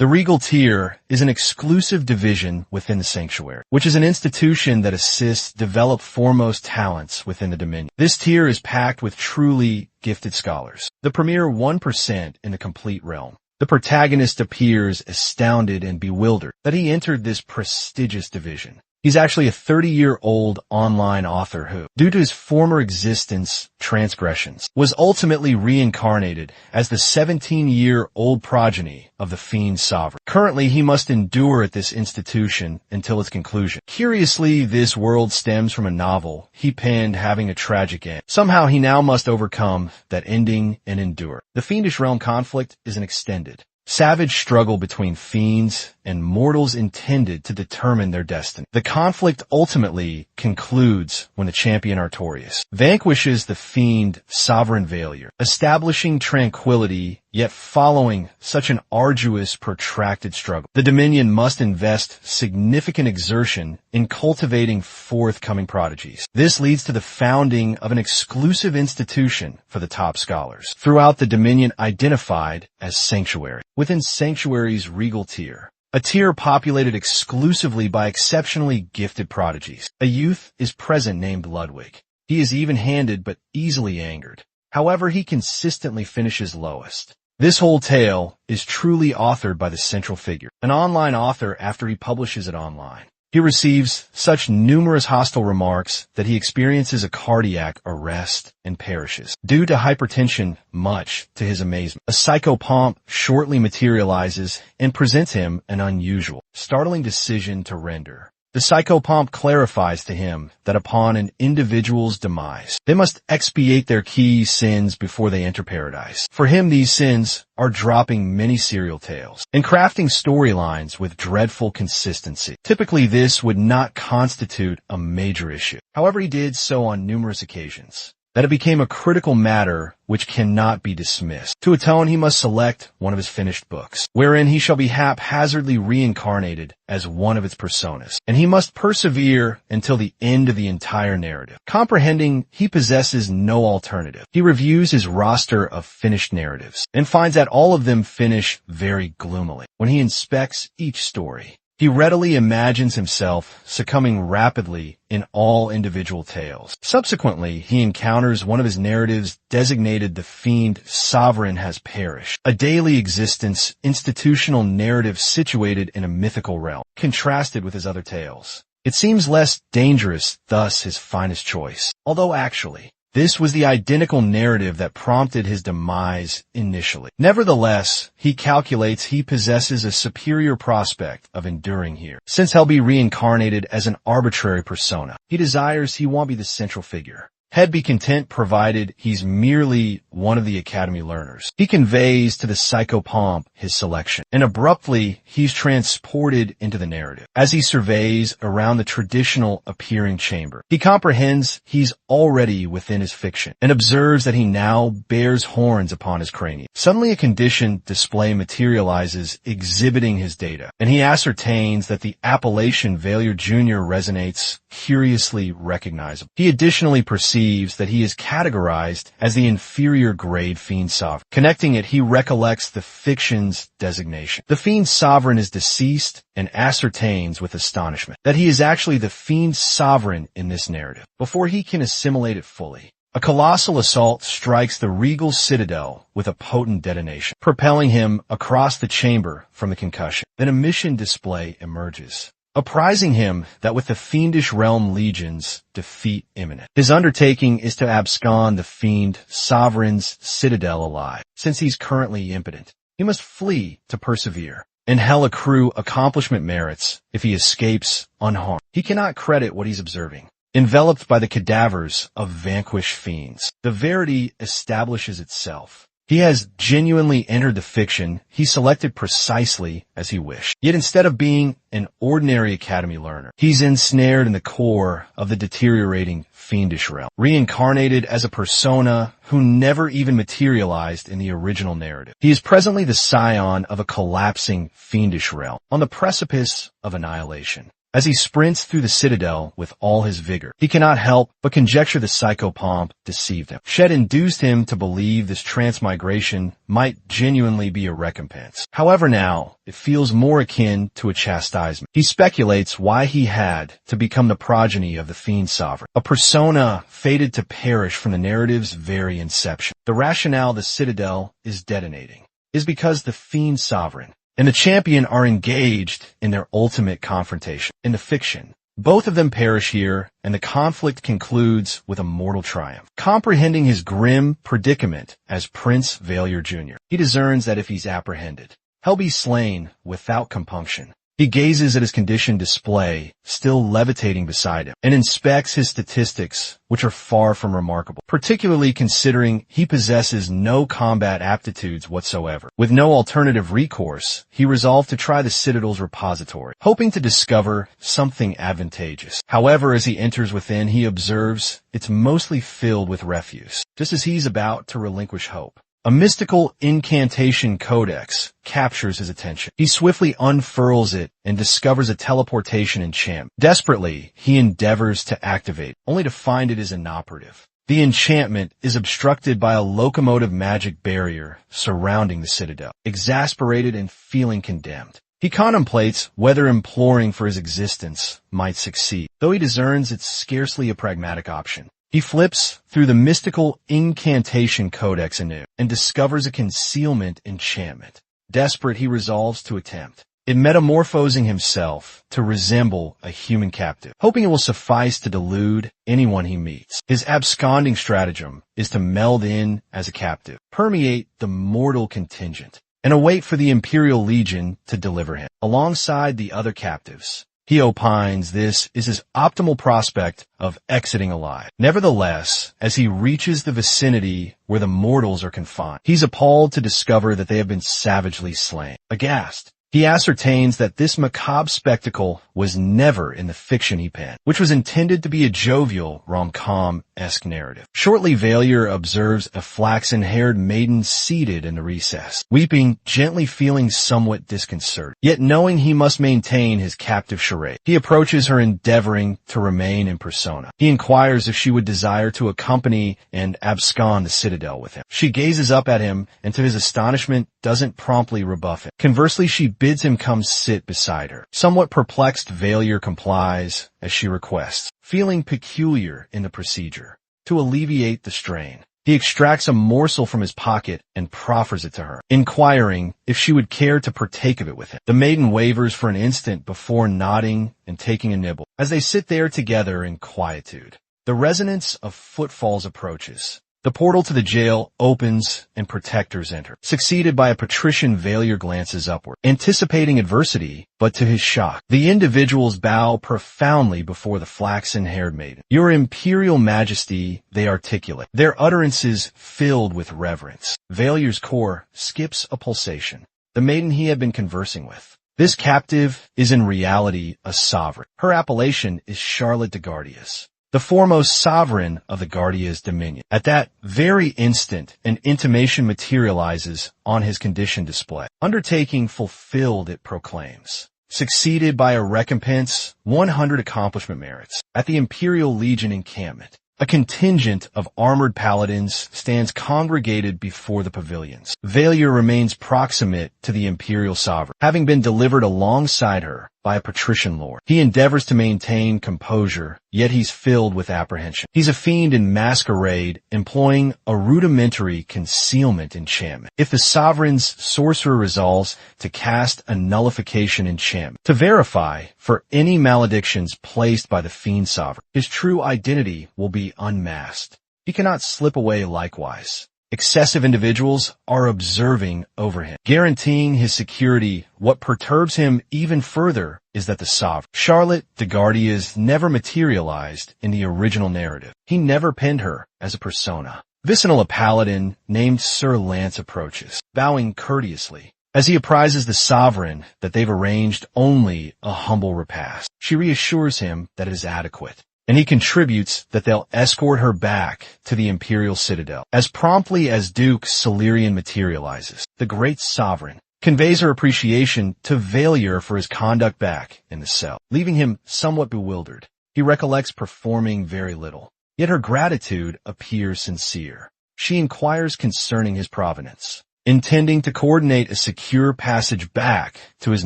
The Regal Tier is an exclusive division within the Sanctuary, which is an institution that assists develop foremost talents within the Dominion. This tier is packed with truly gifted scholars, the premier 1% in the complete realm. The protagonist appears astounded and bewildered that he entered this prestigious division. He's actually a 30-year-old online author who, due to his former existence transgressions, was ultimately reincarnated as the 17-year-old progeny of the Fiend Sovereign. Currently, he must endure at this institution until its conclusion. Curiously, this world stems from a novel he penned having a tragic end. Somehow, he now must overcome that ending and endure. The Fiendish Realm conflict is an extended, savage struggle between fiends and mortals intended to determine their destiny. The conflict ultimately concludes when the champion Artorias vanquishes the fiend Sovereign Valier, establishing tranquility, yet following such an arduous, protracted struggle. The Dominion must invest significant exertion in cultivating forthcoming prodigies. This leads to the founding of an exclusive institution for the top scholars throughout the Dominion, identified as Sanctuary. Within Sanctuary's Regal Tier, a tier populated exclusively by exceptionally gifted prodigies, a youth is present named Ludwig. He is even-handed but easily angered. However, he consistently finishes lowest. This whole tale is truly authored by the central figure, an online author after he publishes it online. He receives such numerous hostile remarks that he experiences a cardiac arrest and perishes. Due to hypertension, much to his amazement, a psychopomp shortly materializes and presents him an unusual, startling decision to render. The psychopomp clarifies to him that upon an individual's demise, they must expiate their key sins before they enter paradise. For him, these sins are dropping many serial tales and crafting storylines with dreadful consistency. Typically, this would not constitute a major issue. However, he did so on numerous occasions, that it became a critical matter which cannot be dismissed. To atone, he must select one of his finished books, wherein he shall be haphazardly reincarnated as one of its personas, and he must persevere until the end of the entire narrative. Comprehending he possesses no alternative, he reviews his roster of finished narratives and finds that all of them finish very gloomily. When he inspects each story, he readily imagines himself succumbing rapidly in all individual tales. Subsequently, he encounters one of his narratives designated The Fiend Sovereign Has Perished, a daily existence institutional narrative situated in a mythical realm, contrasted with his other tales. It seems less dangerous, thus his finest choice, although actually, this was the identical narrative that prompted his demise initially. Nevertheless, he calculates he possesses a superior prospect of enduring here, since he'll be reincarnated as an arbitrary persona. He desires he won't be the central figure. He'd be content provided he's merely one of the academy learners. He conveys to the psychopomp his selection, and abruptly he's transported into the narrative. As he surveys around the traditional appearing chamber, he comprehends he's already within his fiction, and observes that he now bears horns upon his cranium. Suddenly a condition display materializes exhibiting his data, and he ascertains that the appellation Valier Jr. resonates curiously recognizable. He additionally perceives that he is categorized as the inferior grade Fiend Sovereign. Connecting it, he recollects the fiction's designation. The Fiend Sovereign is deceased and ascertains with astonishment that he is actually the Fiend Sovereign in this narrative. Before he can assimilate it fully, a colossal assault strikes the regal citadel with a potent detonation, propelling him across the chamber from the concussion. Then a mission display emerges, apprising him that with the fiendish realm legions, defeat imminent. His undertaking is to abscond the Fiend Sovereign's citadel alive. Since he's currently impotent, he must flee to persevere, and hell accrue accomplishment merits if he escapes unharmed. He cannot credit what he's observing. Enveloped by the cadavers of vanquished fiends, the verity establishes itself. He has genuinely entered the fiction he selected precisely as he wished. Yet instead of being an ordinary academy learner, he's ensnared in the core of the deteriorating fiendish realm, reincarnated as a persona who never even materialized in the original narrative. He is presently the scion of a collapsing fiendish realm, on the precipice of annihilation. as he sprints through the citadel with all his vigor. He cannot help but conjecture the psychopomp deceived him. Shed induced him to believe this transmigration might genuinely be a recompense. However now, it feels more akin to a chastisement. He speculates why he had to become the progeny of the Fiend Sovereign, a persona fated to perish from the narrative's very inception. The rationale the Citadel is detonating is because the Fiend Sovereign and the champion are engaged in their ultimate confrontation. In the fiction, both of them perish here, and the conflict concludes with a mortal triumph. Comprehending his grim predicament as Prince Valier Jr., he discerns that if he's apprehended, he'll be slain without compunction. He gazes at his condition display, still levitating beside him, and inspects his statistics, which are far from remarkable, particularly considering he possesses no combat aptitudes whatsoever. With no alternative recourse, he resolved to try the Citadel's repository, hoping to discover something advantageous. However, as he enters within, he observes it's mostly filled with refuse, just as he's about to relinquish hope. A mystical incantation codex captures his attention. He swiftly unfurls it and discovers a teleportation enchantment. Desperately, he endeavors to activate, only to find it is inoperative. The enchantment is obstructed by a locomotive magic barrier surrounding the citadel. Exasperated and feeling condemned, he contemplates whether imploring for his existence might succeed, though he discerns it's scarcely a pragmatic option. He flips through the mystical incantation codex anew and discovers a concealment enchantment. Desperate, he resolves to attempt it, metamorphosing himself to resemble a human captive, hoping it will suffice to delude anyone he meets. His absconding stratagem is to meld in as a captive, permeate the mortal contingent, and await for the Imperial Legion to deliver him. Alongside the other captives, he opines this is his optimal prospect of exiting alive. Nevertheless, as he reaches the vicinity where the mortals are confined, he's appalled to discover that they have been savagely slain. Aghast, he ascertains that this macabre spectacle was never in the fiction he penned, which was intended to be a jovial, rom-com-esque narrative. Shortly, Valier observes a flaxen-haired maiden seated in the recess, weeping, gently feeling somewhat disconcerted, yet knowing he must maintain his captive charade. He approaches her, endeavoring to remain in persona. He inquires if she would desire to accompany and abscond the citadel with him. She gazes up at him, and to his astonishment, doesn't promptly rebuff him. Conversely, she bids him come sit beside her. Somewhat perplexed, Valier complies as she requests, feeling peculiar in the procedure. To alleviate the strain, he extracts a morsel from his pocket and proffers it to her, inquiring if she would care to partake of it with him. The maiden wavers for an instant before nodding and taking a nibble. As they sit there together in quietude, the resonance of footfalls approaches. The portal to the jail opens and protectors enter. Succeeded by a patrician, Valier glances upward, anticipating adversity, but to his shock, the individuals bow profoundly before the flaxen-haired maiden. "Your Imperial Majesty," they articulate, their utterances filled with reverence. Valier's core skips a pulsation. The maiden he had been conversing with. This captive is in reality a sovereign. Her appellation is Charlotte de Gardias, the foremost sovereign of the Gardia's dominion. At that very instant, an intimation materializes on his condition display. Undertaking fulfilled, it proclaims. Succeeded by a recompense, 100 accomplishment merits. At the Imperial Legion encampment, a contingent of armored paladins stands congregated before the pavilions. Valier remains proximate to the Imperial Sovereign, having been delivered alongside her by a patrician lord. He endeavors to maintain composure, yet he's filled with apprehension. He's a fiend in masquerade, employing a rudimentary concealment enchantment. If the sovereign's sorcerer resolves to cast a nullification enchantment to verify for any maledictions placed by the fiend sovereign, his true identity will be unmasked. He cannot slip away likewise. Excessive individuals are observing over him, guaranteeing his security. What perturbs him even further is that the sovereign, Charlotte de Gardias, never materialized in the original narrative. He never penned her as a persona. Vicinal, a paladin named Sir Lance, approaches, bowing courteously. As he apprises the sovereign that they've arranged only a humble repast, she reassures him that it is adequate, and he contributes that they'll escort her back to the Imperial Citadel. As promptly as Duke Solarian materializes, the great sovereign conveys her appreciation to Failure for his conduct back in the cell, leaving him somewhat bewildered. He recollects performing very little, yet her gratitude appears sincere. She inquires concerning his provenance, intending to coordinate a secure passage back to his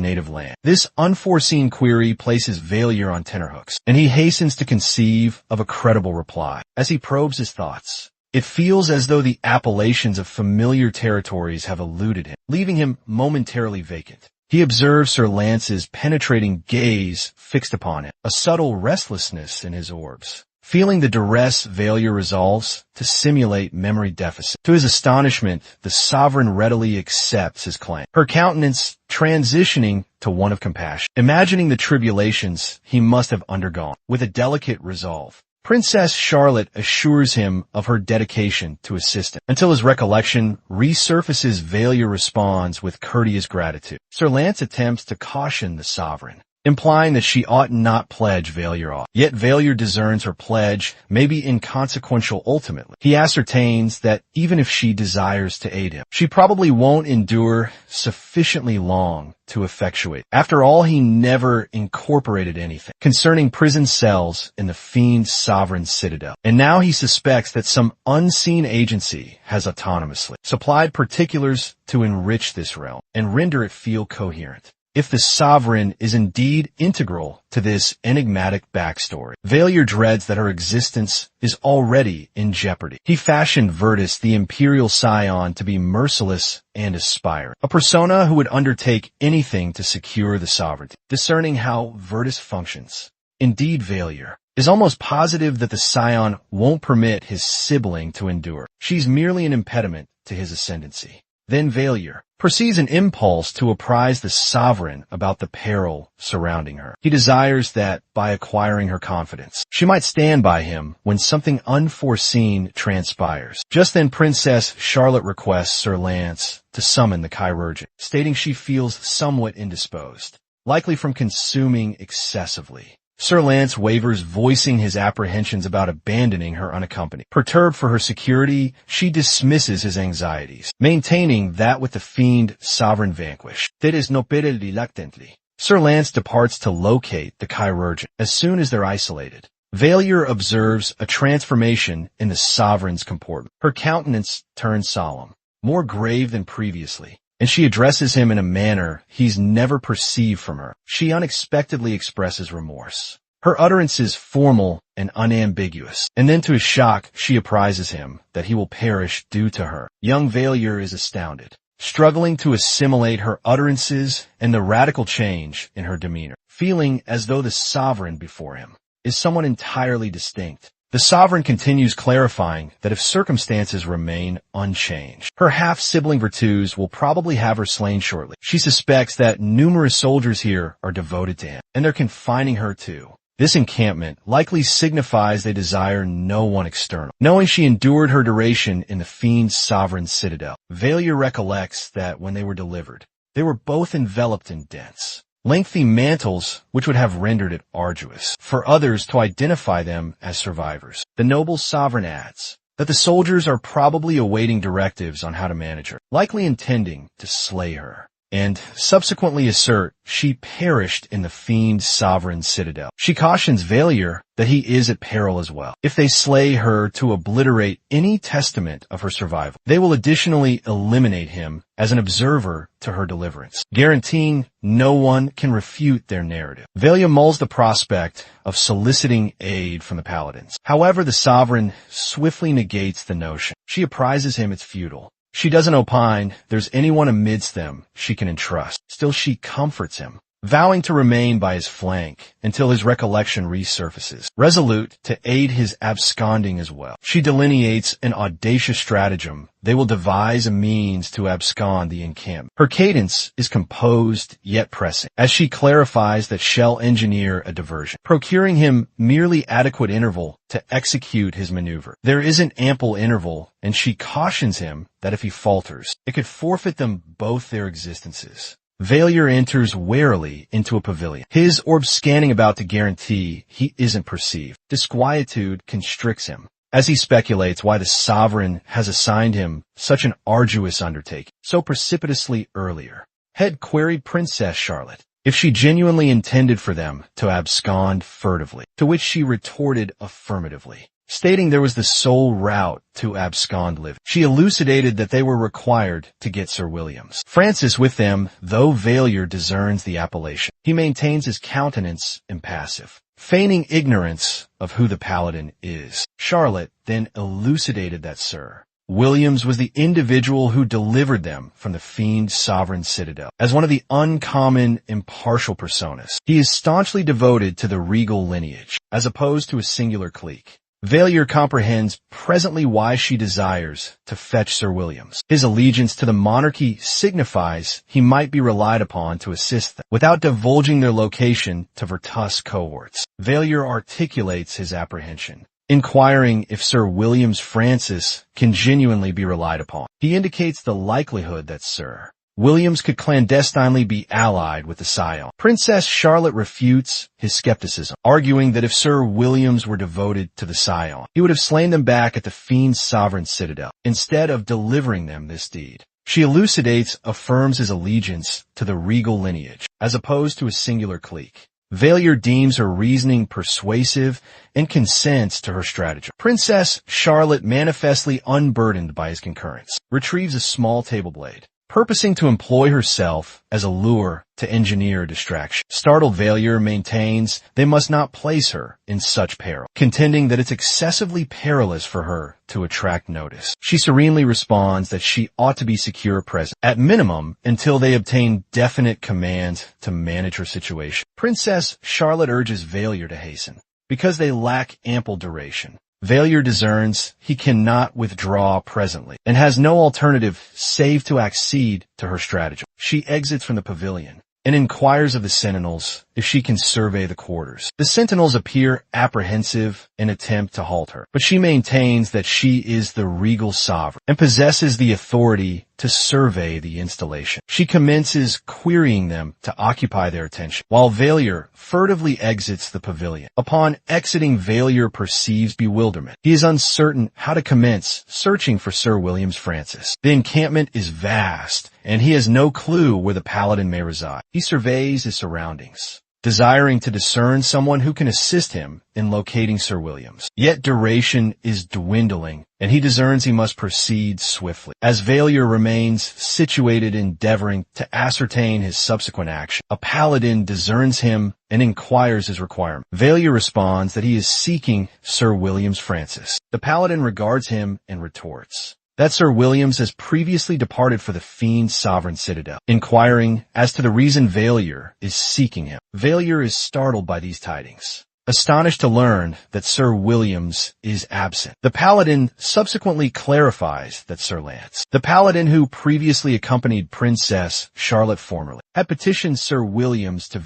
native land. This unforeseen query places Failure on tenterhooks, and he hastens to conceive of a credible reply. As he probes his thoughts, it feels as though the appellations of familiar territories have eluded him, leaving him momentarily vacant. He observes Sir Lance's penetrating gaze fixed upon him, a subtle restlessness in his orbs. Feeling the duress, Failure resolves to simulate memory deficit. To his astonishment, the sovereign readily accepts his claim, her countenance transitioning to one of compassion. Imagining the tribulations he must have undergone, with a delicate resolve, Princess Charlotte assures him of her dedication to assist him. Until his recollection resurfaces, Failure responds with courteous gratitude. Sir Lance attempts to caution the sovereign, implying that she ought not pledge Failure off. Yet Failure discerns her pledge may be inconsequential ultimately. He ascertains that even if she desires to aid him, she probably won't endure sufficiently long to effectuate. After all, he never incorporated anything concerning prison cells in the fiend's sovereign citadel. And now he suspects that some unseen agency has autonomously supplied particulars to enrich this realm and render it feel coherent. If the sovereign is indeed integral to this enigmatic backstory, Failure dreads that her existence is already in jeopardy. He fashioned Virtus, the imperial scion, to be merciless and aspiring, a persona who would undertake anything to secure the sovereignty. Discerning how Virtus functions, indeed Failure is almost positive that the scion won't permit his sibling to endure. She's merely an impediment to his ascendancy. Then Failure perceives an impulse to apprise the sovereign about the peril surrounding her. He desires that, by acquiring her confidence, she might stand by him when something unforeseen transpires. Just then Princess Charlotte requests Sir Lance to summon the chirurgeon, stating she feels somewhat indisposed, likely from consuming excessively. Sir Lance wavers, voicing his apprehensions about abandoning her unaccompanied. Perturbed for her security, she dismisses his anxieties, maintaining that with the fiend sovereign vanquished, that is no pere reluctantly. Sir Lance departs to locate the chirurgeon. As soon as they're isolated, Failure observes a transformation in the sovereign's comportment. Her countenance turns solemn, more grave than previously, and she addresses him in a manner he's never perceived from her. She unexpectedly expresses remorse, her utterances formal and unambiguous, and then to his shock, she apprises him that he will perish due to her. Young Failure is astounded, struggling to assimilate her utterances and the radical change in her demeanor, feeling as though the sovereign before him is someone entirely distinct. The sovereign continues, clarifying that if circumstances remain unchanged, her half-sibling Virtus will probably have her slain shortly. She suspects that numerous soldiers here are devoted to him, and they're confining her too. This encampment likely signifies they desire no one external. Knowing she endured her duration in the fiend's sovereign citadel, Failure recollects that when they were delivered, they were both enveloped in dense, lengthy mantles which would have rendered it arduous for others to identify them as survivors. The noble sovereign adds that the soldiers are probably awaiting directives on how to manage her, likely intending to slay her, and subsequently assert she perished in the fiend's sovereign citadel. She cautions Failure that he is at peril as well. If they slay her to obliterate any testament of her survival, they will additionally eliminate him as an observer to her deliverance, guaranteeing no one can refute their narrative. Failure mulls the prospect of soliciting aid from the paladins. However, the sovereign swiftly negates the notion. She apprises him it's futile. She doesn't opine there's anyone amidst them she can entrust. Still, she comforts him, vowing to remain by his flank until his recollection resurfaces, resolute to aid his absconding as well. She delineates an audacious stratagem. They will devise a means to abscond the encampment. Her cadence is composed yet pressing, as she clarifies that she'll engineer a diversion, procuring him merely adequate interval to execute his maneuver. There isn't ample interval, and she cautions him that if he falters, it could forfeit them both their existences. Failure enters warily into a pavilion, his orb scanning about to guarantee he isn't perceived. Disquietude constricts him, as he speculates why the sovereign has assigned him such an arduous undertaking so precipitously earlier. had queried Princess Charlotte if she genuinely intended for them to abscond furtively, to which she retorted affirmatively, stating there was the sole route to abscond living. She elucidated that they were required to get Sir William's Francis with them, though Vallier discerns the appellation. He maintains his countenance impassive, feigning ignorance of who the paladin is. Charlotte then elucidated that Sir Williams was the individual who delivered them from the fiend's sovereign citadel. As one of the uncommon impartial personas, he is staunchly devoted to the regal lineage, as opposed to a singular clique. Vallier comprehends presently why she desires to fetch Sir Williams. His allegiance to the monarchy signifies he might be relied upon to assist them, without divulging their location to Virtus cohorts. Vallier articulates his apprehension, inquiring if Sir Williams Francis can genuinely be relied upon. He indicates the likelihood that Sir Williams could clandestinely be allied with the Scion. Princess Charlotte refutes his skepticism, arguing that if Sir Williams were devoted to the Scion, he would have slain them back at the fiend's sovereign citadel, instead of delivering them this deed. She elucidates, affirms his allegiance to the regal lineage, as opposed to a singular clique. Vallier deems her reasoning persuasive and consents to her stratagem. Princess Charlotte, manifestly unburdened by his concurrence, retrieves a small table blade, purposing to employ herself as a lure to engineer a distraction. Startled Vallier maintains they must not place her in such peril, contending that it's excessively perilous for her to attract notice. She serenely responds that she ought to be secure present, at minimum until they obtain definite commands to manage her situation. Princess Charlotte urges Vallier to hasten, because they lack ample duration. Vallier discerns he cannot withdraw presently, and has no alternative save to accede to her stratagem. She exits from the pavilion, and inquires of the sentinels if she can survey the quarters. The sentinels appear apprehensive and attempt to halt her, but she maintains that she is the regal sovereign, and possesses the authority to survey the installation. She commences querying them to occupy their attention, while Vallier furtively exits the pavilion. Upon exiting, Vallier perceives bewilderment. He is uncertain how to commence searching for Sir Williams Francis. The encampment is vast, and he has no clue where the paladin may reside. He surveys his surroundings, desiring to discern someone who can assist him in locating Sir Williams. Yet duration is dwindling, and he discerns he must proceed swiftly. As Vallier remains situated endeavoring to ascertain his subsequent action, a paladin discerns him and inquires his requirement. Vallier responds that he is seeking Sir Williams Francis. The paladin regards him and retorts that Sir Williams has previously departed for the fiend's sovereign citadel, inquiring as to the reason Vallier is seeking him. Vallier is startled by these tidings, astonished to learn that Sir Williams is absent. The paladin subsequently clarifies that Sir Lance, the paladin who previously accompanied Princess Charlotte formerly, had petitioned Sir Williams to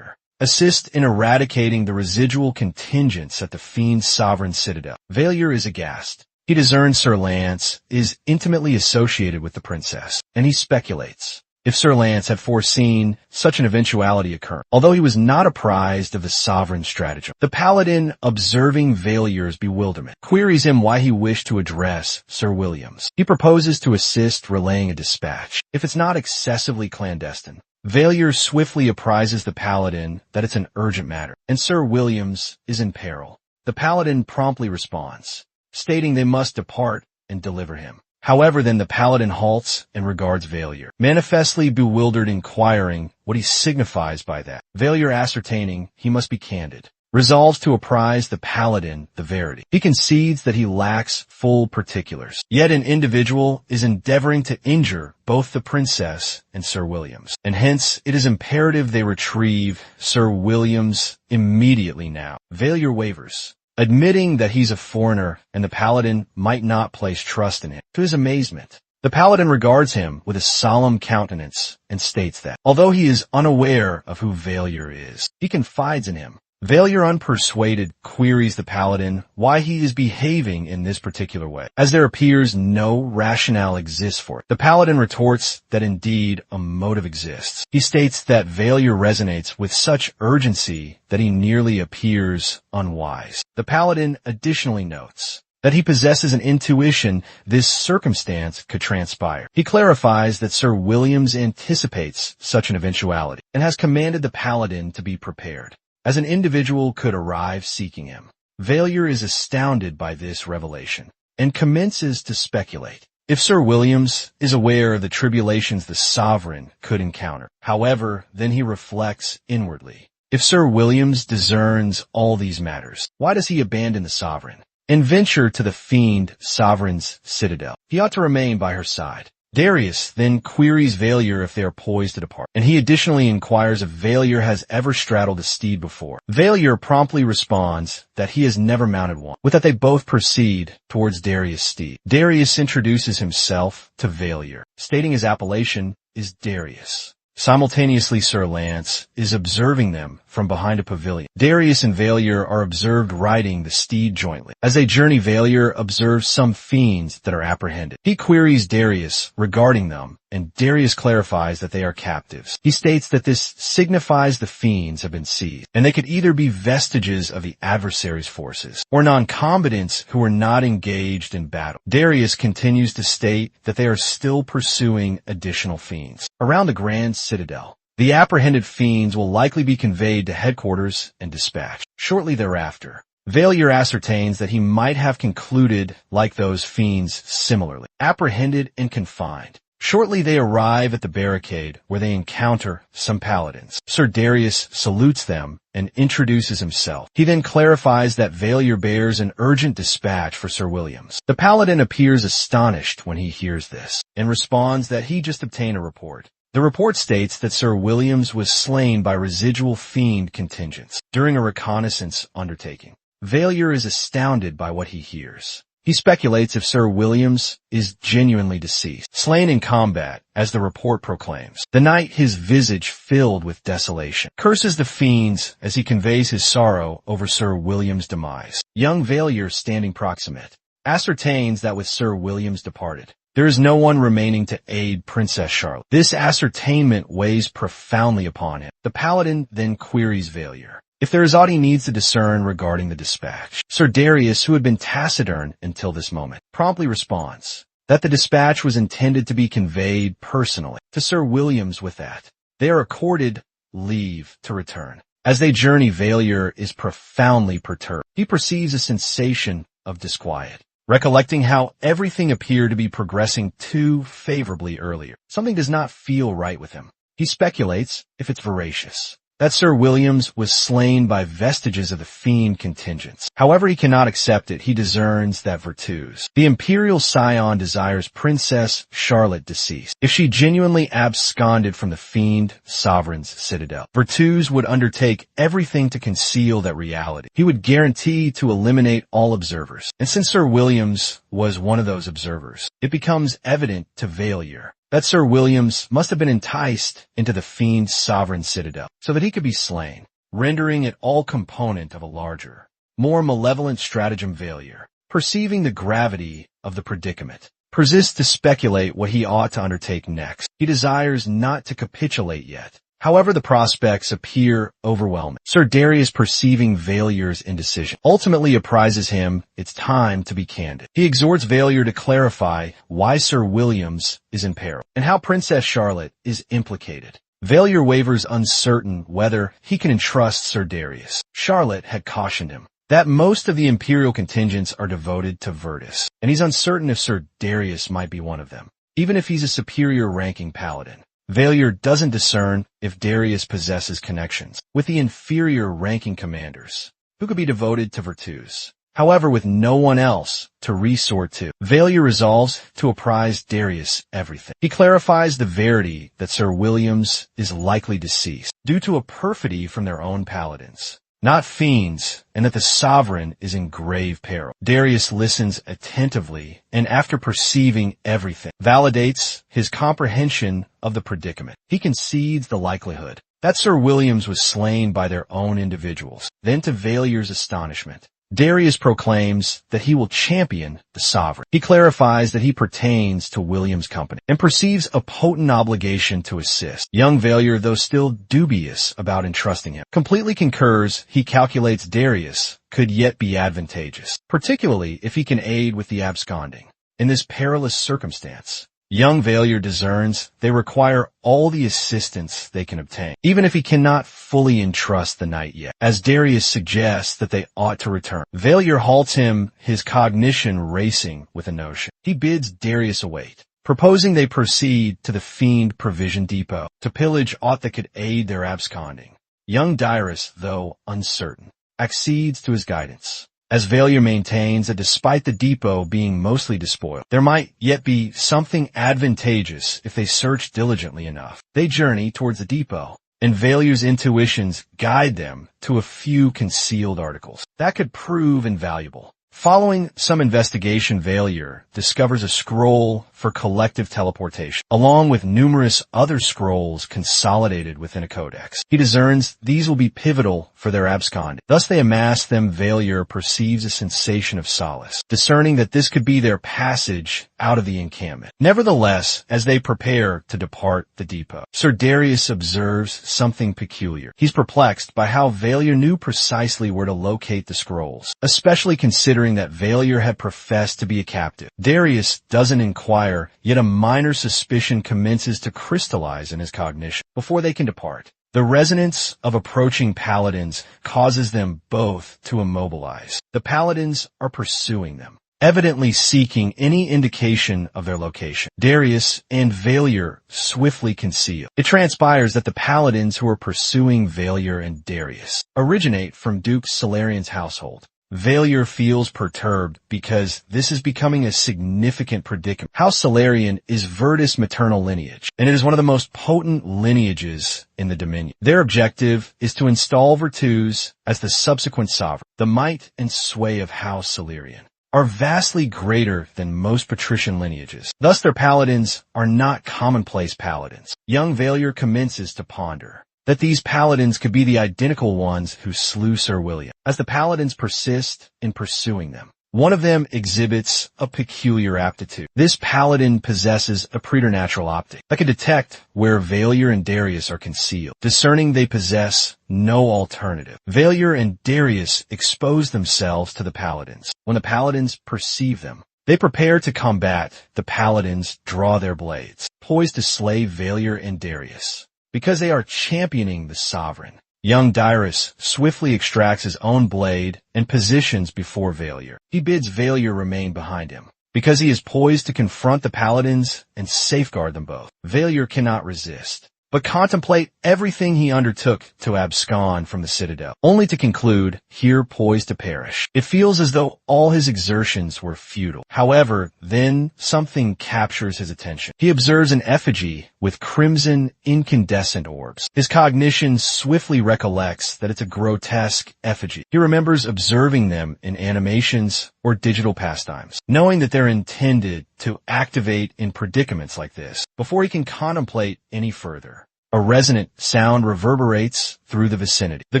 assist in eradicating the residual contingents at the fiend's sovereign citadel. Vallier is aghast. He discerns Sir Lance is intimately associated with the princess, and he speculates if Sir Lance had foreseen such an eventuality occurring, although he was not apprised of the sovereign stratagem. The paladin, observing Vallier's bewilderment, queries him why he wished to address Sir Williams. He proposes to assist relaying a dispatch, if it's not excessively clandestine. Vallier swiftly apprises the paladin that it's an urgent matter, and Sir Williams is in peril. The paladin promptly responds, stating they must depart and deliver him. However, then the paladin halts and regards Vallier, manifestly bewildered, inquiring what he signifies by that. Vallier, ascertaining he must be candid, resolves to apprise the paladin the verity. He concedes that he lacks full particulars, yet an individual is endeavoring to injure both the princess and Sir Williams, and hence it is imperative they retrieve Sir Williams immediately now. Vallier wavers, admitting that he's a foreigner and the paladin might not place trust in him. To his amazement, the paladin regards him with a solemn countenance and states that, although he is unaware of who Vallier is, he confides in him. Vallier, unpersuaded, queries the paladin why he is behaving in this particular way, as there appears no rationale exists for it. The paladin retorts that indeed a motive exists. He states that Vallier resonates with such urgency that he nearly appears unwise. The paladin additionally notes that he possesses an intuition this circumstance could transpire. He clarifies that Sir Williams anticipates such an eventuality and has commanded the paladin to be prepared, as an individual could arrive seeking him. Vallier is astounded by this revelation and commences to speculate if Sir Williams is aware of the tribulations the sovereign could encounter. However, then he reflects inwardly. If Sir Williams discerns all these matters, why does he abandon the sovereign and venture to the fiend sovereign's citadel? He ought to remain by her side. Darius then queries Vallier if they are poised to depart, and he additionally inquires if Vallier has ever straddled a steed before. Vallier promptly responds that he has never mounted one, with that they both proceed towards Darius' steed. Darius introduces himself to Vallier, stating his appellation is Darius. Simultaneously, Sir Lance is observing them from behind a pavilion. Darius and Vallier are observed riding the steed jointly. As they journey, Vallier observes some fiends that are apprehended. He queries Darius regarding them, and Darius clarifies that they are captives. He states that this signifies the fiends have been seized, and they could either be vestiges of the adversary's forces, or non-combatants who are not engaged in battle. Darius continues to state that they are still pursuing additional fiends around the Grand Citadel. The apprehended fiends will likely be conveyed to headquarters and dispatched. Shortly thereafter, Vallier ascertains that he might have concluded like those fiends similarly, apprehended and confined. Shortly they arrive at the barricade where they encounter some paladins. Sir Darius salutes them and introduces himself. He then clarifies that Vallier bears an urgent dispatch for Sir Williams. The paladin appears astonished when he hears this and responds that he just obtained a report. The report states that Sir Williams was slain by residual fiend contingents during a reconnaissance undertaking. Vallier is astounded by what he hears. He speculates if Sir Williams is genuinely deceased, slain in combat, as the report proclaims. The knight, his visage filled with desolation, curses the fiends as he conveys his sorrow over Sir Williams' demise. Young Vallier, standing proximate, ascertains that with Sir Williams departed, there is no one remaining to aid Princess Charlotte. This ascertainment weighs profoundly upon him. The paladin then queries Vallier if there is aught he needs to discern regarding the dispatch. Sir Darius, who had been taciturn until this moment, promptly responds that the dispatch was intended to be conveyed personally to Sir Williams. With that, they are accorded leave to return. As they journey, Vallier is profoundly perturbed. He perceives a sensation of disquiet, recollecting how everything appeared to be progressing too favorably earlier. Something does not feel right with him. He speculates if it's veracious, that Sir Williams was slain by vestiges of the fiend contingents. However, he cannot accept it. He discerns that Virtus, the imperial scion, desires Princess Charlotte deceased. If she genuinely absconded from the fiend sovereign's citadel, Virtus would undertake everything to conceal that reality. He would guarantee to eliminate all observers. And since Sir Williams was one of those observers, it becomes evident to Vallier that Sir Williams must have been enticed into the fiend's sovereign citadel so that he could be slain, rendering it all component of a larger, more malevolent stratagem. Vallier, perceiving the gravity of the predicament, persists to speculate what he ought to undertake next. He desires not to capitulate yet. However, the prospects appear overwhelming. Sir Darius, perceiving Vallier's indecision, ultimately apprises him it's time to be candid. He exhorts Vallier to clarify why Sir Williams is in peril and how Princess Charlotte is implicated. Vallier wavers, uncertain whether he can entrust Sir Darius. Charlotte had cautioned him that most of the imperial contingents are devoted to Virtus, and he's uncertain if Sir Darius might be one of them, even if he's a superior ranking paladin. Vallier doesn't discern if Darius possesses connections with the inferior ranking commanders who could be devoted to Virtus. However, with no one else to resort to, Vallier resolves to apprise Darius everything. He clarifies the verity that Sir Williams is likely deceased due to a perfidy from their own paladins, not fiends, and that the sovereign is in grave peril. Darius listens attentively, and after perceiving everything, validates his comprehension of the predicament. He concedes the likelihood that Sir Williams was slain by their own individuals. Then, to Vallier's astonishment, Darius proclaims that he will champion the sovereign. He clarifies that he pertains to William's company and perceives a potent obligation to assist. Young Valier, though still dubious about entrusting him, completely concurs. He calculates Darius could yet be advantageous, particularly if he can aid with the absconding. In this perilous circumstance, young Valier discerns they require all the assistance they can obtain, even if he cannot fully entrust the knight yet, as Darius suggests that they ought to return. Valier halts him, his cognition racing with a notion. He bids Darius await, proposing they proceed to the Fiend Provision Depot to pillage aught that could aid their absconding. Young Darius, though uncertain, accedes to his guidance, as Valier maintains that despite the depot being mostly despoiled, there might yet be something advantageous if they search diligently enough. They journey towards the depot, and Valier's intuitions guide them to a few concealed articles that could prove invaluable. Following some investigation, Valier discovers a scroll for collective teleportation, along with numerous other scrolls consolidated within a codex. He discerns these will be pivotal for their absconding. Thus they amass them. Valier perceives a sensation of solace, discerning that this could be their passage out of the encampment. Nevertheless, as they prepare to depart the depot, Sir Darius observes something peculiar. He's perplexed by how Valier knew precisely where to locate the scrolls, especially considering that Valier had professed to be a captive. Darius doesn't inquire, yet a minor suspicion commences to crystallize in his cognition before they can depart. The resonance of approaching paladins causes them both to immobilize. The paladins are pursuing them, evidently seeking any indication of their location. Darius and Valier swiftly conceal. It transpires that the paladins who are pursuing Valier and Darius originate from Duke Solarian's household. Valier feels perturbed because this is becoming a significant predicament. House Solarian is Virtus' maternal lineage, and it is one of the most potent lineages in the Dominion. Their objective is to install Virtus as the subsequent sovereign. The might and sway of House Solarian are vastly greater than most patrician lineages. Thus their paladins are not commonplace paladins. Young Valier commences to ponder that these paladins could be the identical ones who slew Sir William. As the paladins persist in pursuing them, one of them exhibits a peculiar aptitude. This paladin possesses a preternatural optic that can detect where Valier and Darius are concealed, discerning they possess no alternative. Valier and Darius expose themselves to the paladins. When the paladins perceive them, they prepare to combat. The paladins draw their blades, poised to slay Valier and Darius, because they are championing the sovereign. Young Darius swiftly extracts his own blade and positions before Valier. He bids Valier remain behind him, because he is poised to confront the paladins and safeguard them both. Valier cannot resist, but contemplate everything he undertook to abscond from the citadel, only to conclude, here poised to perish. It feels as though all his exertions were futile. However, then something captures his attention. He observes an effigy with crimson incandescent orbs. His cognition swiftly recollects that it's a grotesque effigy. He remembers observing them in animations or digital pastimes, knowing that they're intended to activate in predicaments like this. Before he can contemplate any further, a resonant sound reverberates through the vicinity. The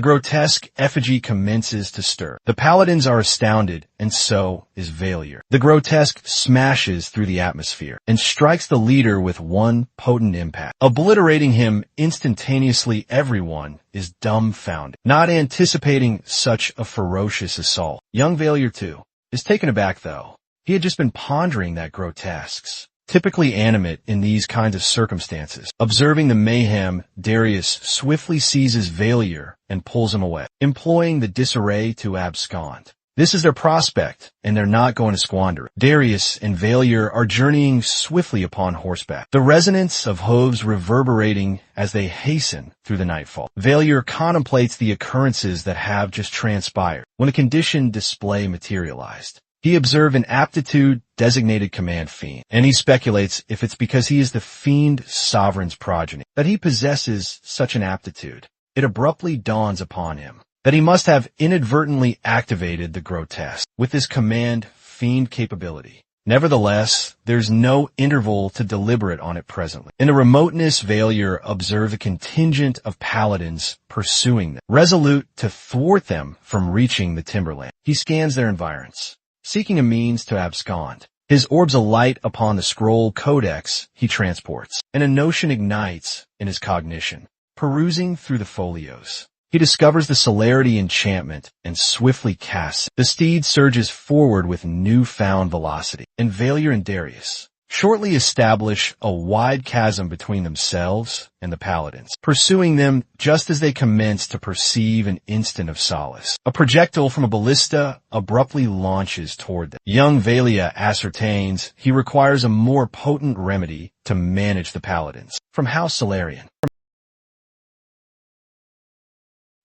grotesque effigy commences to stir. The paladins are astounded, and so is Valier. The grotesque smashes through the atmosphere and strikes the leader with one potent impact, obliterating him instantaneously. Everyone is dumbfounded, not anticipating such a ferocious assault. Young Valier, too, is taken aback, though. He had just been pondering that grotesques, typically animate in these kinds of circumstances. Observing the mayhem, Darius swiftly seizes Valier and pulls him away, employing the disarray to abscond. This is their prospect, and they're not going to squander it. Darius and Valier are journeying swiftly upon horseback, the resonance of hooves reverberating as they hasten through the nightfall. Valier contemplates the occurrences that have just transpired. When a condition display materialized, he observed an aptitude designated command fiend, and he speculates if it's because he is the fiend sovereign's progeny that he possesses such an aptitude. It abruptly dawns upon him that he must have inadvertently activated the grotesque with this command fiend capability. Nevertheless, there's no interval to deliberate on it presently. In the remoteness, Valier observed a contingent of paladins pursuing them, resolute to thwart them from reaching the timberland. He scans their environs, seeking a means to abscond. His orbs alight upon the scroll codex he transports, and a notion ignites in his cognition. Perusing through the folios, he discovers the celerity enchantment and swiftly casts it. The steed surges forward with newfound velocity, and Valier and Darius shortly establish a wide chasm between themselves and the paladins, pursuing them just as they commence to perceive an instant of solace. A projectile from a ballista abruptly launches toward them. Young Valia ascertains he requires a more potent remedy to manage the paladins. From House Solarian.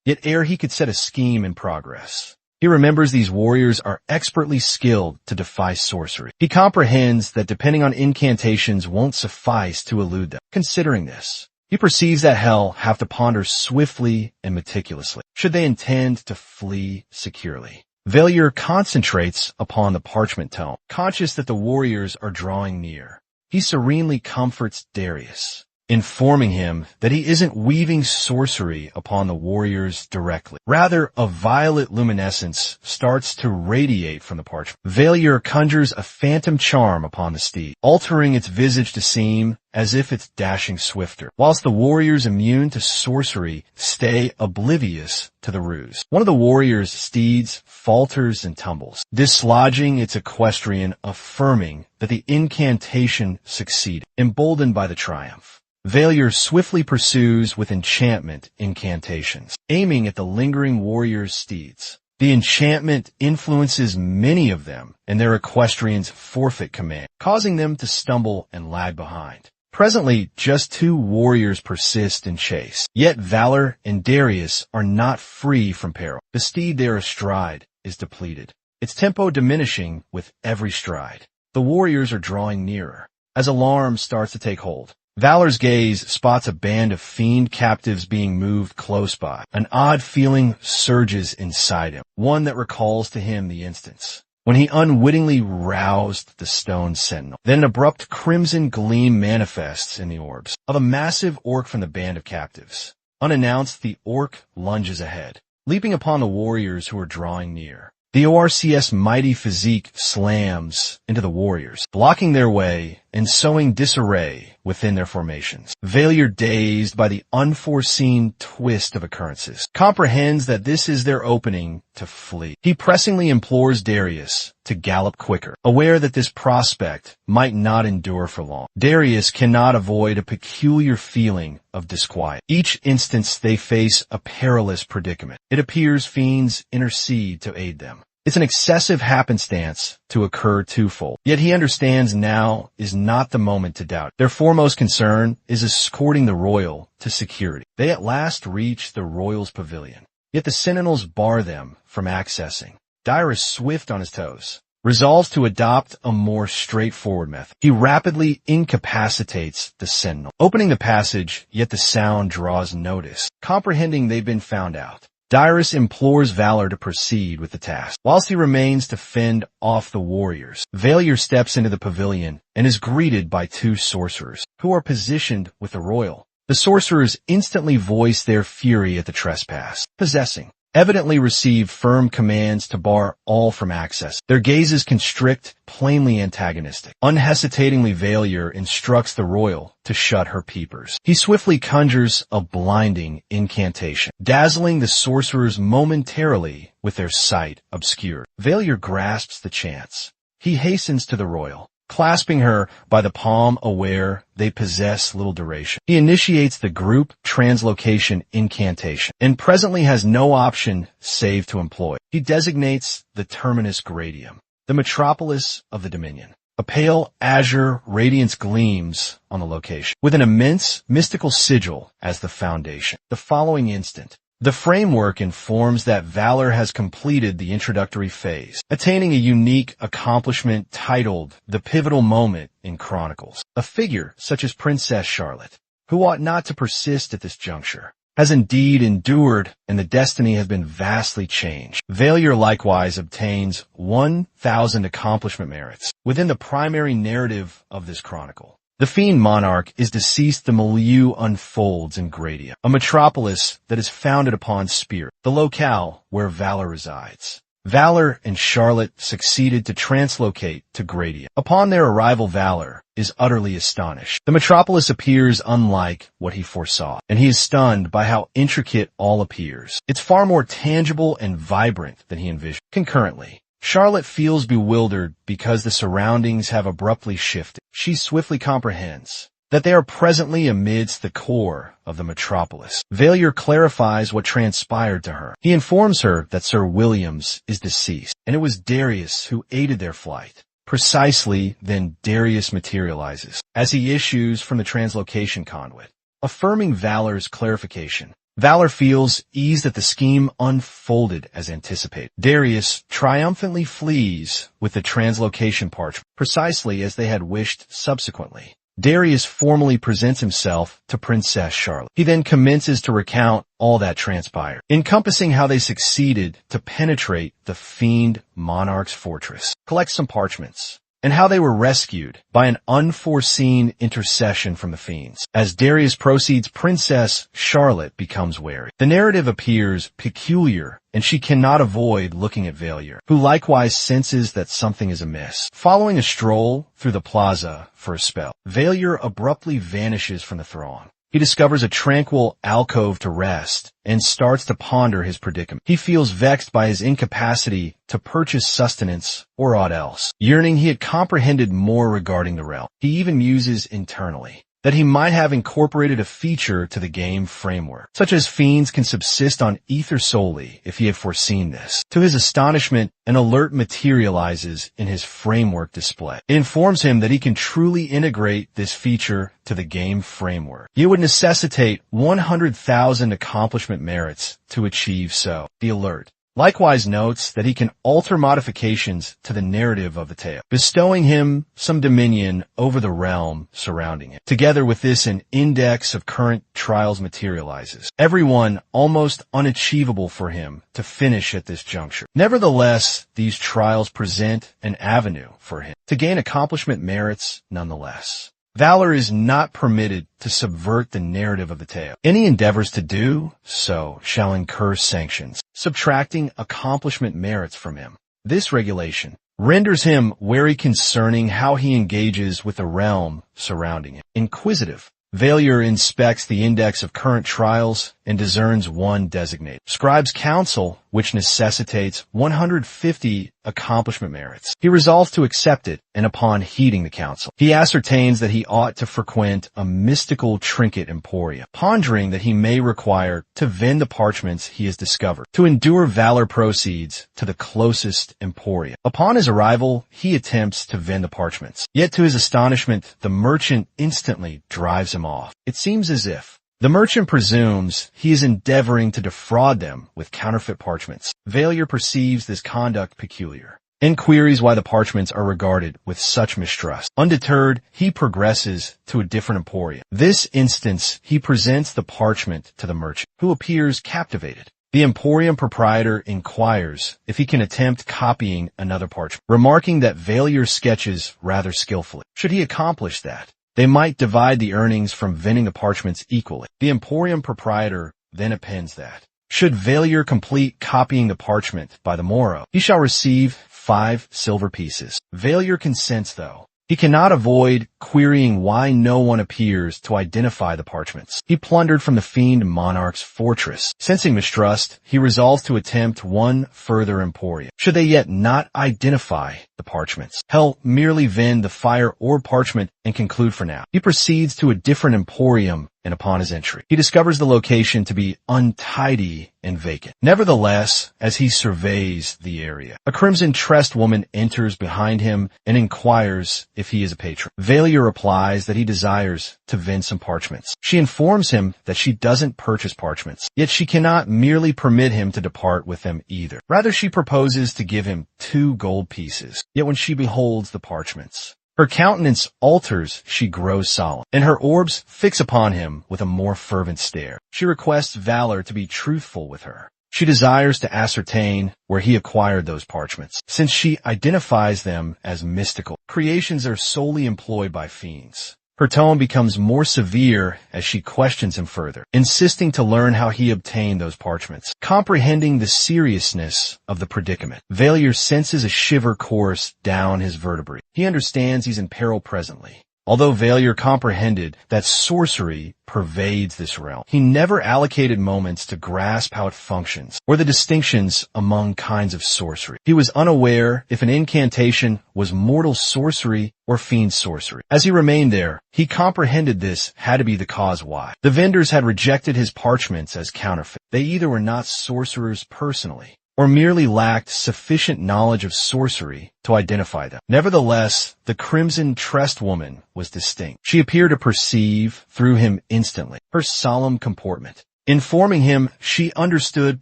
Yet ere he could set a scheme in progress, he remembers these warriors are expertly skilled to defy sorcery. He comprehends that depending on incantations won't suffice to elude them. Considering this, he perceives that hell have to ponder swiftly and meticulously, should they intend to flee securely. Valier concentrates upon the parchment tome, conscious that the warriors are drawing near. He serenely comforts Darius, informing him that he isn't weaving sorcery upon the warriors directly. Rather, a violet luminescence starts to radiate from the parchment. Valier conjures a phantom charm upon the steed, altering its visage to seem as if it's dashing swifter, whilst the warriors immune to sorcery stay oblivious to the ruse. One of the warriors' steeds falters and tumbles, dislodging its equestrian, affirming that the incantation succeeded, emboldened by the triumph. Valier swiftly pursues with enchantment incantations, aiming at the lingering warriors' steeds. The enchantment influences many of them, and their equestrians forfeit command, causing them to stumble and lag behind. Presently, just 2 warriors persist in chase, yet Valor and Darius are not free from peril. The steed there astride is depleted, its tempo diminishing with every stride. The warriors are drawing nearer. As alarm starts to take hold, Valor's gaze spots a band of fiend captives being moved close by. An odd feeling surges inside him, one that recalls to him the instance when he unwittingly roused the stone sentinel. Then an abrupt crimson gleam manifests in the orbs of a massive orc from the band of captives. Unannounced, the orc lunges ahead, leaping upon the warriors who are drawing near. The ORC's mighty physique slams into the warriors, blocking their way and sowing disarray within their formations. Valier, dazed by the unforeseen twist of occurrences, comprehends that this is their opening to flee. He pressingly implores Darius to gallop quicker, aware that this prospect might not endure for long. Darius cannot avoid a peculiar feeling of disquiet. Each instance they face a perilous predicament. It appears fiends intercede to aid them. It's an excessive happenstance to occur twofold. Yet he understands now is not the moment to doubt. Their foremost concern is escorting the royal to security. They at last reach the royal's pavilion, yet the sentinels bar them from accessing. Dyrus, swift on his toes, resolves to adopt a more straightforward method. He rapidly incapacitates the sentinel, opening the passage, yet the sound draws notice. Comprehending they've been found out, Dyrus implores Valor to proceed with the task. Whilst he remains to fend off the warriors, Valier steps into the pavilion and is greeted by 2 sorcerers, who are positioned with the royal. The sorcerers instantly voice their fury at the trespass, possessing, evidently receive firm commands to bar all from access. Their gazes constrict, plainly antagonistic. Unhesitatingly, Valier instructs the royal to shut her peepers. He swiftly conjures a blinding incantation, dazzling the sorcerers momentarily with their sight obscured. Valier grasps the chance. He hastens to the royal, clasping her by the palm, aware they possess little duration. He initiates the group translocation incantation, and presently has no option save to employ. He designates the terminus gradium, the metropolis of the Dominion. A pale azure radiance gleams on the location, with an immense mystical sigil as the foundation. The following instant, the framework informs that Valor has completed the introductory phase, attaining a unique accomplishment titled the pivotal moment in Chronicles. A figure such as Princess Charlotte, who ought not to persist at this juncture, has indeed endured, and the destiny has been vastly changed. Failure likewise obtains 1,000 accomplishment merits within the primary narrative of this chronicle. The fiend monarch is deceased. The milieu unfolds in Gradia, a metropolis that is founded upon spirit, the locale where Valor resides. Valor and Charlotte succeeded to translocate to Gradia. Upon their arrival, Valor is utterly astonished. The metropolis appears unlike what he foresaw, and he is stunned by how intricate all appears. It's far more tangible and vibrant than he envisioned. Concurrently, Charlotte feels bewildered because the surroundings have abruptly shifted. She swiftly comprehends that they are presently amidst the core of the metropolis. Failure clarifies what transpired to her. He informs her that Sir Williams is deceased, and it was Darius who aided their flight. Precisely then Darius materializes as he issues from the translocation conduit, affirming Valor's clarification. Valor feels ease that the scheme unfolded as anticipated. Darius triumphantly flees with the translocation parchment, precisely as they had wished. Subsequently, Darius formally presents himself to Princess Charlotte. He then commences to recount all that transpired, encompassing how they succeeded to penetrate the fiend monarch's fortress, collect some parchments, and how they were rescued by an unforeseen intercession from the fiends. As Darius proceeds, Princess Charlotte becomes wary. The narrative appears peculiar, and she cannot avoid looking at Failure, who likewise senses that something is amiss. Following a stroll through the plaza for a spell, Failure abruptly vanishes from the throng. He discovers a tranquil alcove to rest and starts to ponder his predicament. He feels vexed by his incapacity to purchase sustenance or aught else. Yearning he had comprehended more regarding the realm. He even muses internally that he might have incorporated a feature to the game framework, such as fiends can subsist on ether solely if he had foreseen this. To his astonishment, an alert materializes in his framework display. It informs him that he can truly integrate this feature to the game framework. It would necessitate 100,000 accomplishment merits to achieve so. The alert likewise notes that he can alter modifications to the narrative of the tale, bestowing him some dominion over the realm surrounding it. Together with this, an index of current trials materializes, every one almost unachievable for him to finish at this juncture. Nevertheless, these trials present an avenue for him to gain accomplishment merits nonetheless. Valor is not permitted to subvert the narrative of the tale. Any endeavors to do so shall incur sanctions, subtracting accomplishment merits from him. This regulation renders him wary concerning how he engages with the realm surrounding him. Inquisitive, Failure inspects the index of current trials and discerns one designated. Scribe's counsel, which necessitates 150 accomplishment merits. He resolves to accept it, and upon heeding the counsel, he ascertains that he ought to frequent a mystical trinket emporium, pondering that he may require to vend the parchments he has discovered. To endure, Valor proceeds to the closest emporium. Upon his arrival, he attempts to vend the parchments. Yet to his astonishment, the merchant instantly drives him off. It seems as if the merchant presumes he is endeavoring to defraud them with counterfeit parchments. Failure perceives this conduct peculiar and queries why the parchments are regarded with such mistrust. Undeterred, he progresses to a different emporium. This instance, he presents the parchment to the merchant, who appears captivated. The emporium proprietor inquires if he can attempt copying another parchment, remarking that Failure sketches rather skillfully. Should he accomplish that, they might divide the earnings from vending the parchments equally. The emporium proprietor then appends that, should Failure complete copying the parchment by the morrow, he shall receive 5 silver pieces. Failure consents, though he cannot avoid querying why no one appears to identify the parchments he plundered from the fiend monarch's fortress. Sensing mistrust, he resolves to attempt one further emporium. Should they yet not identify the parchments, he'll merely vend the fire or parchment and conclude for now. He proceeds to a different emporium, and upon his entry, he discovers the location to be untidy and vacant. Nevertheless, as he surveys the area, a crimson-tressed woman enters behind him and inquires if he is a patron. Failure replies that he desires to vend some parchments. She informs him that she doesn't purchase parchments, yet she cannot merely permit him to depart with them either. Rather, she proposes to give him 2 gold pieces. Yet when she beholds the parchments, Her countenance alters, she grows solemn, and her orbs fix upon him with a more fervent stare. She requests Valor to be truthful with her. She desires to ascertain where he acquired those parchments, since she identifies them as mystical. Creations are solely employed by fiends. Her tone becomes more severe as she questions him further, insisting to learn how he obtained those parchments. Comprehending the seriousness of the predicament, Valier senses a shiver course down his vertebrae. He understands he's in peril presently. Although Valier comprehended that sorcery pervades this realm, he never allocated moments to grasp how it functions, or the distinctions among kinds of sorcery. He was unaware if an incantation was mortal sorcery or fiend sorcery. As he remained there, he comprehended this had to be the cause why. The vendors had rejected his parchments as counterfeit. They either were not sorcerers personally, or merely lacked sufficient knowledge of sorcery to identify them. Nevertheless, the crimson-tressed woman was distinct. She appeared to perceive through him instantly. Her solemn comportment, informing him she understood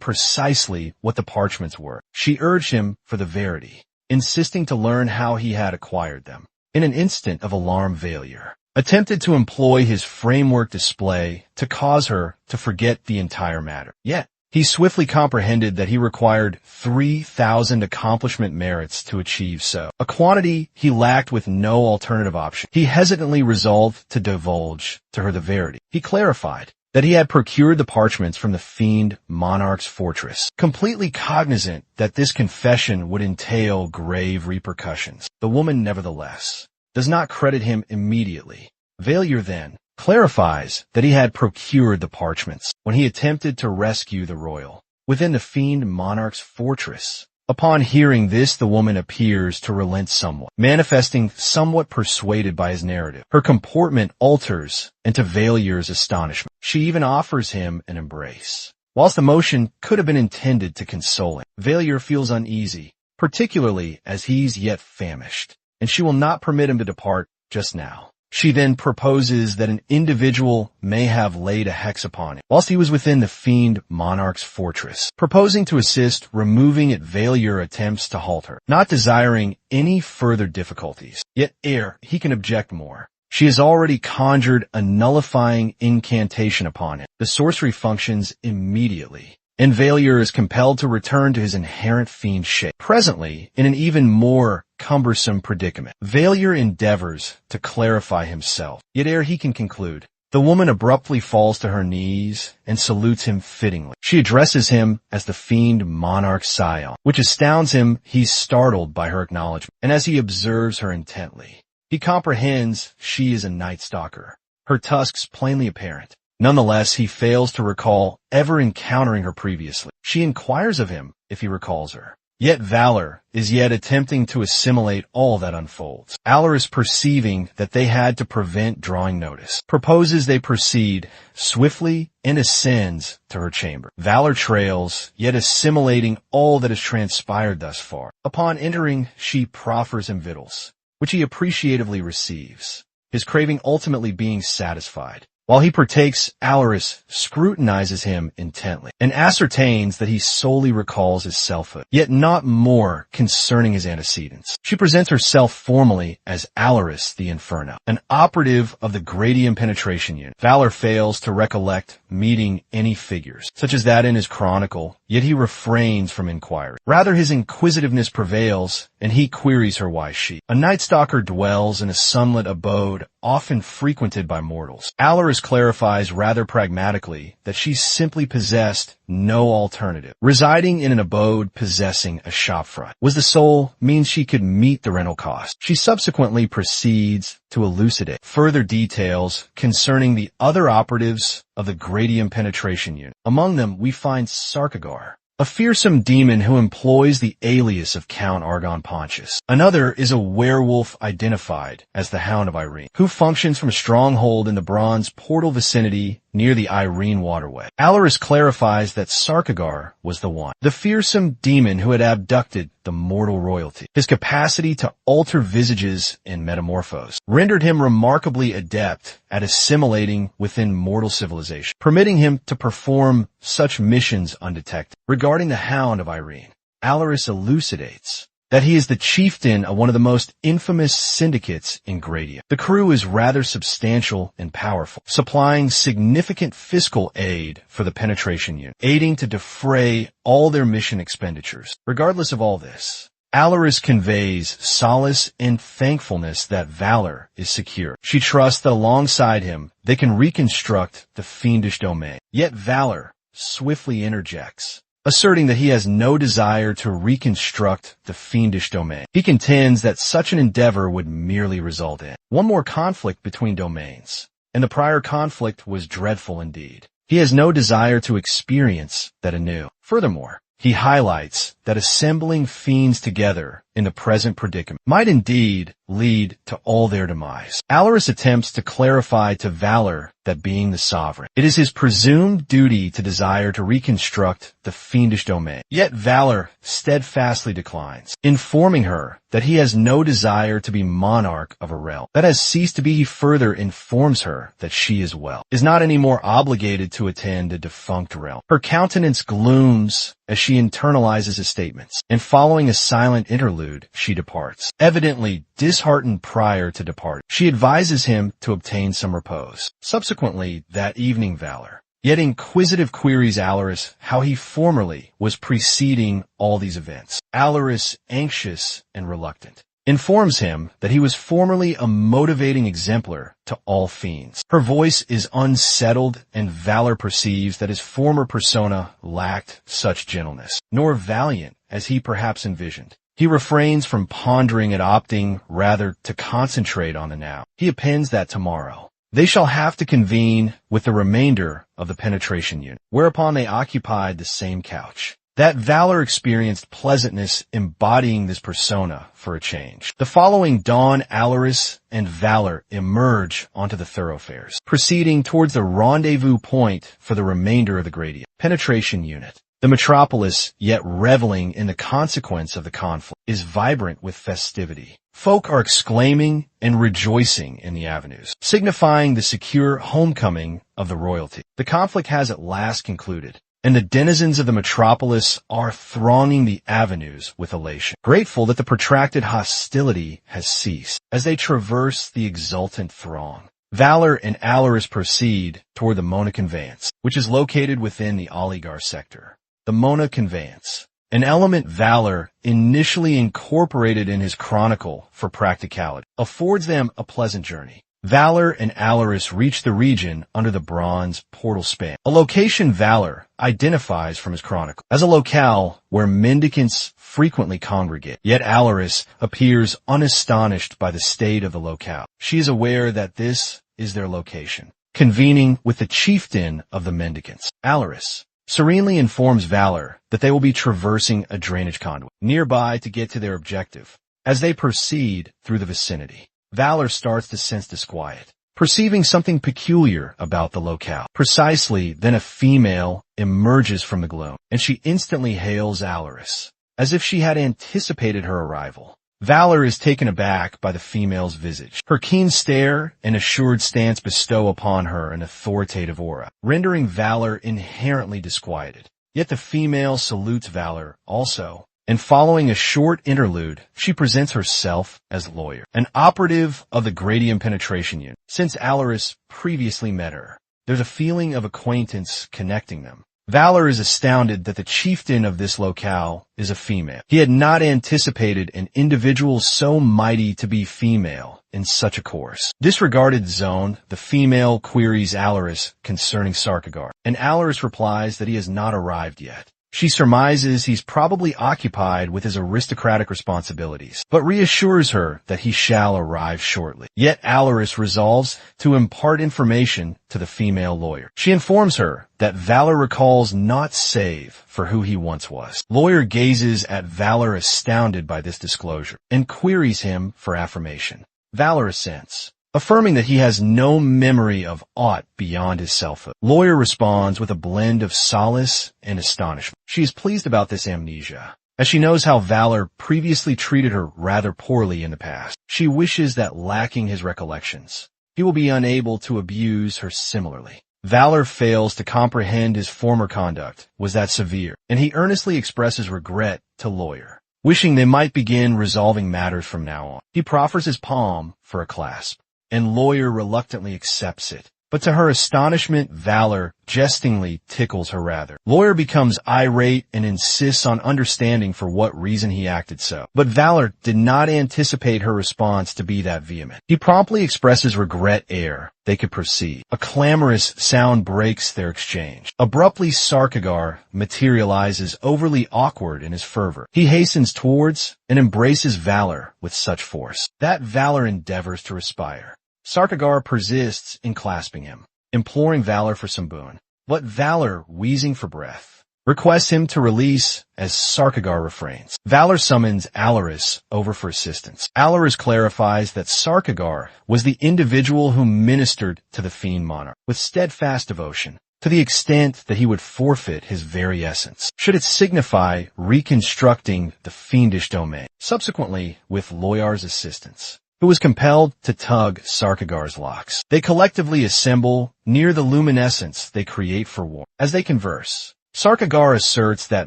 precisely what the parchments were. She urged him for the verity, insisting to learn how he had acquired them. In an instant of alarm, Valier attempted to employ his framework display to cause her to forget the entire matter. Yet, he swiftly comprehended that he required 3,000 accomplishment merits to achieve so, a quantity he lacked with no alternative option. He hesitantly resolved to divulge to her the verity. He clarified that he had procured the parchments from the fiend monarch's fortress, completely cognizant that this confession would entail grave repercussions. The woman, nevertheless, does not credit him immediately. Valier then clarifies that he had procured the parchments when he attempted to rescue the royal within the fiend monarch's fortress. Upon hearing this, the woman appears to relent somewhat, manifesting somewhat persuaded by his narrative. Her comportment alters, and to Valier's astonishment, she even offers him an embrace. Whilst the motion could have been intended to console him, Valier feels uneasy, particularly as he's yet famished, and she will not permit him to depart just now. She then proposes that an individual may have laid a hex upon him whilst he was within the fiend monarch's fortress. Proposing to assist, removing it, Valier attempts to halt her, not desiring any further difficulties. Yet ere he can object more, she has already conjured a nullifying incantation upon him. The sorcery functions immediately, and Valier is compelled to return to his inherent fiend shape. Presently, in an even more cumbersome predicament, Valier endeavors to clarify himself. Yet ere he can conclude, the woman abruptly falls to her knees and salutes him fittingly. She addresses him as the fiend monarch's scion, which astounds him. He's startled by her acknowledgement, and as he observes her intently, he comprehends she is a night stalker, her tusks plainly apparent. Nonetheless, he fails to recall ever encountering her previously. She inquires of him if he recalls her. Yet Valor is yet attempting to assimilate all that unfolds. Alaris, perceiving that they had to prevent drawing notice, proposes they proceed swiftly and ascends to her chamber. Valor trails, yet assimilating all that has transpired thus far. Upon entering, she proffers him victuals, which he appreciatively receives, his craving ultimately being satisfied. While he partakes, Alaris scrutinizes him intently and ascertains that he solely recalls his selfhood, yet not more concerning his antecedents. She presents herself formally as Alaris the Inferno, an operative of the Gradium Penetration Unit. Valor fails to recollect meeting any figures, such as that in his chronicle, yet he refrains from inquiry. Rather, his inquisitiveness prevails, and he queries her why she, a night stalker, dwells in a sunlit abode often frequented by mortals. Alaris clarifies rather pragmatically that she simply possessed no alternative. Residing in an abode possessing a shopfront was the sole means she could meet the rental cost. She subsequently proceeds to elucidate further details concerning the other operatives of the Gradium Penetration Unit. Among them, we find Sarkagar, a fearsome demon who employs the alias of Count Argon Pontius. Another is a werewolf identified as the Hound of Irene, who functions from a stronghold in the bronze portal vicinity near the Irene waterway. Alaris clarifies that Sarkagar was the one, the fearsome demon who had abducted the mortal royalty. His capacity to alter visages and metamorphose rendered him remarkably adept at assimilating within mortal civilization, permitting him to perform such missions undetected. Regarding the Hound of Irene, Alaris elucidates that he is the chieftain of one of the most infamous syndicates in Gradia. The crew is rather substantial and powerful, supplying significant fiscal aid for the penetration unit, aiding to defray all their mission expenditures. Regardless of all this, Alaris conveys solace and thankfulness that Valor is secure. She trusts that alongside him, they can reconstruct the fiendish domain. Yet Valor swiftly interjects, asserting that he has no desire to reconstruct the fiendish domain. He contends that such an endeavor would merely result in one more conflict between domains, and the prior conflict was dreadful indeed. He has no desire to experience that anew. Furthermore, he highlights that assembling fiends together in the present predicament might indeed lead to all their demise. Alaris attempts to clarify to Valor that being the sovereign, it is his presumed duty to desire to reconstruct the fiendish domain. Yet Valor steadfastly declines, informing her that he has no desire to be monarch of a realm that has ceased to be. He further informs her that she is not any more obligated to attend a defunct realm. Her countenance glooms as she internalizes his statements, and following a silent interlude, she departs. Evidently disheartened prior to departing, she advises him to obtain some repose. Subsequently, that evening, Valor, yet inquisitive, queries Alaris how he formerly was preceding all these events. Alaris, anxious and reluctant, informs him that he was formerly a motivating exemplar to all fiends. Her voice is unsettled, and Valor perceives that his former persona lacked such gentleness, nor valiant as he perhaps envisioned. He refrains from pondering and opting rather to concentrate on the now. He appends that tomorrow they shall have to convene with the remainder of the penetration unit, whereupon they occupied the same couch. That Valor experienced pleasantness embodying this persona for a change. The following dawn, Alaris and Valor emerge onto the thoroughfares, proceeding towards the rendezvous point for the remainder of the Gradia penetration unit. The metropolis, yet reveling in the consequence of the conflict, is vibrant with festivity. Folk are exclaiming and rejoicing in the avenues, signifying the secure homecoming of the royalty. The conflict has at last concluded, and the denizens of the metropolis are thronging the avenues with elation, grateful that the protracted hostility has ceased. As they traverse the exultant throng, Valor and Alaris proceed toward the Mona conveyance, which is located within the Oligar sector. The Mona conveyance, an element Valor initially incorporated in his chronicle for practicality, affords them a pleasant journey. Valor and Alaris reach the region under the bronze portal span, a location Valor identifies from his chronicle as a locale where mendicants frequently congregate. Yet Alaris appears unastonished by the state of the locale. She is aware that this is their location, convening with the chieftain of the mendicants. Alaris serenely informs Valor that they will be traversing a drainage conduit nearby to get to their objective. As they proceed through the vicinity, Valor starts to sense disquiet, perceiving something peculiar about the locale. Precisely then a female emerges from the gloom, and she instantly hails Alaris, as if she had anticipated her arrival. Valor is taken aback by the female's visage. Her keen stare and assured stance bestow upon her an authoritative aura, rendering Valor inherently disquieted. Yet the female salutes Valor also, and following a short interlude, she presents herself as Lawyer, an operative of the Gradium penetration unit. Since Alaris previously met her, there's a feeling of acquaintance connecting them. Valor is astounded that the chieftain of this locale is a female. He had not anticipated an individual so mighty to be female in such a course. Disregarded zone, the female queries Alaris concerning Sarkagar, and Alaris replies that he has not arrived yet. She surmises he's probably occupied with his aristocratic responsibilities, but reassures her that he shall arrive shortly. Yet Alaris resolves to impart information to the female lawyer. She informs her that Valor recalls not save for who he once was. Lawyer gazes at Valor astounded by this disclosure, and queries him for affirmation. Valor assents, affirming that he has no memory of aught beyond his selfhood. Lawyer responds with a blend of solace and astonishment. She is pleased about this amnesia, as she knows how Valor previously treated her rather poorly in the past. She wishes that, lacking his recollections, he will be unable to abuse her similarly. Valor fails to comprehend his former conduct was that severe, and he earnestly expresses regret to Lawyer wishing they might begin resolving matters from now on. He proffers his palm for a clasp, and Lawyer reluctantly accepts it. But to her astonishment, Valor jestingly tickles her rather. Lawyer becomes irate and insists on understanding for what reason he acted so. But Valor did not anticipate her response to be that vehement. He promptly expresses regret ere they could proceed. A clamorous sound breaks their exchange. Abruptly, Sarkagar materializes overly awkward in his fervor. He hastens towards and embraces Valor with such force that Valor endeavors to respire. Sarkagar persists in clasping him, imploring Valor for some boon. But Valor, wheezing for breath, requests him to release as Sarkagar refrains. Valor summons Alaris over for assistance. Alaris clarifies that Sarkagar was the individual who ministered to the fiend monarch with steadfast devotion, to the extent that he would forfeit his very essence, should it signify reconstructing the fiendish domain. Subsequently, with Loyar's assistance, who was compelled to tug Sarkagar's locks, they collectively assemble near the luminescence they create for war. As they converse, Sarkagar asserts that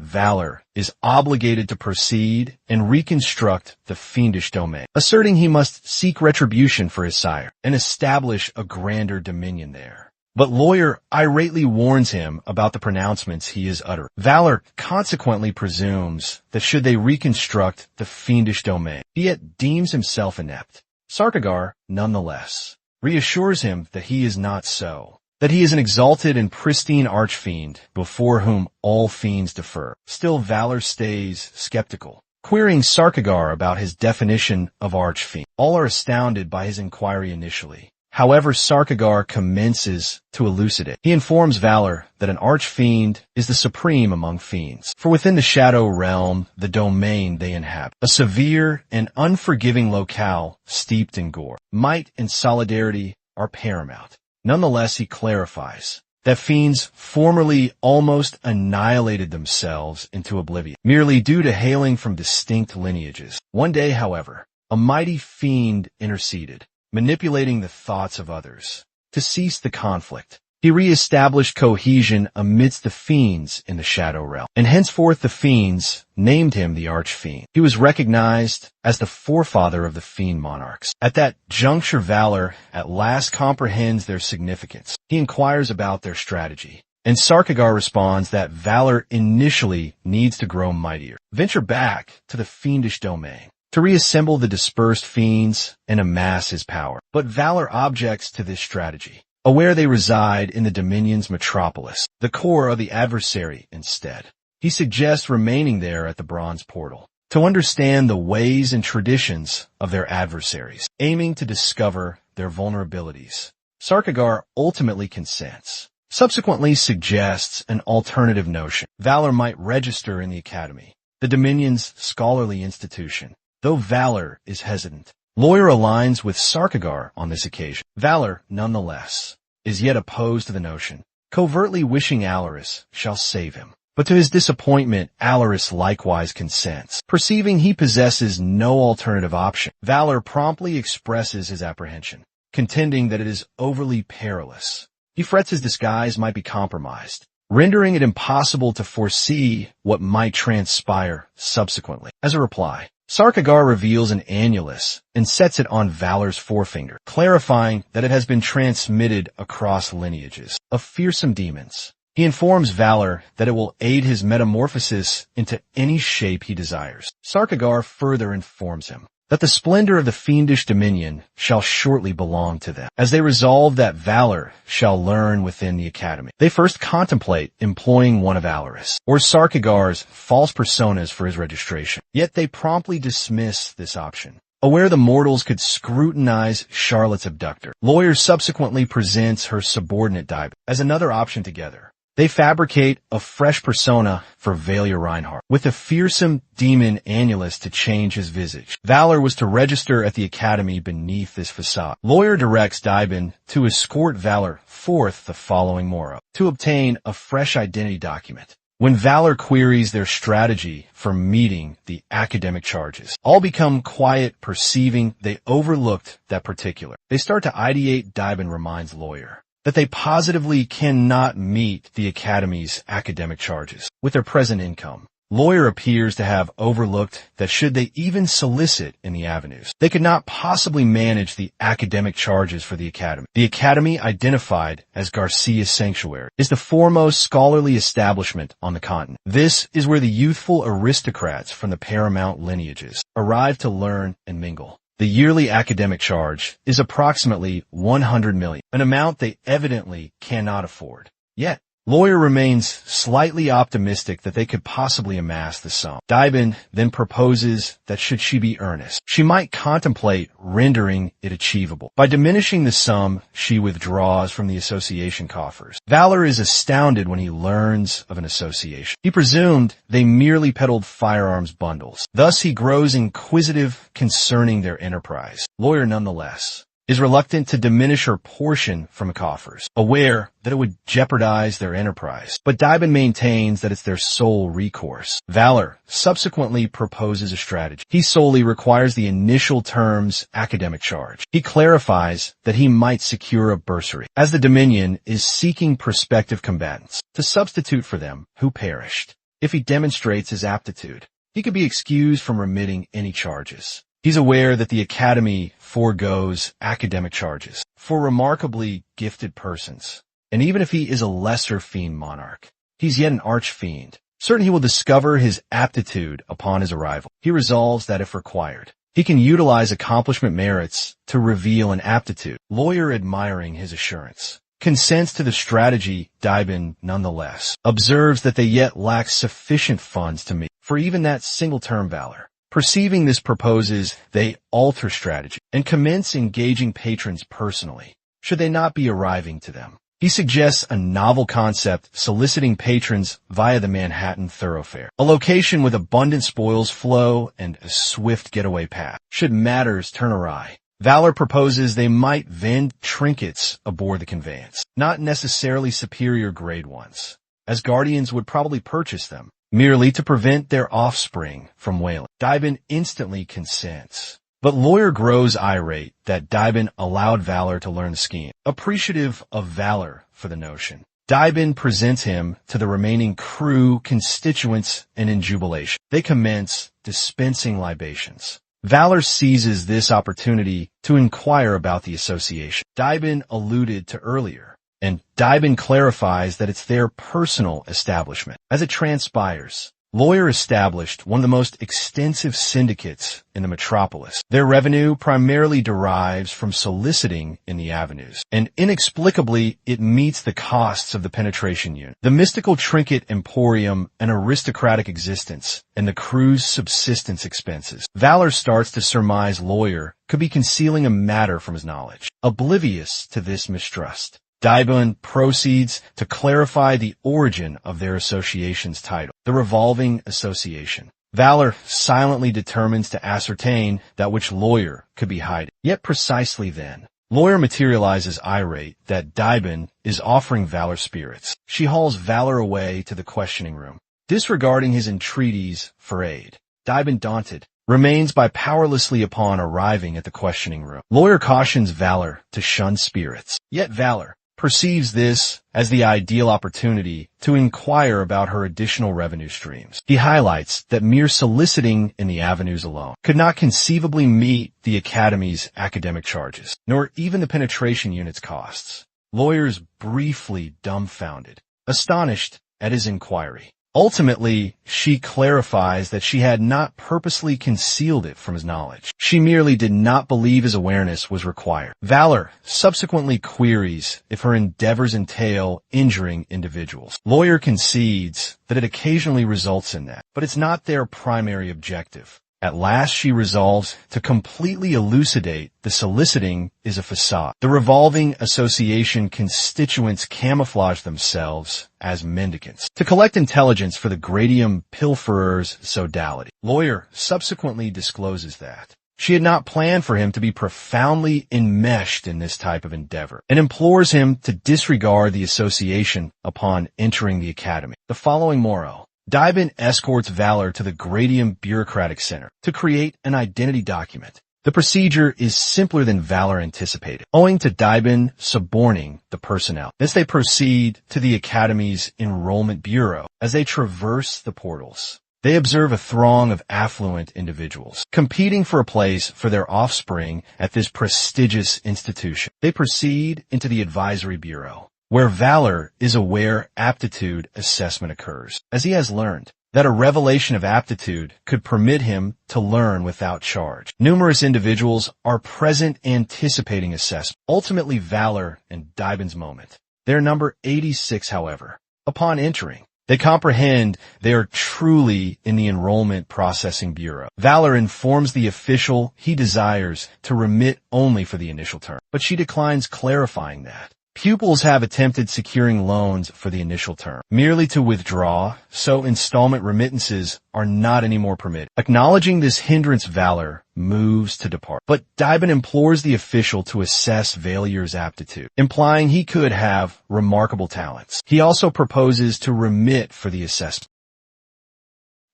Valor is obligated to proceed and reconstruct the fiendish domain, asserting he must seek retribution for his sire and establish a grander dominion there. But Lawyer irately warns him about the pronouncements he is uttering. Valor consequently presumes that should they reconstruct the fiendish domain, he yet deems himself inept. Sarkagar, nonetheless, reassures him that he is not so, that he is an exalted and pristine archfiend before whom all fiends defer. Still, Valor stays skeptical, querying Sarkagar about his definition of archfiend. All are astounded by his inquiry initially. However, Sarkagar commences to elucidate. He informs Valor that an archfiend is the supreme among fiends, for within the shadow realm, the domain they inhabit, a severe and unforgiving locale steeped in gore. Might and solidarity are paramount. Nonetheless, he clarifies that fiends formerly almost annihilated themselves into oblivion, merely due to hailing from distinct lineages. One day, however, a mighty fiend interceded, manipulating the thoughts of others to cease the conflict. He re-established cohesion amidst the fiends in the shadow realm, and henceforth the fiends named him the Archfiend. He was recognized as the forefather of the fiend monarchs. At that juncture, Valor at last comprehends their significance. He inquires about their strategy, and Sarkagar responds that Valor initially needs to grow mightier, venture back to the fiendish domain, to reassemble the dispersed fiends and amass his power. But Valor objects to this strategy, aware they reside in the Dominion's metropolis, the core of the adversary instead. He suggests remaining there at the Bronze Portal, to understand the ways and traditions of their adversaries, aiming to discover their vulnerabilities. Sarkagar ultimately consents, subsequently suggests an alternative notion. Valor might register in the Academy, the Dominion's scholarly institution. Though Valor is hesitant, Lawyer aligns with Sarkagar on this occasion. Valor, nonetheless, is yet opposed to the notion, covertly wishing Alaris shall save him. But to his disappointment, Alaris likewise consents. Perceiving he possesses no alternative option, Valor promptly expresses his apprehension, contending that it is overly perilous. He frets his disguise might be compromised, rendering it impossible to foresee what might transpire subsequently. As a reply, Sarkagar reveals an annulus and sets it on Valor's forefinger, clarifying that it has been transmitted across lineages of fearsome demons. He informs Valor that it will aid his metamorphosis into any shape he desires. Sarkagar further informs him that the splendor of the fiendish dominion shall shortly belong to them, as they resolve that Valor shall learn within the Academy. They first contemplate employing one of Alaris, or Sarkagar's false personas for his registration. Yet they promptly dismiss this option, aware the mortals could scrutinize Charlotte's abductor. Lawyer subsequently presents her subordinate Daiba as another option together. They fabricate a fresh persona for Valia Reinhardt, with a fearsome demon annulus to change his visage. Valor was to register at the Academy beneath this facade. Lawyer directs Daiban to escort Valor forth the following morrow, to obtain a fresh identity document. When Valor queries their strategy for meeting the academic charges, all become quiet, perceiving they overlooked that particular. They start to ideate. Daiban reminds Lawyer that they positively cannot meet the Academy's academic charges with their present income. Lawyer appears to have overlooked that should they even solicit in the avenues, they could not possibly manage the academic charges for the academy. The academy, identified as Garcia's Sanctuary, is the foremost scholarly establishment on the continent. This is where the youthful aristocrats from the paramount lineages arrive to learn and mingle. The yearly academic charge is approximately 100 million, an amount they evidently cannot afford. Yet, Lawyer remains slightly optimistic that they could possibly amass the sum. Daibin then proposes that should she be earnest, she might contemplate rendering it achievable. By diminishing the sum she withdraws from the association coffers. Valor is astounded when he learns of an association. He presumed they merely peddled firearms bundles. Thus he grows inquisitive concerning their enterprise. Lawyer, nonetheless, is reluctant to diminish her portion from coffers, aware that it would jeopardize their enterprise. But Daibin maintains that it's their sole recourse. Valor subsequently proposes a strategy. He solely requires the initial term's academic charge. He clarifies that he might secure a bursary, as the Dominion is seeking prospective combatants to substitute for them who perished. If he demonstrates his aptitude, he could be excused from remitting any charges. He's aware that the Academy forgoes academic charges for remarkably gifted persons. And even if he is a lesser fiend monarch, he's yet an arch-fiend. Certain he will discover his aptitude upon his arrival. He resolves that if required, he can utilize accomplishment merits to reveal an aptitude. Lawyer, admiring his assurance, consents to the strategy. Daibin, nonetheless, observes that they yet lack sufficient funds to meet for even that single-term valor. Perceiving this, proposes they alter strategy and commence engaging patrons personally, should they not be arriving to them. He suggests a novel concept, soliciting patrons via the Manhattan thoroughfare, a location with abundant spoils flow and a swift getaway path, should matters turn awry. Valor proposes they might vend trinkets aboard the conveyance, not necessarily superior grade ones, as guardians would probably purchase them, merely to prevent their offspring from wailing. Daibin instantly consents, but Lawyer grows irate that Daibin allowed Valor to learn the scheme. Appreciative of Valor for the notion, Daibin presents him to the remaining crew, constituents, and in jubilation, they commence dispensing libations. Valor seizes this opportunity to inquire about the association Daibin alluded to earlier, and Daibin clarifies that it's their personal establishment. As it transpires, Lawyer established one of the most extensive syndicates in the metropolis. Their revenue primarily derives from soliciting in the avenues, and inexplicably it meets the costs of the penetration unit, the mystical trinket emporium, an aristocratic existence, and the crew's subsistence expenses. Valor starts to surmise Lawyer could be concealing a matter from his knowledge, oblivious to this mistrust. Daibin proceeds to clarify the origin of their association's title, the Revolving Association. Valor silently determines to ascertain that which Lawyer could be hiding. Yet precisely then, Lawyer materializes irate that Daibin is offering Valor spirits. She hauls Valor away to the questioning room, disregarding his entreaties for aid. Daibin, daunted, remains by powerlessly upon arriving at the questioning room. Lawyer cautions Valor to shun spirits. Yet Valor perceives this as the ideal opportunity to inquire about her additional revenue streams. He highlights that mere soliciting in the avenues alone could not conceivably meet the Academy's academic charges, nor even the penetration unit's costs. Lawyer's briefly dumbfounded, astonished at his inquiry. Ultimately, she clarifies that she had not purposely concealed it from his knowledge. She merely did not believe his awareness was required. Valor subsequently queries if her endeavors entail injuring individuals. Lawyer concedes that it occasionally results in that, but it's not their primary objective. At last she resolves to completely elucidate the soliciting is a facade. The Revolving Association constituents camouflage themselves as mendicants to collect intelligence for the Gradium pilferer's sodality. Lawyer subsequently discloses that she had not planned for him to be profoundly enmeshed in this type of endeavor, and implores him to disregard the association upon entering the Academy. The following morrow, Daibin escorts Valor to the Gradium Bureaucratic Center to create an identity document. The procedure is simpler than Valor anticipated, owing to Daibin suborning the personnel. Thus they proceed to the Academy's Enrollment Bureau. As they traverse the portals, They observe a throng of affluent individuals competing for a place for their offspring at this prestigious institution. They proceed into the advisory bureau, where Valor is aware aptitude assessment occurs, as he has learned that a revelation of aptitude could permit him to learn without charge. Numerous individuals are present anticipating assessment. Ultimately, Valor and Daiben's moment. Their number 86, however. Upon entering, they comprehend they are truly in the enrollment processing bureau. Valor informs the official he desires to remit only for the initial term, but she declines clarifying that. Pupils have attempted securing loans for the initial term, merely to withdraw, so installment remittances are not anymore permitted. Acknowledging this hindrance, Valor moves to depart. But Daiben implores the official to assess Valor's aptitude, implying he could have remarkable talents. He also proposes to remit for the assessment,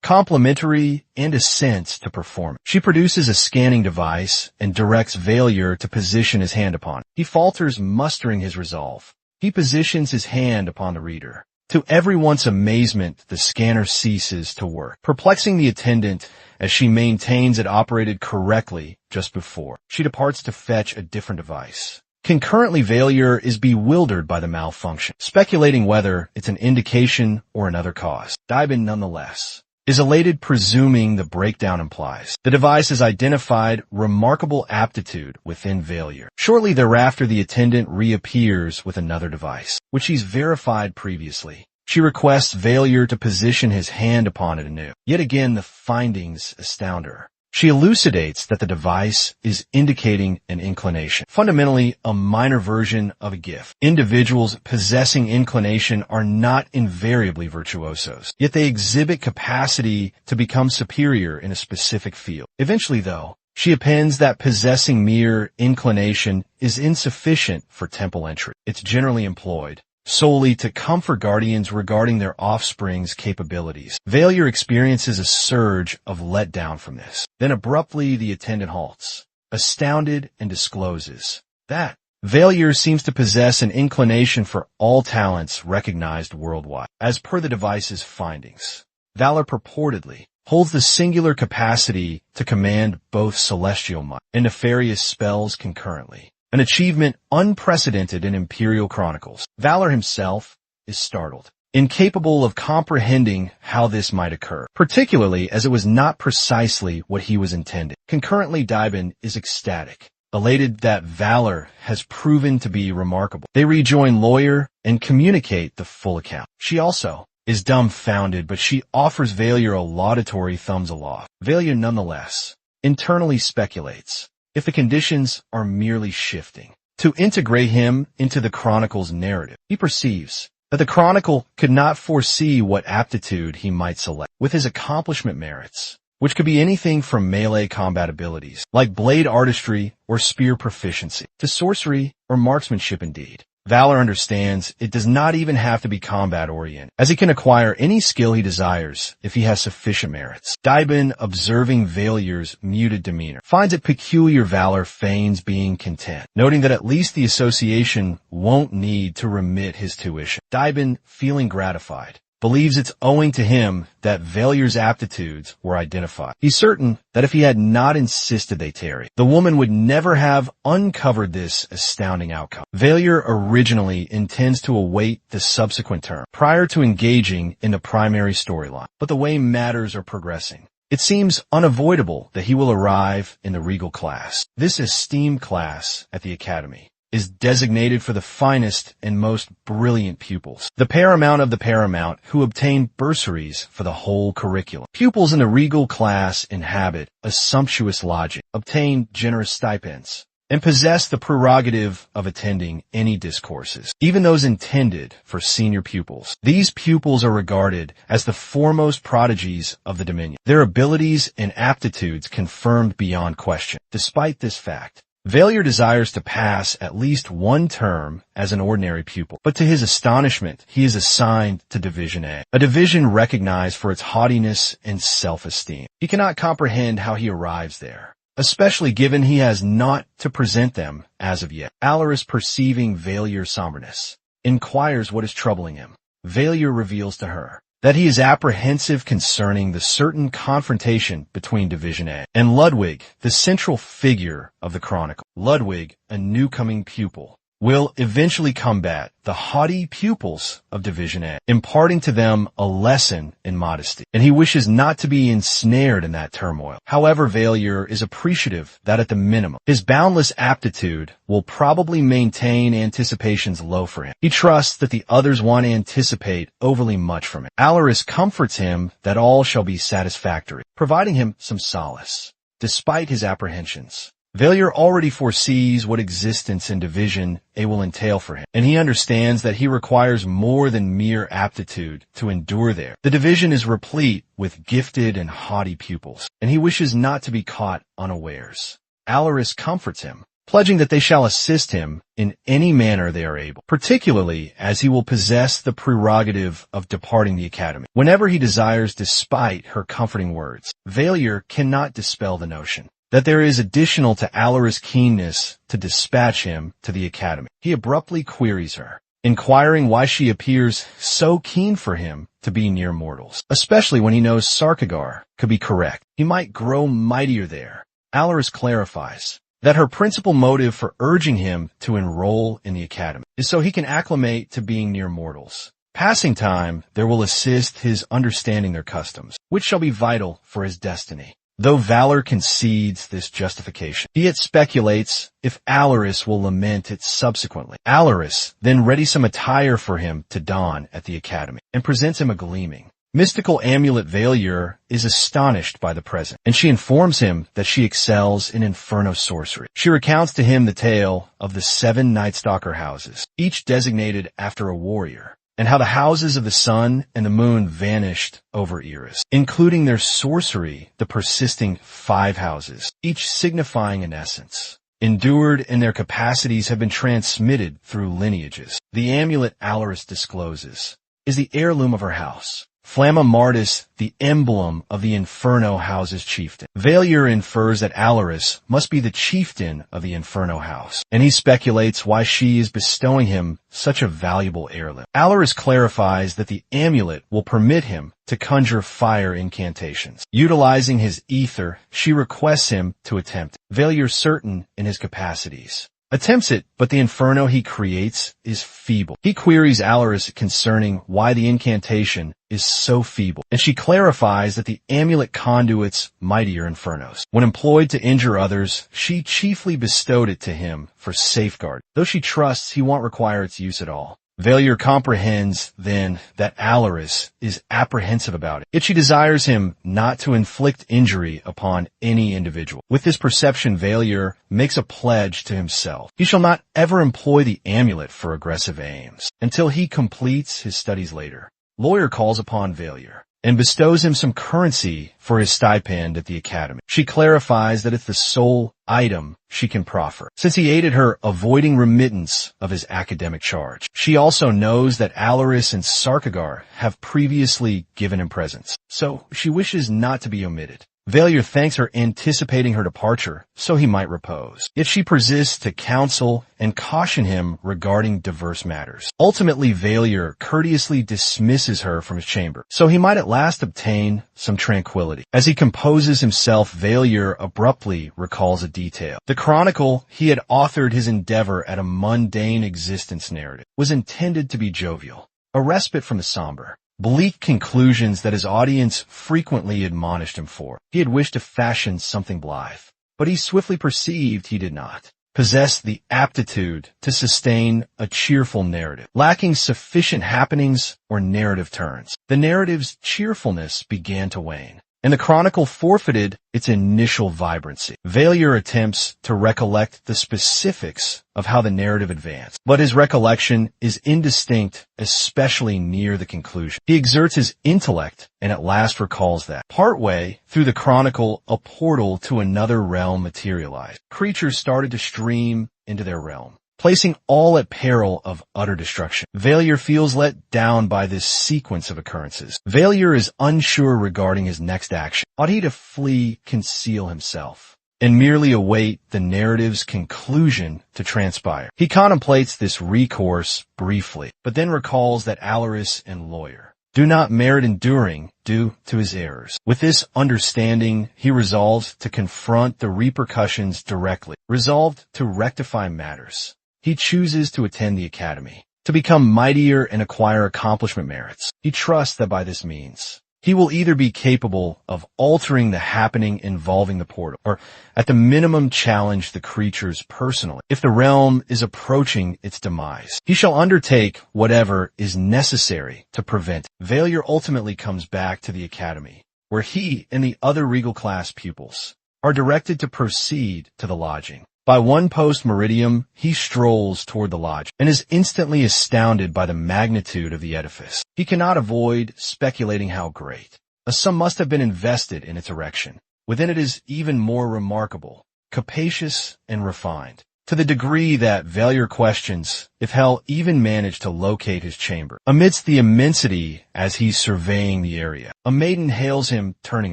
complimentary and assents to perform. She produces a scanning device and directs Valor to position his hand upon it. He falters, mustering his resolve. He positions his hand upon the reader. To everyone's amazement, the scanner ceases to work, perplexing the attendant as she maintains it operated correctly just before. She departs to fetch a different device. Concurrently, Valor is bewildered by the malfunction, speculating whether it's an indication or another cause. Daiben, nonetheless, is elated, presuming the breakdown implies the device has identified remarkable aptitude within Valor. Shortly thereafter, the attendant reappears with another device, which he's verified previously. She requests Valor to position his hand upon it anew. Yet again, the findings astound her. She elucidates that the device is indicating an inclination, fundamentally a minor version of a gift. Individuals possessing inclination are not invariably virtuosos, yet they exhibit capacity to become superior in a specific field. Eventually, though, she appends that possessing mere inclination is insufficient for temple entry. It's generally employed solely to comfort guardians regarding their offspring's capabilities. Valor experiences a surge of letdown from this. Then abruptly the attendant halts, astounded, and discloses that Valor seems to possess an inclination for all talents recognized worldwide. As per the device's findings, Valor purportedly holds the singular capacity to command both celestial might and nefarious spells concurrently, an achievement unprecedented in Imperial chronicles. Valor himself is startled, incapable of comprehending how this might occur, particularly as it was not precisely what he was intending. Concurrently, Daiben is ecstatic, elated that Valor has proven to be remarkable. They rejoin Lawyer and communicate the full account. She also is dumbfounded, but she offers Valor a laudatory thumbs aloft. Valor, nonetheless, internally speculates if the conditions are merely shifting to integrate him into the Chronicle's narrative. He perceives that the Chronicle could not foresee what aptitude he might select. With his accomplishment merits, which could be anything from melee combat abilities, like blade artistry or spear proficiency, to sorcery or marksmanship indeed, Valor understands it does not even have to be combat-oriented, as he can acquire any skill he desires if he has sufficient merits. Daiben, observing Valor's muted demeanor, finds it peculiar Valor feigns being content, noting that at least the association won't need to remit his tuition. Daiben, feeling gratified, believes it's owing to him that Valor's aptitudes were identified. He's certain that if he had not insisted they tarry, the woman would never have uncovered this astounding outcome. Valor originally intends to await the subsequent term prior to engaging in the primary storyline, but the way matters are progressing, it seems unavoidable that he will arrive in the regal class. This esteemed class at the academy is designated for the finest and most brilliant pupils, the paramount of the paramount, who obtain bursaries for the whole curriculum. Pupils in the regal class inhabit a sumptuous lodging, obtain generous stipends, and possess the prerogative of attending any discourses, even those intended for senior pupils. These pupils are regarded as the foremost prodigies of the Dominion, their abilities and aptitudes confirmed beyond question. Despite this fact, Valor desires to pass at least one term as an ordinary pupil, but to his astonishment, he is assigned to Division A, a division recognized for its haughtiness and self-esteem. He cannot comprehend how he arrives there, especially given he has naught to present them as of yet. Alaris, perceiving Valor's somberness, inquires what is troubling him. Valor reveals to her that he is apprehensive concerning the certain confrontation between Division A and Ludwig, the central figure of the chronicle. Ludwig, a newcoming pupil, will eventually combat the haughty pupils of Division A, imparting to them a lesson in modesty, and he wishes not to be ensnared in that turmoil. However, Valier is appreciative that at the minimum, his boundless aptitude will probably maintain anticipations low for him. He trusts that the others won't anticipate overly much from it. Alaris comforts him that all shall be satisfactory, providing him some solace, despite his apprehensions. Valier already foresees what existence in Division A will entail for him, and he understands that he requires more than mere aptitude to endure there. The division is replete with gifted and haughty pupils, and he wishes not to be caught unawares. Alaris comforts him, pledging that they shall assist him in any manner they are able, particularly as he will possess the prerogative of departing the academy whenever he desires, despite her comforting words. Valier cannot dispel the notion that there is additional to Alaris' keenness to dispatch him to the academy. He abruptly queries her, inquiring why she appears so keen for him to be near mortals, especially when he knows Sarkagar could be correct. He might grow mightier there. Alaris clarifies that her principal motive for urging him to enroll in the academy is so he can acclimate to being near mortals. Passing time there will assist his understanding their customs, which shall be vital for his destiny. Though Valor concedes this justification, he yet speculates if Alaris will lament it subsequently. Alaris then readies some attire for him to don at the academy and presents him a gleaming, mystical amulet. Valier is astonished by the present, and she informs him that she excels in inferno sorcery. She recounts to him the tale of the 7 Night Stalker houses, each designated after a warrior, and how the houses of the sun and the moon vanished over eras, including their sorcery, the persisting 5 houses, each signifying an essence, endured, and their capacities have been transmitted through lineages. The amulet, Alaris discloses, is the heirloom of her house. Flamma Martis, the emblem of the Inferno House's chieftain. Valier infers that Alaris must be the chieftain of the Inferno House, and he speculates why she is bestowing him such a valuable heirloom. Alaris clarifies that the amulet will permit him to conjure fire incantations. Utilizing his ether, she requests him to attempt it. Valier, certain in his capacities, attempts it, but the inferno he creates is feeble. He queries Alaris concerning why the incantation is so feeble, and she clarifies that the amulet conduits mightier infernos. When employed to injure others, she chiefly bestowed it to him for safeguard, though she trusts he won't require its use at all. Valier comprehends, then, that Alaris is apprehensive about it, yet she desires him not to inflict injury upon any individual. With this perception, Valier makes a pledge to himself. He shall not ever employ the amulet for aggressive aims, until he completes his studies later. Lawyer calls upon Valier and bestows him some currency for his stipend at the academy. She clarifies that it's the sole item she can proffer, since he aided her avoiding remittance of his academic charge. She also knows that Alaris and Sarkagar have previously given him presents, so she wishes not to be omitted. Valier thanks her, anticipating her departure, so he might repose. Yet she persists to counsel and caution him regarding diverse matters. Ultimately, Valier courteously dismisses her from his chamber, so he might at last obtain some tranquility. As he composes himself, Valier abruptly recalls a detail. The chronicle he had authored his endeavor at a mundane existence narrative was intended to be jovial, a respite from the somber, bleak conclusions that his audience frequently admonished him for. He had wished to fashion something blithe, but he swiftly perceived he did not possess the aptitude to sustain a cheerful narrative, lacking sufficient happenings or narrative turns. The narrative's cheerfulness began to wane, and the chronicle forfeited its initial vibrancy. Valier attempts to recollect the specifics of how the narrative advanced, but his recollection is indistinct, especially near the conclusion. He exerts his intellect and at last recalls that, partway through the chronicle, a portal to another realm materialized. Creatures started to stream into their realm, placing all at peril of utter destruction. Valier feels let down by this sequence of occurrences. Valier is unsure regarding his next action. Ought he to flee, conceal himself, and merely await the narrative's conclusion to transpire? He contemplates this recourse briefly, but then recalls that Alaris and Lawyer do not merit enduring due to his errors. With this understanding, he resolves to confront the repercussions directly, resolved to rectify matters. He chooses to attend the academy, to become mightier and acquire accomplishment merits. He trusts that by this means, he will either be capable of altering the happening involving the portal, or at the minimum challenge the creatures personally. If the realm is approaching its demise, he shall undertake whatever is necessary to prevent it. Failure ultimately comes back to the academy, where he and the other regal class pupils are directed to proceed to the lodging. By one post-meridium, he strolls toward the lodge and is instantly astounded by the magnitude of the edifice. He cannot avoid speculating how great a sum must have been invested in its erection. Within it is even more remarkable, capacious and refined, to the degree that Failure questions if Hell even managed to locate his chamber. Amidst the immensity as he's surveying the area, a maiden hails him turning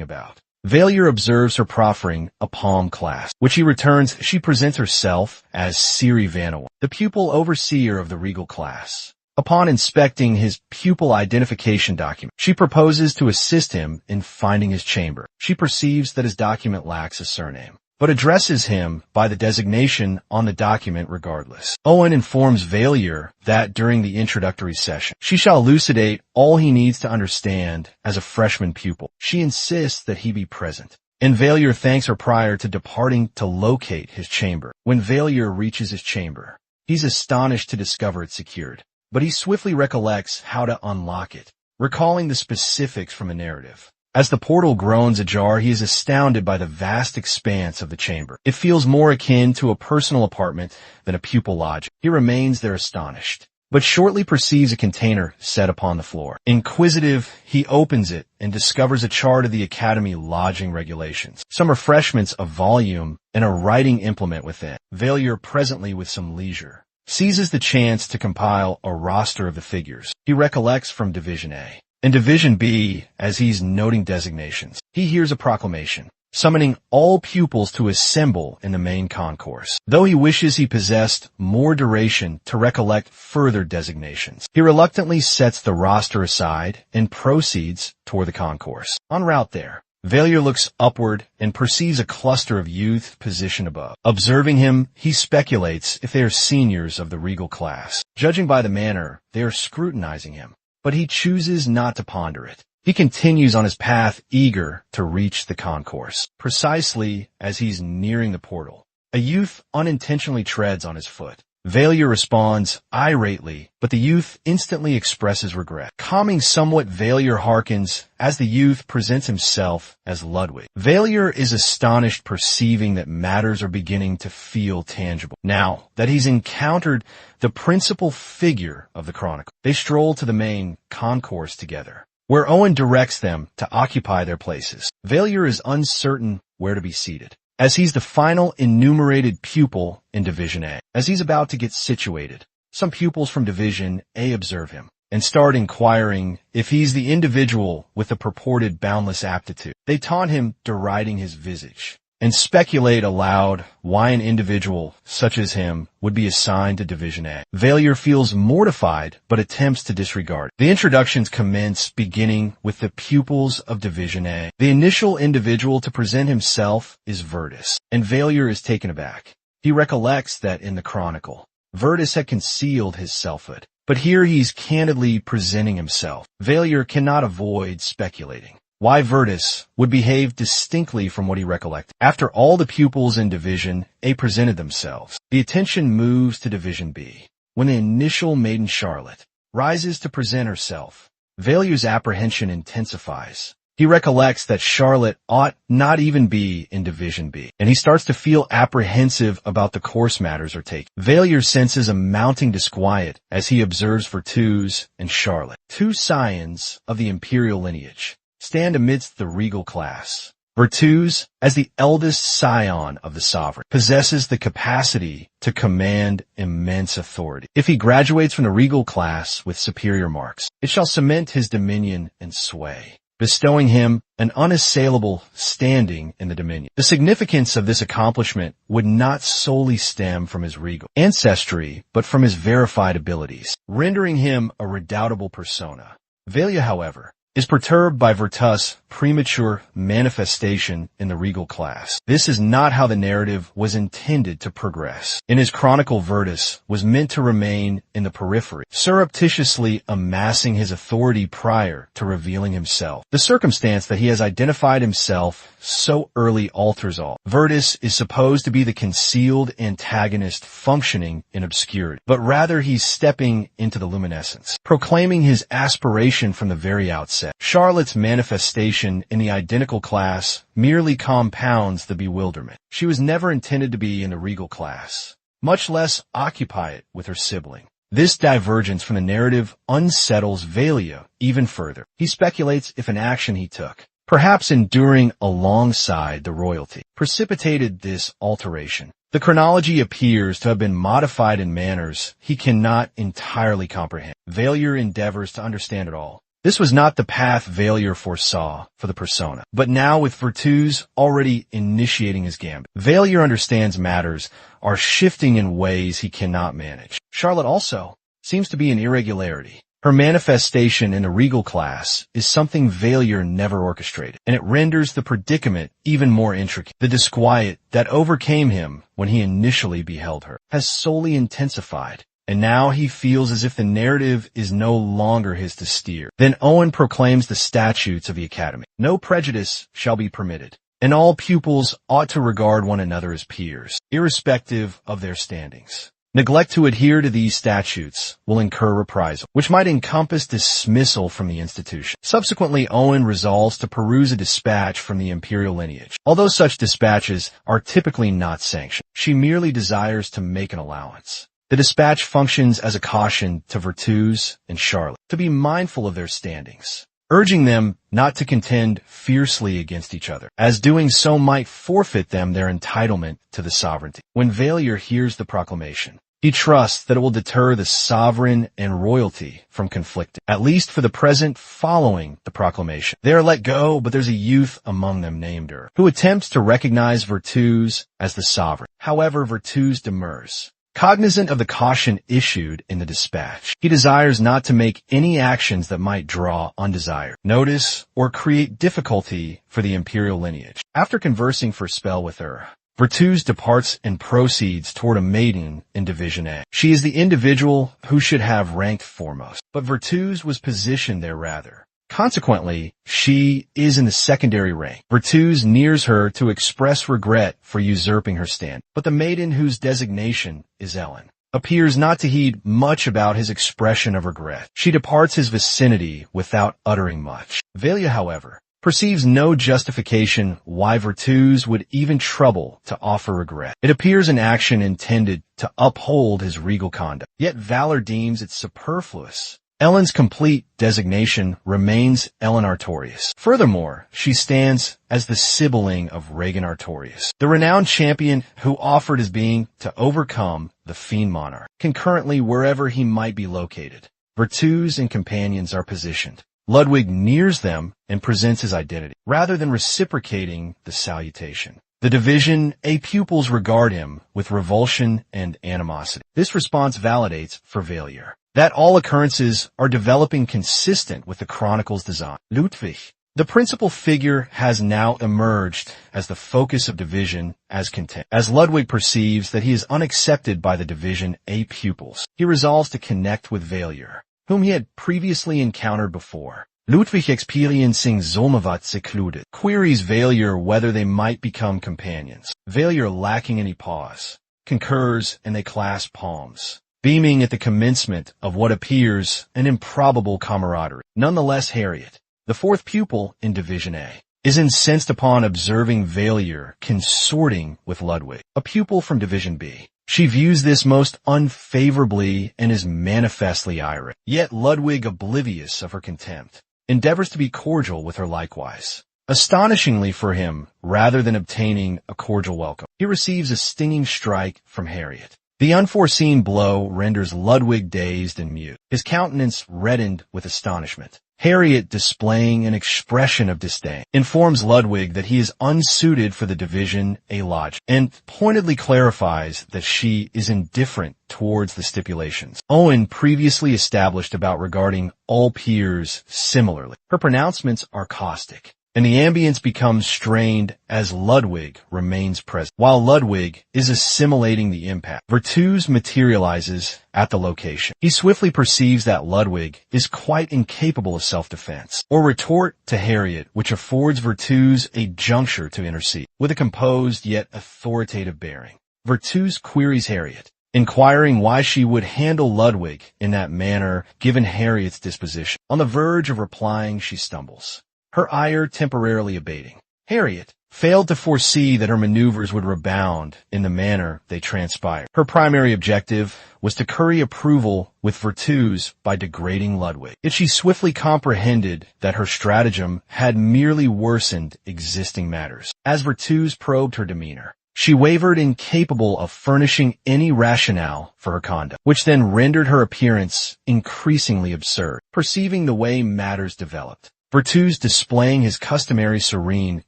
about. Failure observes her proffering a palm clasp, which he returns. She presents herself as Siri Vanawar, the pupil overseer of the regal class. Upon inspecting his pupil identification document, she proposes to assist him in finding his chamber. She perceives that his document lacks a surname, but addresses him by the designation on the document regardless. Owen informs Failure that during the introductory session, she shall elucidate all he needs to understand as a freshman pupil. She insists that he be present, and Failure thanks her prior to departing to locate his chamber. When Failure reaches his chamber, he's astonished to discover it secured, but he swiftly recollects how to unlock it, recalling the specifics from the narrative. As the portal groans ajar, he is astounded by the vast expanse of the chamber. It feels more akin to a personal apartment than a pupil lodge. He remains there astonished, but shortly perceives a container set upon the floor. Inquisitive, he opens it and discovers a chart of the academy lodging regulations, some refreshments, a volume, and a writing implement within. Failure, presently with some leisure, seizes the chance to compile a roster of the figures he recollects from Division A. In Division B, as he's noting designations, he hears a proclamation, summoning all pupils to assemble in the main concourse. Though he wishes he possessed more duration to recollect further designations, he reluctantly sets the roster aside and proceeds toward the concourse. En route there, Failure looks upward and perceives a cluster of youth positioned above. Observing him, he speculates if they are seniors of the regal class. Judging by the manner, they are scrutinizing him, but he chooses not to ponder it. He continues on his path, eager to reach the concourse. Precisely as he's nearing the portal, a youth unintentionally treads on his foot. Failure responds irately, but the youth instantly expresses regret. Calming somewhat, Failure hearkens as the youth presents himself as Ludwig. Failure is astonished, perceiving that matters are beginning to feel tangible. Now that he's encountered the principal figure of the chronicle, they stroll to the main concourse together, where Owen directs them to occupy their places. Failure is uncertain where to be seated, as he's the final enumerated pupil in Division A. As he's about to get situated, some pupils from Division A observe him and start inquiring if he's the individual with the purported boundless aptitude. They taunt him, deriding his visage, and speculate aloud why an individual such as him would be assigned to Division A. Failure feels mortified, but attempts to disregard. The introductions commence, beginning with the pupils of Division A. The initial individual to present himself is Virtus, and Failure is taken aback. He recollects that in the chronicle, Virtus had concealed his selfhood, but here he's candidly presenting himself. Failure cannot avoid speculating why Virtus would behave distinctly from what he recollected. After all the pupils in Division A presented themselves, the attention moves to Division B. When the initial maiden Charlotte rises to present herself, Failure's apprehension intensifies. He recollects that Charlotte ought not even be in Division B, and he starts to feel apprehensive about the course matters are taking. Failure senses a mounting disquiet as he observes Virtus and Charlotte, two scions of the imperial lineage, stand amidst the regal class. Virtus, as the eldest scion of the sovereign, possesses the capacity to command immense authority. If he graduates from the regal class with superior marks, it shall cement his dominion and sway, bestowing him an unassailable standing in the dominion. The significance of this accomplishment would not solely stem from his regal ancestry, but from his verified abilities, rendering him a redoubtable persona. Velia, however, is perturbed by Virtus' premature manifestation in the regal class. This is not how the narrative was intended to progress. In his chronicle, Virtus was meant to remain in the periphery, surreptitiously amassing his authority prior to revealing himself. The circumstance that he has identified himself so early alters all. Virtus is supposed to be the concealed antagonist functioning in obscurity, but rather he's stepping into the luminescence, proclaiming his aspiration from the very outset. Charlotte's manifestation in the identical class merely compounds the bewilderment. She was never intended to be in the regal class, much less occupy it with her sibling. This divergence from the narrative unsettles Velia even further. He speculates if an action he took, perhaps enduring alongside the royalty, precipitated this alteration. The chronology appears to have been modified in manners he cannot entirely comprehend. Velia endeavors to understand it all. This was not the path Velia foresaw for the persona, but now with Virtus already initiating his gambit, Velia understands matters are shifting in ways he cannot manage. Charlotte also seems to be an irregularity. Her manifestation in the regal class is something Velia never orchestrated, and it renders the predicament even more intricate. The disquiet that overcame him when he initially beheld her has solely intensified, and now he feels as if the narrative is no longer his to steer. Then Owen proclaims the statutes of the academy. No prejudice shall be permitted, and all pupils ought to regard one another as peers, irrespective of their standings. Neglect to adhere to these statutes will incur reprisal, which might encompass dismissal from the institution. Subsequently, Owen resolves to peruse a dispatch from the imperial lineage. Although such dispatches are typically not sanctioned, she merely desires to make an allowance. The dispatch functions as a caution to Virtus and Charlotte to be mindful of their standings, urging them not to contend fiercely against each other, as doing so might forfeit them their entitlement to the sovereignty. When Velia hears the proclamation, he trusts that it will deter the sovereign and royalty from conflicting, at least for the present following the proclamation. They are let go, but there's a youth among them named Er, who attempts to recognize Virtus as the sovereign. However, Virtus demurs. Cognizant of the caution issued in the dispatch, he desires not to make any actions that might draw undesired notice or create difficulty for the imperial lineage. After conversing for a spell with her, Virtus departs and proceeds toward a maiden in Division A. She is the individual who should have ranked foremost, but Virtus was positioned there rather. Consequently, she is in the secondary rank. Virtus nears her to express regret for usurping her stand, but the maiden whose designation is Ellen appears not to heed much about his expression of regret. She departs his vicinity without uttering much. Velia, however, perceives no justification why Virtus would even trouble to offer regret. It appears an action intended to uphold his regal conduct, yet valor deems it superfluous. Ellen's complete designation remains Ellen Artorius. Furthermore, she stands as the sibling of Regan Artorius, the renowned champion who offered his being to overcome the fiend monarch, concurrently wherever he might be located. Virtus and companions are positioned. Ludwig nears them and presents his identity, rather than reciprocating the salutation. The Division A pupils regard him with revulsion and animosity. This response validates for Velia that all occurrences are developing consistent with the Chronicle's design. Ludwig, the principal figure, has now emerged as the focus of Division A's contempt. As Ludwig perceives that he is unaccepted by the Division A pupils, he resolves to connect with Velia, whom he had previously encountered before. Ludwig, experiencing Zolmavat secluded, queries Velia whether they might become companions. Velia, lacking any pause, concurs, and they clasp palms, beaming at the commencement of what appears an improbable camaraderie. Nonetheless, Harriet, the fourth pupil in Division A, is incensed upon observing Velia consorting with Ludwig, a pupil from Division B. She views this most unfavorably and is manifestly irate. Yet Ludwig, oblivious of her contempt, endeavors to be cordial with her likewise. Astonishingly for him, rather than obtaining a cordial welcome, he receives a stinging strike from Harriet. The unforeseen blow renders Ludwig dazed and mute, his countenance reddened with astonishment. Harriet, displaying an expression of disdain, informs Ludwig that he is unsuited for the division A logic, and pointedly clarifies that she is indifferent towards the stipulations Owen previously established about regarding all peers similarly. Her pronouncements are caustic, and the ambience becomes strained as Ludwig remains present. While Ludwig is assimilating the impact, Virtus materializes at the location. He swiftly perceives that Ludwig is quite incapable of self-defense, or retort to Harriet, which affords Virtus a juncture to intercede. With a composed yet authoritative bearing, Virtus queries Harriet, inquiring why she would handle Ludwig in that manner given Harriet's disposition. On the verge of replying, she stumbles, her ire temporarily abating. Harriet failed to foresee that her maneuvers would rebound in the manner they transpired. Her primary objective was to curry approval with Virtus by degrading Ludwig. Yet she swiftly comprehended that her stratagem had merely worsened existing matters. As Virtus probed her demeanor, she wavered, incapable of furnishing any rationale for her conduct, which then rendered her appearance increasingly absurd. Perceiving the way matters developed, Virtus, displaying his customary serene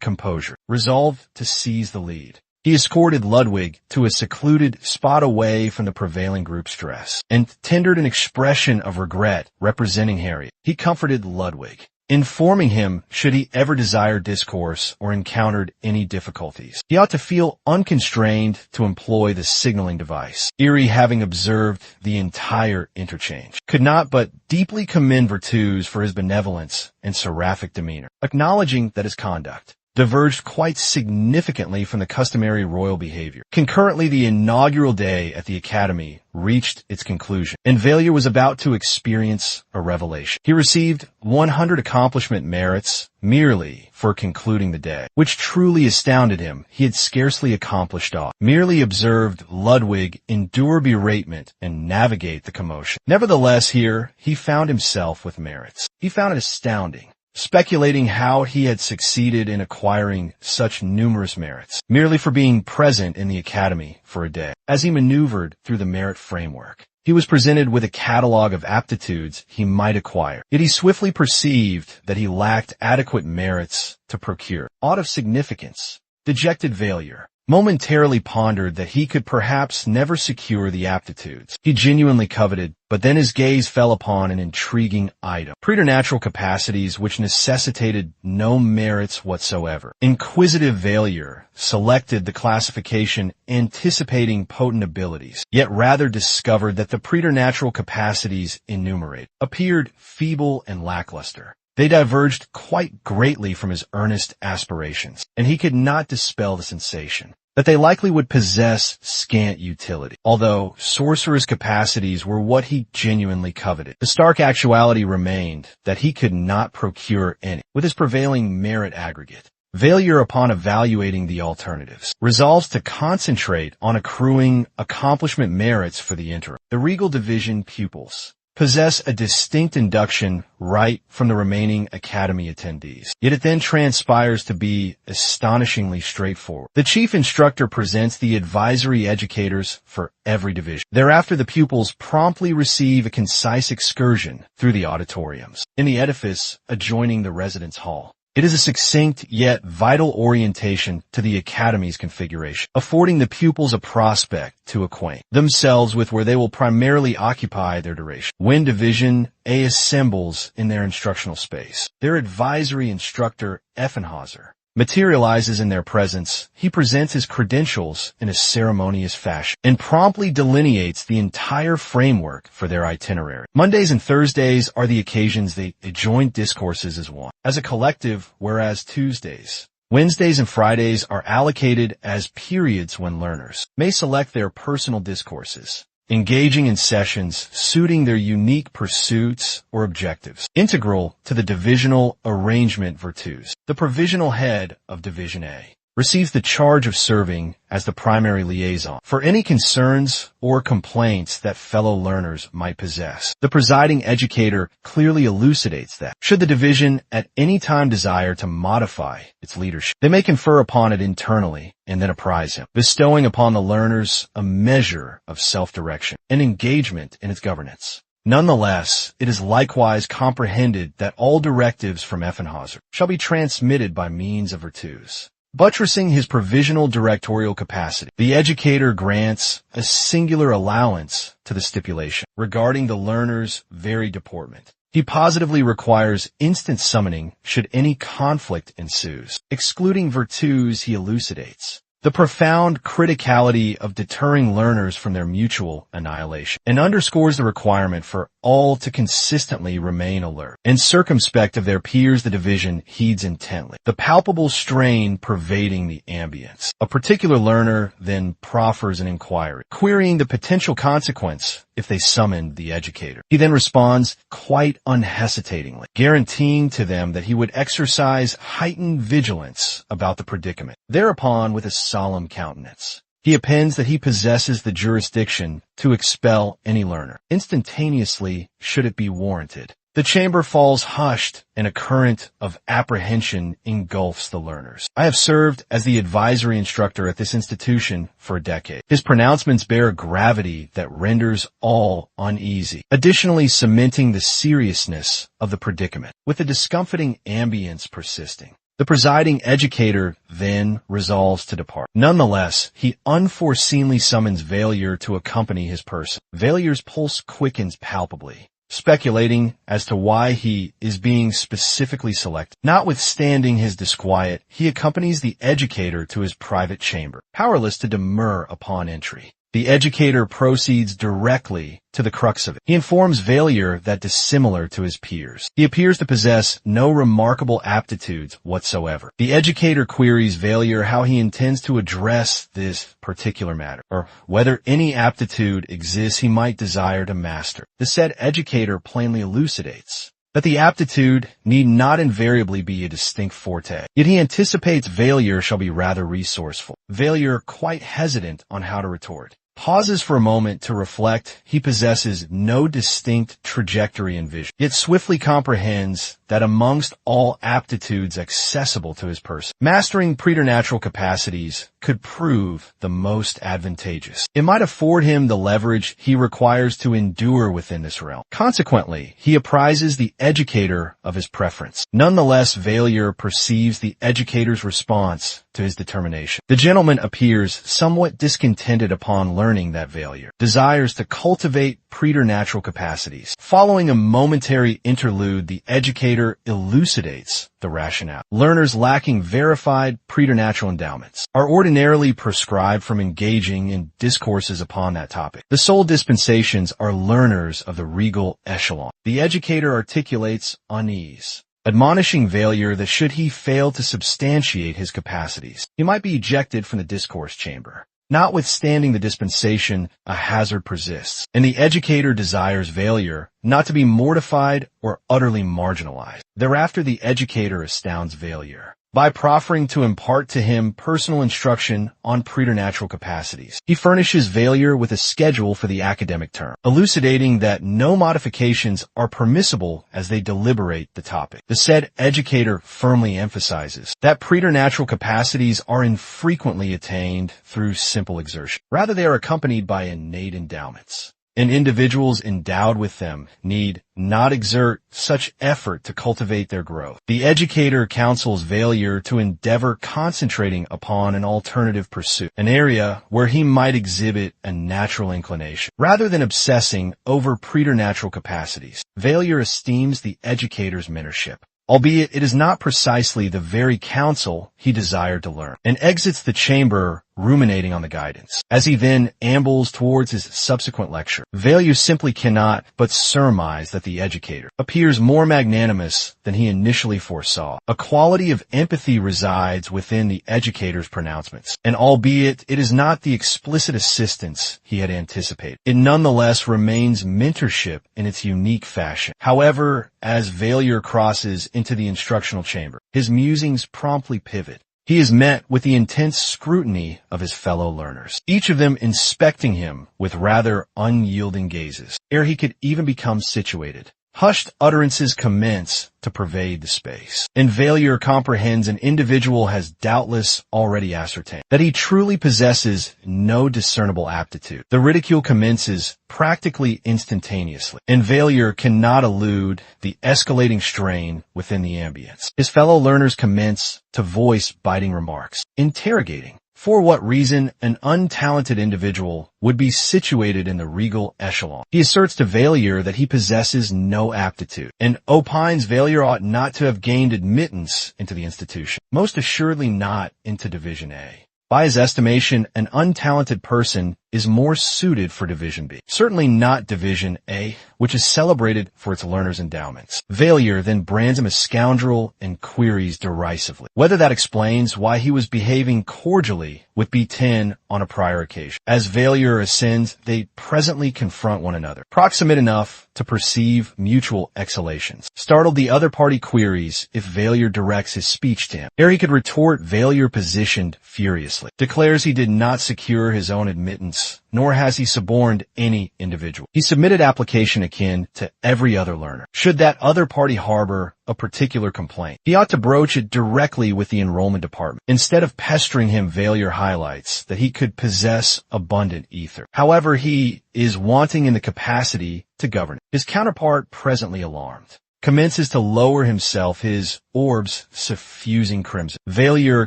composure, resolved to seize the lead. He escorted Ludwig to a secluded spot away from the prevailing group stress, and tendered an expression of regret representing Harriet. He comforted Ludwig, informing him should he ever desire discourse or encountered any difficulties, he ought to feel unconstrained to employ the signaling device. Erie, having observed the entire interchange, could not but deeply commend Virtus for his benevolence and seraphic demeanor, acknowledging that his conduct diverged quite significantly from the customary royal behavior. Concurrently, the inaugural day at the Academy reached its conclusion, and Valier was about to experience a revelation. He received 100 accomplishment merits merely for concluding the day, which truly astounded him. He had scarcely accomplished aught, merely observed Ludwig endure beratement and navigate the commotion. Nevertheless, here he found himself with merits. He found it astounding, speculating how he had succeeded in acquiring such numerous merits, merely for being present in the Academy for a day. As he maneuvered through the merit framework, he was presented with a catalog of aptitudes he might acquire. Yet he swiftly perceived that he lacked adequate merits to procure aught of significance. Dejected Valier momentarily pondered that he could perhaps never secure the aptitudes he genuinely coveted, but then his gaze fell upon an intriguing item: preternatural capacities which necessitated no merits whatsoever. Inquisitive Valier selected the classification anticipating potent abilities, yet rather discovered that the preternatural capacities enumerated appeared feeble and lackluster. They diverged quite greatly from his earnest aspirations, and he could not dispel the sensation that they likely would possess scant utility. Although sorcerer's capacities were what he genuinely coveted, the stark actuality remained that he could not procure any. With his prevailing merit aggregate, Valier, upon evaluating the alternatives, resolves to concentrate on accruing accomplishment merits for the interim. The Regal Division pupils possess a distinct induction right from the remaining Academy attendees. Yet it then transpires to be astonishingly straightforward. The chief instructor presents the advisory educators for every division. Thereafter, the pupils promptly receive a concise excursion through the auditoriums in the edifice adjoining the residence hall. It is a succinct yet vital orientation to the Academy's configuration, affording the pupils a prospect to acquaint themselves with where they will primarily occupy their duration. When Division A assembles in their instructional space, their advisory instructor, Effenhauser, materializes in their presence. He presents his credentials in a ceremonious fashion and promptly delineates the entire framework for their itinerary. Mondays and Thursdays are the occasions they join discourses as one, as a collective, whereas Tuesdays, Wednesdays, and Fridays are allocated as periods when learners may select their personal discourses, engaging in sessions suiting their unique pursuits or objectives. Integral to the divisional arrangement, Virtus, the provisional head of Division A, receives the charge of serving as the primary liaison for any concerns or complaints that fellow learners might possess. The presiding educator clearly elucidates that, should the division at any time desire to modify its leadership, they may confer upon it internally and then apprise him, bestowing upon the learners a measure of self-direction and engagement in its governance. Nonetheless, it is likewise comprehended that all directives from Effenhauser shall be transmitted by means of virtus. Buttressing his provisional directorial capacity, the educator grants a singular allowance to the stipulation regarding the learner's very deportment. He positively requires instant summoning should any conflict ensues. Excluding virtus, he elucidates the profound criticality of deterring learners from their mutual annihilation, and underscores the requirement for all to consistently remain alert and circumspect of their peers. The division heeds intently the palpable strain pervading the ambience. A particular learner then proffers an inquiry, querying the potential consequence if they summoned the educator. He then responds quite unhesitatingly, guaranteeing to them that he would exercise heightened vigilance about the predicament. Thereupon, with a solemn countenance, he appends that he possesses the jurisdiction to expel any learner, instantaneously should it be warranted. The chamber falls hushed, and a current of apprehension engulfs the learners. I have served as the advisory instructor at this institution for a decade. His pronouncements bear a gravity that renders all uneasy, additionally cementing the seriousness of the predicament, with the discomfiting ambience persisting. The presiding educator then resolves to depart. Nonetheless, he unforeseenly summons Valier to accompany his person. Valier's pulse quickens palpably, speculating as to why he is being specifically selected. Notwithstanding his disquiet, he accompanies the educator to his private chamber, powerless to demur upon entry. The educator proceeds directly to the crux of it. He informs Valier that, dissimilar to his peers, he appears to possess no remarkable aptitudes whatsoever. The educator queries Valier how he intends to address this particular matter, or whether any aptitude exists he might desire to master. The said educator plainly elucidates that the aptitude need not invariably be a distinct forte, yet he anticipates Valier shall be rather resourceful. Valier, quite hesitant on how to retort, pauses for a moment to reflect. He possesses no distinct trajectory in vision, yet swiftly comprehends that amongst all aptitudes accessible to his person, mastering preternatural capacities could prove the most advantageous. It might afford him the leverage he requires to endure within this realm. Consequently, he apprises the educator of his preference. Nonetheless, Valier perceives the educator's response to his determination. The gentleman appears somewhat discontented upon learning that Valier desires to cultivate preternatural capacities. Following a momentary interlude, the educator elucidates the rationale. Learners lacking verified preternatural endowments are ordinarily proscribed from engaging in discourses upon that topic. The sole dispensations are learners of the regal echelon. The educator articulates unease, admonishing Valier that should he fail to substantiate his capacities, he might be ejected from the discourse chamber. Notwithstanding the dispensation, a hazard persists, and the educator desires Valier not to be mortified or utterly marginalized. Thereafter, the educator astounds Valier by proffering to impart to him personal instruction on preternatural capacities. He furnishes Valier with a schedule for the academic term, elucidating that no modifications are permissible as they deliberate the topic. The said educator firmly emphasizes that preternatural capacities are infrequently attained through simple exertion. Rather, they are accompanied by innate endowments, and individuals endowed with them need not exert such effort to cultivate their growth. The educator counsels Valier to endeavor concentrating upon an alternative pursuit, an area where he might exhibit a natural inclination, rather than obsessing over preternatural capacities. Valier esteems the educator's mentorship, albeit it is not precisely the very counsel he desired to learn, and exits the chamber ruminating on the guidance. As he then ambles towards his subsequent lecture, Valier simply cannot but surmise that the educator appears more magnanimous than he initially foresaw. A quality of empathy resides within the educator's pronouncements, and albeit it is not the explicit assistance he had anticipated, it nonetheless remains mentorship in its unique fashion. However, as Valier crosses into the instructional chamber, his musings promptly pivot. He is met with the intense scrutiny of his fellow learners, each of them inspecting him with rather unyielding gazes, ere he could even become situated. Hushed utterances commence to pervade the space. And failure comprehends an individual has doubtless already ascertained that he truly possesses no discernible aptitude. The ridicule commences practically instantaneously, and failure cannot elude the escalating strain within the ambience. His fellow learners commence to voice biting remarks, interrogating for what reason an untalented individual would be situated in the regal echelon. He asserts to failure that he possesses no aptitude, and opines failure ought not to have gained admittance into the institution, most assuredly not into Division A. By his estimation, an untalented person is more suited for Division B, certainly not Division A, which is celebrated for its learners' endowments. Failure then brands him a scoundrel and queries derisively whether that explains why he was behaving cordially with B10 on a prior occasion. As failure ascends, they presently confront one another, proximate enough to perceive mutual exhalations. Startled, the other party queries if failure directs his speech to him. Ere he could retort, failure positioned furiously, declares he did not secure his own admittance, nor has he suborned any individual. He submitted application akin to every other learner. Should that other party harbor a particular complaint, he ought to broach it directly with the enrollment department. Instead of pestering him, failure highlights that he could possess abundant ether. However, he is wanting in the capacity to govern it. His counterpart, presently alarmed, commences to lower himself, his orbs suffusing crimson. Failure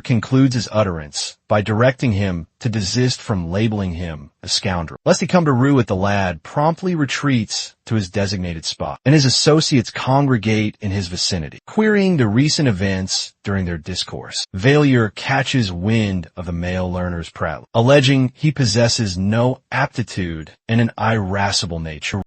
concludes his utterance by directing him to desist from labeling him a scoundrel. Lest he come to rue it, the lad promptly retreats to his designated spot, and his associates congregate in his vicinity, querying the recent events during their discourse. Failure catches wind of the male learner's prattle, alleging he possesses no aptitude and an irascible nature.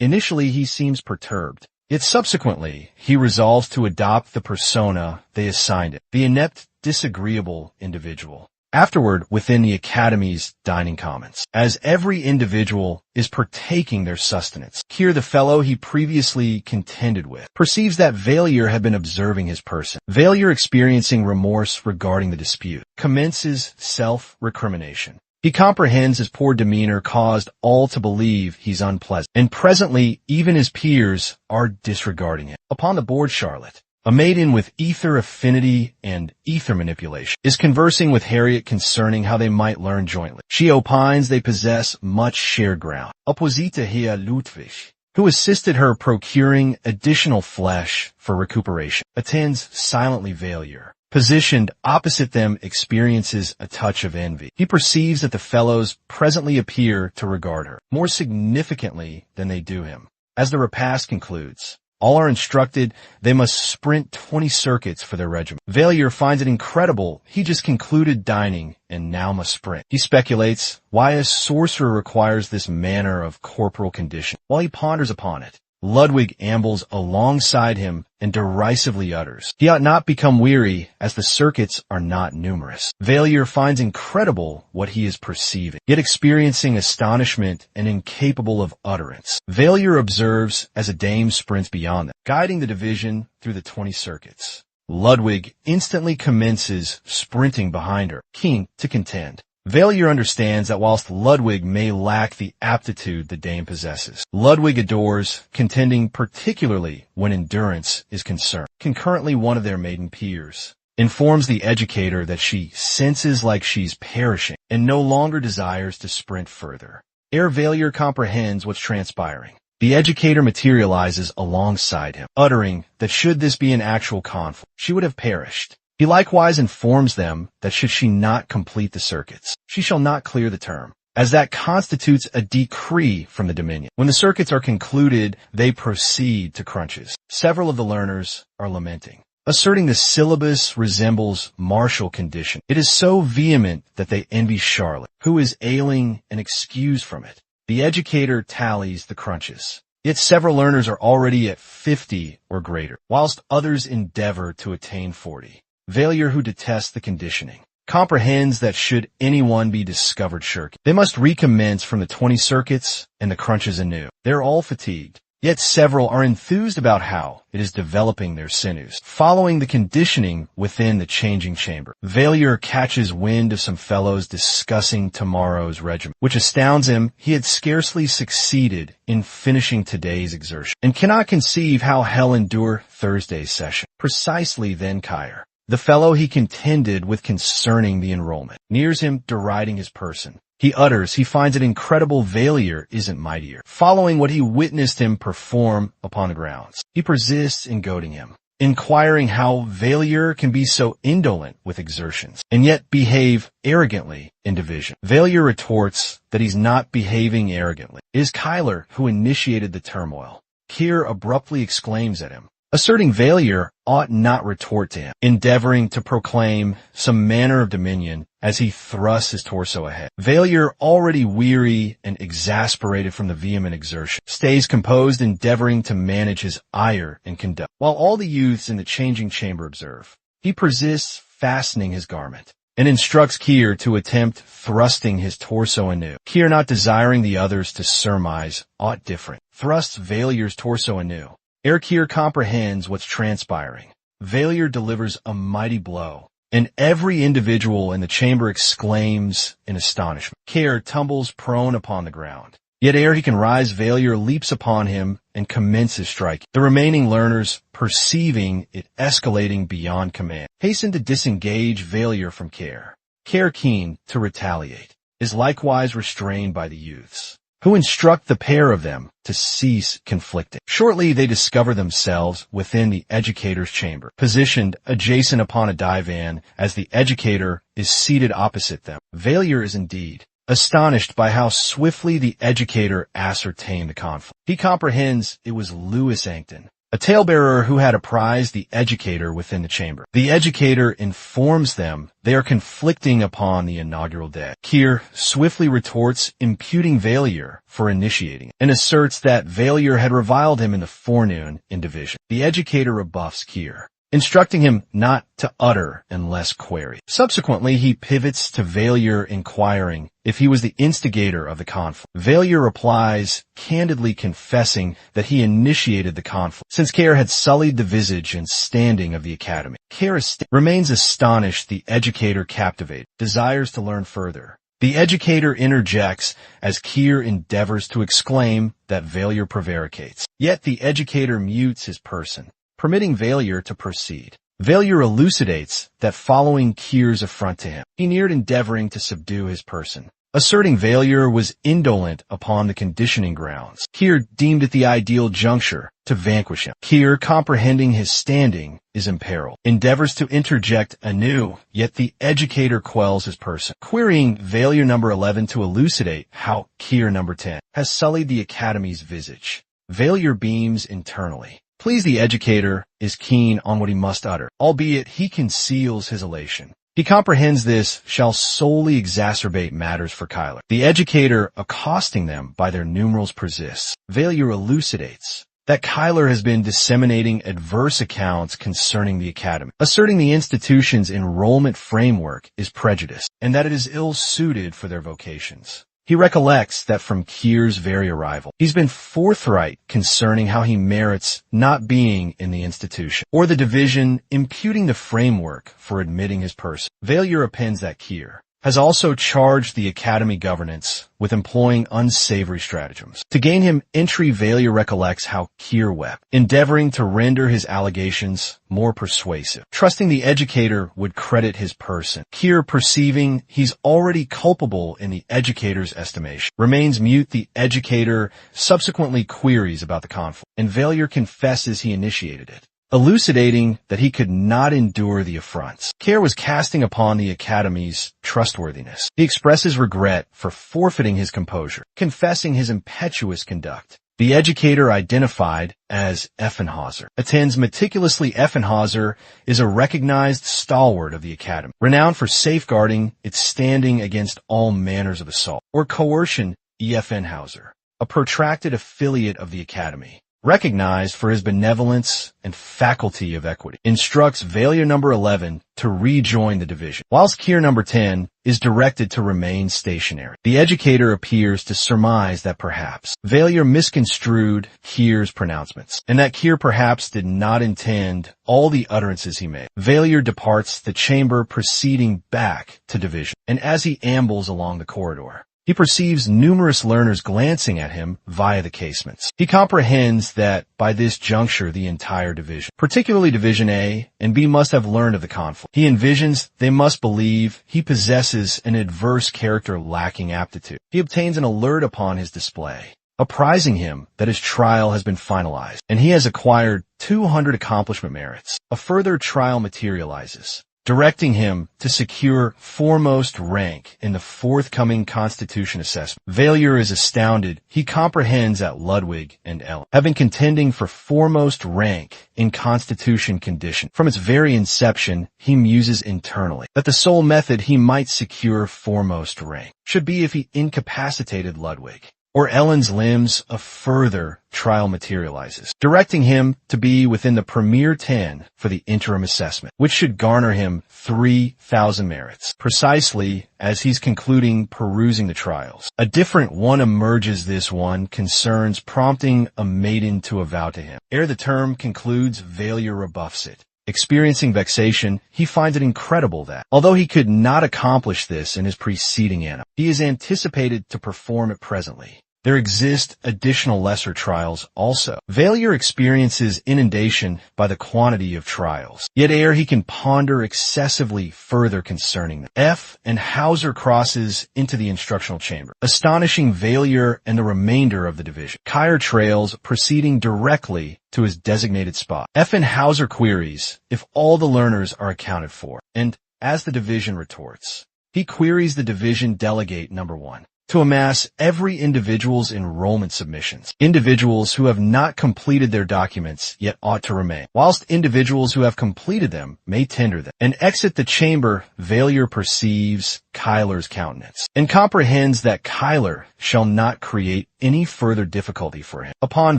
Initially, he seems perturbed, yet subsequently, he resolves to adopt the persona they assigned him, the inept, disagreeable individual. Afterward, within the Academy's dining commons, as every individual is partaking their sustenance, here the fellow he previously contended with perceives that failure had been observing his person. Failure, experiencing remorse regarding the dispute, commences self-recrimination. He comprehends his poor demeanor caused all to believe he's unpleasant, and presently even his peers are disregarding him. Upon the board, Charlotte, a maiden with ether affinity and ether manipulation, is conversing with Harriet concerning how they might learn jointly. She opines they possess much shared ground. Opposite Herr Ludwig, who assisted her procuring additional flesh for recuperation, attends silently failure. Positioned opposite them, experiences a touch of envy. He perceives that the fellows presently appear to regard her more significantly than they do him. As the repast concludes, all are instructed they must sprint 20 circuits for their regiment. Failure finds it incredible he just concluded dining and now must sprint. He speculates why a sorcerer requires this manner of corporal condition. While he ponders upon it, Ludwig ambles alongside him and derisively utters he ought not become weary, as the circuits are not numerous. Failure finds incredible what he is perceiving, yet experiencing astonishment and incapable of utterance. Failure observes as a dame sprints beyond them, guiding the division through the 20 circuits. Ludwig instantly commences sprinting behind her, keen to contend. Failure understands that whilst Ludwig may lack the aptitude the dame possesses, Ludwig adores, contending particularly when endurance is concerned. Concurrently, one of their maiden peers informs the educator that she senses like she's perishing and no longer desires to sprint further. Ere Failure comprehends what's transpiring, the educator materializes alongside him, uttering that should this be an actual conflict, she would have perished. He likewise informs them that should she not complete the circuits, she shall not clear the term, as that constitutes a decree from the Dominion. When the circuits are concluded, they proceed to crunches. Several of the learners are lamenting, asserting the syllabus resembles martial condition. It is so vehement that they envy Charlotte, who is ailing and excused from it. The educator tallies the crunches. Yet several learners are already at 50 or greater, whilst others endeavor to attain 40. Failure, who detests the conditioning, comprehends that should anyone be discovered shirking, they must recommence from the 20 circuits and the crunches anew. They're all fatigued, Yet several are enthused about how it is developing their sinews. Following the conditioning within the changing chamber, Valier catches wind of some fellows discussing tomorrow's regimen, which astounds him. He had scarcely succeeded in finishing today's exertion, and cannot conceive how hell endure Thursday's session. Precisely then Kyre, the fellow he contended with concerning the enrollment, nears him deriding his person. He utters he finds it incredible Valier isn't mightier, following what he witnessed him perform upon the grounds. He persists in goading him, inquiring how Valier can be so indolent with exertions, and yet behave arrogantly in division. Valier retorts that he's not behaving arrogantly. It is Kyler who initiated the turmoil. Kyre abruptly exclaims at him, asserting Valier ought not retort to him, endeavoring to proclaim some manner of dominion as he thrusts his torso ahead. Valier, already weary and exasperated from the vehement exertion, stays composed, endeavoring to manage his ire and conduct. While all the youths in the changing chamber observe, he persists fastening his garment, and instructs Kyre to attempt thrusting his torso anew. Kyre, not desiring the others to surmise aught different, thrusts Valier's torso anew. Ere Kyre comprehends what's transpiring, Valier delivers a mighty blow, and every individual in the chamber exclaims in astonishment. Kyre tumbles prone upon the ground. Yet ere he can rise, Valier leaps upon him and commences striking. The remaining learners, perceiving it escalating beyond command, hasten to disengage Valier from Kyre. Kyre, keen to retaliate, is likewise restrained by the youths, who instruct the pair of them to cease conflicting. Shortly they discover themselves within the educator's chamber, positioned adjacent upon a divan as the educator is seated opposite them. Valier is indeed astonished by how swiftly the educator ascertained the conflict. He comprehends it was Louis Ankton, a talebearer who had apprised the educator within the chamber. The educator informs them they are conflicting upon the inaugural day. Kyre swiftly retorts, imputing Valier for initiating it, and asserts that Valier had reviled him in the forenoon in division. The educator rebuffs Kyre, instructing him not to utter unless queried. Subsequently, he pivots to Valier, inquiring if he was the instigator of the conflict. Valier replies, candidly confessing that he initiated the conflict, since Kyre had sullied the visage and standing of the academy. Kyre remains astonished, the educator captivated, desires to learn further. The educator interjects as Kyre endeavors to exclaim that Valier prevaricates. Yet the educator mutes his person, permitting Valier to proceed. Valier elucidates that following Kyre's affront to him, he neared endeavoring to subdue his person, asserting Valier was indolent upon the conditioning grounds. Kyre deemed it the ideal juncture to vanquish him. Kyre, comprehending his standing is imperiled, endeavors to interject anew, yet the educator quells his person, querying Valier number 11 to elucidate how Kyre number 10 has sullied the academy's visage. Valier beams internally. Pleased, the educator is keen on what he must utter, albeit he conceals his elation. He comprehends this shall solely exacerbate matters for Kyler. The educator, accosting them by their numerals, persists. Valier elucidates that Kyler has been disseminating adverse accounts concerning the academy, asserting the institution's enrollment framework is prejudiced, and that it is ill-suited for their vocations. He recollects that from Kyre's very arrival, he's been forthright concerning how he merits not being in the institution, or the division, imputing the framework for admitting his person. Valier appends that Kyre has also charged the academy governance with employing unsavory stratagems. To gain him entry, Valier recollects how Kyre wept, endeavoring to render his allegations more persuasive, trusting the educator would credit his person. Kyre, perceiving he's already culpable in the educator's estimation, remains mute. The educator subsequently queries about the conflict, and Valier confesses he initiated it, elucidating that he could not endure the affronts Kyre was casting upon the academy's trustworthiness. He expresses regret for forfeiting his composure, confessing his impetuous conduct. The educator, identified as Effenhauser, attends meticulously. Effenhauser is a recognized stalwart of the academy, renowned for safeguarding its standing against all manners of assault or coercion. Effenhauser, a protracted affiliate of the academy, recognized for his benevolence and faculty of equity, instructs Failure number 11 to rejoin the division, whilst Kier number 10 is directed to remain stationary. The educator appears to surmise that perhaps Failure misconstrued Kier's pronouncements, and that Kier perhaps did not intend all the utterances he made. Failure departs the chamber, proceeding back to division, and as he ambles along the corridor, he perceives numerous learners glancing at him via the casements. He comprehends that by this juncture the entire division, particularly Division A and B, must have learned of the conflict. He envisions they must believe he possesses an adverse character lacking aptitude. He obtains an alert upon his display, apprising him that his trial has been finalized, and he has acquired 200 accomplishment merits. A further trial materializes, directing him to secure foremost rank in the forthcoming Constitution assessment. Failure is astounded. He comprehends that Ludwig and Ellen have been contending for foremost rank in Constitution condition. From its very inception, he muses internally that the sole method he might secure foremost rank should be if he incapacitated Ludwig or Ellen's limbs. A further trial materializes, directing him to be within the premier 10 for the interim assessment, which should garner him 3,000 merits. Precisely as he's concluding perusing the trials, a different one emerges. This one concerns prompting a maiden to a vow to him. Ere the term concludes, Failure rebuffs it. Experiencing vexation, he finds it incredible that, although he could not accomplish this in his preceding annum, he is anticipated to perform it presently. There exist additional lesser trials also. Failure experiences inundation by the quantity of trials, yet ere he can ponder excessively further concerning them, F and Hauser crosses into the instructional chamber, astonishing Failure and the remainder of the division. Kier trails, proceeding directly to his designated spot. F and Hauser queries if all the learners are accounted for, and as the division retorts, he queries the division delegate number 1 to amass every individual's enrollment submissions. Individuals who have not completed their documents yet ought to remain, whilst individuals who have completed them may tender them. And exit the chamber, Failure perceives Kyler's countenance, and comprehends that Kyler shall not create any further difficulty for him. Upon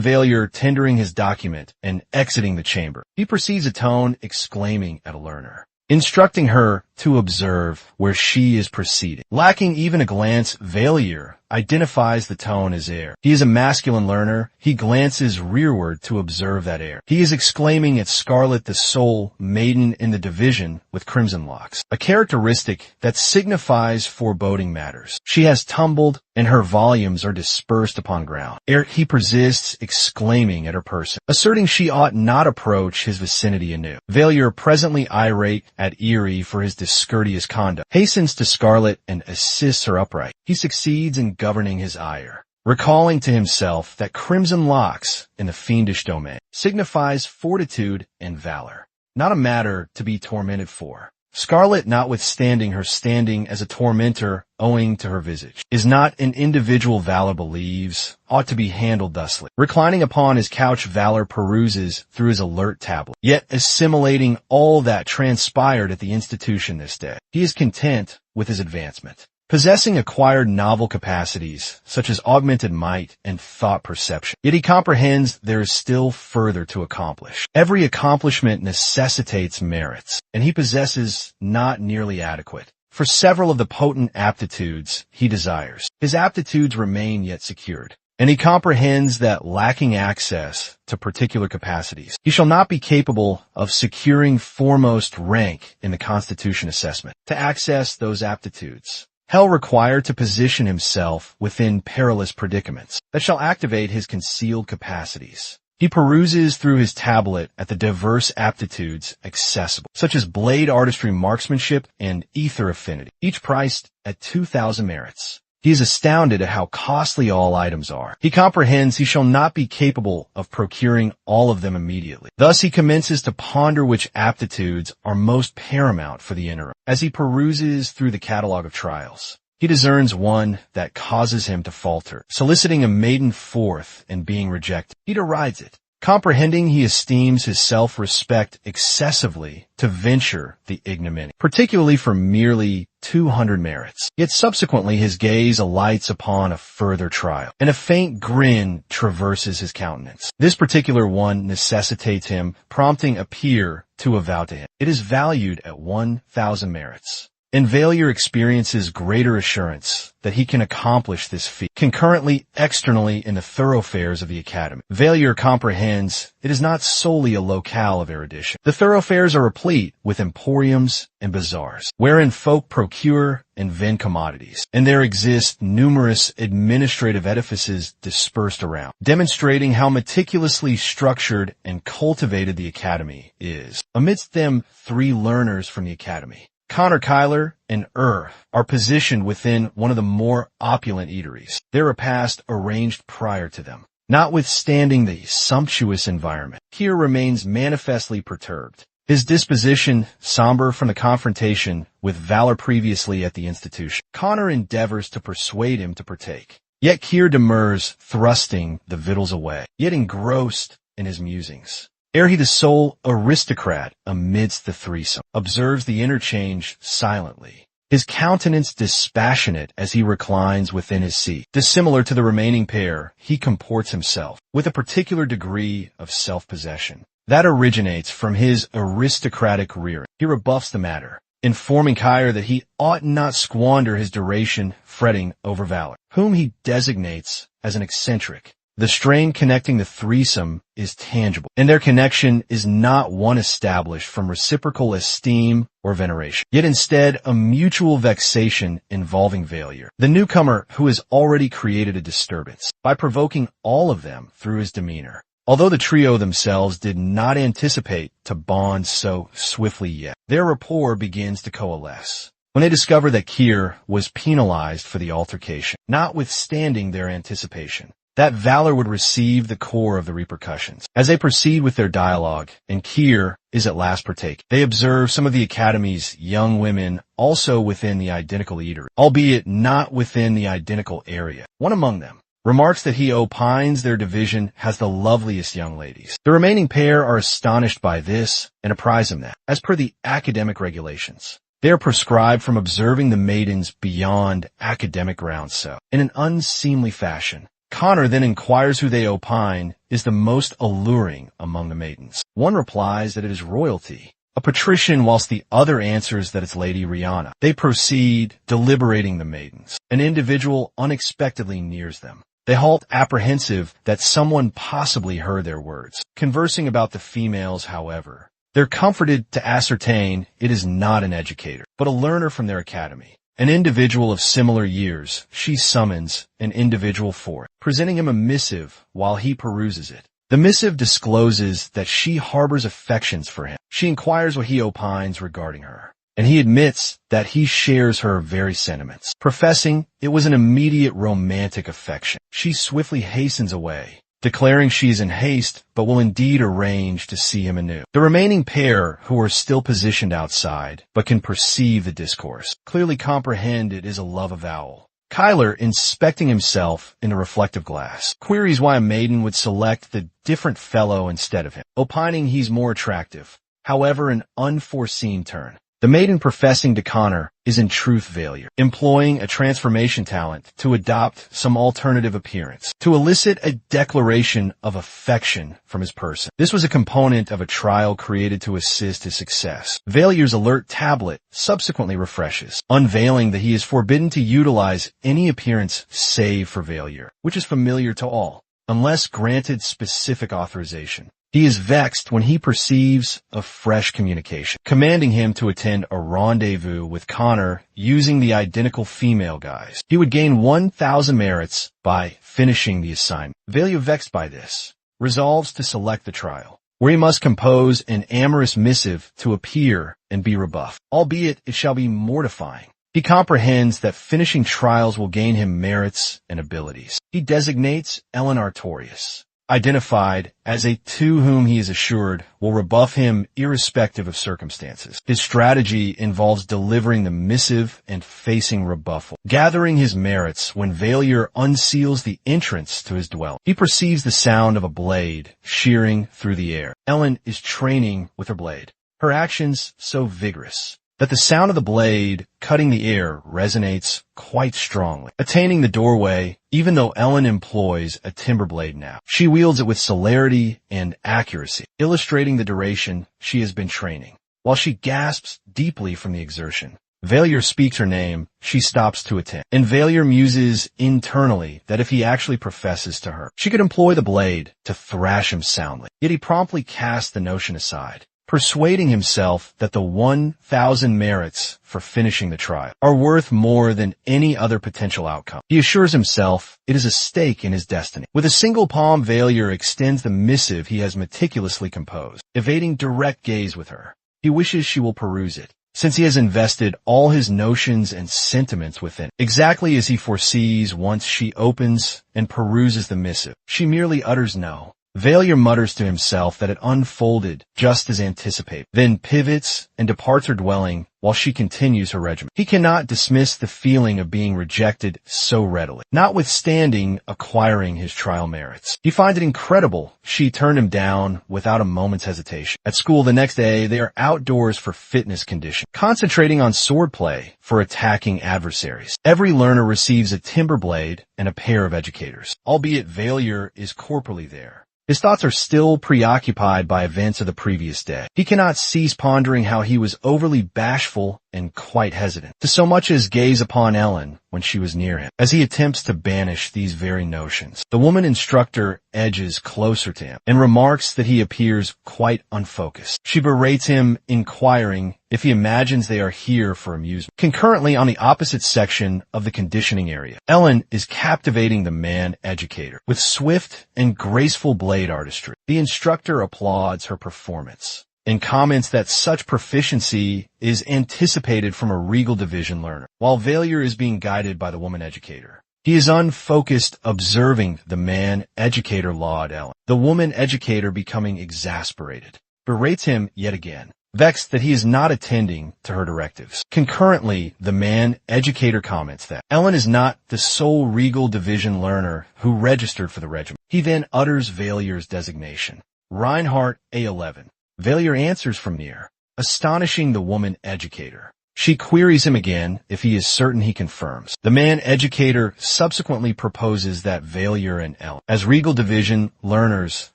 Failure tendering his document and exiting the chamber, he perceives a tone exclaiming at a learner, instructing her to observe where she is proceeding. Lacking even a glance, Failure identifies the tone as air. He is a masculine learner. He glances rearward to observe that air. He is exclaiming at Scarlet, the sole maiden in the division with crimson locks, a characteristic that signifies foreboding matters. She has tumbled, and her volumes are dispersed upon ground. Ere he persists, exclaiming at her person, asserting she ought not approach his vicinity anew. Failure, presently irate at Eerie for his discourteous conduct, hastens to Scarlet and assists her upright. He succeeds in governing his ire, recalling to himself that crimson locks in the fiendish domain signifies fortitude and valor, not a matter to be tormented for. Scarlet, notwithstanding her standing as a tormentor owing to her visage, is not an individual Valor believes ought to be handled thusly. Reclining upon his couch, Valor peruses through his alert tablet, yet assimilating all that transpired at the institution this day. He is content with his advancement. Possessing acquired novel capacities, such as augmented might and thought perception, yet he comprehends there is still further to accomplish. Every accomplishment necessitates merits, and he possesses not nearly adequate for several of the potent aptitudes he desires. His aptitudes remain yet secured, and he comprehends that lacking access to particular capacities, he shall not be capable of securing foremost rank in the Constitution assessment. To access those aptitudes, Hell required to position himself within perilous predicaments that shall activate his concealed capacities. He peruses through his tablet at the diverse aptitudes accessible, such as blade artistry, marksmanship, and ether affinity, each priced at 2,000 merits. He is astounded at how costly all items are. He comprehends he shall not be capable of procuring all of them immediately. Thus he commences to ponder which aptitudes are most paramount for the interim. As he peruses through the catalog of trials, he discerns one that causes him to falter. Soliciting a maiden forth and being rejected, he derides it, Comprehending, he esteems his self-respect excessively to venture the ignominy, particularly for merely 200 merits. Yet subsequently his gaze alights upon a further trial, and a faint grin traverses his countenance. This particular one necessitates him, prompting a peer to avow to him. It is valued at 1,000 merits. And Valier experiences greater assurance that he can accomplish this feat concurrently externally in the thoroughfares of the academy. Valier comprehends it is not solely a locale of erudition. The thoroughfares are replete with emporiums and bazaars, wherein folk procure and vend commodities, and there exist numerous administrative edifices dispersed around, demonstrating how meticulously structured and cultivated the academy is. Amidst them, 3 learners from the academy, Connor, Kyler, and are positioned within one of the more opulent eateries, their repast arranged prior to them. Notwithstanding the sumptuous environment, Keir remains manifestly perturbed, his disposition somber from the confrontation with Valor previously at the institution. Connor endeavors to persuade him to partake, yet Keir demurs, thrusting the victuals away, yet engrossed in his musings. Ere he, the sole aristocrat amidst the threesome, observes the interchange silently, his countenance dispassionate as he reclines within his seat. Dissimilar to the remaining pair, he comports himself with a particular degree of self-possession that originates from his aristocratic rearing. He rebuffs the matter, informing Kyra that he ought not squander his duration fretting over Valor, whom he designates as an eccentric. The strain connecting the threesome is tangible, and their connection is not one established from reciprocal esteem or veneration, yet instead a mutual vexation involving Valier, the newcomer who has already created a disturbance by provoking all of them through his demeanor. Although the trio themselves did not anticipate to bond so swiftly yet, their rapport begins to coalesce when they discover that Keir was penalized for the altercation, notwithstanding their anticipation that Valor would receive the core of the repercussions. As they proceed with their dialogue, and Keir is at last partaken, they observe some of the Academy's young women also within the identical eatery, albeit not within the identical area. One among them remarks that he opines their division has the loveliest young ladies. The remaining pair are astonished by this and apprise him that, as per the academic regulations, they are prescribed from observing the maidens beyond academic grounds so, in an unseemly fashion. Connor then inquires who they opine is the most alluring among the maidens. One replies that it is royalty, a patrician, whilst the other answers that it's Lady Rihanna. They proceed, deliberating the maidens. An individual unexpectedly nears them. They halt apprehensive that someone possibly heard their words. Conversing about the females, however, they're comforted to ascertain it is not an educator, but a learner from their academy. An individual of similar years, she summons an individual forth, presenting him a missive while he peruses it. The missive discloses that she harbors affections for him. She inquires what he opines regarding her, and he admits that he shares her very sentiments, professing it was an immediate romantic affection. She swiftly hastens away, declaring she is in haste, but will indeed arrange to see him anew. The remaining pair, who are still positioned outside, but can perceive the discourse, clearly comprehend it is a love avowal. Kyler, inspecting himself in the reflective glass, queries why a maiden would select the different fellow instead of him, opining he's more attractive. However, an unforeseen turn. The maiden professing to Connor is in truth Valier, employing a transformation talent to adopt some alternative appearance, to elicit a declaration of affection from his person. This was a component of a trial created to assist his success. Valier's alert tablet subsequently refreshes, unveiling that he is forbidden to utilize any appearance save for Valier, which is familiar to all, unless granted specific authorization. He is vexed when he perceives a fresh communication, commanding him to attend a rendezvous with Connor using the identical female guise. He would gain 1,000 merits by finishing the assignment. Valier, vexed by this, resolves to select the trial, where he must compose an amorous missive to appear and be rebuffed, albeit it shall be mortifying. He comprehends that finishing trials will gain him merits and abilities. He designates Ellen Artorius, identified as a to whom he is assured will rebuff him irrespective of circumstances. His strategy involves delivering the missive and facing rebuffal, gathering his merits when Valier unseals the entrance to his dwelling. He perceives the sound of a blade shearing through the air. Ellen is training with her blade, her actions so vigorous that the sound of the blade cutting the air resonates quite strongly. Attaining the doorway, even though Ellen employs a timber blade now, she wields it with celerity and accuracy, illustrating the duration she has been training. While she gasps deeply from the exertion, Valier speaks her name, she stops to attempt, and Valier muses internally that if he actually professes to her, she could employ the blade to thrash him soundly. Yet he promptly casts the notion aside, persuading himself that the 1,000 merits for finishing the trial are worth more than any other potential outcome. He assures himself it is a stake in his destiny. With a single palm, Valier extends the missive he has meticulously composed, evading direct gaze with her. He wishes she will peruse it, since he has invested all his notions and sentiments within it. Exactly as he foresees once she opens and peruses the missive, she merely utters no. Valier mutters to himself that it unfolded just as anticipated, then pivots and departs her dwelling while she continues her regimen. He cannot dismiss the feeling of being rejected so readily, notwithstanding acquiring his trial merits. He finds it incredible she turned him down without a moment's hesitation. At school the next day, they are outdoors for fitness conditioning, concentrating on swordplay for attacking adversaries. Every learner receives a timber blade and a pair of educators, albeit Valier is corporally there. His thoughts are still preoccupied by events of the previous day. He cannot cease pondering how he was overly bashful and quite hesitant, to so much as gaze upon Ellen when she was near him. As he attempts to banish these very notions, the woman instructor edges closer to him and remarks that he appears quite unfocused. She berates him, inquiring if he imagines they are here for amusement. Concurrently, on the opposite section of the conditioning area, Ellen is captivating the man educator with swift and graceful blade artistry. The instructor applauds her performance and comments that such proficiency is anticipated from a regal division learner, while Valier is being guided by the woman educator. He is unfocused, observing the man educator laud Ellen. The woman educator, becoming exasperated, berates him yet again, vexed that he is not attending to her directives. Concurrently, the man educator comments that Ellen is not the sole regal division learner who registered for the regiment. He then utters Valier's designation, Reinhardt A11. Valier answers from near, astonishing the woman educator. She queries him again if he is certain. He confirms. The man educator subsequently proposes that Valier and Ellen, as regal division learners,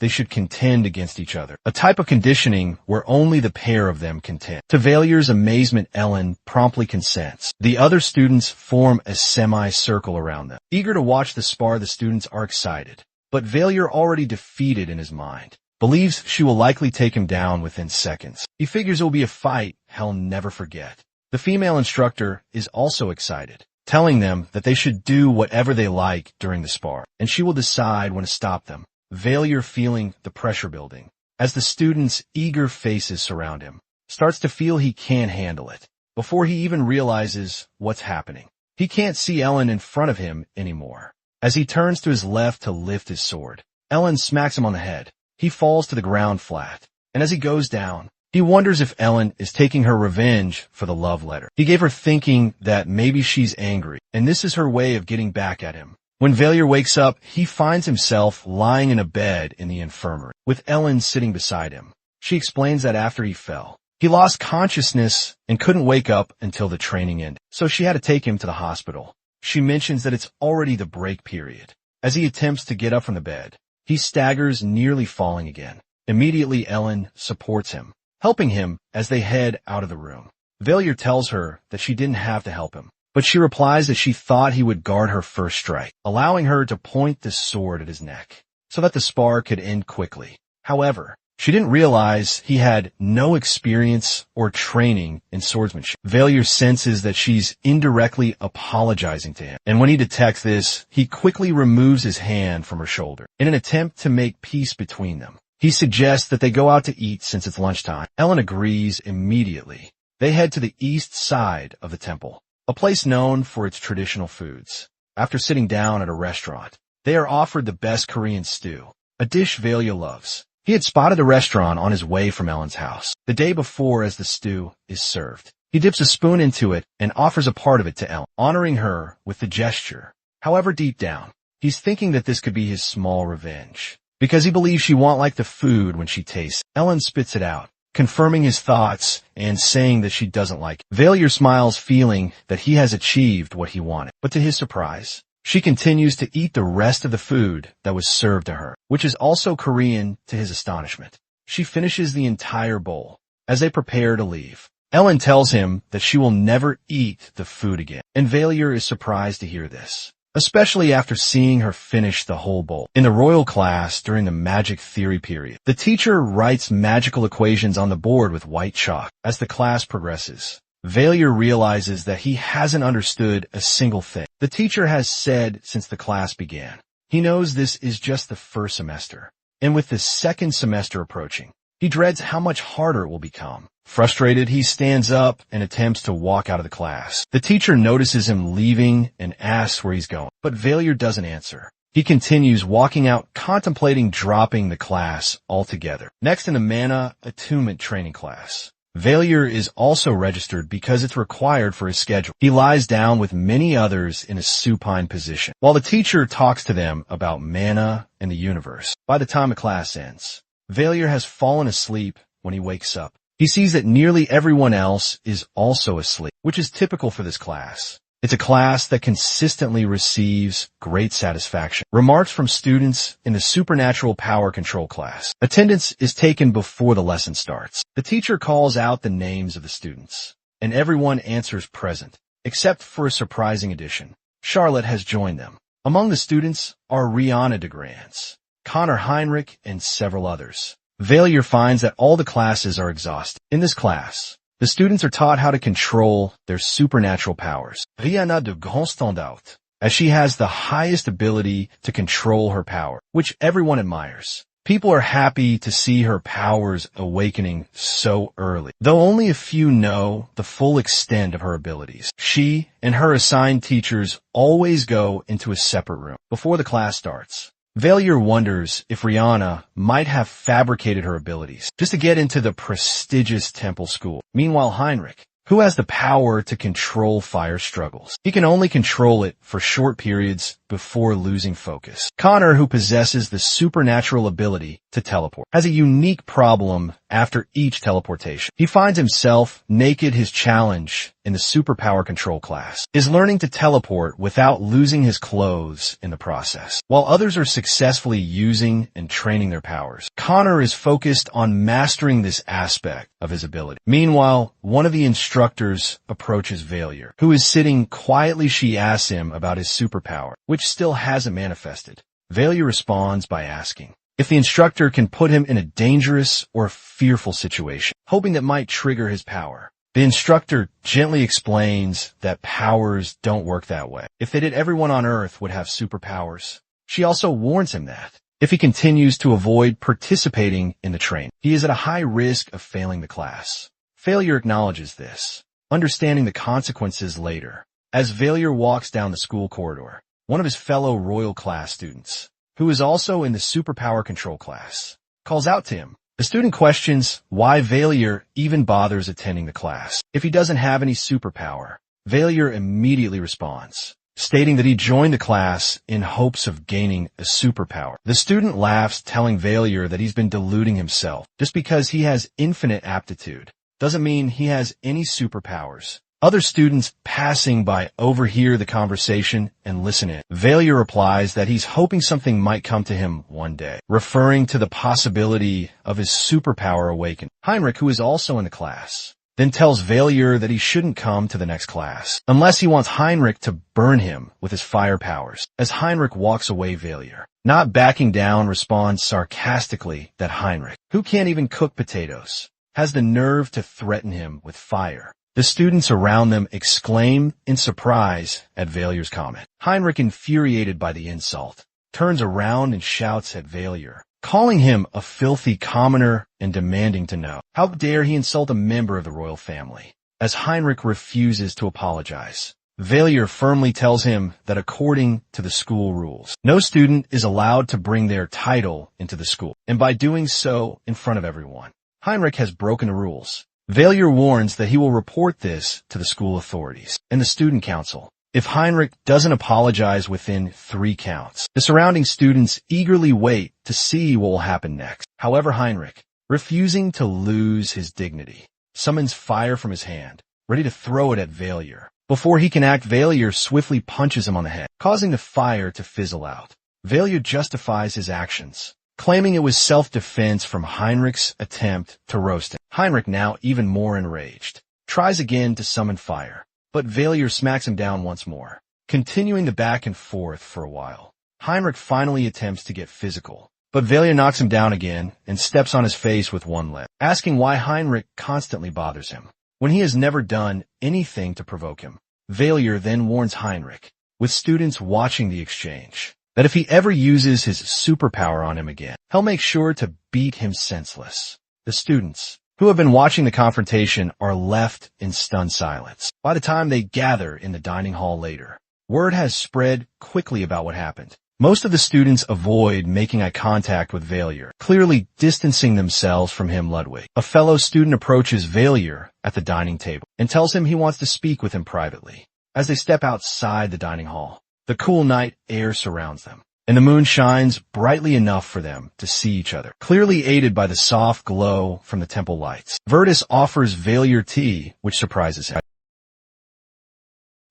they should contend against each other, a type of conditioning where only the pair of them contend. To Valier's amazement, Ellen promptly consents. The other students form a semi-circle around them. Eager to watch the spar, the students are excited, but Valier, already defeated in his mind, believes she will likely take him down within seconds. He figures it will be a fight he'll never forget. The female instructor is also excited, telling them that they should do whatever they like during the spar, and she will decide when to stop them. Valier, feeling the pressure building, as the students' eager faces surround him, starts to feel he can't handle it, before he even realizes what's happening. He can't see Ellen in front of him anymore. As he turns to his left to lift his sword, Ellen smacks him on the head. He falls to the ground flat, and as he goes down, he wonders if Ellen is taking her revenge for the love letter he gave her, thinking that maybe she's angry, and this is her way of getting back at him. When Valier wakes up, he finds himself lying in a bed in the infirmary, with Ellen sitting beside him. She explains that after he fell, he lost consciousness and couldn't wake up until the training ended, so she had to take him to the hospital. She mentions that it's already the break period. As he attempts to get up from the bed, he staggers, nearly falling again. Immediately, Ellen supports him, helping him as they head out of the room. Valier tells her that she didn't have to help him, but she replies that she thought he would guard her first strike, allowing her to point the sword at his neck so that the spar could end quickly. However, she didn't realize he had no experience or training in swordsmanship. Valier senses that she's indirectly apologizing to him, and when he detects this, he quickly removes his hand from her shoulder in an attempt to make peace between them. He suggests that they go out to eat since it's lunchtime. Ellen agrees immediately. They head to the east side of the temple, a place known for its traditional foods. After sitting down at a restaurant, they are offered the best Korean stew, a dish Valia loves. He had spotted the restaurant on his way from Ellen's house the day before as the stew is served. He dips a spoon into it and offers a part of it to Ellen, honoring her with the gesture. However, deep down, he's thinking that this could be his small revenge, because he believes she won't like the food when she tastes it. Ellen spits it out, confirming his thoughts and saying that she doesn't like it. Valier smiles, feeling that he has achieved what he wanted. But to his surprise, she continues to eat the rest of the food that was served to her, which is also Korean to his astonishment. She finishes the entire bowl. As they prepare to leave, Ellen tells him that she will never eat the food again, and Valier is surprised to hear this, especially after seeing her finish the whole bowl. In the royal class during the magic theory period, the teacher writes magical equations on the board with white chalk. As the class progresses, Valier realizes that he hasn't understood a single thing the teacher has said since the class began. He knows this is just the first semester, and with the second semester approaching, he dreads how much harder it will become. Frustrated, he stands up and attempts to walk out of the class. The teacher notices him leaving and asks where he's going, but Valier doesn't answer. He continues walking out, contemplating dropping the class altogether. Next, in the mana attunement training class, Valier is also registered because it's required for his schedule. He lies down with many others in a supine position, while the teacher talks to them about mana and the universe. By the time the class ends, Valier has fallen asleep. When he wakes up, he sees that nearly everyone else is also asleep, which is typical for this class. It's a class that consistently receives great satisfaction. Remarks from students in the supernatural power control class. Attendance is taken before the lesson starts. The teacher calls out the names of the students, and everyone answers present, except for a surprising addition. Charlotte has joined them. Among the students are Rihanna DeGrance, Connor Heinrich, and several others. Valier finds that all the classes are exhausted. In this class, the students are taught how to control their supernatural powers. Rihanna de Grand Standout, as she has the highest ability to control her power, which everyone admires. People are happy to see her powers awakening so early, though only a few know the full extent of her abilities. She and her assigned teachers always go into a separate room before the class starts. Valier wonders if Rihanna might have fabricated her abilities just to get into the prestigious temple school. Meanwhile, Heinrich, who has the power to control fire, struggles. He can only control it for short periods before losing focus. Connor, who possesses the supernatural ability to teleport, has a unique problem after each teleportation. He finds himself naked. His challenge in the superpower control class is learning to teleport without losing his clothes in the process. While others are successfully using and training their powers, Connor is focused on mastering this aspect of his ability. Meanwhile, one of the instructors approaches Valier, who is sitting quietly. She asks him about his superpower, which still hasn't manifested. Valier responds by asking if the instructor can put him in a dangerous or fearful situation, hoping that might trigger his power. The instructor gently explains that powers don't work that way. If they did, everyone on Earth would have superpowers. She also warns him that if he continues to avoid participating in the training, he is at a high risk of failing the class. Valier acknowledges this, understanding the consequences later. As Valier walks down the school corridor, one of his fellow royal class students, who is also in the superpower control class, calls out to him. The student questions why Valier even bothers attending the class if he doesn't have any superpower. Valier immediately responds, stating that he joined the class in hopes of gaining a superpower. The student laughs, telling Valier that he's been deluding himself. Just because he has infinite aptitude doesn't mean he has any superpowers. Other students passing by overhear the conversation and listen in. Valier replies that he's hoping something might come to him one day, referring to the possibility of his superpower awakening. Heinrich, who is also in the class, then tells Valier that he shouldn't come to the next class unless he wants Heinrich to burn him with his fire powers. As Heinrich walks away, Valier, not backing down, responds sarcastically that Heinrich, who can't even cook potatoes, has the nerve to threaten him with fire. The students around them exclaim in surprise at Valier's comment. Heinrich, infuriated by the insult, turns around and shouts at Valier, calling him a filthy commoner and demanding to know how dare he insult a member of the royal family. As Heinrich refuses to apologize, Failure firmly tells him that according to the school rules, no student is allowed to bring their title into the school, and by doing so in front of everyone, Heinrich has broken the rules. Failure warns that he will report this to the school authorities and the student council if Heinrich doesn't apologize within 3 counts. The surrounding students eagerly wait to see what will happen next. However, Heinrich, refusing to lose his dignity, summons fire from his hand, ready to throw it at Failure. Before he can act, Failure swiftly punches him on the head, causing the fire to fizzle out. Failure justifies his actions, claiming it was self-defense from Heinrich's attempt to roast him. Heinrich, now even more enraged, tries again to summon fire, but Failure smacks him down once more. Continuing the back and forth for a while, Heinrich finally attempts to get physical, but Failure knocks him down again and steps on his face with one leg, asking why Heinrich constantly bothers him, when he has never done anything to provoke him. Failure then warns Heinrich, with students watching the exchange, that if he ever uses his superpower on him again, he'll make sure to beat him senseless. The students, who have been watching the confrontation, are left in stunned silence. By the time they gather in the dining hall later, word has spread quickly about what happened. Most of the students avoid making eye contact with Failure, clearly distancing themselves from him. Ludwig, a fellow student, approaches Failure at the dining table and tells him he wants to speak with him privately. As they step outside the dining hall, the cool night air surrounds them, and the moon shines brightly enough for them to see each other, clearly aided by the soft glow from the temple lights. Virtus offers Failure tea, which surprises him.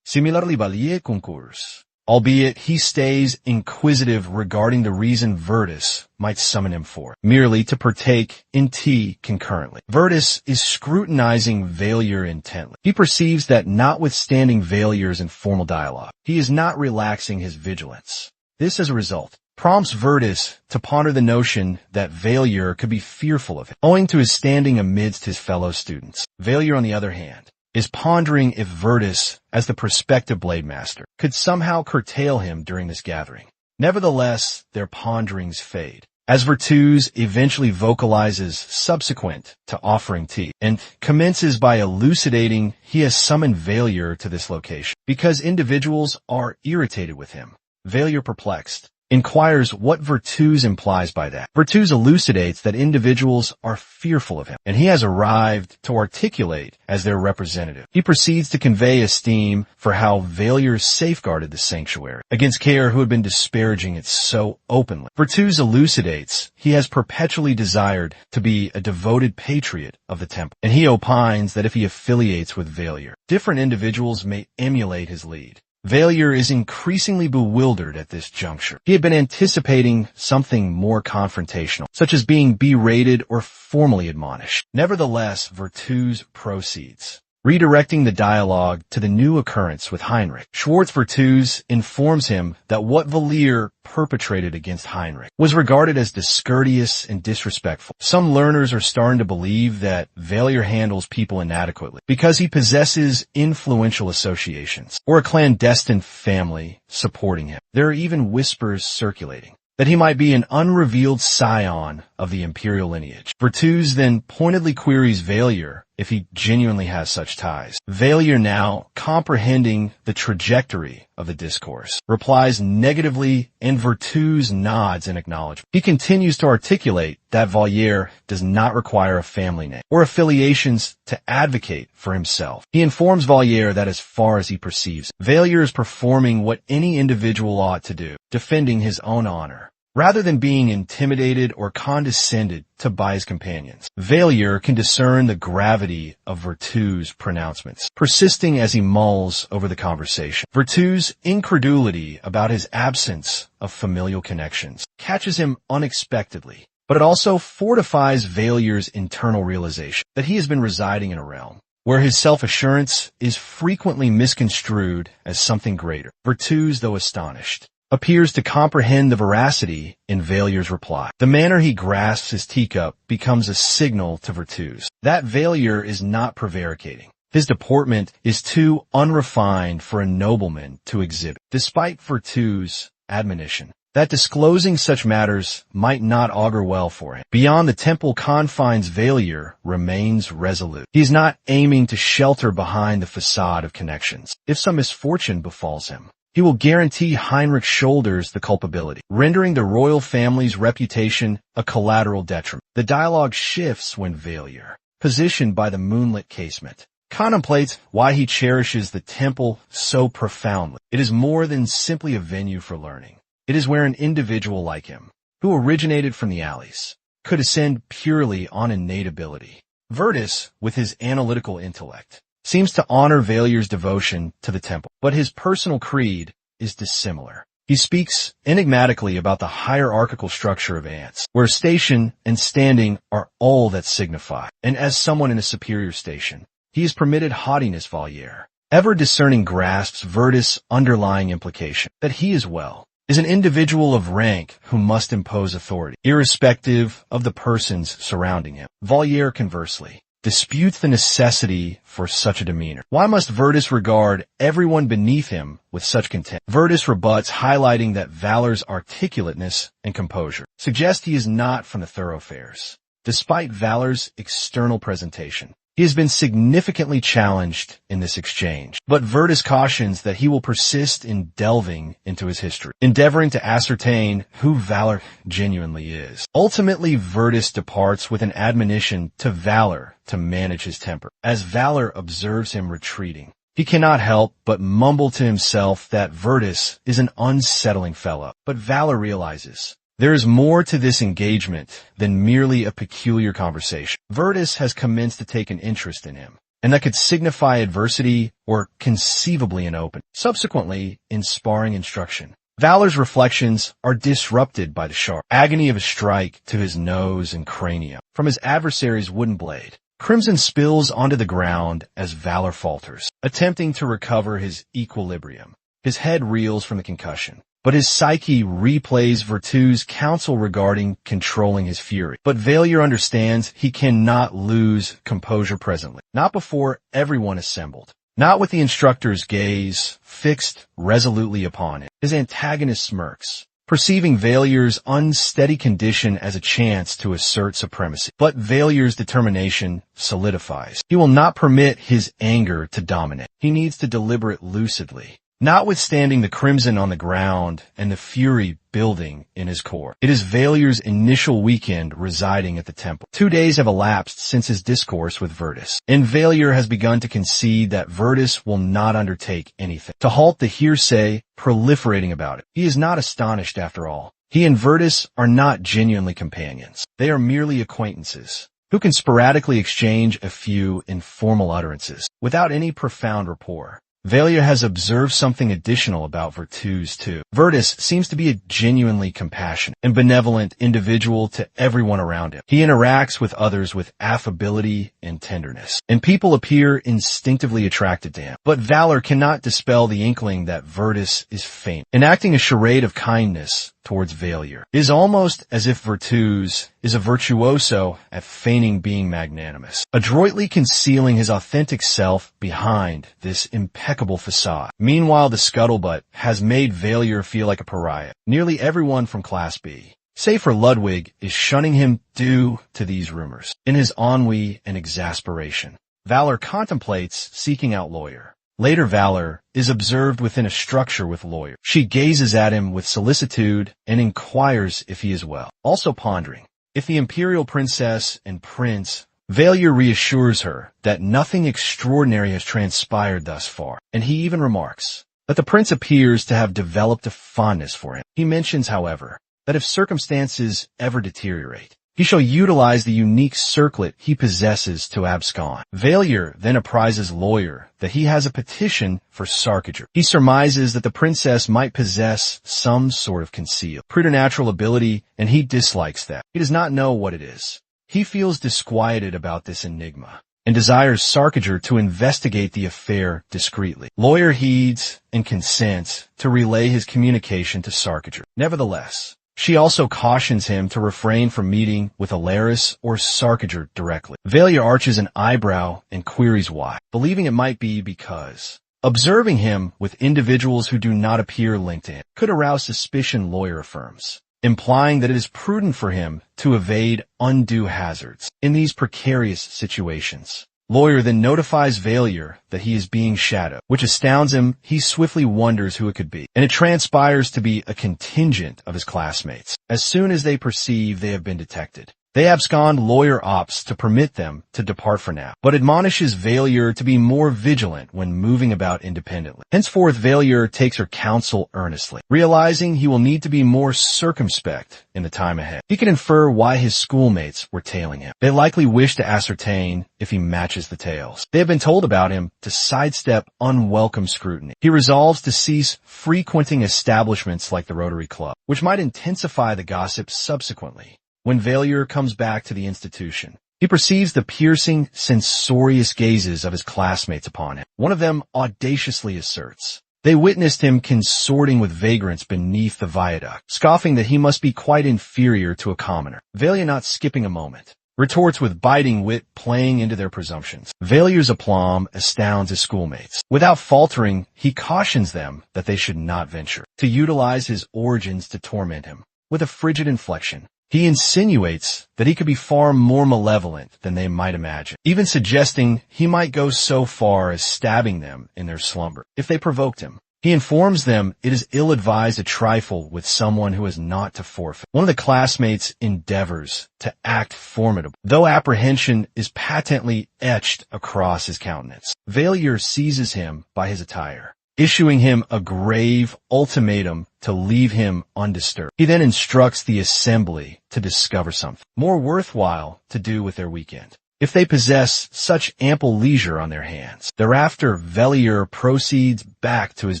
Similarly, Valier concours, albeit he stays inquisitive regarding the reason Virtus might summon him for, merely to partake in tea concurrently. Virtus is scrutinizing Failure intently. He perceives that notwithstanding Failure's informal dialogue, he is not relaxing his vigilance. This, as a result, prompts Virtus to ponder the notion that Failure could be fearful of him, owing to his standing amidst his fellow students. Failure, on the other hand, is pondering if Virtus, as the prospective blade master, could somehow curtail him during this gathering. Nevertheless, their ponderings fade, as Virtus eventually vocalizes subsequent to offering tea, and commences by elucidating he has summoned Failure to this location because individuals are irritated with him. Failure, perplexed, inquires what Virtus implies by that. Virtus elucidates that individuals are fearful of him, and he has arrived to articulate as their representative. He proceeds to convey esteem for how Failure safeguarded the sanctuary against Care, who had been disparaging it so openly. Virtus elucidates he has perpetually desired to be a devoted patriot of the temple, and he opines that if he affiliates with Failure, different individuals may emulate his lead. Failure is increasingly bewildered at this juncture. He had been anticipating something more confrontational, such as being berated or formally admonished. Nevertheless, Virtus proceeds, redirecting the dialogue to the new occurrence with Heinrich. Schwartz Virtus informs him that what Valier perpetrated against Heinrich was regarded as discourteous and disrespectful. Some learners are starting to believe that Valier handles people inadequately because he possesses influential associations or a clandestine family supporting him. There are even whispers circulating that he might be an unrevealed scion of the imperial lineage. Virtus then pointedly queries Valier if he genuinely has such ties. Valier, now comprehending the trajectory of the discourse, replies negatively, and Virtus nods in acknowledgement. He continues to articulate that Valier does not require a family name or affiliations to advocate for himself. He informs Valier that as far as he perceives, Valier is performing what any individual ought to do, defending his own honor, rather than being intimidated or condescended to by his companions. Valier can discern the gravity of Virtus' pronouncements, persisting as he mulls over the conversation. Virtus' incredulity about his absence of familial connections catches him unexpectedly, but it also fortifies Valier's internal realization that he has been residing in a realm where his self-assurance is frequently misconstrued as something greater. Virtus, though astonished, appears to comprehend the veracity in Valier's reply. The manner he grasps his teacup becomes a signal to Virtus that Valier is not prevaricating. His deportment is too unrefined for a nobleman to exhibit. Despite Virtus' admonition, that disclosing such matters might not augur well for him. Beyond the temple confines, Valier remains resolute. He is not aiming to shelter behind the facade of connections. If some misfortune befalls him, he will guarantee Heinrich shoulders the culpability, rendering the royal family's reputation a collateral detriment. The dialogue shifts when Valier, positioned by the moonlit casement, contemplates why he cherishes the temple so profoundly. It is more than simply a venue for learning. It is where an individual like him, who originated from the alleys, could ascend purely on innate ability. Virtus, with his analytical intellect, seems to honor Valier's devotion to the temple, but his personal creed is dissimilar. He speaks enigmatically about the hierarchical structure of ants, where station and standing are all that signify, and as someone in a superior station, he is permitted haughtiness. Valier, ever discerning, grasps Virtus' underlying implication, that he as well is an individual of rank who must impose authority, irrespective of the persons surrounding him. Valier, conversely, disputes the necessity for such a demeanor. Why must Virtus regard everyone beneath him with such contempt? Virtus rebuts, highlighting that Valor's articulateness and composure suggest he is not from the thoroughfares. Despite Valor's external presentation, he has been significantly challenged in this exchange, but Virtus cautions that he will persist in delving into his history, endeavoring to ascertain who Valor genuinely is. Ultimately, Virtus departs with an admonition to Valor to manage his temper. As Valor observes him retreating, he cannot help but mumble to himself that Virtus is an unsettling fellow. But Valor realizes there is more to this engagement than merely a peculiar conversation. Virtus has commenced to take an interest in him, and that could signify adversity or conceivably an open. Subsequently, in sparring instruction, Valor's reflections are disrupted by the sharp agony of a strike to his nose and cranium from his adversary's wooden blade. Crimson spills onto the ground as Valor falters, attempting to recover his equilibrium. His head reels from the concussion, but his psyche replays Virtu's counsel regarding controlling his fury. But Valier understands he cannot lose composure presently, not before everyone assembled, not with the instructor's gaze fixed resolutely upon him. His antagonist smirks, perceiving Valier's unsteady condition as a chance to assert supremacy. But Valier's determination solidifies. He will not permit his anger to dominate. He needs to deliberate lucidly, notwithstanding the crimson on the ground and the fury building in his core. It is Valier's initial weekend residing at the temple. 2 days have elapsed since his discourse with Virtus, and Valier has begun to concede that Virtus will not undertake anything to halt the hearsay proliferating about it. He is not astonished after all. He and Virtus are not genuinely companions. They are merely acquaintances who can sporadically exchange a few informal utterances without any profound rapport. Valier has observed something additional about Virtus too. Virtus seems to be a genuinely compassionate and benevolent individual to everyone around him. He interacts with others with affability and tenderness, and people appear instinctively attracted to him. But Valor cannot dispel the inkling that Virtus is faint, enacting a charade of kindness towards Valier. It is almost as if Virtus is a virtuoso at feigning being magnanimous, adroitly concealing his authentic self behind this impeccable facade. Meanwhile, the scuttlebutt has made Valier feel like a pariah. Nearly everyone from Class B, save for Ludwig, is shunning him due to these rumors. In his ennui and exasperation, Valor contemplates seeking out Lawyer. Later, Valor is observed within a structure with Lawyer. She gazes at him with solicitude and inquires if he is well. Also pondering if the imperial princess and prince, Valier reassures her that nothing extraordinary has transpired thus far, and he even remarks that the prince appears to have developed a fondness for him. He mentions, however, that if circumstances ever deteriorate, he shall utilize the unique circlet he possesses to abscond. Valier then apprises Lawyer that he has a petition for sarcature. He surmises that the princess might possess some sort of concealed preternatural ability, and he dislikes that. He does not know what it is. He feels disquieted about this enigma and desires Sarkager to investigate the affair discreetly. Lawyer heeds and consents to relay his communication to Sarkager. Nevertheless, she also cautions him to refrain from meeting with Alaris or Sarkager directly. Valier arches an eyebrow and queries why, believing it might be because Observing him with individuals who do not appear linked to him could arouse suspicion, lawyer affirms, implying that it is prudent for him to evade undue hazards in these precarious situations. Lawyer then notifies Valier that he is being shadowed, which astounds him. He swiftly wonders who it could be, and it transpires to be a contingent of his classmates. As soon as they perceive they have been detected, they abscond. Lawyer opts to permit them to depart for now, but admonishes Valier to be more vigilant when moving about independently. Henceforth, Valier takes her counsel earnestly, realizing he will need to be more circumspect in the time ahead. He can infer why his schoolmates were tailing him. They likely wish to ascertain if he matches the tales they have been told about him to sidestep unwelcome scrutiny. He resolves to cease frequenting establishments like the Rotary Club, which might intensify the gossip subsequently. When Valier comes back to the institution, he perceives the piercing, censorious gazes of his classmates upon him. One of them audaciously asserts they witnessed him consorting with vagrants beneath the viaduct, scoffing that he must be quite inferior to a commoner. Valier, not skipping a moment, retorts with biting wit, playing into their presumptions. Valier's aplomb astounds his schoolmates. Without faltering, he cautions them that they should not venture to utilize his origins to torment him. With a frigid inflection, he insinuates that he could be far more malevolent than they might imagine, even suggesting he might go so far as stabbing them in their slumber if they provoked him. He informs them it is ill-advised to trifle with someone who has naught to forfeit. One of the classmates endeavors to act formidable, though apprehension is patently etched across his countenance. Valier seizes him by his attire, issuing him a grave ultimatum to leave him undisturbed. He then instructs the assembly to discover something more worthwhile to do with their weekend, if they possess such ample leisure on their hands. Thereafter, Valier proceeds back to his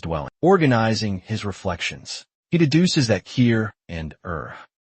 dwelling. Organizing his reflections, he deduces that Kier and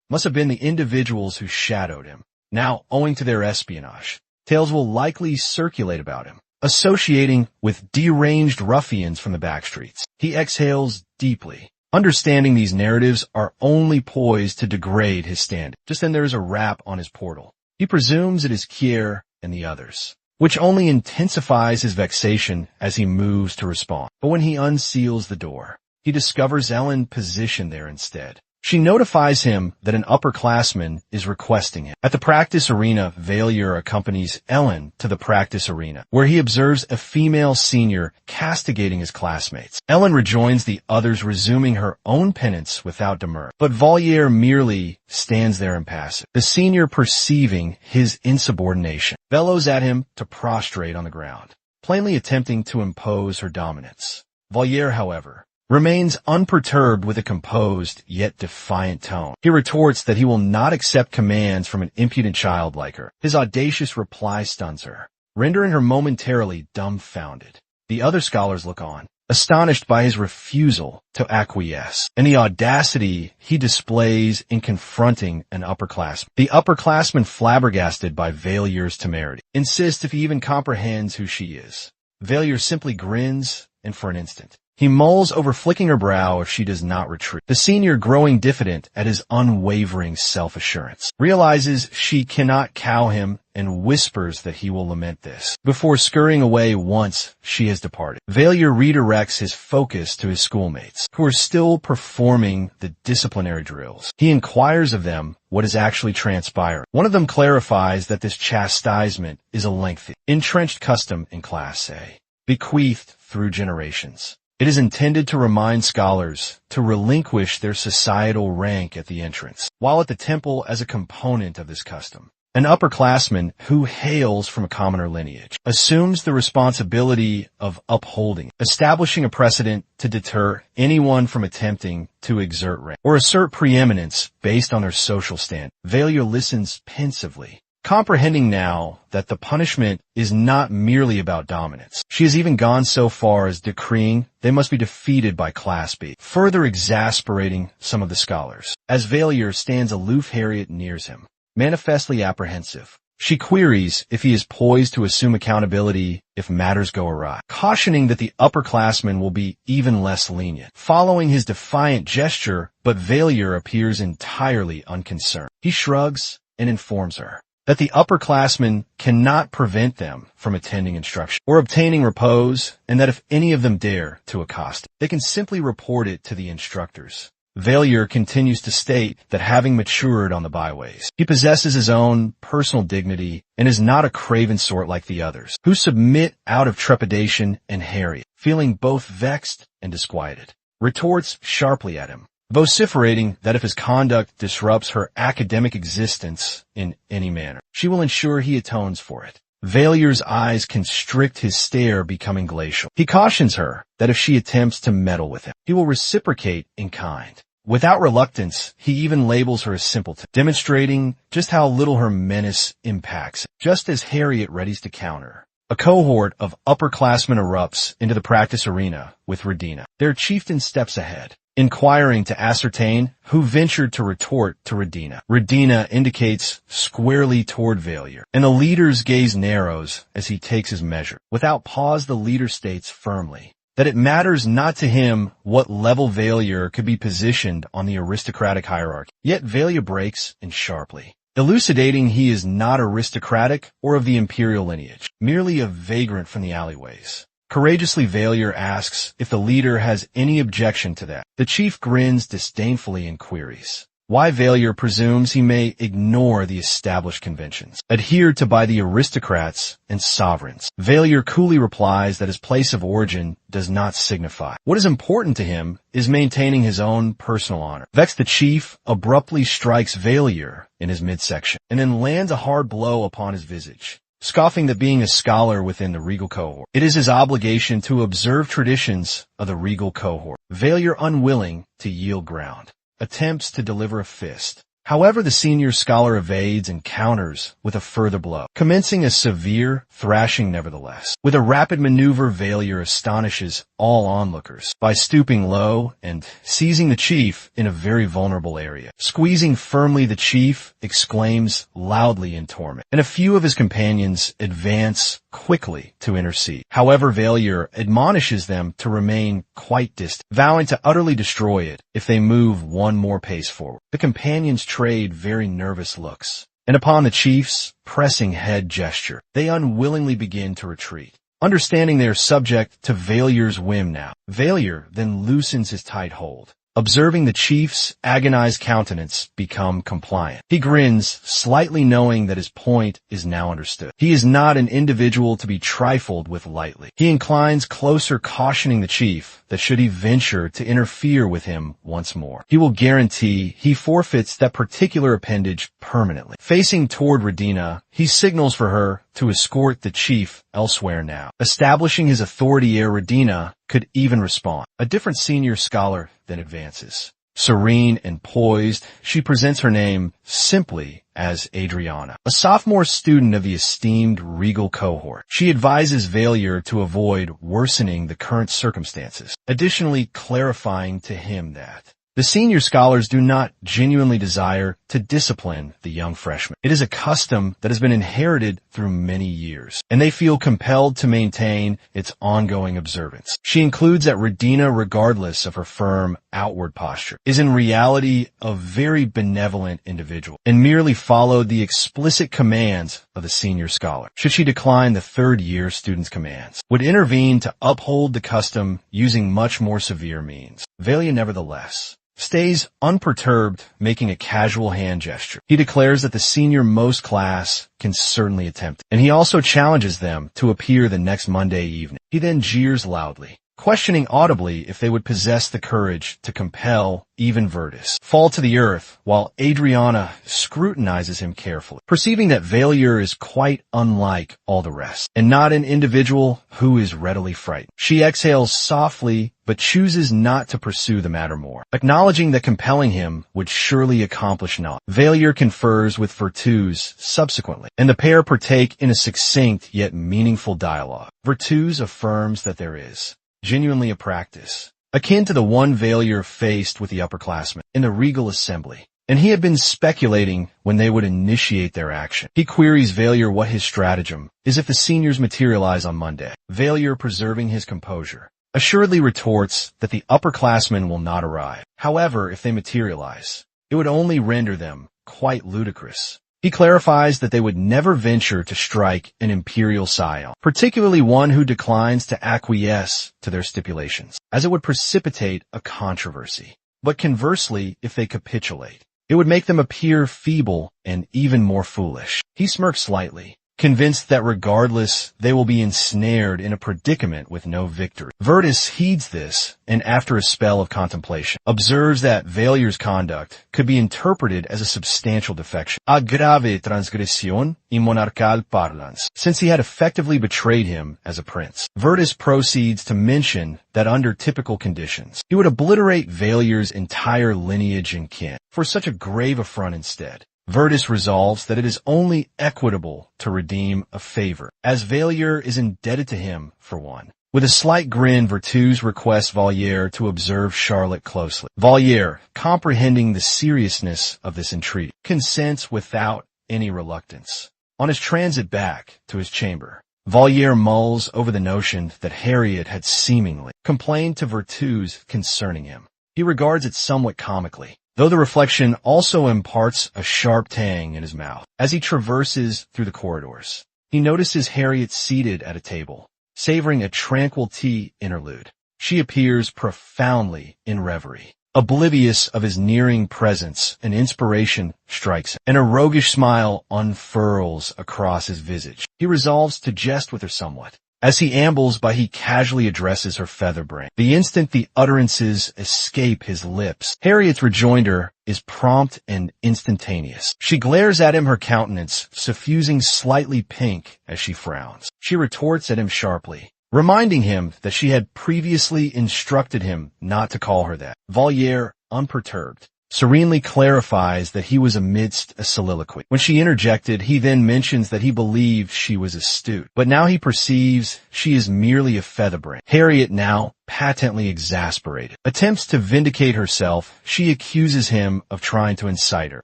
must have been the individuals who shadowed him. Now, owing to their espionage, tales will likely circulate about him, associating with deranged ruffians from the backstreets. He exhales deeply, understanding these narratives are only poised to degrade his standing. Just then there is a rap on his portal. He presumes it is Kier and the others, which only intensifies his vexation as he moves to respond. But when he unseals the door, he discovers Ellen positioned there instead. She notifies him that an upperclassman is requesting him. At the practice arena, Valier accompanies Ellen to the practice arena, where he observes a female senior castigating his classmates. Ellen rejoins the others, resuming her own penance without demur, but Valier merely stands there impassive. The senior, perceiving his insubordination, bellows at him to prostrate on the ground, plainly attempting to impose her dominance. Valier, however, remains unperturbed with a composed yet defiant tone. He retorts that he will not accept commands from an impudent child like her. His audacious reply stuns her, rendering her momentarily dumbfounded. The other scholars look on, astonished by his refusal to acquiesce, and the audacity he displays in confronting an upperclassman. The upperclassman, flabbergasted by Valier's temerity, insists if he even comprehends who she is. Valier simply grins, and for an instant, he mulls over flicking her brow if she does not retreat. The senior, growing diffident at his unwavering self-assurance, realizes she cannot cow him and whispers that he will lament this before scurrying away once she has departed. Valier redirects his focus to his schoolmates, who are still performing the disciplinary drills. He inquires of them what is actually transpiring. One of them clarifies that this chastisement is a lengthy, entrenched custom in Class A, bequeathed through generations. It is intended to remind scholars to relinquish their societal rank at the entrance, while at the temple as a component of this custom. An upperclassman who hails from a commoner lineage assumes the responsibility of upholding, establishing a precedent to deter anyone from attempting to exert rank or assert preeminence based on their social stand. Valier listens pensively, comprehending now that the punishment is not merely about dominance. She has even gone so far as decreeing they must be defeated by Class B, further exasperating some of the scholars. As Valier stands aloof, Harriet nears him, manifestly apprehensive. She queries if he is poised to assume accountability if matters go awry, cautioning that the upperclassman will be even less lenient. Following his defiant gesture, but Valier appears entirely unconcerned. He shrugs and informs her that the upperclassmen cannot prevent them from attending instruction or obtaining repose, and that if any of them dare to accost it, they can simply report it to the instructors. Valier continues to state that having matured on the byways, he possesses his own personal dignity and is not a craven sort like the others, who submit out of trepidation, and Harriet, feeling both vexed and disquieted, retorts sharply at him, vociferating that if his conduct disrupts her academic existence in any manner, she will ensure he atones for it. Valier's eyes constrict his stare, becoming glacial. He cautions her that if she attempts to meddle with him, he will reciprocate in kind. Without reluctance, he even labels her a simpleton, demonstrating just how little her menace impacts him. Just as Harriet readies to counter, a cohort of upperclassmen erupts into the practice arena with Radina. Their chieftain steps ahead, inquiring to ascertain who ventured to retort to Radina. Radina indicates squarely toward Valier, and the leader's gaze narrows as he takes his measure. Without pause, the leader states firmly that it matters not to him what level Valier could be positioned on the aristocratic hierarchy. Yet Valier breaks in sharply, elucidating he is not aristocratic or of the imperial lineage, merely a vagrant from the alleyways. Courageously, Valier asks if the leader has any objection to that. The chief grins disdainfully and queries why Valier presumes he may ignore the established conventions, adhered to by the aristocrats and sovereigns. Valier coolly replies that his place of origin does not signify. What is important to him is maintaining his own personal honor. Vexed, the chief abruptly strikes Valier in his midsection, and then lands a hard blow upon his visage, scoffing that being a scholar within the regal cohort, it is his obligation to observe traditions of the regal cohort. Valier, unwilling to yield ground, attempts to deliver a fist. However, the senior scholar evades and counters with a further blow, commencing a severe thrashing nevertheless. With a rapid maneuver, Valier astonishes all onlookers by stooping low and seizing the chief in a very vulnerable area. Squeezing firmly, the chief exclaims loudly in torment, and a few of his companions advance quickly to intercede. However, Valier admonishes them to remain quite distant, vowing to utterly destroy it if they move one more pace forward. The companions trade very nervous looks, and upon the chief's pressing head gesture, they unwillingly begin to retreat, understanding they are subject to Valier's whim now. Valier then loosens his tight hold, observing the chief's agonized countenance become compliant. He grins, slightly knowing that his point is now understood. He is not an individual to be trifled with lightly. He inclines closer, cautioning the chief that should he venture to interfere with him once more, he will guarantee he forfeits that particular appendage permanently. Facing toward Radina, he signals for her to escort the chief elsewhere now, establishing his authority ere Radina could even respond. A different senior scholar then advances. Serene and poised, she presents her name simply as Adriana, a sophomore student of the esteemed regal cohort. She advises Valier to avoid worsening the current circumstances, additionally clarifying to him that the senior scholars do not genuinely desire to discipline the young freshmen. It is a custom that has been inherited through many years, and they feel compelled to maintain its ongoing observance. She includes that Radina, regardless of her firm outward posture, is in reality a very benevolent individual, and merely followed the explicit commands of the senior scholar. Should she decline the third-year student's commands, would intervene to uphold the custom using much more severe means. Valier, nevertheless, stays unperturbed, making a casual hand gesture. He declares that the senior most class can certainly attempt it, and he also challenges them to appear the next Monday evening. He then jeers loudly, questioning audibly if they would possess the courage to compel even Virtus fall to the earth, while Adriana scrutinizes him carefully, perceiving that Valier is quite unlike all the rest, and not an individual who is readily frightened. She exhales softly, but chooses not to pursue the matter more, acknowledging that compelling him would surely accomplish naught. Valier confers with Virtus subsequently, and the pair partake in a succinct yet meaningful dialogue. Virtus affirms that there is genuinely a practice akin to the one Valier faced with the upperclassmen in the regal assembly, and he had been speculating when they would initiate their action. He queries Valier what his stratagem is if the seniors materialize on Monday. Valier, preserving his composure, assuredly retorts that the upperclassmen will not arrive. However, if they materialize, it would only render them quite ludicrous, He clarifies that they would never venture to strike an imperial scion, particularly one who declines to acquiesce to their stipulations, as it would precipitate a controversy. But conversely, if they capitulate, it would make them appear feeble and even more foolish. He smirks slightly, convinced that regardless, they will be ensnared in a predicament with no victory. Virtus heeds this, and after a spell of contemplation, observes that Valier's conduct could be interpreted as a substantial defection. A grave transgresión y monarcal parlance, since he had effectively betrayed him as a prince. Virtus proceeds to mention that under typical conditions, he would obliterate Valier's entire lineage and kin for such a grave affront instead. Virtus resolves that it is only equitable to redeem a favor, as Valier is indebted to him for one. With a slight grin, Virtus requests Valier to observe Charlotte closely. Valier, comprehending the seriousness of this entreaty, consents without any reluctance. On his transit back to his chamber, Valier mulls over the notion that Harriet had seemingly complained to Virtus concerning him. He regards it somewhat comically, though the reflection also imparts a sharp tang in his mouth. As he traverses through the corridors, he notices Harriet seated at a table, savoring a tranquil tea interlude. She appears profoundly in reverie. Oblivious of his nearing presence, an inspiration strikes him, and a roguish smile unfurls across his visage. He resolves to jest with her somewhat. As he ambles by, he casually addresses her featherbrain. The instant the utterances escape his lips, Harriet's rejoinder is prompt and instantaneous. She glares at him, her countenance suffusing slightly pink as she frowns. She retorts at him sharply, reminding him that she had previously instructed him not to call her that. Valier, unperturbed, serenely clarifies that he was amidst a soliloquy. When she interjected, he then mentions that he believed she was astute, but now he perceives she is merely a featherbrain. Harriet, now patently exasperated, attempts to vindicate herself. She accuses him of trying to incite her,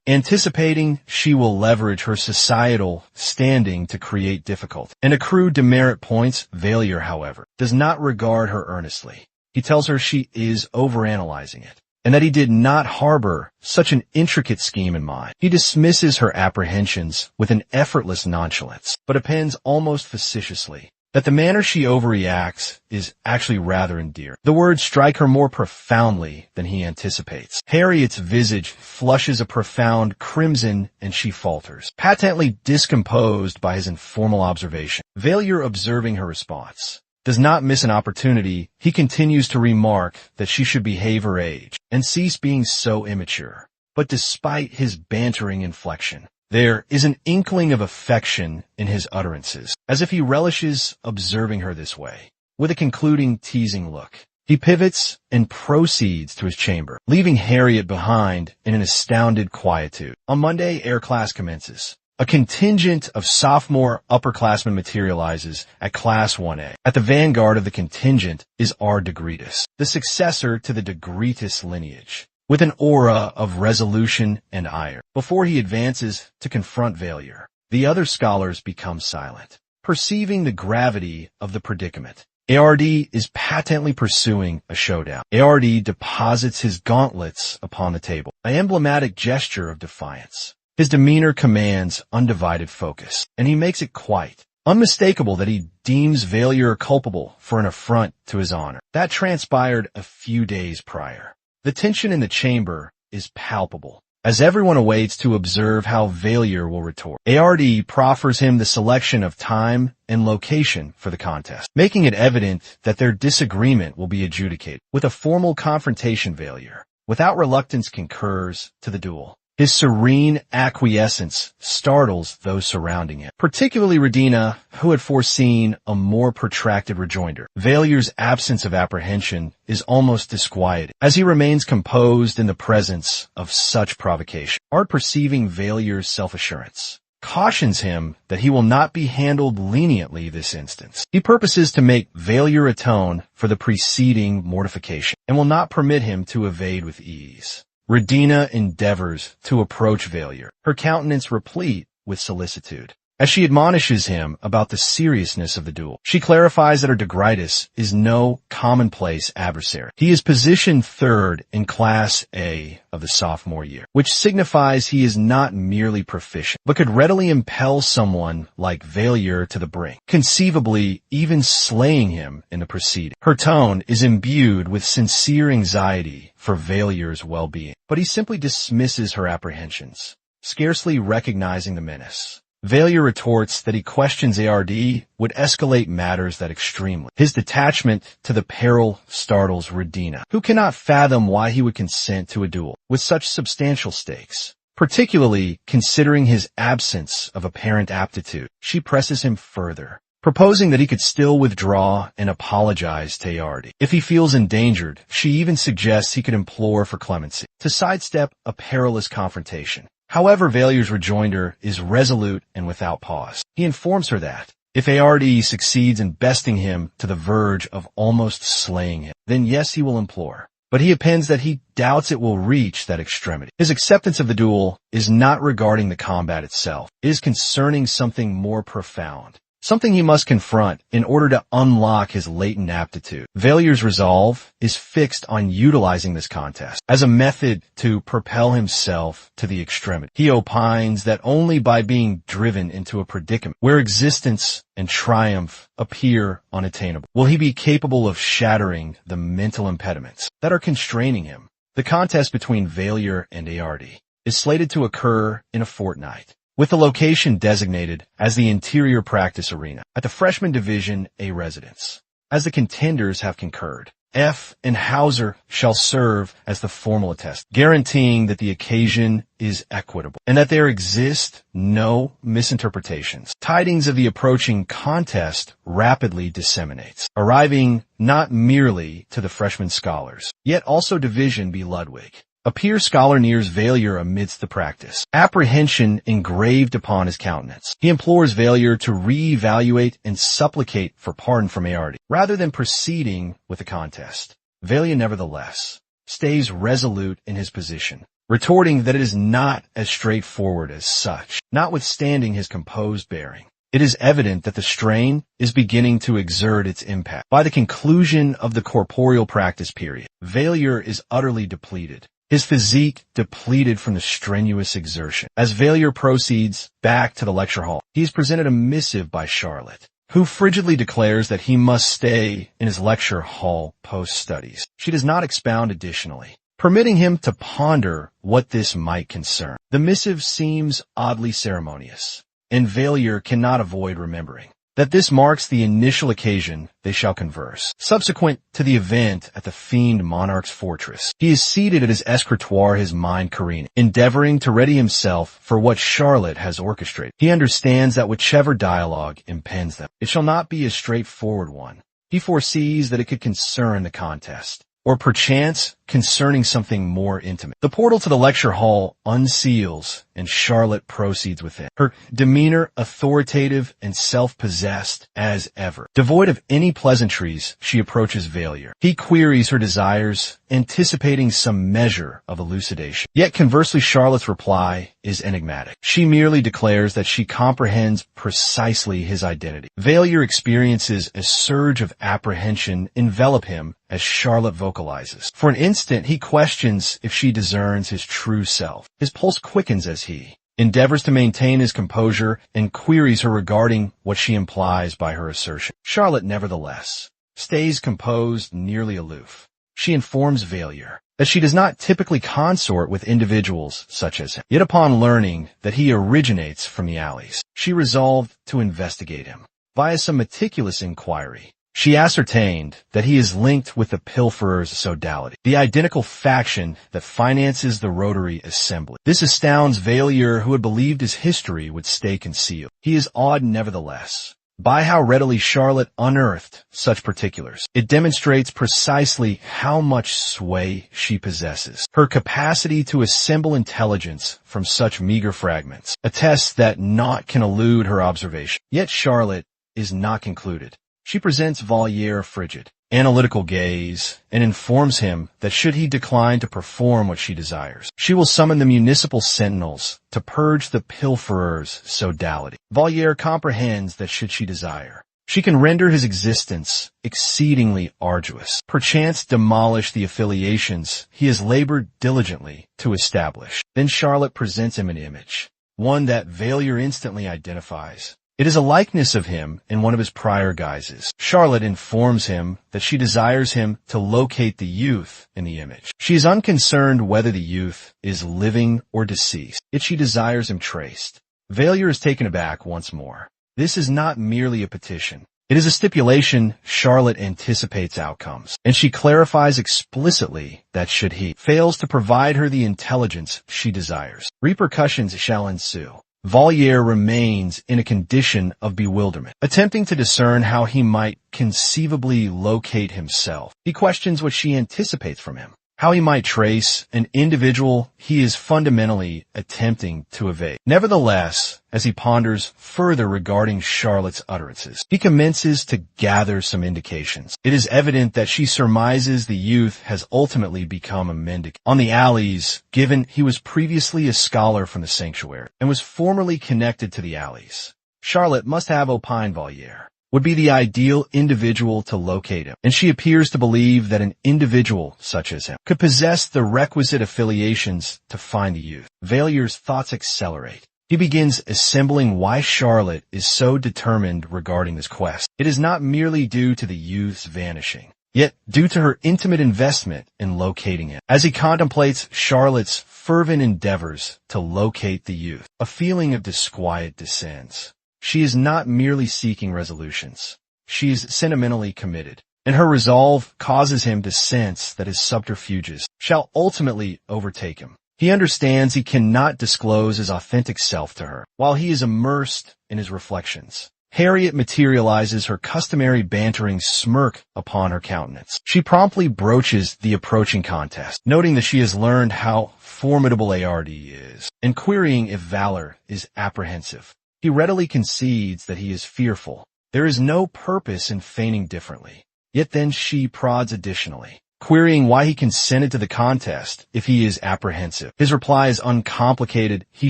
anticipating she will leverage her societal standing to create difficulty and accrue demerit points. Valier, however, does not regard her earnestly. He tells her she is overanalyzing it, and that he did not harbor such an intricate scheme in mind. He dismisses her apprehensions with an effortless nonchalance, but appends almost facetiously that the manner she overreacts is actually rather endearing. The words strike her more profoundly than he anticipates. Harriet's visage flushes a profound crimson, and she falters, patently discomposed by his informal observation. Valier, observing her response, does not miss an opportunity. He continues to remark that she should behave her age and cease being so immature. But despite his bantering inflection, there is an inkling of affection in his utterances, as if he relishes observing her this way. With a concluding teasing look, he pivots and proceeds to his chamber, leaving Harriet behind in an astounded quietude. On Monday, air class commences. A contingent of sophomore upperclassmen materializes at Class 1A. At the vanguard of the contingent is R. Degretus, the successor to the Degretus lineage, with an aura of resolution and ire. Before he advances to confront Valier, the other scholars become silent, perceiving the gravity of the predicament. ARD is patently pursuing a showdown. ARD deposits his gauntlets upon the table, an emblematic gesture of defiance. His demeanor commands undivided focus, and he makes it quite unmistakable that he deems Valier culpable for an affront to his honor. That transpired a few days prior. The tension in the chamber is palpable, as everyone awaits to observe how Valier will retort. ARD proffers him the selection of time and location for the contest, making it evident that their disagreement will be adjudicated. With a formal confrontation, Valier, without reluctance, concurs to the duel. His serene acquiescence startles those surrounding him, particularly Redina, who had foreseen a more protracted rejoinder. Valier's absence of apprehension is almost disquieting, as he remains composed in the presence of such provocation. Art, perceiving Valier's self-assurance, cautions him that he will not be handled leniently this instance. He purposes to make Valier atone for the preceding mortification, and will not permit him to evade with ease. Redina endeavors to approach Valier, her countenance replete with solicitude. as she admonishes him about the seriousness of the duel. She clarifies that her Degritus is no commonplace adversary. He is positioned third in Class A of the sophomore year, which signifies he is not merely proficient, but could readily impel someone like Vailure to the brink, conceivably even slaying him in the proceeding. Her tone is imbued with sincere anxiety for Vailure's well-being, but he simply dismisses her apprehensions, scarcely recognizing the menace. Vailure retorts that he questions ARD would escalate matters that extremely. His detachment to the peril startles Radina, who cannot fathom why he would consent to a duel with such substantial stakes. Particularly considering his absence of apparent aptitude, she presses him further, proposing that he could still withdraw and apologize to ARD. If he feels endangered, she even suggests he could implore for clemency to sidestep a perilous confrontation. However, Vailure's rejoinder is resolute and without pause. He informs her that if ARD succeeds in besting him to the verge of almost slaying him, then yes, he will implore. But he appends that he doubts it will reach that extremity. His acceptance of the duel is not regarding the combat itself. It is concerning something more profound, something he must confront in order to unlock his latent aptitude. Vailure's resolve is fixed on utilizing this contest as a method to propel himself to the extremity. He opines that only by being driven into a predicament where existence and triumph appear unattainable will he be capable of shattering the mental impediments that are constraining him. The contest between Vailure and ARD is slated to occur in a fortnight, with the location designated as the Interior Practice Arena at the Freshman Division A residence. As the contenders have concurred, F and Hauser shall serve as the formal attest, guaranteeing that the occasion is equitable and that there exist no misinterpretations. Tidings of the approaching contest rapidly disseminates, arriving not merely to the freshman scholars, yet also Division B Ludwig. A peer scholar nears Vailure amidst the practice, apprehension engraved upon his countenance. He implores Vailure to re-evaluate and supplicate for pardon from ARD, rather than proceeding with the contest. Vailure, nevertheless, stays resolute in his position, retorting that it is not as straightforward as such. Notwithstanding his composed bearing, it is evident that the strain is beginning to exert its impact. By the conclusion of the corporeal practice period, Vailure is utterly depleted, his physique depleted from the strenuous exertion. As Vailure proceeds back to the lecture hall, he is presented a missive by Charlotte, who frigidly declares that he must stay in his lecture hall post-studies. She does not expound additionally, permitting him to ponder what this might concern. The missive seems oddly ceremonious, and Vailure cannot avoid remembering that this marks the initial occasion they shall converse. Subsequent to the event at the Fiend Monarch's fortress, he is seated at his escritoire, his mind careening, endeavoring to ready himself for what Charlotte has orchestrated. He understands that whichever dialogue impends them, it shall not be a straightforward one. He foresees that it could concern the contest, or perchance concerning something more intimate. The portal to the lecture hall unseals, and Charlotte proceeds within, her demeanor authoritative and self-possessed as ever. Devoid of any pleasantries, she approaches Vailure. He queries her desires, anticipating some measure of elucidation. Yet conversely, Charlotte's reply is enigmatic. She merely declares that she comprehends precisely his identity. Vailure experiences a surge of apprehension envelop him as Charlotte vocalizes. For an instant, he questions if she discerns his true self. His pulse quickens as he endeavors to maintain his composure and queries her regarding what she implies by her assertion. Charlotte, nevertheless, stays composed, nearly aloof. She informs Vailure that she does not typically consort with individuals such as him. Yet upon learning that he originates from the alleys, she resolved to investigate him. Via some meticulous inquiry, she ascertained that he is linked with the Pilferers' Sodality, the identical faction that finances the Rotary Assembly. This astounds Vailure, who had believed his history would stay concealed. He is awed nevertheless by how readily Charlotte unearthed such particulars. It demonstrates precisely how much sway she possesses. Her capacity to assemble intelligence from such meager fragments attests that naught can elude her observation. Yet Charlotte is not concluded. She presents Valier frigid, analytical gaze and informs him that should he decline to perform what she desires, she will summon the municipal sentinels to purge the pilferer's sodality. Valier comprehends that should she desire, she can render his existence exceedingly arduous, perchance demolish the affiliations he has labored diligently to establish. Then Charlotte presents him an image, one that Valier instantly identifies. It is a likeness of him in one of his prior guises. Charlotte informs him that she desires him to locate the youth in the image. She is unconcerned whether the youth is living or deceased, yet she desires him traced. Valier is taken aback once more. This is not merely a petition. It is a stipulation. Charlotte anticipates outcomes, and she clarifies explicitly that should he fails to provide her the intelligence she desires, repercussions shall ensue. Valier remains in a condition of bewilderment, attempting to discern how he might conceivably locate himself. He questions what she anticipates from him, how he might trace an individual he is fundamentally attempting to evade. Nevertheless, as he ponders further regarding Charlotte's utterances, he commences to gather some indications. It is evident that she surmises the youth has ultimately become a mendicant. On the alleys, given he was previously a scholar from the sanctuary and was formerly connected to the alleys, Charlotte must have opined Valier would be the ideal individual to locate him, and she appears to believe that an individual such as him could possess the requisite affiliations to find the youth. Valier's thoughts accelerate. He begins assembling why Charlotte is so determined regarding this quest. It is not merely due to the youth's vanishing, yet due to her intimate investment in locating him. As he contemplates Charlotte's fervent endeavors to locate the youth, a feeling of disquiet descends. She is not merely seeking resolutions. She is sentimentally committed, and her resolve causes him to sense that his subterfuges shall ultimately overtake him. He understands he cannot disclose his authentic self to her while he is immersed in his reflections. Harriet materializes her customary bantering smirk upon her countenance. She promptly broaches the approaching contest, noting that she has learned how formidable Ard is, and querying if Valor is apprehensive. He readily concedes that he is fearful. There is no purpose in feigning differently. Yet then she prods additionally, querying why he consented to the contest if he is apprehensive. His reply is uncomplicated. He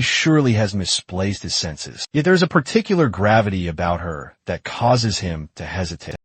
surely has misplaced his senses. Yet there is a particular gravity about her that causes him to hesitate,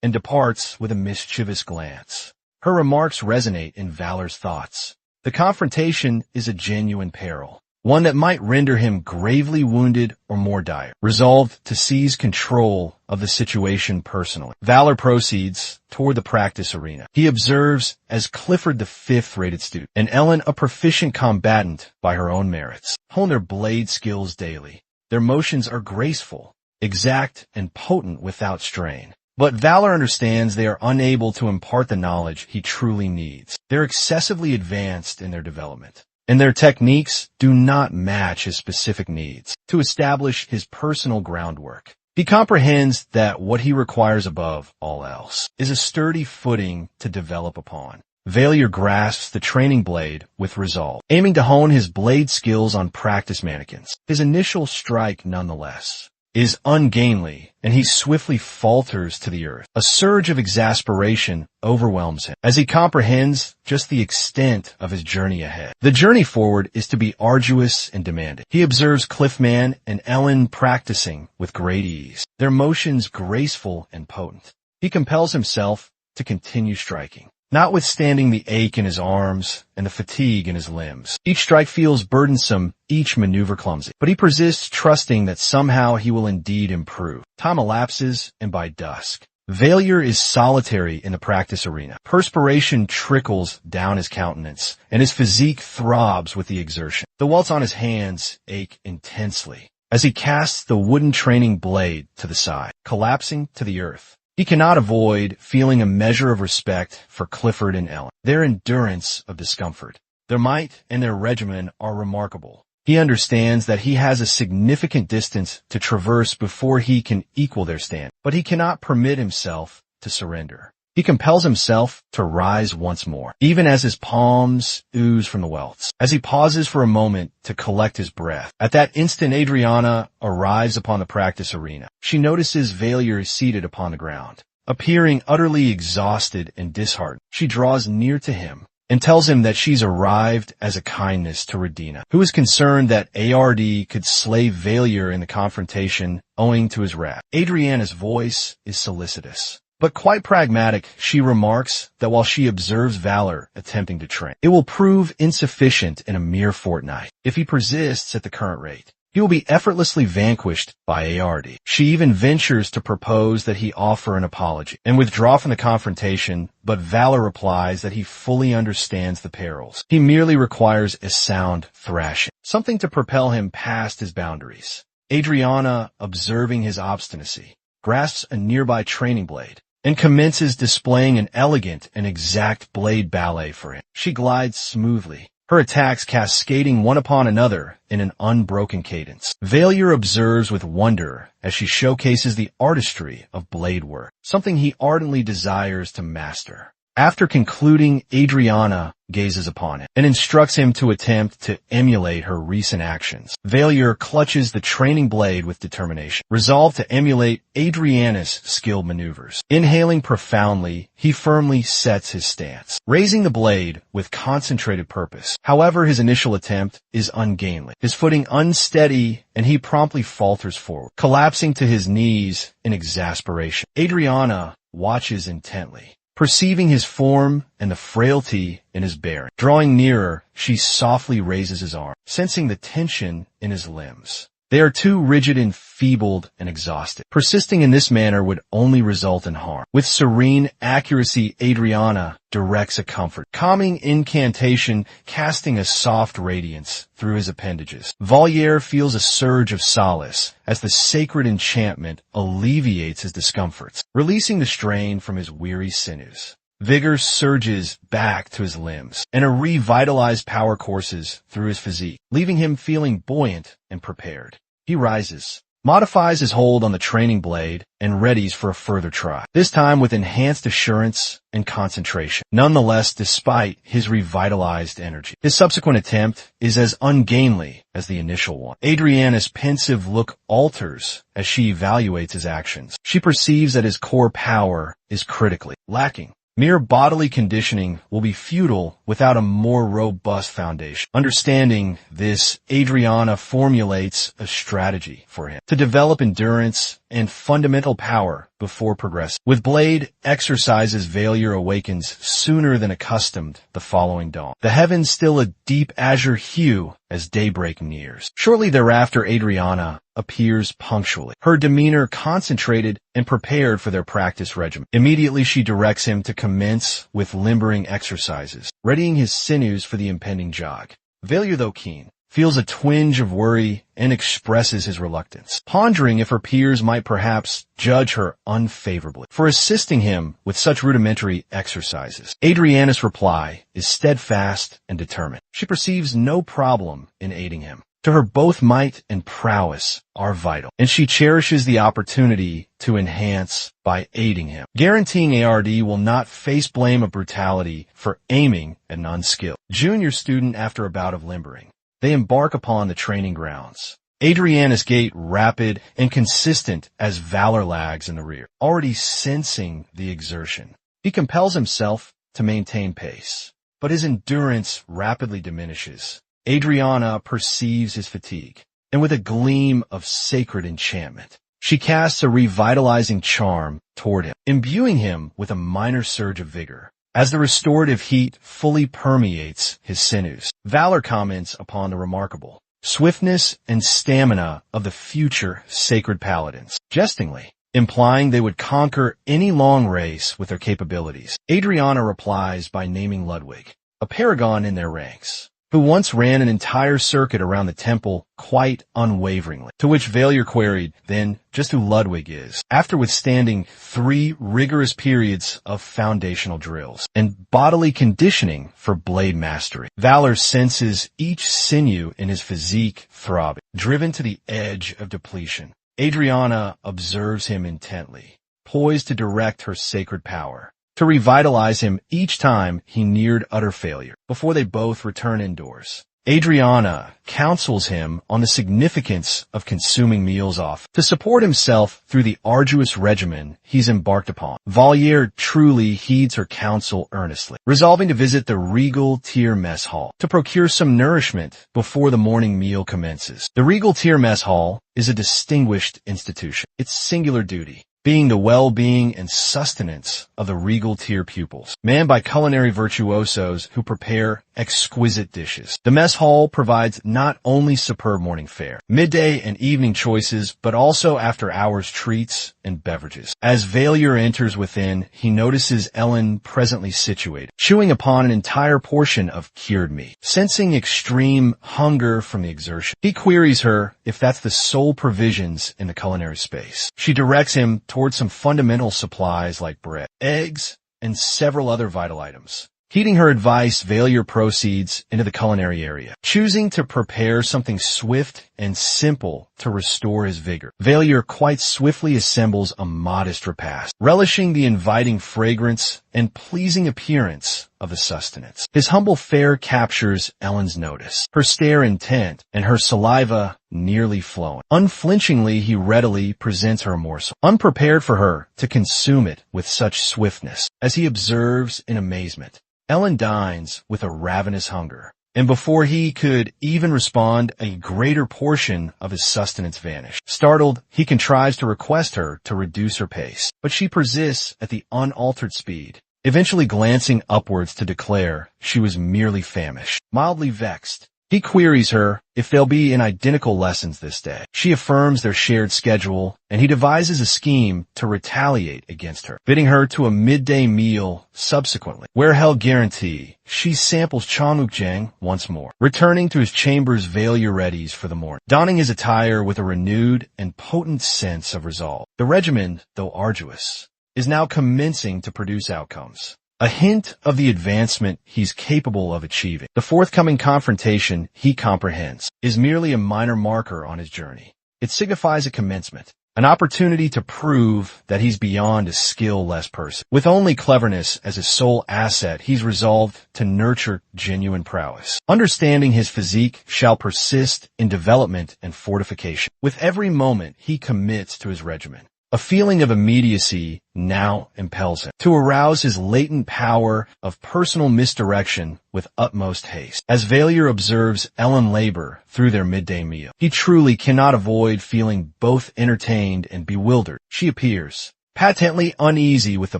and departs with a mischievous glance. Her remarks resonate in Valor's thoughts. The confrontation is a genuine peril, one that might render him gravely wounded or more dire. Resolved to seize control of the situation personally, Valor proceeds toward the practice arena. He observes as Clifford the fifth-rated student, and Ellen a proficient combatant by her own merits, hone their blade skills daily. Their motions are graceful, exact, and potent without strain. But Valor understands they are unable to impart the knowledge he truly needs. They're excessively advanced in their development, and their techniques do not match his specific needs to establish his personal groundwork. He comprehends that what he requires above all else is a sturdy footing to develop upon. Valier grasps the training blade with resolve, aiming to hone his blade skills on practice mannequins. His initial strike, nonetheless, is ungainly, and he swiftly falters to the earth. A surge of exasperation overwhelms him as he comprehends just the extent of his journey ahead. The journey forward is to be arduous and demanding. He observes Cliffman and Ellen practicing with great ease, their motions graceful and potent. He compels himself to continue striking, notwithstanding the ache in his arms and the fatigue in his limbs. Each strike feels burdensome, each maneuver clumsy, but he persists, trusting that somehow he will indeed improve. Time elapses, and by dusk, Valier is solitary in the practice arena. Perspiration trickles down his countenance, and his physique throbs with the exertion. The welts on his hands ache intensely as he casts the wooden training blade to the side, collapsing to the earth. He cannot avoid feeling a measure of respect for Clifford and Ellen. Their endurance of discomfort, their might, and their regimen are remarkable. He understands that he has a significant distance to traverse before he can equal their stand, but he cannot permit himself to surrender. He compels himself to rise once more, even as his palms ooze from the welts. As he pauses for a moment to collect his breath, at that instant Adriana arrives upon the practice arena. She notices Valier is seated upon the ground, appearing utterly exhausted and disheartened. She draws near to him and tells him that she's arrived as a kindness to Redina, who is concerned that ARD could slay Valier in the confrontation owing to his wrath. Adriana's voice is solicitous, but quite pragmatic. She remarks that while she observes Valor attempting to train, it will prove insufficient in a mere fortnight. If he persists at the current rate, he will be effortlessly vanquished by ARD. She even ventures to propose that he offer an apology and withdraw from the confrontation, but Valor replies that he fully understands the perils. He merely requires a sound thrashing, something to propel him past his boundaries. Adriana, observing his obstinacy, grasps a nearby training blade and commences displaying an elegant and exact blade ballet for him. She glides smoothly, her attacks cascading one upon another in an unbroken cadence. Valier observes with wonder as she showcases the artistry of blade work, something he ardently desires to master. After concluding, Adriana gazes upon him and instructs him to attempt to emulate her recent actions. Valier clutches the training blade with determination, resolved to emulate Adriana's skilled maneuvers. Inhaling profoundly, he firmly sets his stance, raising the blade with concentrated purpose. However, his initial attempt is ungainly, his footing unsteady, and he promptly falters forward, collapsing to his knees in exasperation. Adriana watches intently, perceiving his form and the frailty in his bearing. Drawing nearer, she softly raises his arm, sensing the tension in his limbs. They are too rigid, enfeebled, and exhausted. Persisting in this manner would only result in harm. With serene accuracy, Adriana directs a calming incantation, casting a soft radiance through his appendages. Valier feels a surge of solace as the sacred enchantment alleviates his discomforts, releasing the strain from his weary sinews. Vigor surges back to his limbs, and a revitalized power courses through his physique, leaving him feeling buoyant and prepared. He rises, modifies his hold on the training blade, and readies for a further try, this time with enhanced assurance and concentration. Nonetheless, despite his revitalized energy, his subsequent attempt is as ungainly as the initial one. Adriana's pensive look alters as she evaluates his actions. She perceives that his core power is critically lacking. Mere bodily conditioning will be futile without a more robust foundation. Understanding this, Adriana formulates a strategy for him to develop endurance and fundamental power before progressing. With blade exercises, Valier awakens sooner than accustomed the following dawn, the heavens still a deep azure hue as daybreak nears. Shortly thereafter, Adriana appears punctually, her demeanor concentrated and prepared for their practice regimen. Immediately she directs him to commence with limbering exercises, readying his sinews for the impending jog. Valier, though keen, feels a twinge of worry and expresses his reluctance, pondering if her peers might perhaps judge her unfavorably for assisting him with such rudimentary exercises. Adriana's reply is steadfast and determined. She perceives no problem in aiding him. To her, both might and prowess are vital, and she cherishes the opportunity to enhance by aiding him, guaranteeing ARD will not face blame of brutality for aiming at an unskilled junior student. After a bout of limbering, they embark upon the training grounds. Adriana's gait rapid and consistent as Valor lags in the rear, already sensing the exertion. He compels himself to maintain pace, but his endurance rapidly diminishes. Adriana perceives his fatigue, and with a gleam of sacred enchantment, she casts a revitalizing charm toward him, imbuing him with a minor surge of vigor. As the restorative heat fully permeates his sinews, Valor comments upon the remarkable swiftness and stamina of the future sacred paladins, jestingly implying they would conquer any long race with their capabilities. Adriana replies by naming Ludwig, a paragon in their ranks, who once ran an entire circuit around the temple quite unwaveringly, to which Valier queried, then, just who Ludwig is. After withstanding 3 rigorous periods of foundational drills and bodily conditioning for blade mastery, Valor senses each sinew in his physique throbbing, driven to the edge of depletion. Adriana observes him intently, poised to direct her sacred power. to revitalize him each time he neared utter failure. Before they both return indoors, Adriana counsels him on the significance of consuming meals off to support himself through the arduous regimen he's embarked upon. Valier truly heeds her counsel earnestly, resolving to visit the regal tier mess hall to procure some nourishment before the morning meal commences. The regal tier mess hall is a distinguished institution. Its singular duty being the well-being and sustenance of the regal tier pupils, manned by culinary virtuosos who prepare exquisite dishes. The mess hall provides not only superb morning fare, midday and evening choices, but also after-hours treats and beverages. As Valier enters within, he notices Ellen presently situated, chewing upon an entire portion of cured meat. Sensing extreme hunger from the exertion, he queries her if that's the sole provisions in the culinary space. She directs him towards some fundamental supplies like bread, eggs, and several other vital items. Heeding her advice, Valier proceeds into the culinary area, choosing to prepare something swift and simple to restore his vigor. Valier quite swiftly assembles a modest repast, relishing the inviting fragrance and pleasing appearance of the sustenance. His humble fare captures Ellen's notice, her stare intent, and her saliva nearly flowing. Unflinchingly, he readily presents her a morsel, unprepared for her to consume it with such swiftness. As he observes in amazement, Ellen dines with a ravenous hunger, and before he could even respond, a greater portion of his sustenance vanished. Startled, he contrives to request her to reduce her pace, but she persists at the unaltered speed, eventually glancing upwards to declare she was merely famished. Mildly vexed, he queries her if they'll be in identical lessons this day. She affirms their shared schedule, and he devises a scheme to retaliate against her, bidding her to a midday meal subsequently. Where held guarantee, she samples chanmukjang once more. Returning to his chambers, Valier readies for the morning, donning his attire with a renewed and potent sense of resolve. The regimen, though arduous, is now commencing to produce outcomes, a hint of the advancement he's capable of achieving. The forthcoming confrontation, he comprehends, is merely a minor marker on his journey. It signifies a commencement, an opportunity to prove that he's beyond a skill-less person. With only cleverness as his sole asset, he's resolved to nurture genuine prowess. Understanding his physique shall persist in development and fortification. With every moment he commits to his regimen, a feeling of immediacy now impels him to arouse his latent power of personal misdirection with utmost haste. As Valier observes Ellen labor through their midday meal, he truly cannot avoid feeling both entertained and bewildered. She appears patently uneasy with the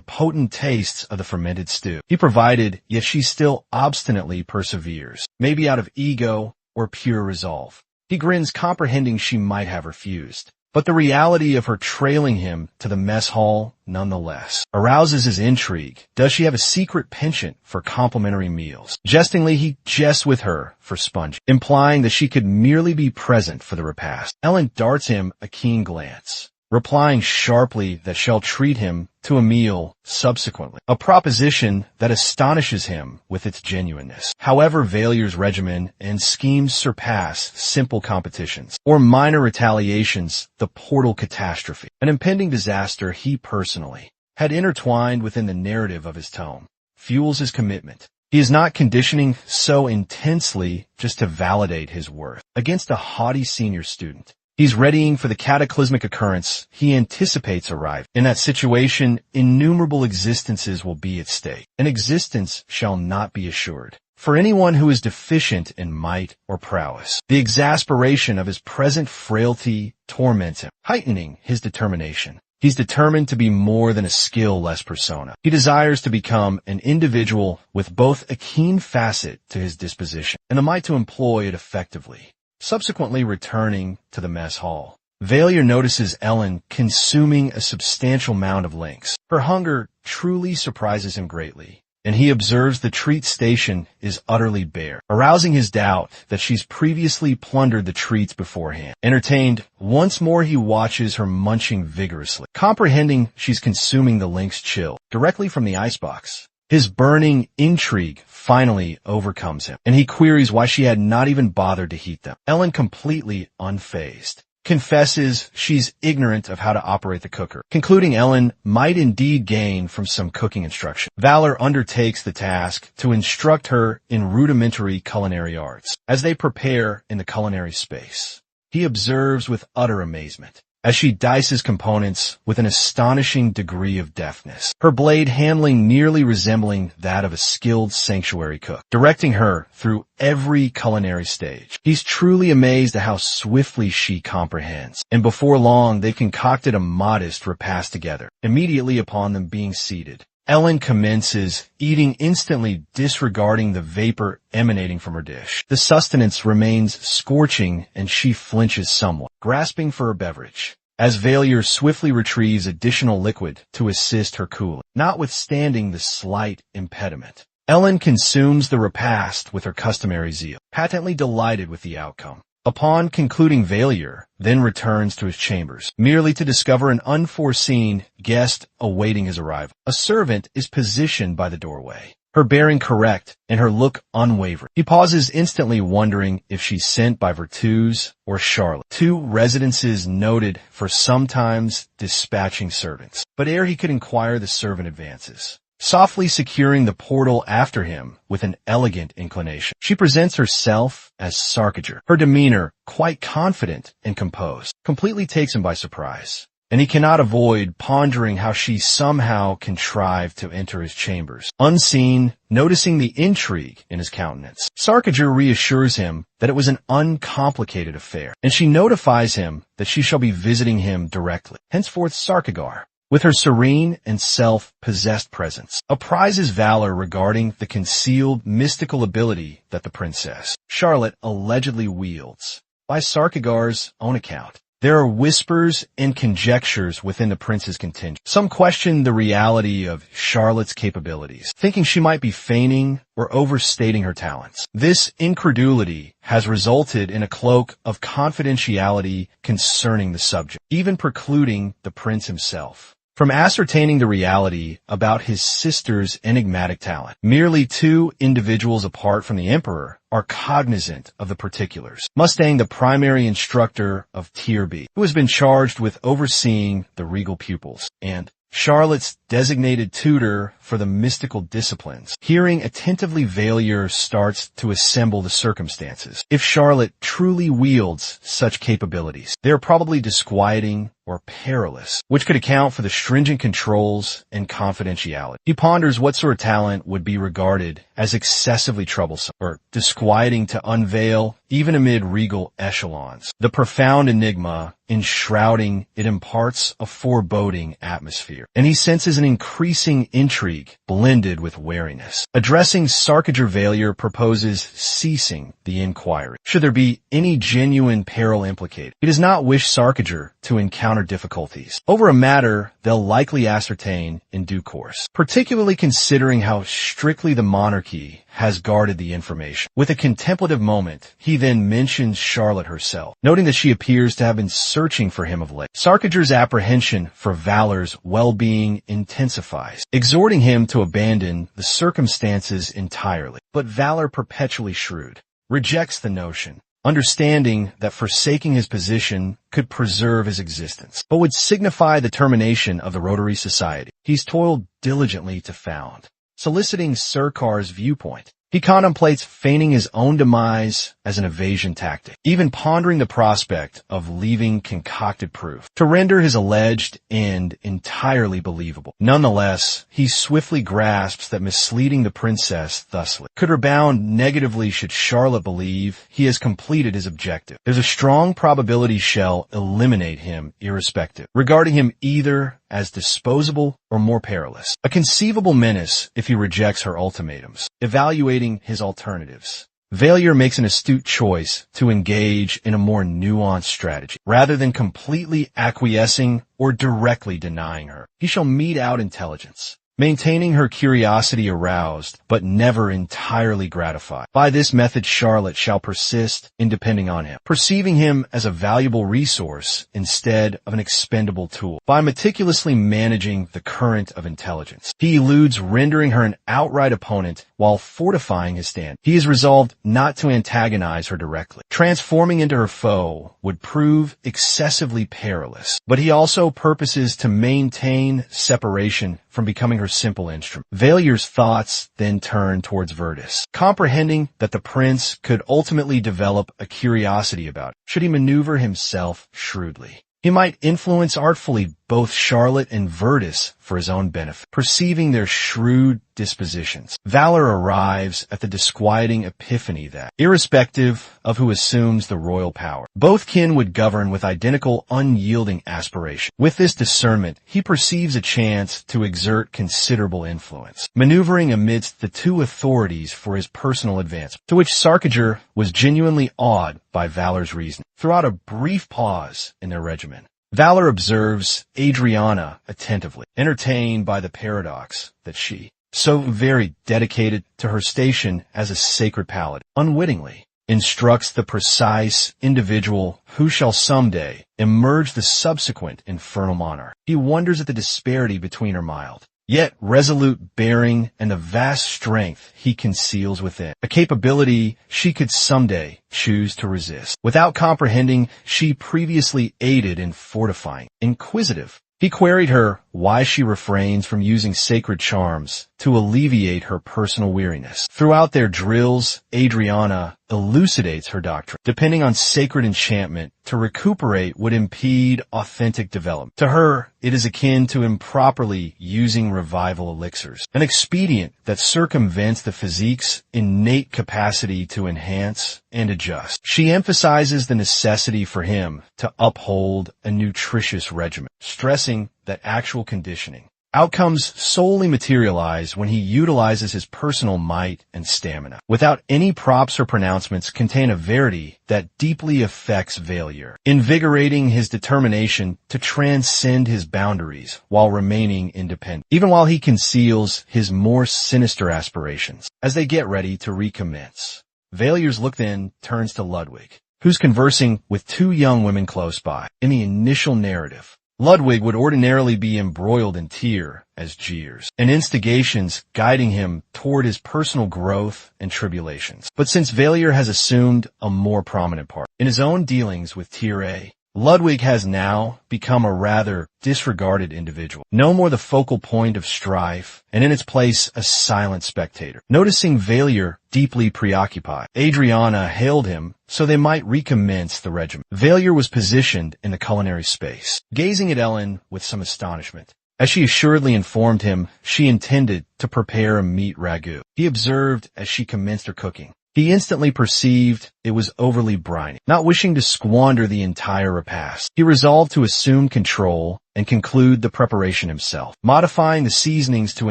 potent tastes of the fermented stew he provided, yet she still obstinately perseveres, maybe out of ego or pure resolve. He grins, comprehending she might have refused, but the reality of her trailing him to the mess hall nonetheless arouses his intrigue. Does she have a secret penchant for complimentary meals? Jestingly, he jests with her for sponge, implying that she could merely be present for the repast. Ellen darts him a keen glance, replying sharply that she'll treat him to a meal subsequently, a proposition that astonishes him with its genuineness. However, Valier's regimen and schemes surpass simple competitions or minor retaliations, the portal catastrophe, an impending disaster he personally had intertwined within the narrative of his tome, fuels his commitment. He is not conditioning so intensely just to validate his worth against a haughty senior student. He's readying for the cataclysmic occurrence he anticipates arriving. In that situation, innumerable existences will be at stake. An existence shall not be assured for anyone who is deficient in might or prowess. The exasperation of his present frailty torments him, heightening his determination. He's determined to be more than a skill-less persona. He desires to become an individual with both a keen facet to his disposition and the might to employ it effectively. Subsequently returning to the mess hall, Valier notices Ellen consuming a substantial amount of links. Her hunger truly surprises him greatly, and he observes the treat station is utterly bare, arousing his doubt that she's previously plundered the treats beforehand. Entertained, once more he watches her munching vigorously, comprehending she's consuming the links chill directly from the icebox. His burning intrigue finally overcomes him, and he queries why she had not even bothered to heat them. Ellen, completely unfazed, confesses she's ignorant of how to operate the cooker, concluding Ellen might indeed gain from some cooking instruction. Valor undertakes the task to instruct her in rudimentary culinary arts. As they prepare in the culinary space, he observes with utter amazement as she dices components with an astonishing degree of deftness, her blade handling nearly resembling that of a skilled sanctuary cook, directing her through every culinary stage. He's truly amazed at how swiftly she comprehends, and before long they've concocted a modest repast together. Immediately upon them being seated, Ellen commences eating instantly, disregarding the vapor emanating from her dish. The sustenance remains scorching and she flinches somewhat, grasping for her beverage, as Valier swiftly retrieves additional liquid to assist her cooling. Notwithstanding the slight impediment, Ellen consumes the repast with her customary zeal, patently delighted with the outcome. Upon concluding, Valier then returns to his chambers, merely to discover an unforeseen guest awaiting his arrival. A servant is positioned by the doorway, her bearing correct and her look unwavering. He pauses, instantly wondering if she's sent by Virtus or Charlotte, two residences noted for sometimes dispatching servants. But ere he could inquire, the servant advances, softly securing the portal after him with an elegant inclination. She presents herself as Sarkager, her demeanor quite confident and composed, completely takes him by surprise, and he cannot avoid pondering how she somehow contrived to enter his chambers, unseen, noticing the intrigue in his countenance. Sarkager reassures him that it was an uncomplicated affair, and she notifies him that she shall be visiting him directly. Henceforth Sarkagar, with her serene and self-possessed presence, apprises Valor regarding the concealed mystical ability that the princess, Charlotte, allegedly wields. By Sarkagar's own account, there are whispers and conjectures within the prince's contingent. Some question the reality of Charlotte's capabilities, thinking she might be feigning or overstating her talents. This incredulity has resulted in a cloak of confidentiality concerning the subject, even precluding the prince himself from ascertaining the reality about his sister's enigmatic talent. Merely two individuals apart from the emperor are cognizant of the particulars. Mustang, the primary instructor of Tier B, who has been charged with overseeing the regal pupils, and Charlotte's designated tutor for the mystical disciplines. Hearing attentively, Valier starts to assemble the circumstances. If Charlotte truly wields such capabilities, they are probably disquieting or perilous, which could account for the stringent controls and confidentiality. He ponders what sort of talent would be regarded as excessively troublesome or disquieting to unveil even amid regal echelons. The profound enigma enshrouding it imparts a foreboding atmosphere, and he senses an increasing intrigue blended with wariness. Addressing Sarkager, Valier proposes ceasing the inquiry, should there be any genuine peril implicated. He does not wish Sarkager to encounter difficulties over a matter they'll likely ascertain in due course, particularly considering how strictly the monarchy has guarded the information. With a contemplative moment, he then mentions Charlotte herself, noting that she appears to have been searching for him of late. Sarkager's apprehension for Valor's well-being intensifies, exhorting him to abandon the circumstances entirely. But Valor, perpetually shrewd, rejects the notion, understanding that forsaking his position could preserve his existence, but would signify the termination of the Rotary Society he's toiled diligently to found. Soliciting Sarkar's viewpoint, he contemplates feigning his own demise as an evasion tactic, even pondering the prospect of leaving concocted proof to render his alleged end entirely believable. Nonetheless, he swiftly grasps that misleading the princess thusly could rebound negatively should Charlotte believe he has completed his objective. There's a strong probability shall eliminate him irrespective, regarding him either as disposable or more perilous. A conceivable menace if he rejects her ultimatums. Evaluating his alternatives, Valier makes an astute choice to engage in a more nuanced strategy. Rather than completely acquiescing or directly denying her, he shall mete out intelligence, maintaining her curiosity aroused but never entirely gratified. By this method, Charlotte shall persist in depending on him, perceiving him as a valuable resource instead of an expendable tool. By meticulously managing the current of intelligence, he eludes rendering her an outright opponent while fortifying his stand. He is resolved not to antagonize her directly. Transforming into her foe would prove excessively perilous, but he also purposes to maintain separation from becoming her simple instrument. Valier's thoughts then turn towards Virtus, comprehending that the prince could ultimately develop a curiosity about it, should he maneuver himself shrewdly. He might influence artfully both Charlotte and Virtus for his own benefit. Perceiving their shrewd dispositions, Valor arrives at the disquieting epiphany that, irrespective of who assumes the royal power, both kin would govern with identical unyielding aspiration. With this discernment, he perceives a chance to exert considerable influence, maneuvering amidst the two authorities for his personal advancement, to which Sarkager was genuinely awed by Valor's reasoning. Throughout a brief pause in their regimen, Valor observes Adriana attentively, entertained by the paradox that she, so very dedicated to her station as a sacred paladin, unwittingly instructs the precise individual who shall someday emerge the subsequent infernal monarch. He wonders at the disparity between her mild, yet resolute bearing and the vast strength he conceals within, a capability she could someday choose to resist. Without comprehending she previously aided in fortifying. Inquisitive, he queried her why she refrains from using sacred charms to alleviate her personal weariness. Throughout their drills, Adriana elucidates her doctrine. Depending on sacred enchantment to recuperate would impede authentic development. To her, it is akin to improperly using revival elixirs, an expedient that circumvents the physique's innate capacity to enhance and adjust. She emphasizes the necessity for him to uphold a nutritious regimen, stressing that actual conditioning outcomes solely materialize when he utilizes his personal might and stamina. Without any props or pronouncements contain a verity that deeply affects Valier, invigorating his determination to transcend his boundaries while remaining independent, even while he conceals his more sinister aspirations. As they get ready to recommence, Valier's look then turns to Ludwig, who's conversing with two young women close by. In the initial narrative, Ludwig would ordinarily be embroiled in Tyr as jeers and instigations guiding him toward his personal growth and tribulations. But since Valier has assumed a more prominent part in his own dealings with Tyr, Ludwig has now become a rather disregarded individual, no more the focal point of strife, and in its place a silent spectator. Noticing Valier deeply preoccupied, Adriana hailed him so they might recommence the regimen. Valier was positioned in the culinary space, gazing at Ellen with some astonishment. As she assuredly informed him, she intended to prepare a meat ragout. He observed as she commenced her cooking. He instantly perceived it was overly briny. Not wishing to squander the entire repast, he resolved to assume control and conclude the preparation himself, modifying the seasonings to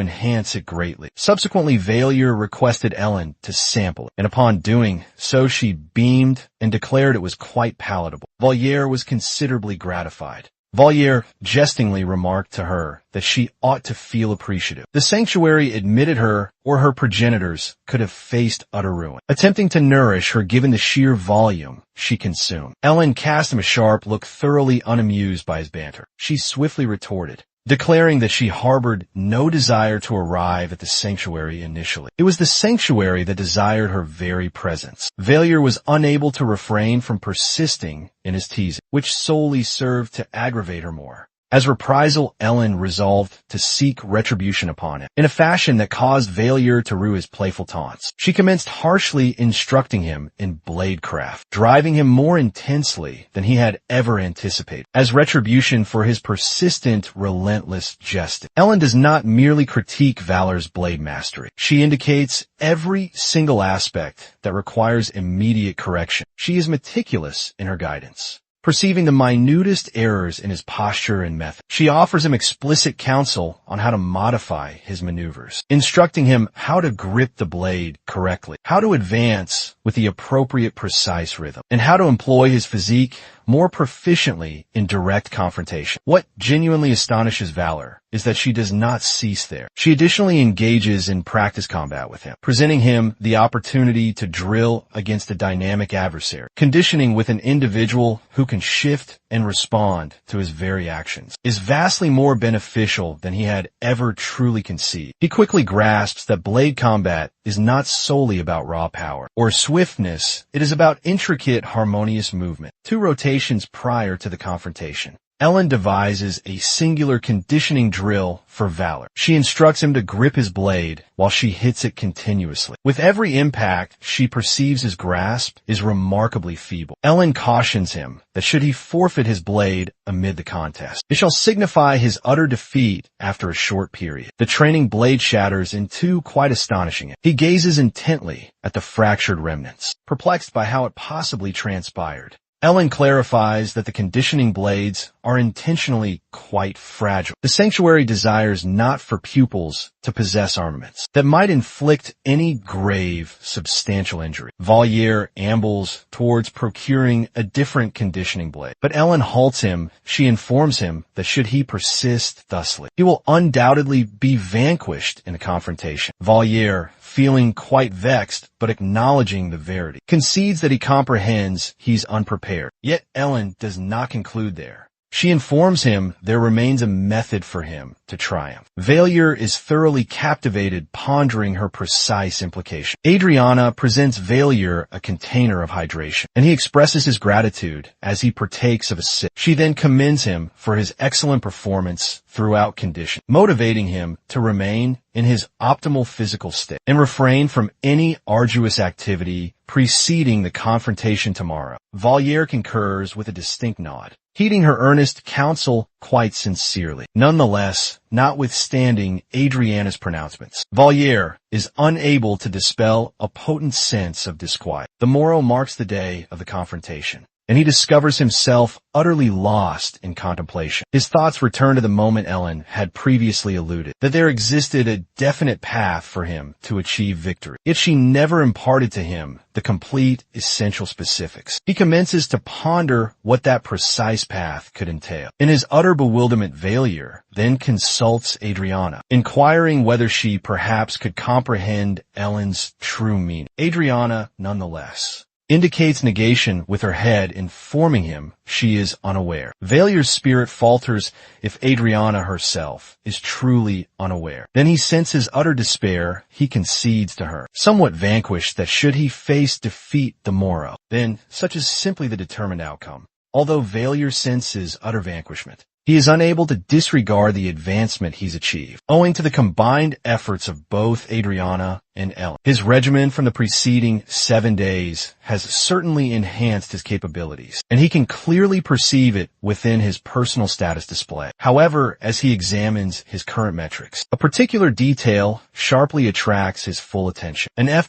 enhance it greatly. Subsequently, Valier requested Ellen to sample it, and upon doing so she beamed and declared it was quite palatable. Valier was considerably gratified. Valier jestingly remarked to her that she ought to feel appreciative. The sanctuary admitted her or her progenitors could have faced utter ruin, attempting to nourish her given the sheer volume she consumed. Ellen cast him a sharp look, thoroughly unamused by his banter. She swiftly retorted, declaring that she harbored no desire to arrive at the sanctuary initially. It was the sanctuary that desired her very presence. Valier was unable to refrain from persisting in his teasing, which solely served to aggravate her more. As reprisal, Ellen resolved to seek retribution upon him, in a fashion that caused Valier to rue his playful taunts. She commenced harshly instructing him in bladecraft, driving him more intensely than he had ever anticipated, as retribution for his persistent, relentless jesting. Ellen does not merely critique Valor's blade mastery. She indicates every single aspect that requires immediate correction. She is meticulous in her guidance, perceiving the minutest errors in his posture and method. She offers him explicit counsel on how to modify his maneuvers, instructing him how to grip the blade correctly, how to advance with the appropriate precise rhythm, and how to employ his physique more proficiently in direct confrontation. What genuinely astonishes Valor is that she does not cease there. She additionally engages in practice combat with him, presenting him the opportunity to drill against a dynamic adversary, conditioning with an individual who can shift and respond to his very actions is vastly more beneficial than he had ever truly conceived. He quickly grasps that blade combat is not solely about raw power or swiftness, it is about intricate, harmonious movement. 2 rotations prior to the confrontation, Ellen devises a singular conditioning drill for Valor. She instructs him to grip his blade while she hits it continuously. With every impact, she perceives his grasp is remarkably feeble. Ellen cautions him that should he forfeit his blade amid the contest, it shall signify his utter defeat after a short period. The training blade shatters in 2 quite astonishing. He gazes intently at the fractured remnants, perplexed by how it possibly transpired. Ellen clarifies that the conditioning blades are intentionally quite fragile. The sanctuary desires not for pupils to possess armaments that might inflict any grave, substantial injury. Valier ambles towards procuring a different conditioning blade, but Ellen halts him. She informs him that should he persist thusly, he will undoubtedly be vanquished in a confrontation. Valier, feeling quite vexed, but acknowledging the verity, concedes that he comprehends he's unprepared. Yet Ellen does not conclude there. She informs him there remains a method for him to triumph. Valier is thoroughly captivated, pondering her precise implication. Adriana presents Valier a container of hydration, and he expresses his gratitude as he partakes of a sip. She then commends him for his excellent performance throughout condition, motivating him to remain in his optimal physical state and refrain from any arduous activity preceding the confrontation tomorrow. Valier concurs with a distinct nod, heeding her earnest counsel quite sincerely. Nonetheless, notwithstanding Adriana's pronouncements, Valier is unable to dispel a potent sense of disquiet. The morrow marks the day of the confrontation, and he discovers himself utterly lost in contemplation. His thoughts return to the moment Ellen had previously alluded, that there existed a definite path for him to achieve victory. Yet she never imparted to him the complete, essential specifics. He commences to ponder what that precise path could entail. In his utter bewilderment, Valier then consults Adriana, inquiring whether she perhaps could comprehend Ellen's true meaning. Adriana, nonetheless, indicates negation with her head, informing him she is unaware. Valier's spirit falters if Adriana herself is truly unaware. Then he senses utter despair. He concedes to her, somewhat vanquished, that should he face defeat the morrow, then such is simply the determined outcome. Although Valier senses utter vanquishment, he is unable to disregard the advancement he's achieved, owing to the combined efforts of both Adriana and Ellen. His regimen from the preceding 7 days has certainly enhanced his capabilities, and he can clearly perceive it within his personal status display. However, as he examines his current metrics, a particular detail sharply attracts his full attention. An F+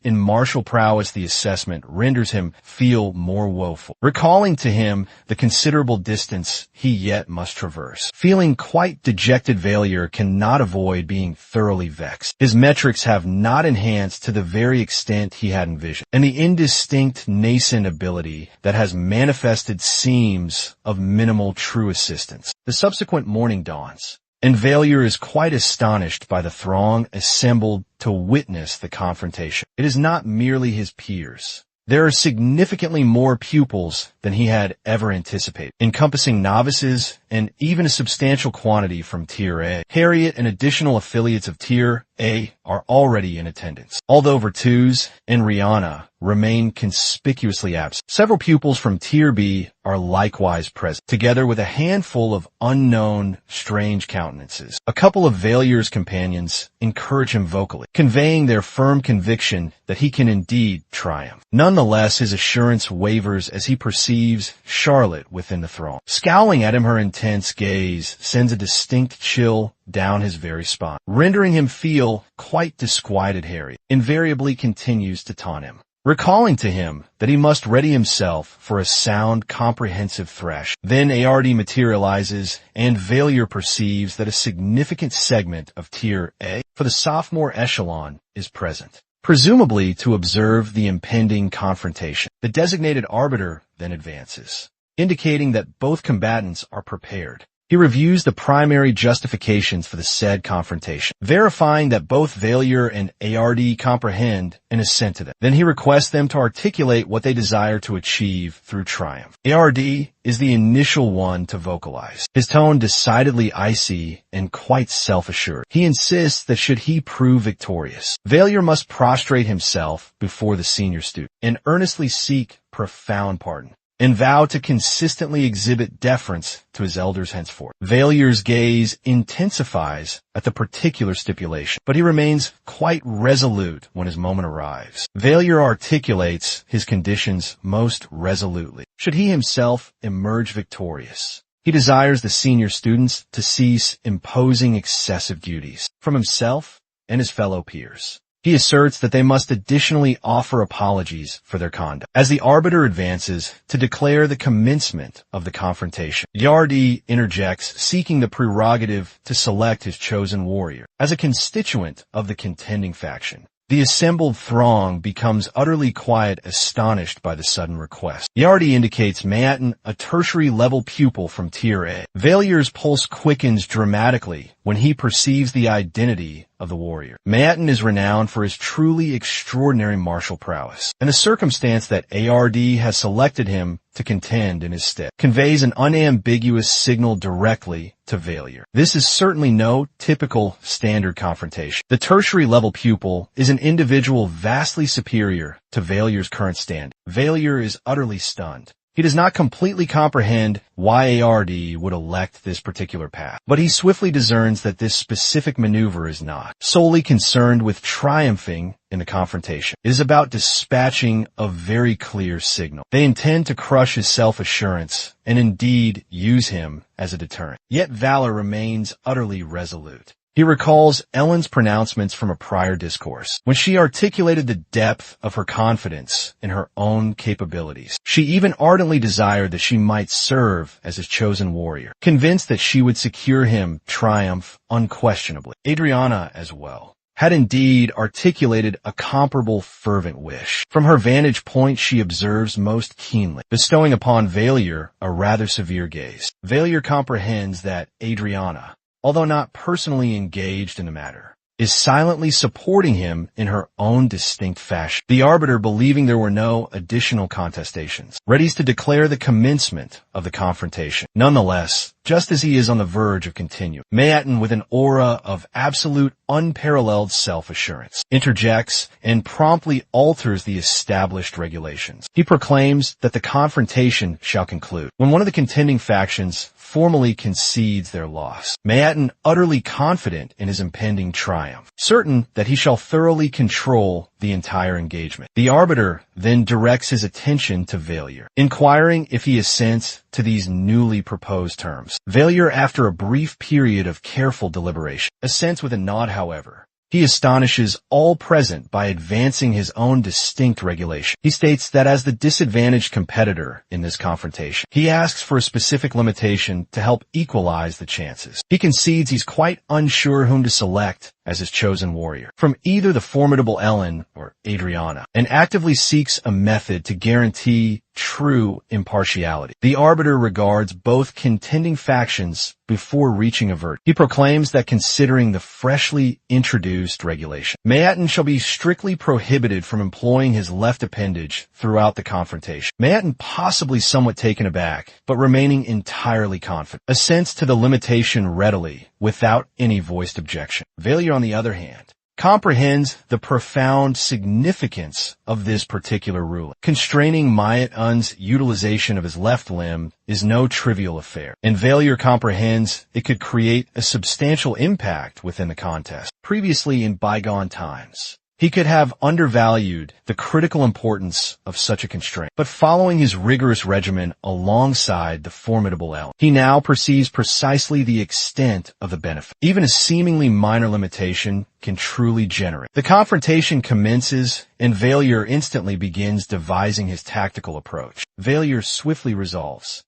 in martial prowess, the assessment renders him feel more woeful, recalling to him the considerable distance he yet must traverse. Feeling quite dejected, Valier cannot avoid being thoroughly vexed. His metrics have not enhanced to the very extent he had envisioned, and the indistinct nascent ability that has manifested seems of minimal true assistance. The subsequent morning dawns, and Valier is quite astonished by the throng assembled to witness the confrontation. It is not merely his peers. There are significantly more pupils than he had ever anticipated, encompassing novices and even a substantial quantity from Tier A. Harriet and additional affiliates of Tier A are already in attendance, although Virtus and Rihanna remain conspicuously absent. Several pupils from Tier B are likewise present, together with a handful of unknown, strange countenances. A couple of Valier's companions encourage him vocally, conveying their firm conviction that he can indeed triumph. Nonetheless, his assurance wavers as he perceives Charlotte within the throng. Scowling at him, her intense gaze sends a distinct chill down his very spine, rendering him feel quite disquieted. Harry invariably continues to taunt him, recalling to him that he must ready himself for a sound, comprehensive thrash. Then Ard materializes, and Valier perceives that a significant segment of Tier A for the sophomore echelon is present, presumably to observe the impending confrontation. The designated arbiter then advances, indicating that both combatants are prepared. He reviews the primary justifications for the said confrontation, verifying that both Failure and ARD comprehend and assent to them. Then he requests them to articulate what they desire to achieve through triumph. ARD is the initial one to vocalize, his tone decidedly icy and quite self-assured. He insists that should he prove victorious, Failure must prostrate himself before the senior student and earnestly seek profound pardon, and vow to consistently exhibit deference to his elders henceforth. Failure's gaze intensifies at the particular stipulation, but he remains quite resolute when his moment arrives. Failure articulates his conditions most resolutely. Should he himself emerge victorious, he desires the senior students to cease imposing excessive duties from himself and his fellow peers. He asserts that they must additionally offer apologies for their conduct. As the arbiter advances to declare the commencement of the confrontation, Yardi interjects, seeking the prerogative to select his chosen warrior as a constituent of the contending faction. The assembled throng becomes utterly quiet, astonished by the sudden request. Yardi indicates Manhattan, a tertiary-level pupil from Tier A. Failure's pulse quickens dramatically when he perceives the identity of the warrior. Manhattan is renowned for his truly extraordinary martial prowess, and the circumstance that ARD has selected him to contend in his stead conveys an unambiguous signal directly to Failure. This is certainly no typical standard confrontation. The tertiary-level pupil is an individual vastly superior to Failure's current stand. Failure is utterly stunned. He does not completely comprehend why ARD would elect this particular path, but he swiftly discerns that this specific maneuver is not solely concerned with triumphing in the confrontation. It is about dispatching a very clear signal. They intend to crush his self-assurance and indeed use him as a deterrent. Yet Valor remains utterly resolute. He recalls Ellen's pronouncements from a prior discourse, when she articulated the depth of her confidence in her own capabilities. She even ardently desired that she might serve as his chosen warrior, convinced that she would secure him triumph unquestionably. Adriana, as well, had indeed articulated a comparable fervent wish. From her vantage point, she observes most keenly, bestowing upon Failure a rather severe gaze. Failure comprehends that Adriana, although not personally engaged in the matter, is silently supporting him in her own distinct fashion. The arbiter, believing there were no additional contestations, readies to declare the commencement of the confrontation. Nonetheless, just as he is on the verge of continuing, Manhattan, with an aura of absolute unparalleled self-assurance, interjects and promptly alters the established regulations. He proclaims that the confrontation shall conclude when one of the contending factions formally concedes their loss. Manhattan, utterly confident in his impending triumph, certain that he shall thoroughly control the entire engagement. The arbiter then directs his attention to Failure, inquiring if he assents to these newly proposed terms. Failure, after a brief period of careful deliberation, assents with a nod. However, he astonishes all present by advancing his own distinct regulation. He states that as the disadvantaged competitor in this confrontation, he asks for a specific limitation to help equalize the chances. He concedes he's quite unsure whom to select as his chosen warrior from either the formidable Ellen or Adriana, and actively seeks a method to guarantee true impartiality. The arbiter regards both contending factions before reaching a verdict. He proclaims that considering the freshly introduced regulation, Manhattan shall be strictly prohibited from employing his left appendage throughout the confrontation. Manhattan, possibly somewhat taken aback, but remaining entirely confident, assents to the limitation readily, without any voiced objection. Failure, on the other hand, comprehends the profound significance of this particular ruling. Constraining Manhattan's utilization of his left limb is no trivial affair, and Failure comprehends it could create a substantial impact within the contest. Previously, in bygone times, he could have undervalued the critical importance of such a constraint, but following his rigorous regimen alongside the formidable Ellen, he now perceives precisely the extent of the benefit. Even a seemingly minor limitation can truly generate. The confrontation commences, and Failure instantly begins devising his tactical approach. Failure swiftly resolves.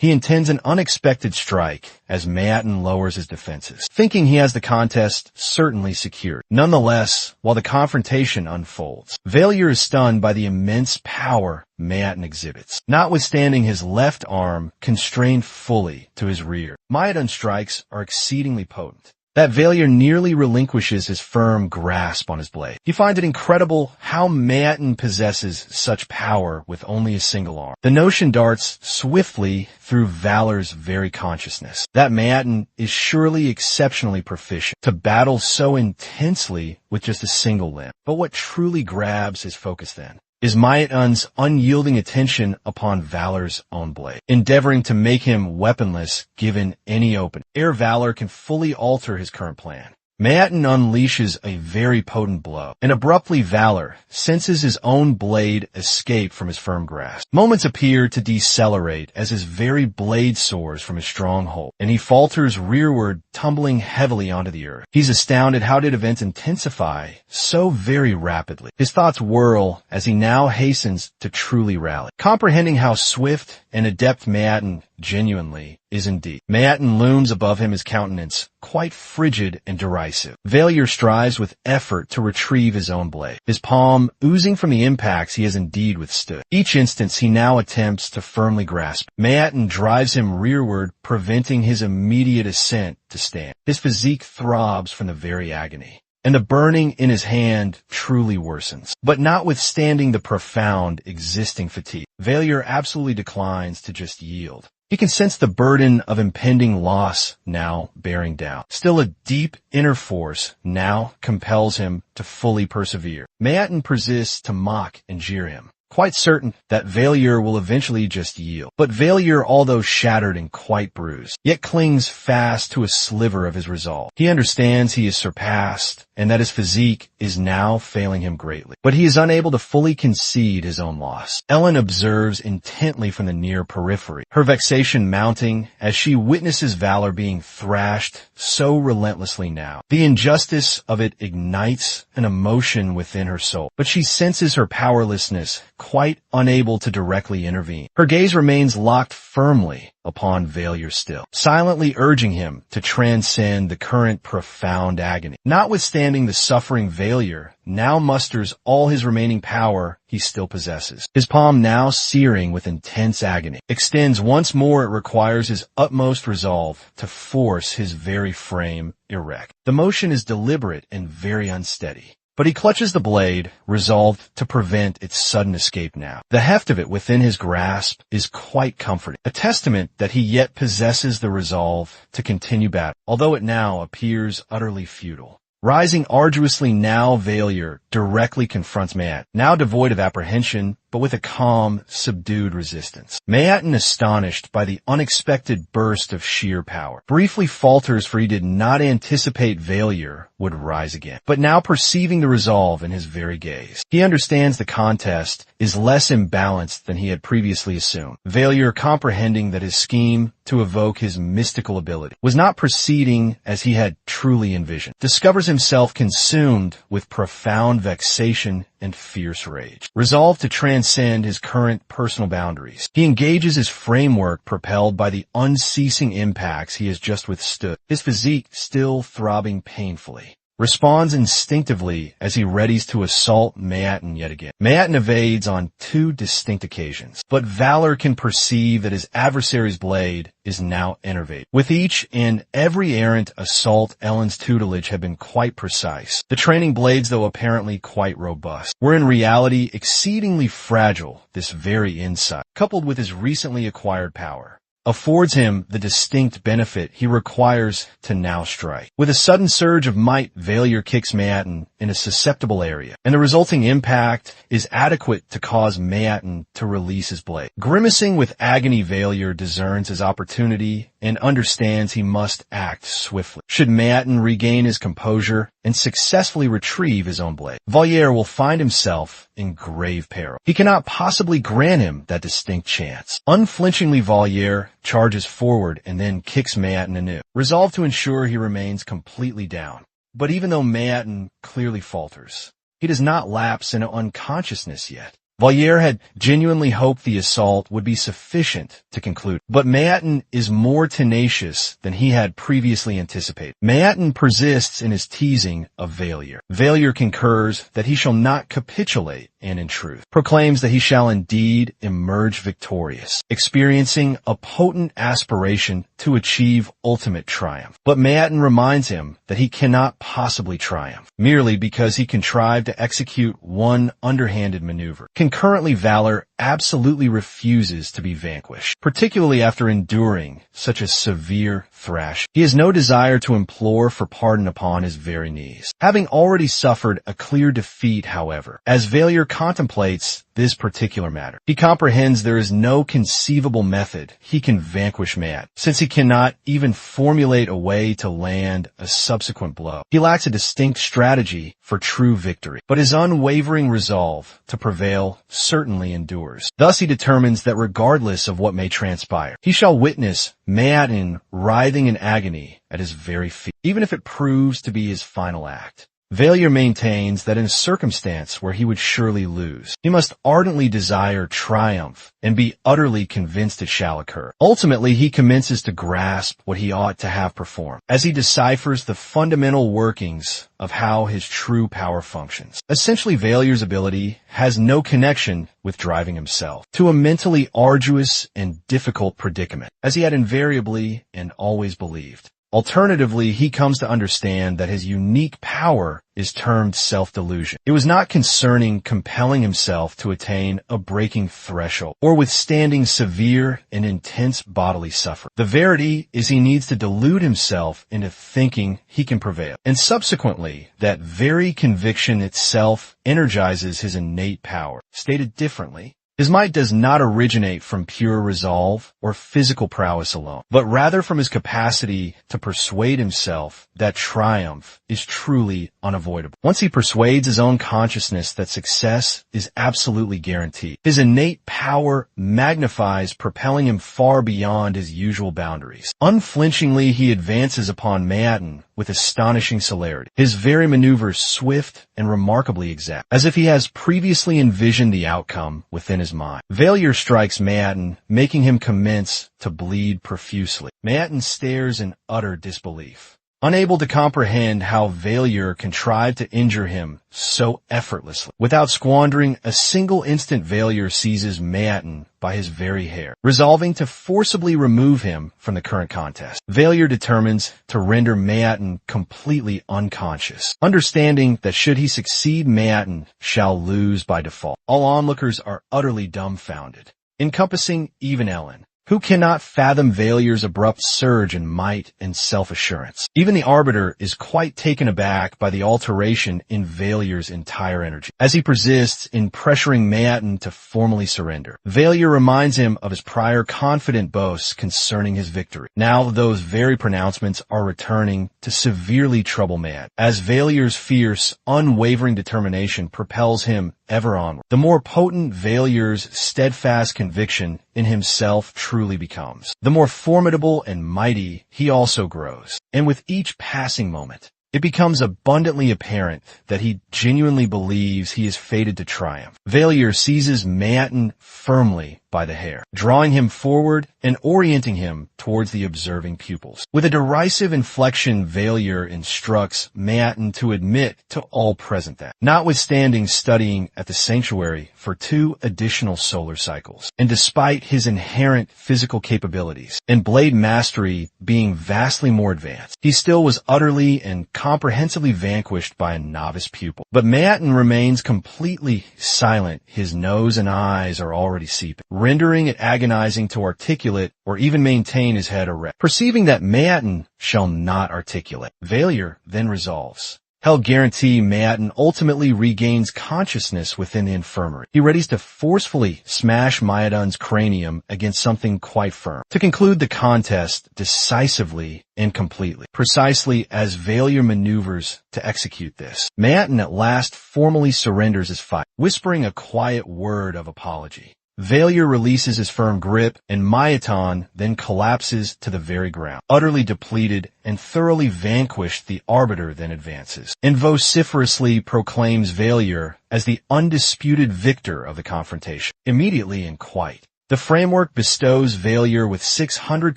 He intends an unexpected strike as Mayatin lowers his defenses, thinking he has the contest certainly secured. Nonetheless, while the confrontation unfolds, Valier is stunned by the immense power Mayatin exhibits. Notwithstanding his left arm constrained fully to his rear, Mayatin's strikes are exceedingly potent, that Valier nearly relinquishes his firm grasp on his blade. He finds it incredible how Mayatin possesses such power with only a single arm. The notion darts swiftly through Valor's very consciousness that Mayatin is surely exceptionally proficient to battle so intensely with just a single limb. But what truly grabs his focus then is Mayatin's unyielding attention upon Valor's own blade, endeavoring to make him weaponless given any opening, ere Valor can fully alter his current plan. Mayatin unleashes a very potent blow, and abruptly Valor senses his own blade escape from his firm grasp. Moments appear to decelerate as his very blade soars from his strong hold, and he falters rearward, tumbling heavily onto the earth. He's astounded how did events intensify so very rapidly. His thoughts whirl as he now hastens to truly rally, comprehending how swift and adept Mayatin genuinely is indeed. Mayatin looms above him, his countenance quite frigid and derisive. Valier strives with effort to retrieve his own blade, his palm oozing from the impacts he has indeed withstood. Each instance he now attempts to firmly grasp. Mayatin drives him rearward, preventing his immediate ascent to stand. His physique throbs from the very agony, and the burning in his hand truly worsens. But notwithstanding the profound existing fatigue, Valier absolutely declines to just yield. He can sense the burden of impending loss now bearing down. Still, a deep inner force now compels him to fully persevere. Mayatin persists to mock and jeer him, quite certain that Valier will eventually just yield. But Valier, although shattered and quite bruised, yet clings fast to a sliver of his resolve. He understands he is surpassed and that his physique is now failing him greatly. But he is unable to fully concede his own loss. Ellen observes intently from the near periphery, her vexation mounting as she witnesses Valor being thrashed so relentlessly now. The injustice of it ignites an emotion within her soul, but she senses her powerlessness, quite unable to directly intervene. Her gaze remains locked firmly upon Valier still, silently urging him to transcend the current profound agony. Notwithstanding the suffering, Valier now musters all his remaining power he still possesses. His palm, now searing with intense agony, extends once more. It requires his utmost resolve to force his very frame erect. The motion is deliberate and very unsteady, but he clutches the blade, resolved to prevent its sudden escape now. The heft of it within his grasp is quite comforting, a testament that he yet possesses the resolve to continue battle, although it now appears utterly futile. Rising arduously now, Valier directly confronts Mayatin, now devoid of apprehension, but with a calm, subdued resistance. Mayatin, astonished by the unexpected burst of sheer power, briefly falters, for he did not anticipate Valier would rise again. But now, perceiving the resolve in his very gaze, he understands the contest is less imbalanced than he had previously assumed. Valier, comprehending that his scheme to evoke his mystical ability was not proceeding as he had truly envisioned, discovers himself consumed with profound vexation and fierce rage. Resolved to transcend his current personal boundaries, he engages his framework propelled by the unceasing impacts he has just withstood. His physique, still throbbing painfully, responds instinctively as he readies to assault Mayatin yet again. Mayatin evades on two distinct occasions, but Valor can perceive that his adversary's blade is now enervated. With each and every errant assault, Ellen's tutelage had been quite precise. The training blades, though apparently quite robust, were in reality exceedingly fragile. This very insight, coupled with his recently acquired power, affords him the distinct benefit he requires to now strike. With a sudden surge of might, Valier kicks Mayatin in a susceptible area, and the resulting impact is adequate to cause Mayatin to release his blade. Grimacing with agony, Valier discerns his opportunity and understands he must act swiftly. Should Mayatin regain his composure and successfully retrieve his own blade, Valier will find himself in grave peril. He cannot possibly grant him that distinct chance. Unflinchingly, Valier charges forward and then kicks Mayatin anew, resolved to ensure he remains completely down. But even though Mayatin clearly falters, he does not lapse into unconsciousness yet. Valliere had genuinely hoped the assault would be sufficient to conclude, but Mayatin is more tenacious than he had previously anticipated. Mayatin persists in his teasing of Valliere. Valliere concurs that he shall not capitulate and in truth proclaims that he shall indeed emerge victorious, experiencing a potent aspiration to achieve ultimate triumph. But Mayatin reminds him that he cannot possibly triumph merely because he contrived to execute one underhanded maneuver. Concurrently, Valor absolutely refuses to be vanquished, particularly after enduring such a severe thrash. He has no desire to implore for pardon upon his very knees. Having already suffered a clear defeat, however, as Valliere contemplates this particular matter, he comprehends there is no conceivable method he can vanquish Mayat, since he cannot even formulate a way to land a subsequent blow. He lacks a distinct strategy for true victory, but his unwavering resolve to prevail certainly endures. Thus he determines that regardless of what may transpire, he shall witness Mayatin writhing in agony at his very feet, even if it proves to be his final act. Valliere maintains that in a circumstance where he would surely lose, he must ardently desire triumph and be utterly convinced it shall occur. Ultimately, he commences to grasp what he ought to have performed, as he deciphers the fundamental workings of how his true power functions. Essentially, Valliere's ability has no connection with driving himself to a mentally arduous and difficult predicament, as he had invariably and always believed. Alternatively, he comes to understand that his unique power is termed self-delusion. It was not concerning compelling himself to attain a breaking threshold or withstanding severe and intense bodily suffering. The verity is he needs to delude himself into thinking he can prevail. And subsequently, that very conviction itself energizes his innate power. Stated differently, his might does not originate from pure resolve or physical prowess alone, but rather from his capacity to persuade himself that triumph is truly unavoidable. Once he persuades his own consciousness that success is absolutely guaranteed, his innate power magnifies, propelling him far beyond his usual boundaries. Unflinchingly, he advances upon Mayatin with astonishing celerity, his very maneuvers swift and remarkably exact, as if he has previously envisioned the outcome within his mind. Valliere strikes Mayatin, making him commence to bleed profusely. Mayatin stares in utter disbelief, unable to comprehend how Valliere contrived to injure him so effortlessly. Without squandering a single instant, Valliere seizes Mayatin by his very hair, resolving to forcibly remove him from the current contest. Valliere determines to render Mayatin completely unconscious, understanding that should he succeed, Mayatin shall lose by default. All onlookers are utterly dumbfounded, encompassing even Ellen, who cannot fathom Valliere's abrupt surge in might and self-assurance. Even the Arbiter is quite taken aback by the alteration in Valliere's entire energy, as he persists in pressuring Mayatin to formally surrender. Valliere reminds him of his prior confident boasts concerning his victory. Now those very pronouncements are returning to severely trouble Mayatin, as Valliere's fierce, unwavering determination propels him ever onward. The more potent Valliere's steadfast conviction in himself truly becomes, the more formidable and mighty he also grows. And with each passing moment, it becomes abundantly apparent that he genuinely believes he is fated to triumph. Valliere seizes Mayatin firmly by the hair, drawing him forward and orienting him towards the observing pupils. With a derisive inflection, Valliere instructs Mayatin to admit to all present that, notwithstanding studying at the sanctuary for 2 additional solar cycles, and despite his inherent physical capabilities and blade mastery being vastly more advanced, he still was utterly and comprehensively vanquished by a novice pupil. But Mayatin remains completely silent. His nose and eyes are already seeping, rendering it agonizing to articulate or even maintain his head erect. Perceiving that Mayatin shall not articulate, Valliere then resolves, he'll guarantee Mayatin ultimately regains consciousness within the infirmary. He readies to forcefully smash Mayatin's cranium against something quite firm, to conclude the contest decisively and completely. Precisely as Valliere maneuvers to execute this, Mayatin at last formally surrenders his fight, whispering a quiet word of apology. Failure releases his firm grip, and Mayaton then collapses to the very ground. Utterly depleted and thoroughly vanquished, the Arbiter then advances and vociferously proclaims Failure as the undisputed victor of the confrontation. Immediately and quite, the framework bestows Failure with 600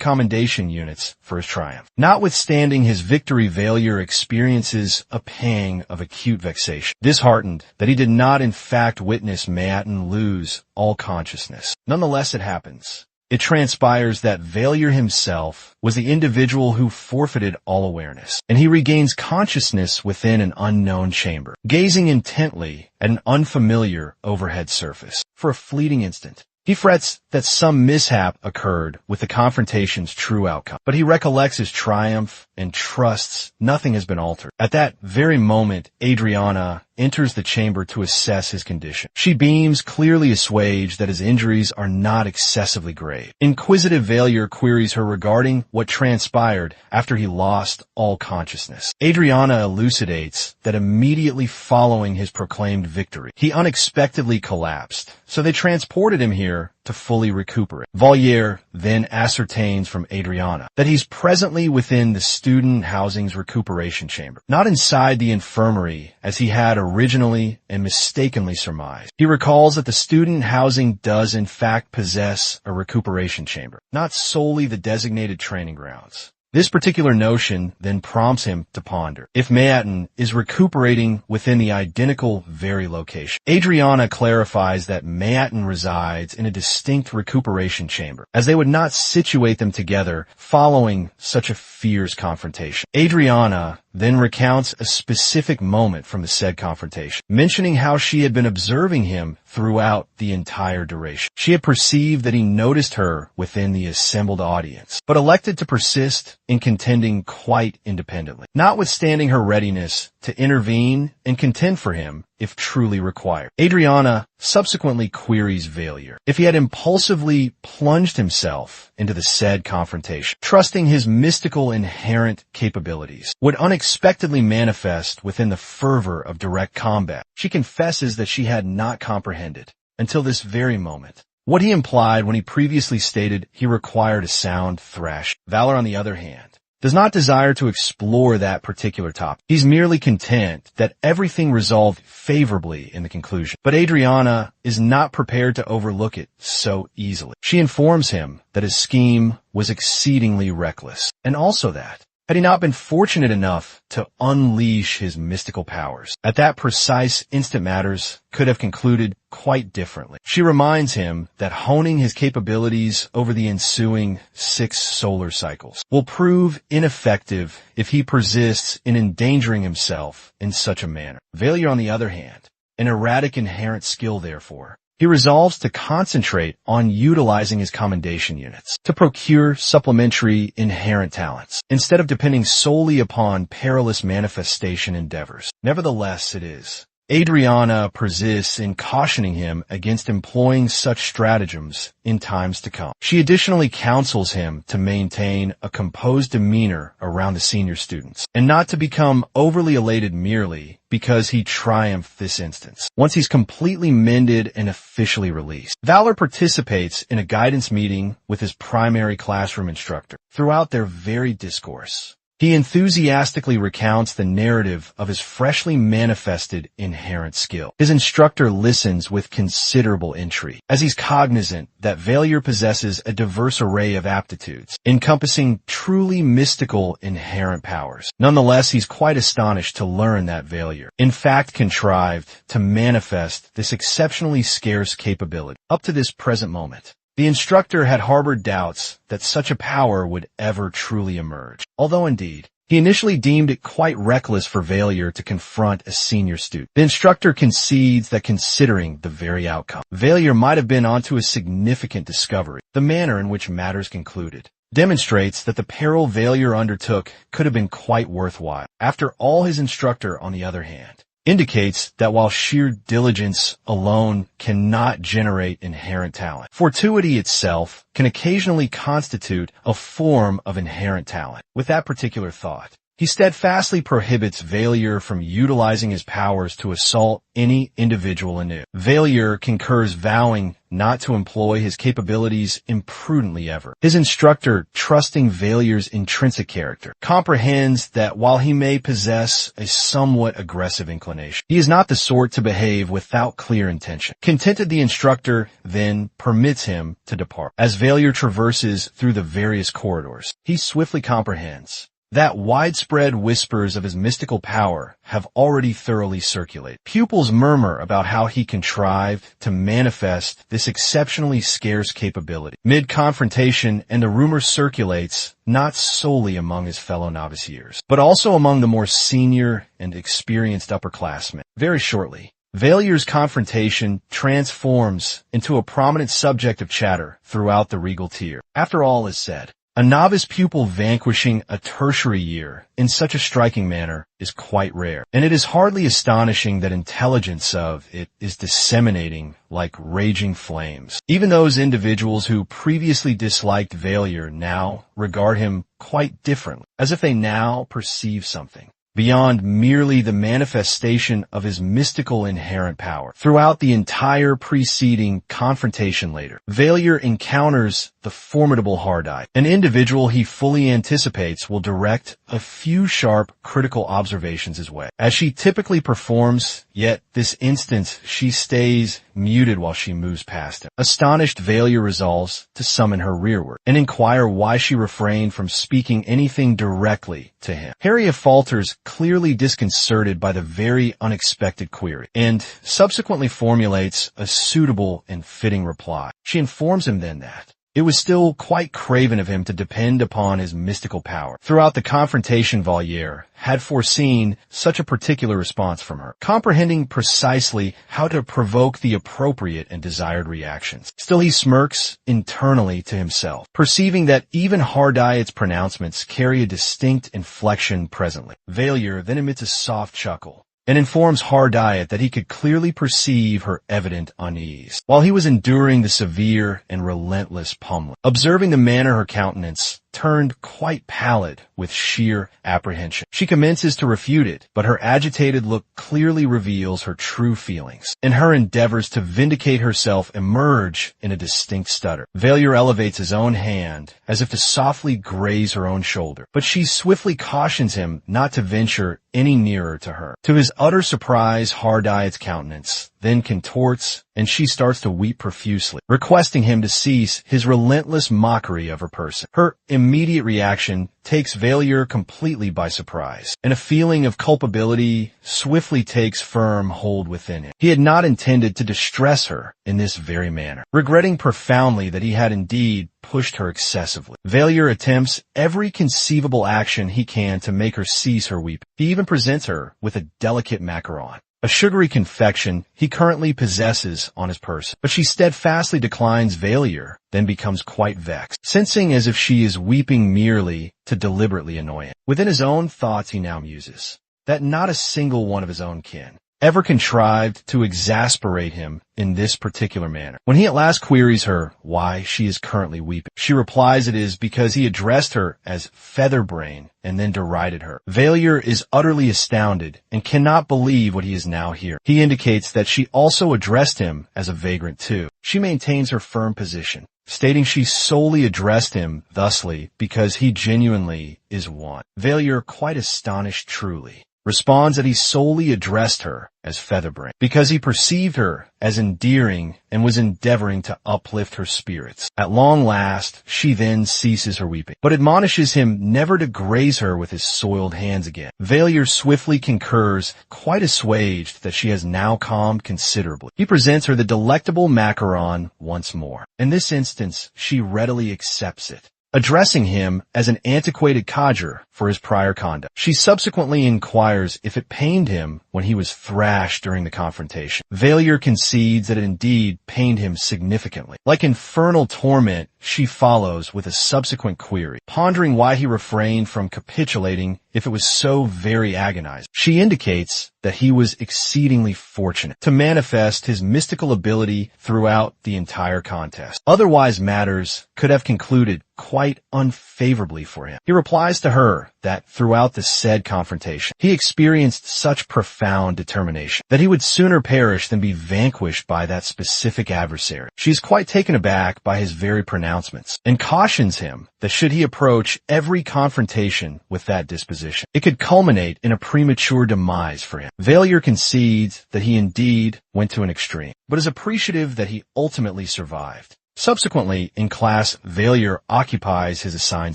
commendation units for his triumph. Notwithstanding his victory, Failure experiences a pang of acute vexation, disheartened that he did not in fact witness Mayaton lose all consciousness. Nonetheless, it happens. It transpires that Failure himself was the individual who forfeited all awareness, and he regains consciousness within an unknown chamber, gazing intently at an unfamiliar overhead surface. For a fleeting instant, he frets that some mishap occurred with the confrontation's true outcome, but he recollects his triumph and trusts nothing has been altered. At that very moment, Adriana enters the chamber to assess his condition. She beams, clearly assuaged that his injuries are not excessively grave. Inquisitive Failure queries her regarding what transpired after he lost all consciousness. Adriana elucidates that immediately following his proclaimed victory, he unexpectedly collapsed, so they transported him here to fully recuperate. Valier then ascertains from Adriana that he's presently within the student housing's recuperation chamber, not inside the infirmary as he had originally and mistakenly surmised. He recalls that the student housing does in fact possess a recuperation chamber, not solely the designated training grounds. This particular notion then prompts him to ponder if Mayaton is recuperating within the identical very location. Adriana clarifies that Mayaton resides in a distinct recuperation chamber, as they would not situate them together following such a fierce confrontation. Adriana then recounts a specific moment from the said confrontation, mentioning how she had been observing him throughout the entire duration. She had perceived that he noticed her within the assembled audience, but elected to persist in contending quite independently, notwithstanding her readiness to intervene and contend for him if truly required. Adriana subsequently queries Failure if he had impulsively plunged himself into the said confrontation, trusting his mystical inherent capabilities would unexpectedly manifest within the fervor of direct combat. She confesses that she had not comprehended, until this very moment, what he implied when he previously stated he required a sound thrash. Valor, on the other hand, does not desire to explore that particular topic. He's merely content that everything resolved favorably in the conclusion. But Adriana is not prepared to overlook it so easily. She informs him that his scheme was exceedingly reckless, and also that, had he not been fortunate enough to unleash his mystical powers, at that precise instant matters could have concluded quite differently. She reminds him that honing his capabilities over the ensuing 6 solar cycles will prove ineffective if he persists in endangering himself in such a manner. Failure, on the other hand, an erratic inherent skill, therefore, he resolves to concentrate on utilizing his commendation units to procure supplementary inherent talents, instead of depending solely upon perilous manifestation endeavors. Nevertheless, it is Adriana persists in cautioning him against employing such stratagems in times to come. She additionally counsels him to maintain a composed demeanor around the senior students, and not to become overly elated merely because he triumphed this instance. Once he's completely mended and officially released, Valor participates in a guidance meeting with his primary classroom instructor. Throughout their varied discourse, he enthusiastically recounts the narrative of his freshly manifested inherent skill. His instructor listens with considerable intrigue, as he's cognizant that Failure possesses a diverse array of aptitudes, encompassing truly mystical inherent powers. Nonetheless, he's quite astonished to learn that Failure, in fact, contrived to manifest this exceptionally scarce capability. Up to this present moment, the instructor had harbored doubts that such a power would ever truly emerge, although indeed, he initially deemed it quite reckless for Failure to confront a senior student. The instructor concedes that considering the very outcome, Failure might have been onto a significant discovery. The manner in which matters concluded demonstrates that the peril Failure undertook could have been quite worthwhile. After all, his instructor, on the other hand, indicates that while sheer diligence alone cannot generate inherent talent, fortuity itself can occasionally constitute a form of inherent talent. With that particular thought, He steadfastly prohibits Failure from utilizing his powers to assault any individual anew. Failure concurs, vowing not to employ his capabilities imprudently ever. His instructor, trusting Failure's intrinsic character, comprehends that while he may possess a somewhat aggressive inclination, he is not the sort to behave without clear intention. Contented, the instructor then permits him to depart. As Failure traverses through the various corridors, he swiftly comprehends that widespread whispers of his mystical power have already thoroughly circulated. Pupils murmur about how he contrived to manifest this exceptionally scarce capability mid-confrontation, and the rumor circulates not solely among his fellow noviciers, but also among the more senior and experienced upperclassmen. Very shortly, Failure's confrontation transforms into a prominent subject of chatter throughout the regal tier. After all is said, a novice pupil vanquishing a tertiary year in such a striking manner is quite rare, and it is hardly astonishing that intelligence of it is disseminating like raging flames. Even those individuals who previously disliked Failure now regard him quite differently, as if they now perceive something beyond merely the manifestation of his mystical inherent power. Throughout the entire preceding confrontation later, Failure encounters the formidable Hard-Eye, an individual he fully anticipates will direct a few sharp, critical observations his way. As she typically performs, yet this instance she stays muted while she moves past him. Astonished, Failure resolves to summon her rearward and inquire why she refrained from speaking anything directly to him. Harriet falters, clearly disconcerted by the very unexpected query, and subsequently formulates a suitable and fitting reply. She informs him then that it was still quite craven of him to depend upon his mystical power. Throughout the confrontation, Valier had foreseen such a particular response from her, comprehending precisely how to provoke the appropriate and desired reactions. Still he smirks internally to himself, perceiving that even Hard-Eye's pronouncements carry a distinct inflection presently. Failure then emits a soft chuckle and informs Hard-Eye that he could clearly perceive her evident unease, while he was enduring the severe and relentless pummeling. Observing the manner her countenance turned quite pallid with sheer apprehension, she commences to refute it, but her agitated look clearly reveals her true feelings, and her endeavors to vindicate herself emerge in a distinct stutter. Failure elevates his own hand as if to softly graze her own shoulder, but she swiftly cautions him not to venture any nearer to her. To his utter surprise, Hard-Eye's countenance then contorts, and she starts to weep profusely, requesting him to cease his relentless mockery of her person. Her immediate reaction takes Failure completely by surprise, and a feeling of culpability swiftly takes firm hold within him. He had not intended to distress her in this very manner. Regretting profoundly that he had indeed pushed her excessively, Failure attempts every conceivable action he can to make her cease her weeping. He even presents her with a delicate macaron, a sugary confection he currently possesses on his person. But she steadfastly declines Failure, then becomes quite vexed, sensing as if she is weeping merely to deliberately annoy him. Within his own thoughts he now muses that not a single one of his own kin ever contrived to exasperate him in this particular manner. When he at last queries her why she is currently weeping, she replies it is because he addressed her as Featherbrain and then derided her. Failure is utterly astounded and cannot believe what he is now hearing. He indicates that she also addressed him as a vagrant too. She maintains her firm position, stating she solely addressed him thusly because he genuinely is one. Failure, quite astonished truly, responds that he solely addressed her as Featherbrain because he perceived her as endearing and was endeavoring to uplift her spirits. At long last, she then ceases her weeping, but admonishes him never to graze her with his soiled hands again. Failure swiftly concurs, quite assuaged that she has now calmed considerably. He presents her the delectable macaron once more. In this instance, she readily accepts it, addressing him as an antiquated codger for his prior conduct. She subsequently inquires if it pained him when he was thrashed during the confrontation. Failure concedes that it indeed pained him significantly. Like infernal torment, she follows with a subsequent query, pondering why he refrained from capitulating if it was so very agonizing. She indicates that he was exceedingly fortunate to manifest his mystical ability throughout the entire contest. Otherwise, matters could have concluded quite unfavorably for him. He replies to her that throughout the said confrontation, he experienced such profound determination that he would sooner perish than be vanquished by that specific adversary. She is quite taken aback by his very pronouncements and cautions him that should he approach every confrontation with that disposition, it could culminate in a premature demise for him. Valier concedes that he indeed went to an extreme, but is appreciative that he ultimately survived. Subsequently, in class, Valier occupies his assigned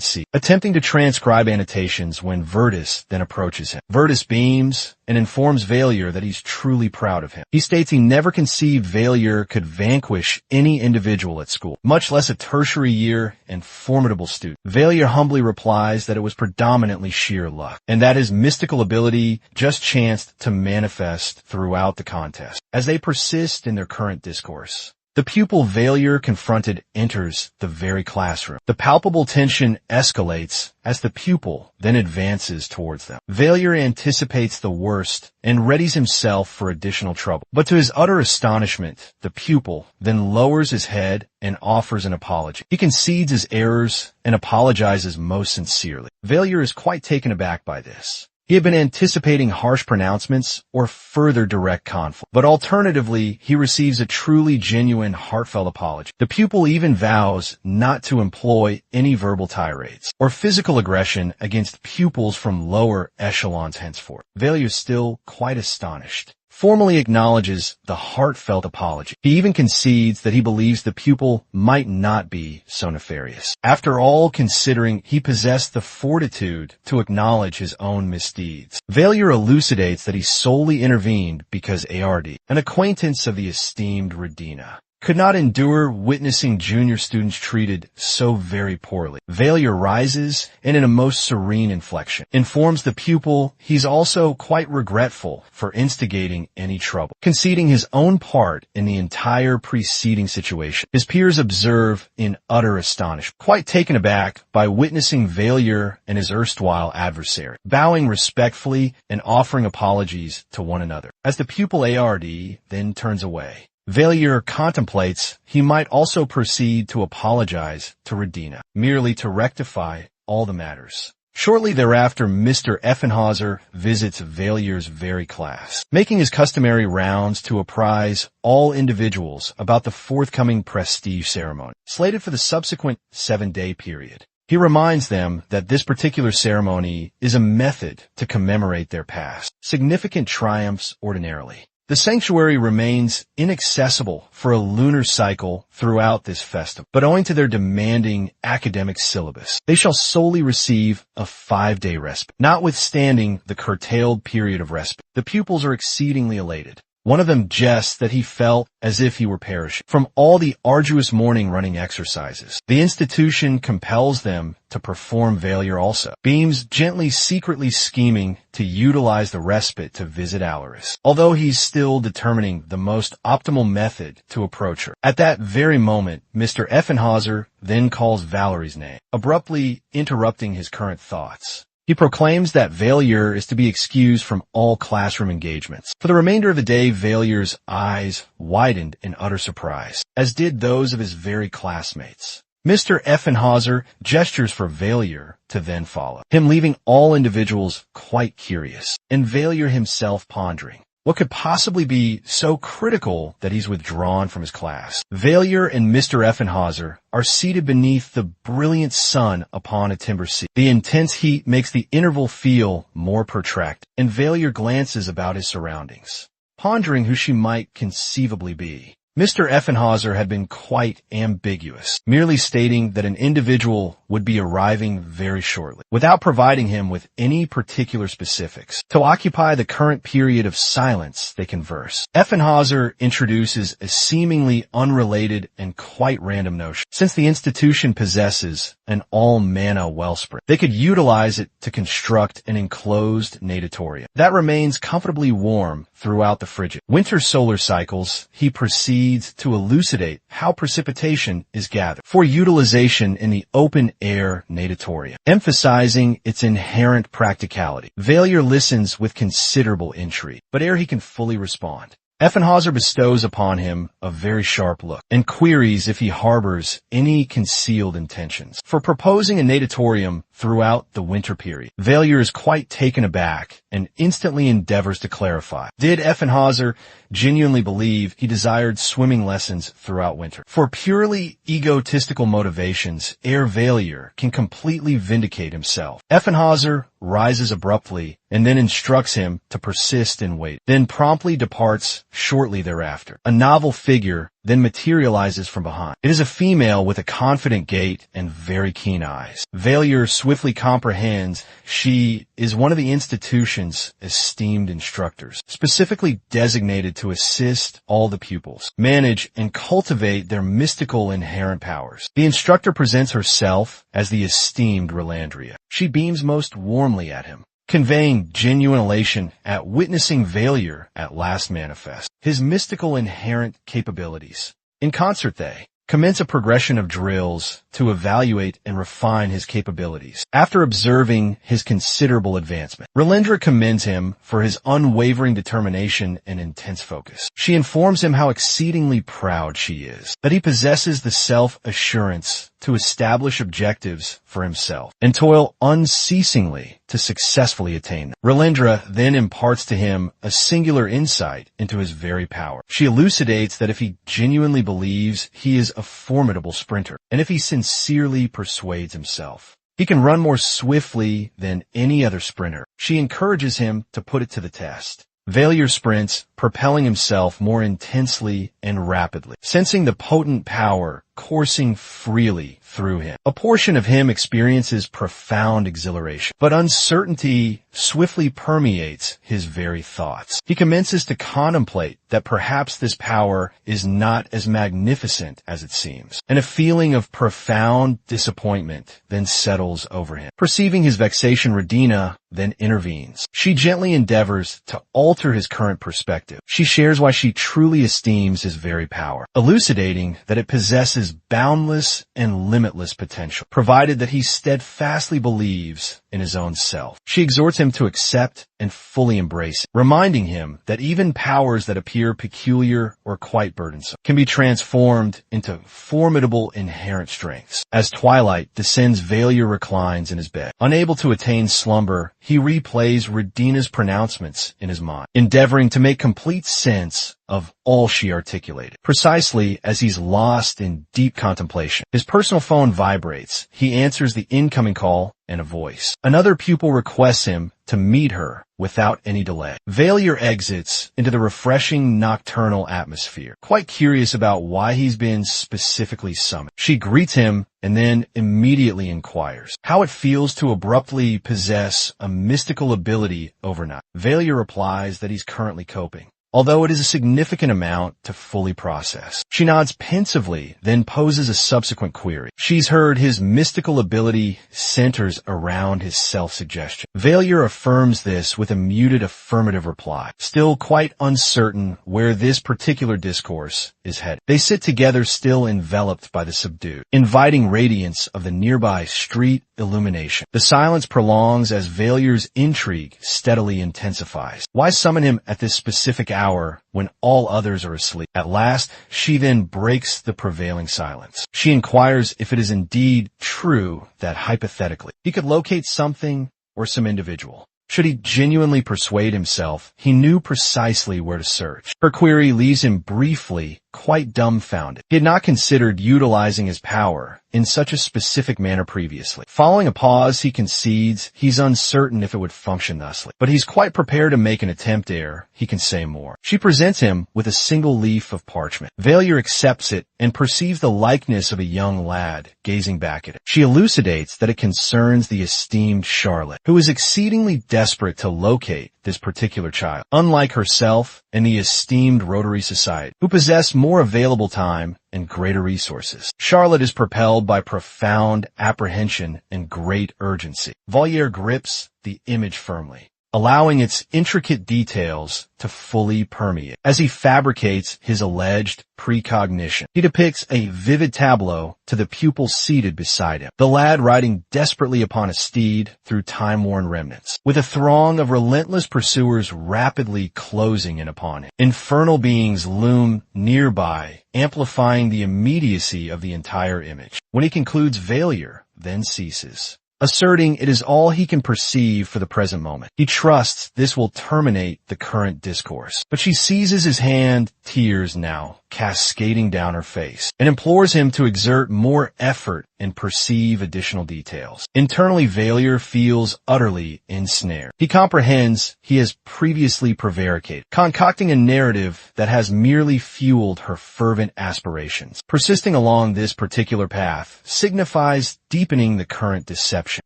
seat, attempting to transcribe annotations when Virtus then approaches him. Virtus beams and informs Valier that he's truly proud of him. He states he never conceived Valier could vanquish any individual at school, much less a tertiary year and formidable student. Valier humbly replies that it was predominantly sheer luck, and that his mystical ability just chanced to manifest throughout the contest. As they persist in their current discourse, the pupil Valier confronted enters the very classroom. The palpable tension escalates as the pupil then advances towards them. Valier anticipates the worst and readies himself for additional trouble. But to his utter astonishment, the pupil then lowers his head and offers an apology. He concedes his errors and apologizes most sincerely. Valier is quite taken aback by this. He had been anticipating harsh pronouncements or further direct conflict, but alternatively, he receives a truly genuine, heartfelt apology. The pupil even vows not to employ any verbal tirades or physical aggression against pupils from lower echelons henceforth. Valier is still quite astonished, formally acknowledges the heartfelt apology. He even concedes that he believes the pupil might not be so nefarious. After all, considering he possessed the fortitude to acknowledge his own misdeeds. Valier elucidates that he solely intervened because Ard, an acquaintance of the esteemed Radina, could not endure witnessing junior students treated so very poorly. Valier rises and in a most serene inflection informs the pupil he's also quite regretful for instigating any trouble, conceding his own part in the entire preceding situation. His peers observe in utter astonishment, quite taken aback by witnessing Valier and his erstwhile adversary, bowing respectfully and offering apologies to one another. As the pupil Ard then turns away, Valier contemplates he might also proceed to apologize to Radina, merely to rectify all the matters. Shortly thereafter, Mr. Effenhauser visits Valier's very class, making his customary rounds to apprise all individuals about the forthcoming prestige ceremony, slated for the subsequent 7-day period. He reminds them that this particular ceremony is a method to commemorate their past, significant triumphs ordinarily. The sanctuary remains inaccessible for a lunar cycle throughout this festival, but owing to their demanding academic syllabus, they shall solely receive a 5-day respite. Notwithstanding the curtailed period of respite, the pupils are exceedingly elated. One of them jests that he felt as if he were perishing from all the arduous morning running exercises. The institution compels them to perform Valier also, beams gently secretly scheming to utilize the respite to visit Alaris, although he's still determining the most optimal method to approach her. At that very moment, Mr. Effenhauser then calls Valerie's name, abruptly interrupting his current thoughts. He proclaims that Valier is to be excused from all classroom engagements. For the remainder of the day, Valier's eyes widened in utter surprise, as did those of his very classmates. Mr. Effenhauser gestures for Valier to then follow, him leaving all individuals quite curious, and Valier himself pondering what could possibly be so critical that he's withdrawn from his class. Valier and Mr. Effenhauser are seated beneath the brilliant sun upon a timber seat. The intense heat makes the interval feel more protracted, and Valier glances about his surroundings, pondering who she might conceivably be. Mr. Effenhauser had been quite ambiguous, merely stating that an individual would be arriving very shortly, without providing him with any particular specifics. To occupy the current period of silence, they converse. Effenhauser introduces a seemingly unrelated and quite random notion. Since the institution possesses an all-mana wellspring, they could utilize it to construct an enclosed natatorium that remains comfortably warm throughout the frigid winter solar cycles. He proceeds to elucidate how precipitation is gathered for utilization in the open air natatorium, emphasizing its inherent practicality. Valier listens with considerable intrigue, but ere he can fully respond, Effenhauser bestows upon him a very sharp look and queries if he harbors any concealed intentions for proposing a natatorium throughout the winter period. Valier is quite taken aback and instantly endeavors to clarify. Did Effenhauser genuinely believe he desired swimming lessons throughout winter? For purely egotistical motivations, ere Valier can completely vindicate himself, Effenhauser rises abruptly and then instructs him to persist in wait, then promptly departs shortly thereafter. A novel figure then materializes from behind. It is a female with a confident gait and very keen eyes. Valier swiftly comprehends she is one of the institution's esteemed instructors, specifically designated to assist all the pupils, manage and cultivate their mystical inherent powers. The instructor presents herself as the esteemed Relandria. She beams most warmly at him, conveying genuine elation at witnessing Valier at last manifest his mystical inherent capabilities. In concert they commence a progression of drills to evaluate and refine his capabilities. After observing his considerable advancement, Relindra commends him for his unwavering determination and intense focus. She informs him how exceedingly proud she is, that he possesses the self-assurance to establish objectives for himself and toil unceasingly to successfully attain them. Relindra then imparts to him a singular insight into his very power. She elucidates that if he genuinely believes he is a formidable sprinter, and if he sincerely persuades himself he can run more swiftly than any other sprinter, she encourages him to put it to the test. Valier sprints, propelling himself more intensely and rapidly, sensing the potent power coursing freely through him. A portion of him experiences profound exhilaration, but uncertainty swiftly permeates his very thoughts. He commences to contemplate that perhaps this power is not as magnificent as it seems, and a feeling of profound disappointment then settles over him. Perceiving his vexation, Radina then intervenes. She gently endeavors to alter his current perspective. She shares why she truly esteems his very power, elucidating that it possesses boundless and limitless potential, provided that he steadfastly believes in his own self. She exhorts him to accept and fully embrace it, reminding him that even powers that appear peculiar or quite burdensome can be transformed into formidable inherent strengths. As twilight descends, Valier reclines in his bed. Unable to attain slumber, he replays Radina's pronouncements in his mind, endeavoring to make complete sense of all she articulated. Precisely as he's lost in deep contemplation, his personal phone vibrates. He answers the incoming call and a voice. Another pupil requests him to meet her without any delay. Valier exits into the refreshing nocturnal atmosphere, quite curious about why he's been specifically summoned. She greets him and then immediately inquires how it feels to abruptly possess a mystical ability overnight. Valier replies that he's currently coping, although it is a significant amount to fully process. She nods pensively, then poses a subsequent query. She's heard his mystical ability centers around his self-suggestion. Valier affirms this with a muted affirmative reply, still quite uncertain where this particular discourse is headed. They sit together, still enveloped by the subdued, inviting radiance of the nearby street illumination. The silence prolongs as Valier's intrigue steadily intensifies. Why summon him at this specific hour when all others are asleep? At last, she then breaks the prevailing silence. She inquires if it is indeed true that hypothetically he could locate something or some individual. Should he genuinely persuade himself, he knew precisely where to search. Her query leaves him briefly quite dumbfounded. He had not considered utilizing his power in such a specific manner previously. Following a pause, he concedes he's uncertain if it would function thusly, but he's quite prepared to make an attempt ere he can say more. She presents him with a single leaf of parchment. Valier accepts it and perceives the likeness of a young lad gazing back at it. She elucidates that it concerns the esteemed Charlotte, who is exceedingly desperate to locate this particular child, unlike herself and the esteemed Rotary Society, who possess more available time and greater resources. Charlotte is propelled by profound apprehension and great urgency. Valier grips the image firmly, allowing its intricate details to fully permeate. As he fabricates his alleged precognition, he depicts a vivid tableau to the pupil seated beside him, the lad riding desperately upon a steed through time-worn remnants, with a throng of relentless pursuers rapidly closing in upon him. Infernal beings loom nearby, amplifying the immediacy of the entire image. When he concludes, Failure then ceases, asserting it is all he can perceive for the present moment. He trusts this will terminate the current discourse. But she seizes his hand, tears now cascading down her face, and implores him to exert more effort and perceive additional details. Internally, Failure feels utterly ensnared. He comprehends he has previously prevaricated, concocting a narrative that has merely fueled her fervent aspirations. Persisting along this particular path signifies deepening the current deception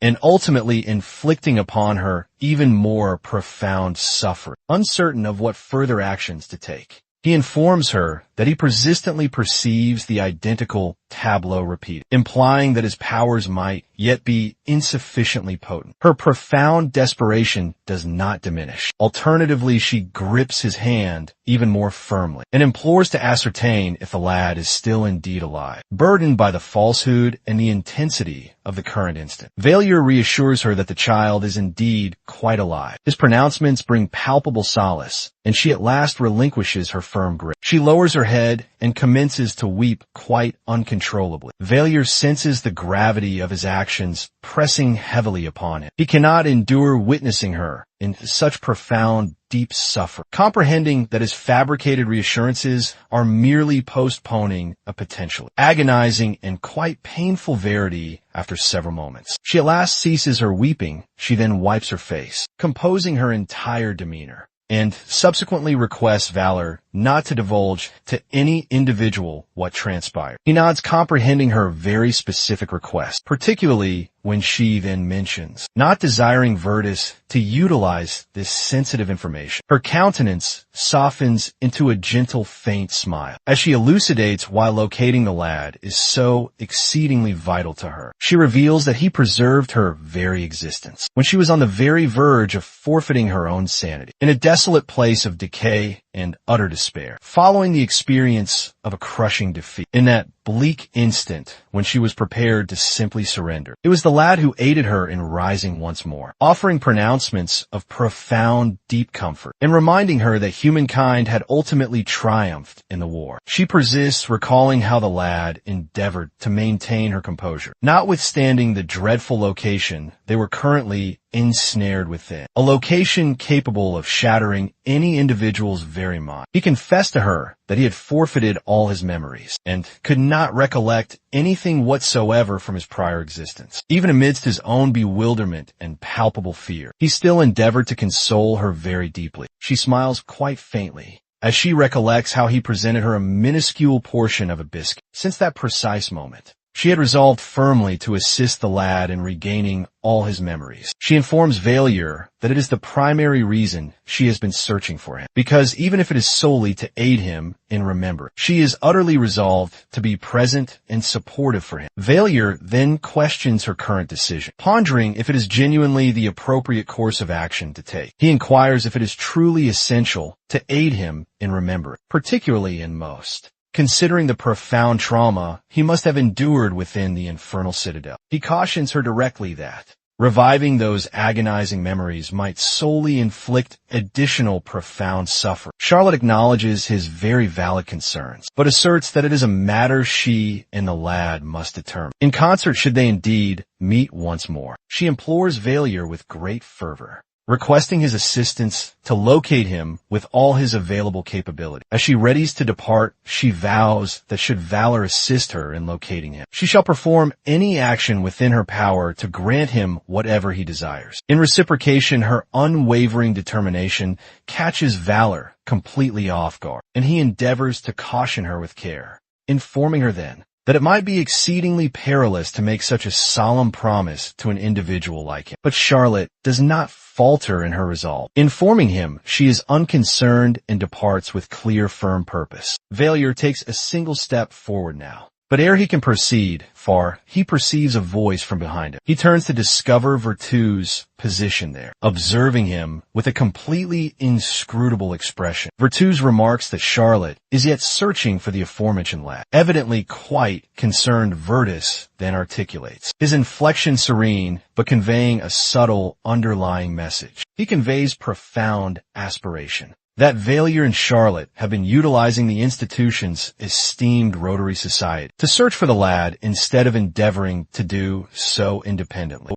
and ultimately inflicting upon her even more profound suffering. Uncertain of what further actions to take, he informs her that he persistently perceives the identical tableau repeated, implying that his powers might yet be insufficiently potent. Her profound desperation does not diminish. Alternatively, she grips his hand even more firmly and implores to ascertain if the lad is still indeed alive. Burdened by the falsehood and the intensity of the current instant, Failure reassures her that the child is indeed quite alive. His pronouncements bring palpable solace, and she at last relinquishes her firm grip. She lowers her head and commences to weep quite uncontrollably. Failure senses the gravity of his actions pressing heavily upon him. He cannot endure witnessing her in such profound, deep suffering, comprehending that his fabricated reassurances are merely postponing a potentially agonizing and quite painful verity. After several moments, she at last ceases her weeping. She then wipes her face, composing her entire demeanor, and subsequently requests Valor not to divulge to any individual what transpired. He nods, comprehending her very specific request, particularly when she then mentions not desiring Virtus to utilize this sensitive information. Her countenance softens into a gentle, faint smile as she elucidates why locating the lad is so exceedingly vital to her. She reveals that he preserved her very existence when she was on the very verge of forfeiting her own sanity, in a desolate place of decay and utter despair, following the experience of a crushing defeat. In that bleak instant when she was prepared to simply surrender, it was the lad who aided her in rising once more, offering pronouncements of profound, deep comfort and reminding her that humankind had ultimately triumphed in the war. She persists, recalling how the lad endeavored to maintain her composure, notwithstanding the dreadful location they were currently ensnared within, a location capable of shattering any individual's very mind. He confessed to her that he had forfeited all his memories and could not recollect anything whatsoever from his prior existence. Even amidst his own bewilderment and palpable fear, he still endeavored to console her very deeply. She smiles quite faintly as she recollects how he presented her a minuscule portion of a biscuit. Since that precise moment, she had resolved firmly to assist the lad in regaining all his memories. She informs Failure that it is the primary reason she has been searching for him, because even if it is solely to aid him in remembering, she is utterly resolved to be present and supportive for him. Failure then questions her current decision, pondering if it is genuinely the appropriate course of action to take. He inquires if it is truly essential to aid him in remembering, particularly in most, considering the profound trauma he must have endured within the infernal citadel. He cautions her directly that reviving those agonizing memories might solely inflict additional profound suffering. Charlotte acknowledges his very valid concerns, but asserts that it is a matter she and the lad must determine. In concert, should they indeed meet once more. She implores Failure with great fervor, requesting his assistance to locate him with all his available capability. As she readies to depart, she vows that should Valor assist her in locating him, she shall perform any action within her power to grant him whatever he desires. In reciprocation, her unwavering determination catches Valor completely off guard, and he endeavors to caution her with care, informing her then that it might be exceedingly perilous to make such a solemn promise to an individual like him. But Charlotte does not falter in her resolve, informing him she is unconcerned and departs with clear, firm purpose. Failure takes a single step forward now, But ere he can proceed far, he perceives a voice from behind him. He turns to discover Virtu's position there, observing him with a completely inscrutable expression. Virtus remarks that Charlotte is yet searching for the aforementioned lad. Evidently quite concerned, Virtus then articulates, his inflection serene, but conveying a subtle underlying message. He conveys profound aspiration. That Valier and Charlotte have been utilizing the institution's esteemed Rotary Society to search for the lad instead of endeavoring to do so independently.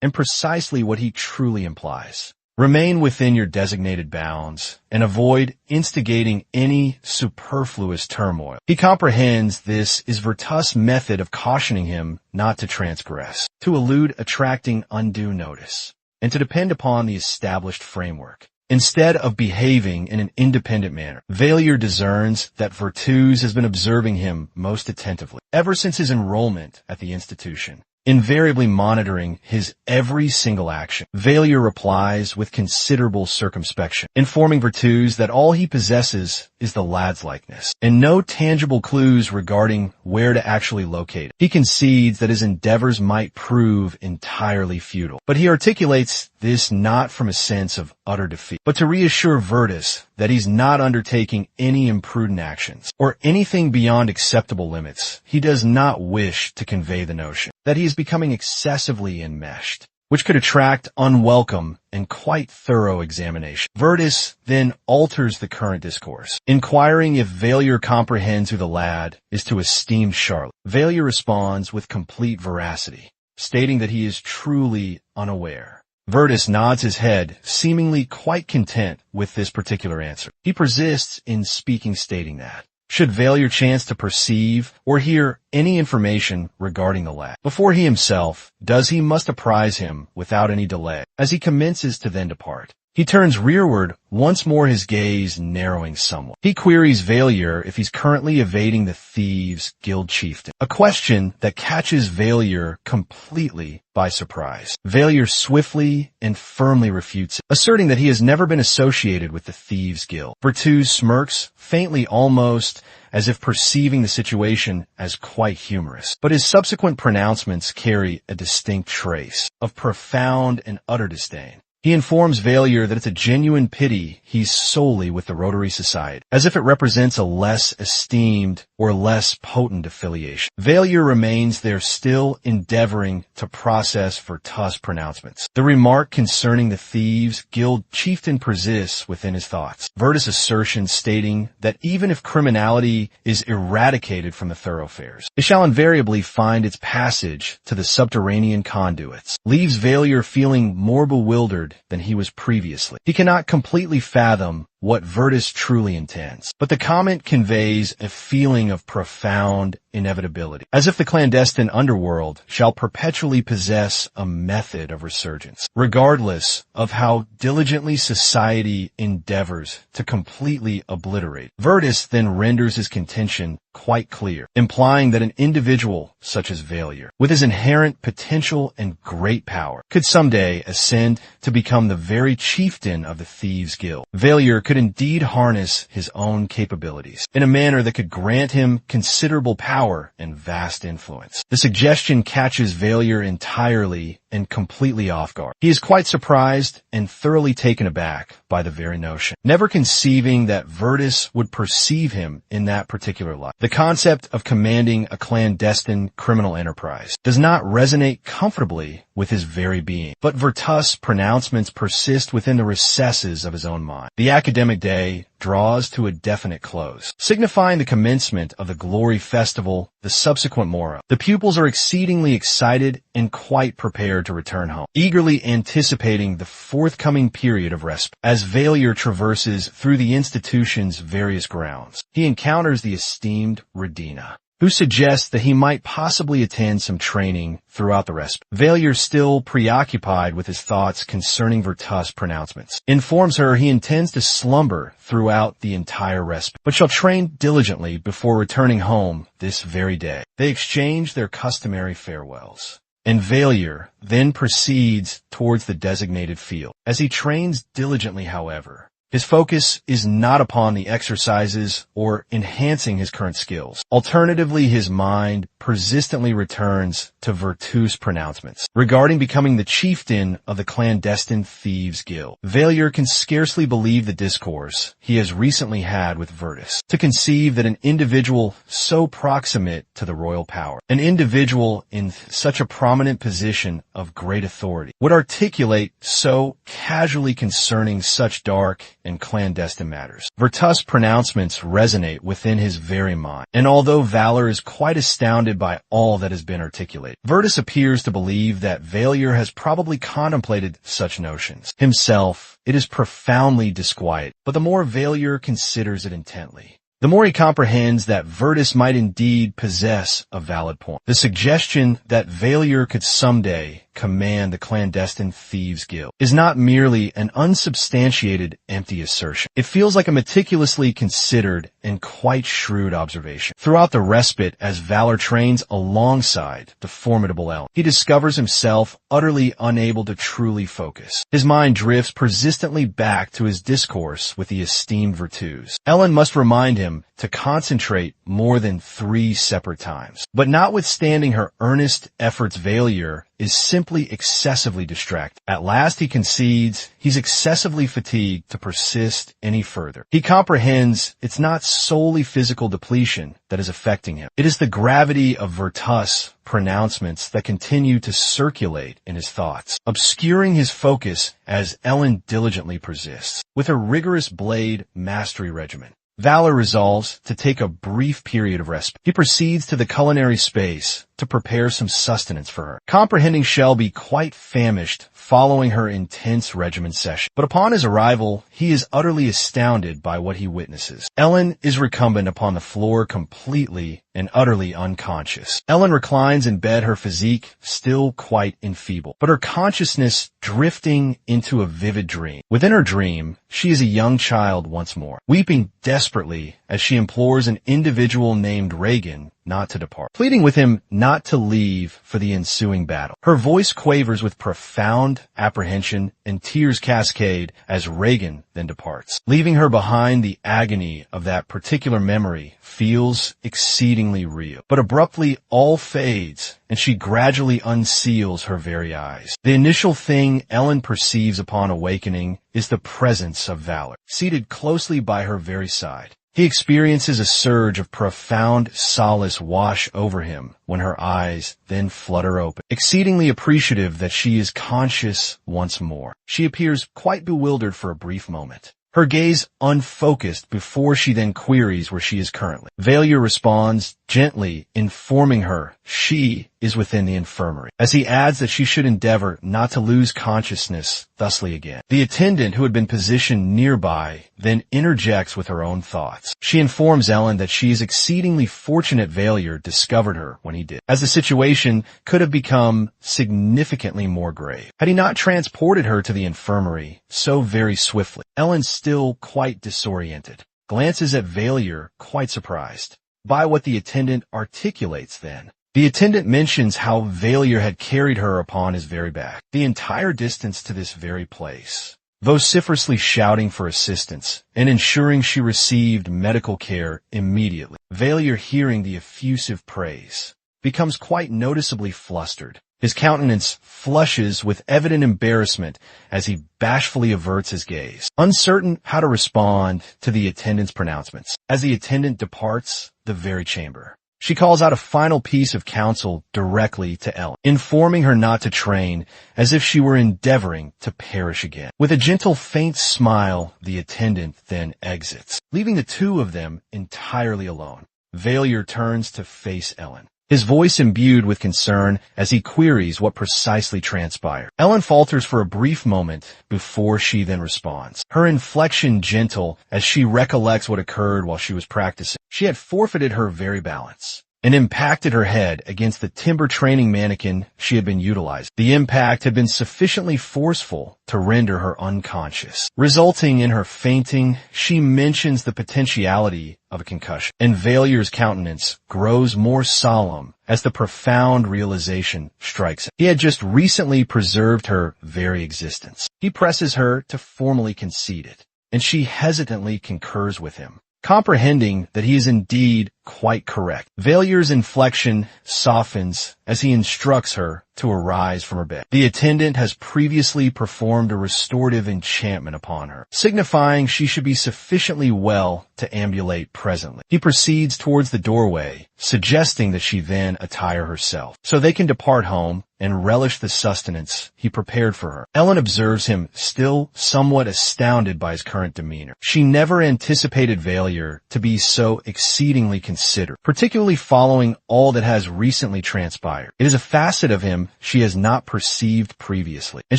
And precisely what he truly implies. Remain within your designated bounds and avoid instigating any superfluous turmoil. He comprehends this is Virtus' method of cautioning him not to transgress, to elude attracting undue notice, and to depend upon the established framework. Instead of behaving in an independent manner, Valier discerns that Virtus has been observing him most attentively ever since his enrollment at the institution, invariably monitoring his every single action. Valier replies with considerable circumspection, informing Virtus that all he possesses is the lad's likeness, and no tangible clues regarding where to actually locate it. He concedes that his endeavors might prove entirely futile, but he articulates this not from a sense of utter defeat, but to reassure Virtus that he's not undertaking any imprudent actions, or anything beyond acceptable limits. He does not wish to convey the notion that he is becoming excessively enmeshed, which could attract unwelcome and quite thorough examination. Virtus then alters the current discourse, inquiring if Valier comprehends who the lad is to esteemed Charlotte. Valier responds with complete veracity, stating that he is truly unaware. Virtus nods his head, seemingly quite content with this particular answer. He persists in speaking, stating that, should Valier chance to perceive or hear any information regarding the lad before he himself does, he must apprise him without any delay. As he commences to then depart, he turns rearward, once more his gaze narrowing somewhat. He queries Valier if he's currently evading the thieves' guild chieftain, a question that catches Valier completely by surprise. Valier swiftly and firmly refutes it, asserting that he has never been associated with the thieves' guild. Virtus smirks, faintly, almost as if perceiving the situation as quite humorous, but his subsequent pronouncements carry a distinct trace of profound and utter disdain. He informs Valier that it's a genuine pity he's solely with the Rotary Society, as if it represents a less esteemed or less potent affiliation. Valier remains there, still endeavoring to process Virtus' pronouncements. The remark concerning the thieves' guild chieftain persists within his thoughts. Virtus' assertion stating that even if criminality is eradicated from the thoroughfares, it shall invariably find its passage to the subterranean conduits, leaves Valier feeling more bewildered than he was previously. He cannot completely fathom what Virtus truly intends, but the comment conveys a feeling of profound inevitability, as if the clandestine underworld shall perpetually possess a method of resurgence, regardless of how diligently society endeavors to completely obliterate. Virtus then renders his contention quite clear, implying that an individual such as Valier, with his inherent potential and great power, could someday ascend to become the very chieftain of the Thieves' Guild. Valier could indeed harness his own capabilities in a manner that could grant him considerable power and vast influence. The suggestion catches Valier entirely and completely off guard. He is quite surprised and thoroughly taken aback by the very notion, never conceiving that Virtus would perceive him in that particular light. The concept of commanding a clandestine criminal enterprise does not resonate comfortably with his very being, but Virtus' pronouncements persist within the recesses of his own mind. The academic day draws to a definite close, signifying the commencement of the Glory Festival the subsequent morrow. The pupils are exceedingly excited and quite prepared to return home, eagerly anticipating the forthcoming period of respite. As Valier traverses through the institution's various grounds, he encounters the esteemed Radina, who suggests that he might possibly attend some training throughout the respite. Valier, still preoccupied with his thoughts concerning Virtus' pronouncements, informs her he intends to slumber throughout the entire respite, but shall train diligently before returning home this very day. They exchange their customary farewells, and Valier then proceeds towards the designated field. As he trains diligently, however, His focus is not upon the exercises or enhancing his current skills. Alternatively, his mind persistently returns to Virtus pronouncements regarding becoming the chieftain of the clandestine thieves guild. Valier can scarcely believe the discourse he has recently had with Virtus, to conceive that an individual so proximate to the royal power, an individual in such a prominent position of great authority, would articulate so casually concerning such dark and clandestine matters. Virtus' pronouncements resonate within his very mind, and although Valor is quite astounded by all that has been articulated, Virtus appears to believe that Valier has probably contemplated such notions. Himself, it is profoundly disquieting, but the more Valier considers it intently, the more he comprehends that Virtus might indeed possess a valid point. The suggestion that Valier could someday command the clandestine thieves guild is not merely an unsubstantiated empty assertion. It feels like a meticulously considered and quite shrewd observation. Throughout the respite as Valor trains alongside the formidable Ellen, he discovers himself utterly unable to truly focus. His mind drifts persistently back to his discourse with the esteemed Virtus. Ellen must remind him to concentrate more than 3 separate times. But notwithstanding her earnest efforts, Valier is simply excessively distracted. At last he concedes he's excessively fatigued to persist any further. He comprehends it's not solely physical depletion that is affecting him. It is the gravity of Virtus' pronouncements that continue to circulate in his thoughts, obscuring his focus as Ellen diligently persists. With her rigorous blade mastery regimen, Valor resolves to take a brief period of respite. He proceeds to the culinary space to prepare some sustenance for her, comprehending she'll be quite famished following her intense regimen session. But upon his arrival, he is utterly astounded by what he witnesses. Ellen is recumbent upon the floor, completely and utterly unconscious. Ellen reclines in bed, her physique still quite enfeebled, but her consciousness drifting into a vivid dream. Within her dream, she is a young child once more, weeping desperately as she implores an individual named Reagan not to depart, pleading with him not to leave for the ensuing battle. Her voice quavers with profound apprehension, and tears cascade as Reagan then departs. Leaving her behind, the agony of that particular memory feels exceedingly real. But abruptly all fades, and she gradually unseals her very eyes. The initial thing Ellen perceives upon awakening is the presence of Valor, seated closely by her very side. He experiences a surge of profound solace wash over him when her eyes then flutter open. Exceedingly appreciative that she is conscious once more, she appears quite bewildered for a brief moment, her gaze unfocused before she then queries where she is currently. Valier responds gently, informing her she is within the infirmary, as he adds that she should endeavor not to lose consciousness thusly again. The attendant, who had been positioned nearby, then interjects with her own thoughts. She informs Ellen that she is exceedingly fortunate Valier discovered her when he did, as the situation could have become significantly more grave had he not transported her to the infirmary so very swiftly. Ellen, still quite disoriented, glances at Valier, quite surprised by what the attendant articulates then. The attendant mentions how Valier had carried her upon his very back the entire distance to this very place, vociferously shouting for assistance and ensuring she received medical care immediately. Valier, hearing the effusive praise, becomes quite noticeably flustered. His countenance flushes with evident embarrassment as he bashfully averts his gaze, uncertain how to respond to the attendant's pronouncements. As the attendant departs the very chamber, she calls out a final piece of counsel directly to Ellen, informing her not to train as if she were endeavoring to perish again. With a gentle, faint smile, the attendant then exits, leaving the two of them entirely alone. Valier turns to face Ellen, his voice imbued with concern as he queries what precisely transpired. Ellen falters for a brief moment before she then responds, her inflection gentle as she recollects what occurred while she was practicing. She had forfeited her very balance and impacted her head against the timber training mannequin she had been utilizing. The impact had been sufficiently forceful to render her unconscious, resulting in her fainting. She mentions the potentiality of a concussion, and Valier's countenance grows more solemn as the profound realization strikes him. He had just recently preserved her very existence. He presses her to formally concede it, and she hesitantly concurs with him, comprehending that he is indeed quite correct. Valior's inflection softens as he instructs her to arise from her bed. The attendant has previously performed a restorative enchantment upon her, signifying she should be sufficiently well to ambulate presently. He proceeds towards the doorway, suggesting that she then attire herself, so they can depart home and relish the sustenance he prepared for her. Ellen observes him, still somewhat astounded by his current demeanor. She never anticipated Valior to be so exceedingly considerate, particularly following all that has recently transpired. It is a facet of him she has not perceived previously, and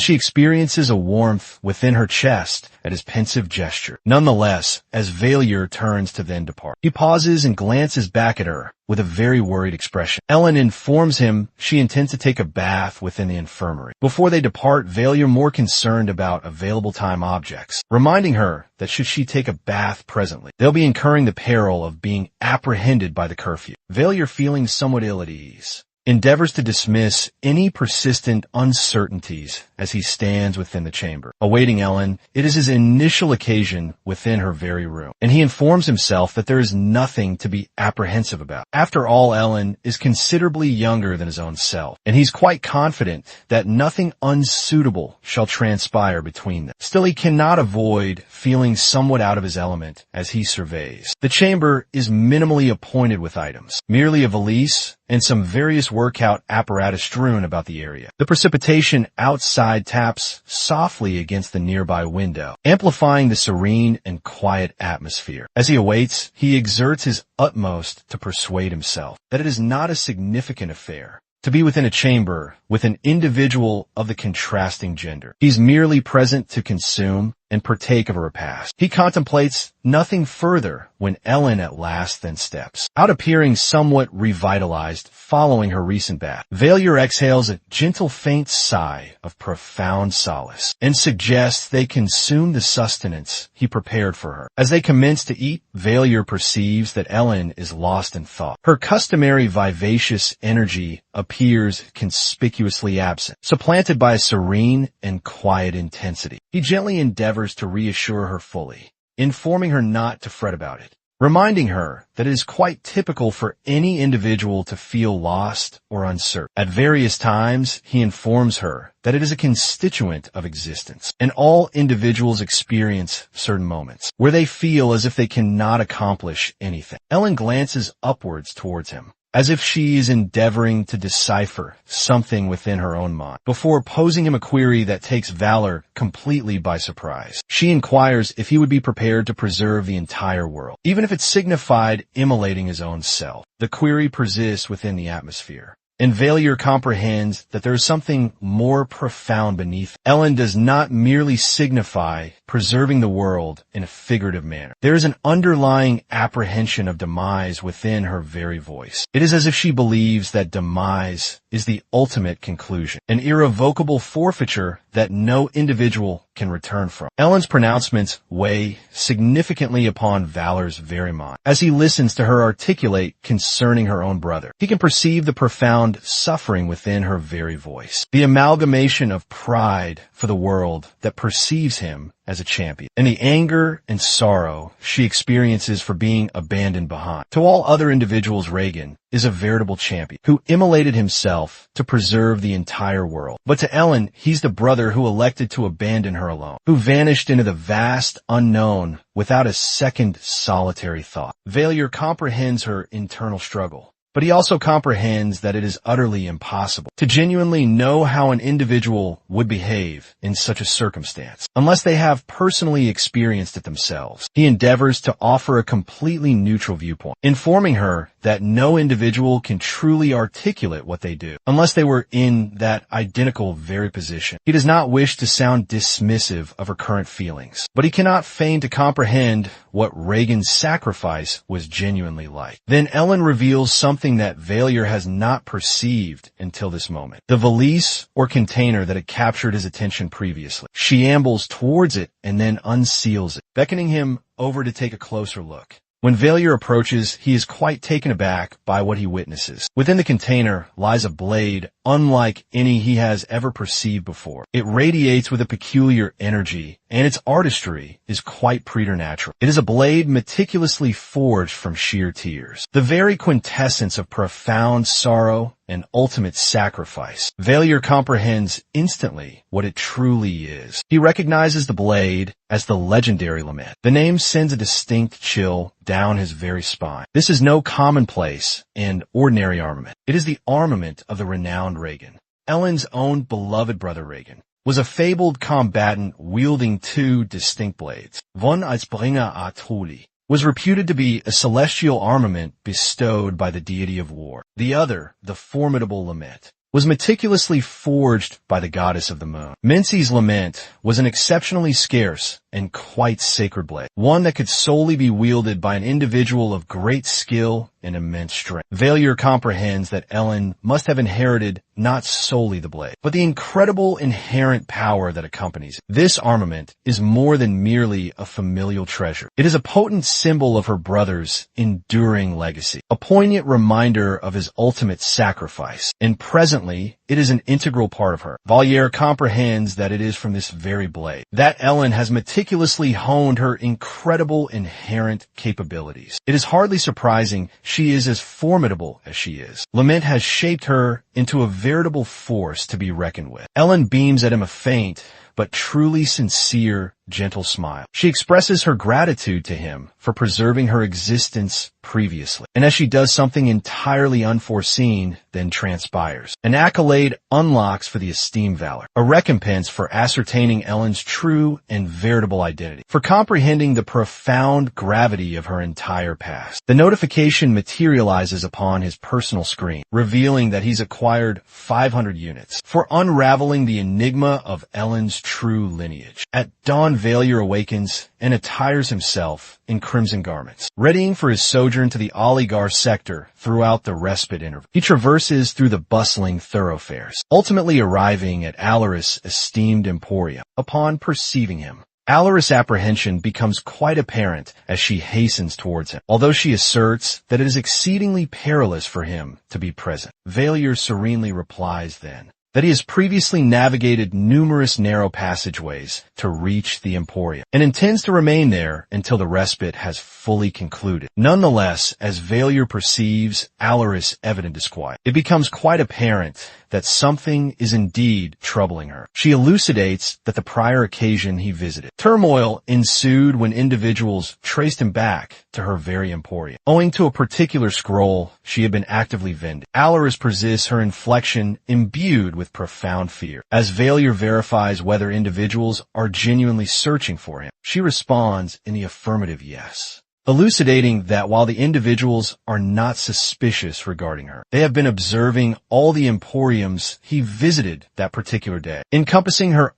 she experiences a warmth within her chest at his pensive gesture. Nonetheless, as Valior turns to then depart, he pauses and glances back at her with a very worried expression. Ellen informs him she intends to take a bath within the infirmary. Before they depart, Valior more concerned about available time objects, reminding her that should she take a bath presently, they'll be incurring the peril of being apprehended by the curfew. Valior, feeling somewhat ill at ease, endeavors to dismiss any persistent uncertainties as he stands within the chamber, awaiting Ellen. It is his initial occasion within her very room, and he informs himself that there is nothing to be apprehensive about. After all, Ellen is considerably younger than his own self, and he's quite confident that nothing unsuitable shall transpire between them. Still, he cannot avoid feeling somewhat out of his element as he surveys. The chamber is minimally appointed with items, merely a valise and some various workout apparatus strewn about the area. The precipitation outside taps softly against the nearby window, amplifying the serene and quiet atmosphere. As he awaits, he exerts his utmost to persuade himself that it is not a significant affair to be within a chamber with an individual of the contrasting gender. He's merely present to consume and partake of a repast. He contemplates nothing further when Ellen at last then steps out, appearing somewhat revitalized following her recent bath. Valior exhales a gentle faint sigh of profound solace and suggests they consume the sustenance he prepared for her. As they commence to eat, Valior perceives that Ellen is lost in thought. Her customary vivacious energy appears conspicuously absent, supplanted by a serene and quiet intensity. He gently endeavors to reassure her fully, informing her not to fret about it, reminding her that it is quite typical for any individual to feel lost or uncertain. At various times, he informs her that it is a constituent of existence, and all individuals experience certain moments where they feel as if they cannot accomplish anything. Ellen glances upwards towards him, as if she is endeavoring to decipher something within her own mind, before posing him a query that takes Valor completely by surprise. She inquires if he would be prepared to preserve the entire world, even if it signified immolating his own self. The query persists within the atmosphere, and Valior comprehends that there is something more profound beneath. Ellen does not merely signify preserving the world in a figurative manner. There is an underlying apprehension of demise within her very voice. It is as if she believes that demise is the ultimate conclusion, an irrevocable forfeiture that no individual can return from. Ellen's pronouncements weigh significantly upon Valor's very mind. As he listens to her articulate concerning her own brother, he can perceive the profound suffering within her very voice, the amalgamation of pride for the world that perceives him as a champion, and the anger and sorrow she experiences for being abandoned behind. To all other individuals, Reagan is a veritable champion who immolated himself to preserve the entire world. But to Ellen, he's the brother who elected to abandon her alone, who vanished into the vast unknown without a second solitary thought. Valior comprehends her internal struggle, but he also comprehends that it is utterly impossible to genuinely know how an individual would behave in such a circumstance unless they have personally experienced it themselves. He endeavors to offer a completely neutral viewpoint, informing her that no individual can truly articulate what they do unless they were in that identical very position. He does not wish to sound dismissive of her current feelings, but he cannot feign to comprehend what Reagan's sacrifice was genuinely like. Then Ellen reveals something that Valior has not perceived until this moment, the valise or container that had captured his attention previously. She ambles towards it and then unseals it, beckoning him over to take a closer look. When Valior approaches, he is quite taken aback by what he witnesses. Within the container lies a blade unlike any he has ever perceived before. It radiates with a peculiar energy and its artistry is quite preternatural. It is a blade meticulously forged from sheer tears, the very quintessence of profound sorrow and ultimate sacrifice. Valir comprehends instantly what it truly is. He recognizes the blade as the legendary lament. The name sends a distinct chill down his very spine. This is no commonplace and ordinary armament. It is the armament of the renowned Regan. Elend's own beloved brother Regan was a fabled combatant wielding two distinct blades. One als bringer Atuli was reputed to be a celestial armament bestowed by the deity of war. The other, the formidable lament, was meticulously forged by the goddess of the moon. Menci's lament was an exceptionally scarce and quite sacred blade, one that could solely be wielded by an individual of great skill and immense strength. Valir comprehends that Elend must have inherited not solely the blade, but the incredible inherent power that accompanies it. This armament is more than merely a familial treasure. It is a potent symbol of her brother's enduring legacy, a poignant reminder of his ultimate sacrifice, and presently it is an integral part of her. Valir comprehends that it is from this very blade that Elend has meticulously honed her incredible inherent capabilities. It is hardly surprising she is as formidable as she is. Lament has shaped her into a veritable force to be reckoned with. Elend beams at him a faint but truly sincere, gentle smile. She expresses her gratitude to him for preserving her existence previously. And as she does something entirely unforeseen, then transpires. An accolade unlocks for the esteemed Valor, a recompense for ascertaining Elend's true and veritable identity, for comprehending the profound gravity of her entire past. The notification materializes upon his personal screen, revealing that he's acquired 500 units, for unraveling the enigma of Elend's true lineage. At dawn, Valir awakens and attires himself in crimson garments, readying for his sojourn to the Oligar sector throughout the respite interval. He traverses through the bustling thoroughfares, ultimately arriving at Alaris' esteemed emporium. Upon perceiving him, Alaris' apprehension becomes quite apparent as she hastens towards him, although she asserts that it is exceedingly perilous for him to be present. Valir serenely replies then that he has previously navigated numerous narrow passageways to reach the Emporium, and intends to remain there until the respite has fully concluded. Nonetheless, as Valir perceives Alaris' evident disquiet, it becomes quite apparent that something is indeed troubling her. She elucidates that the prior occasion he visited, turmoil ensued when individuals traced him back to her very emporium, owing to a particular scroll she had been actively vending. Alaris persists, her inflection imbued with profound fear. As Valir verifies whether individuals are genuinely searching for him, she responds in the affirmative yes, elucidating that while the individuals are not suspicious regarding her, they have been observing all the emporiums he visited that particular day. Encompassing her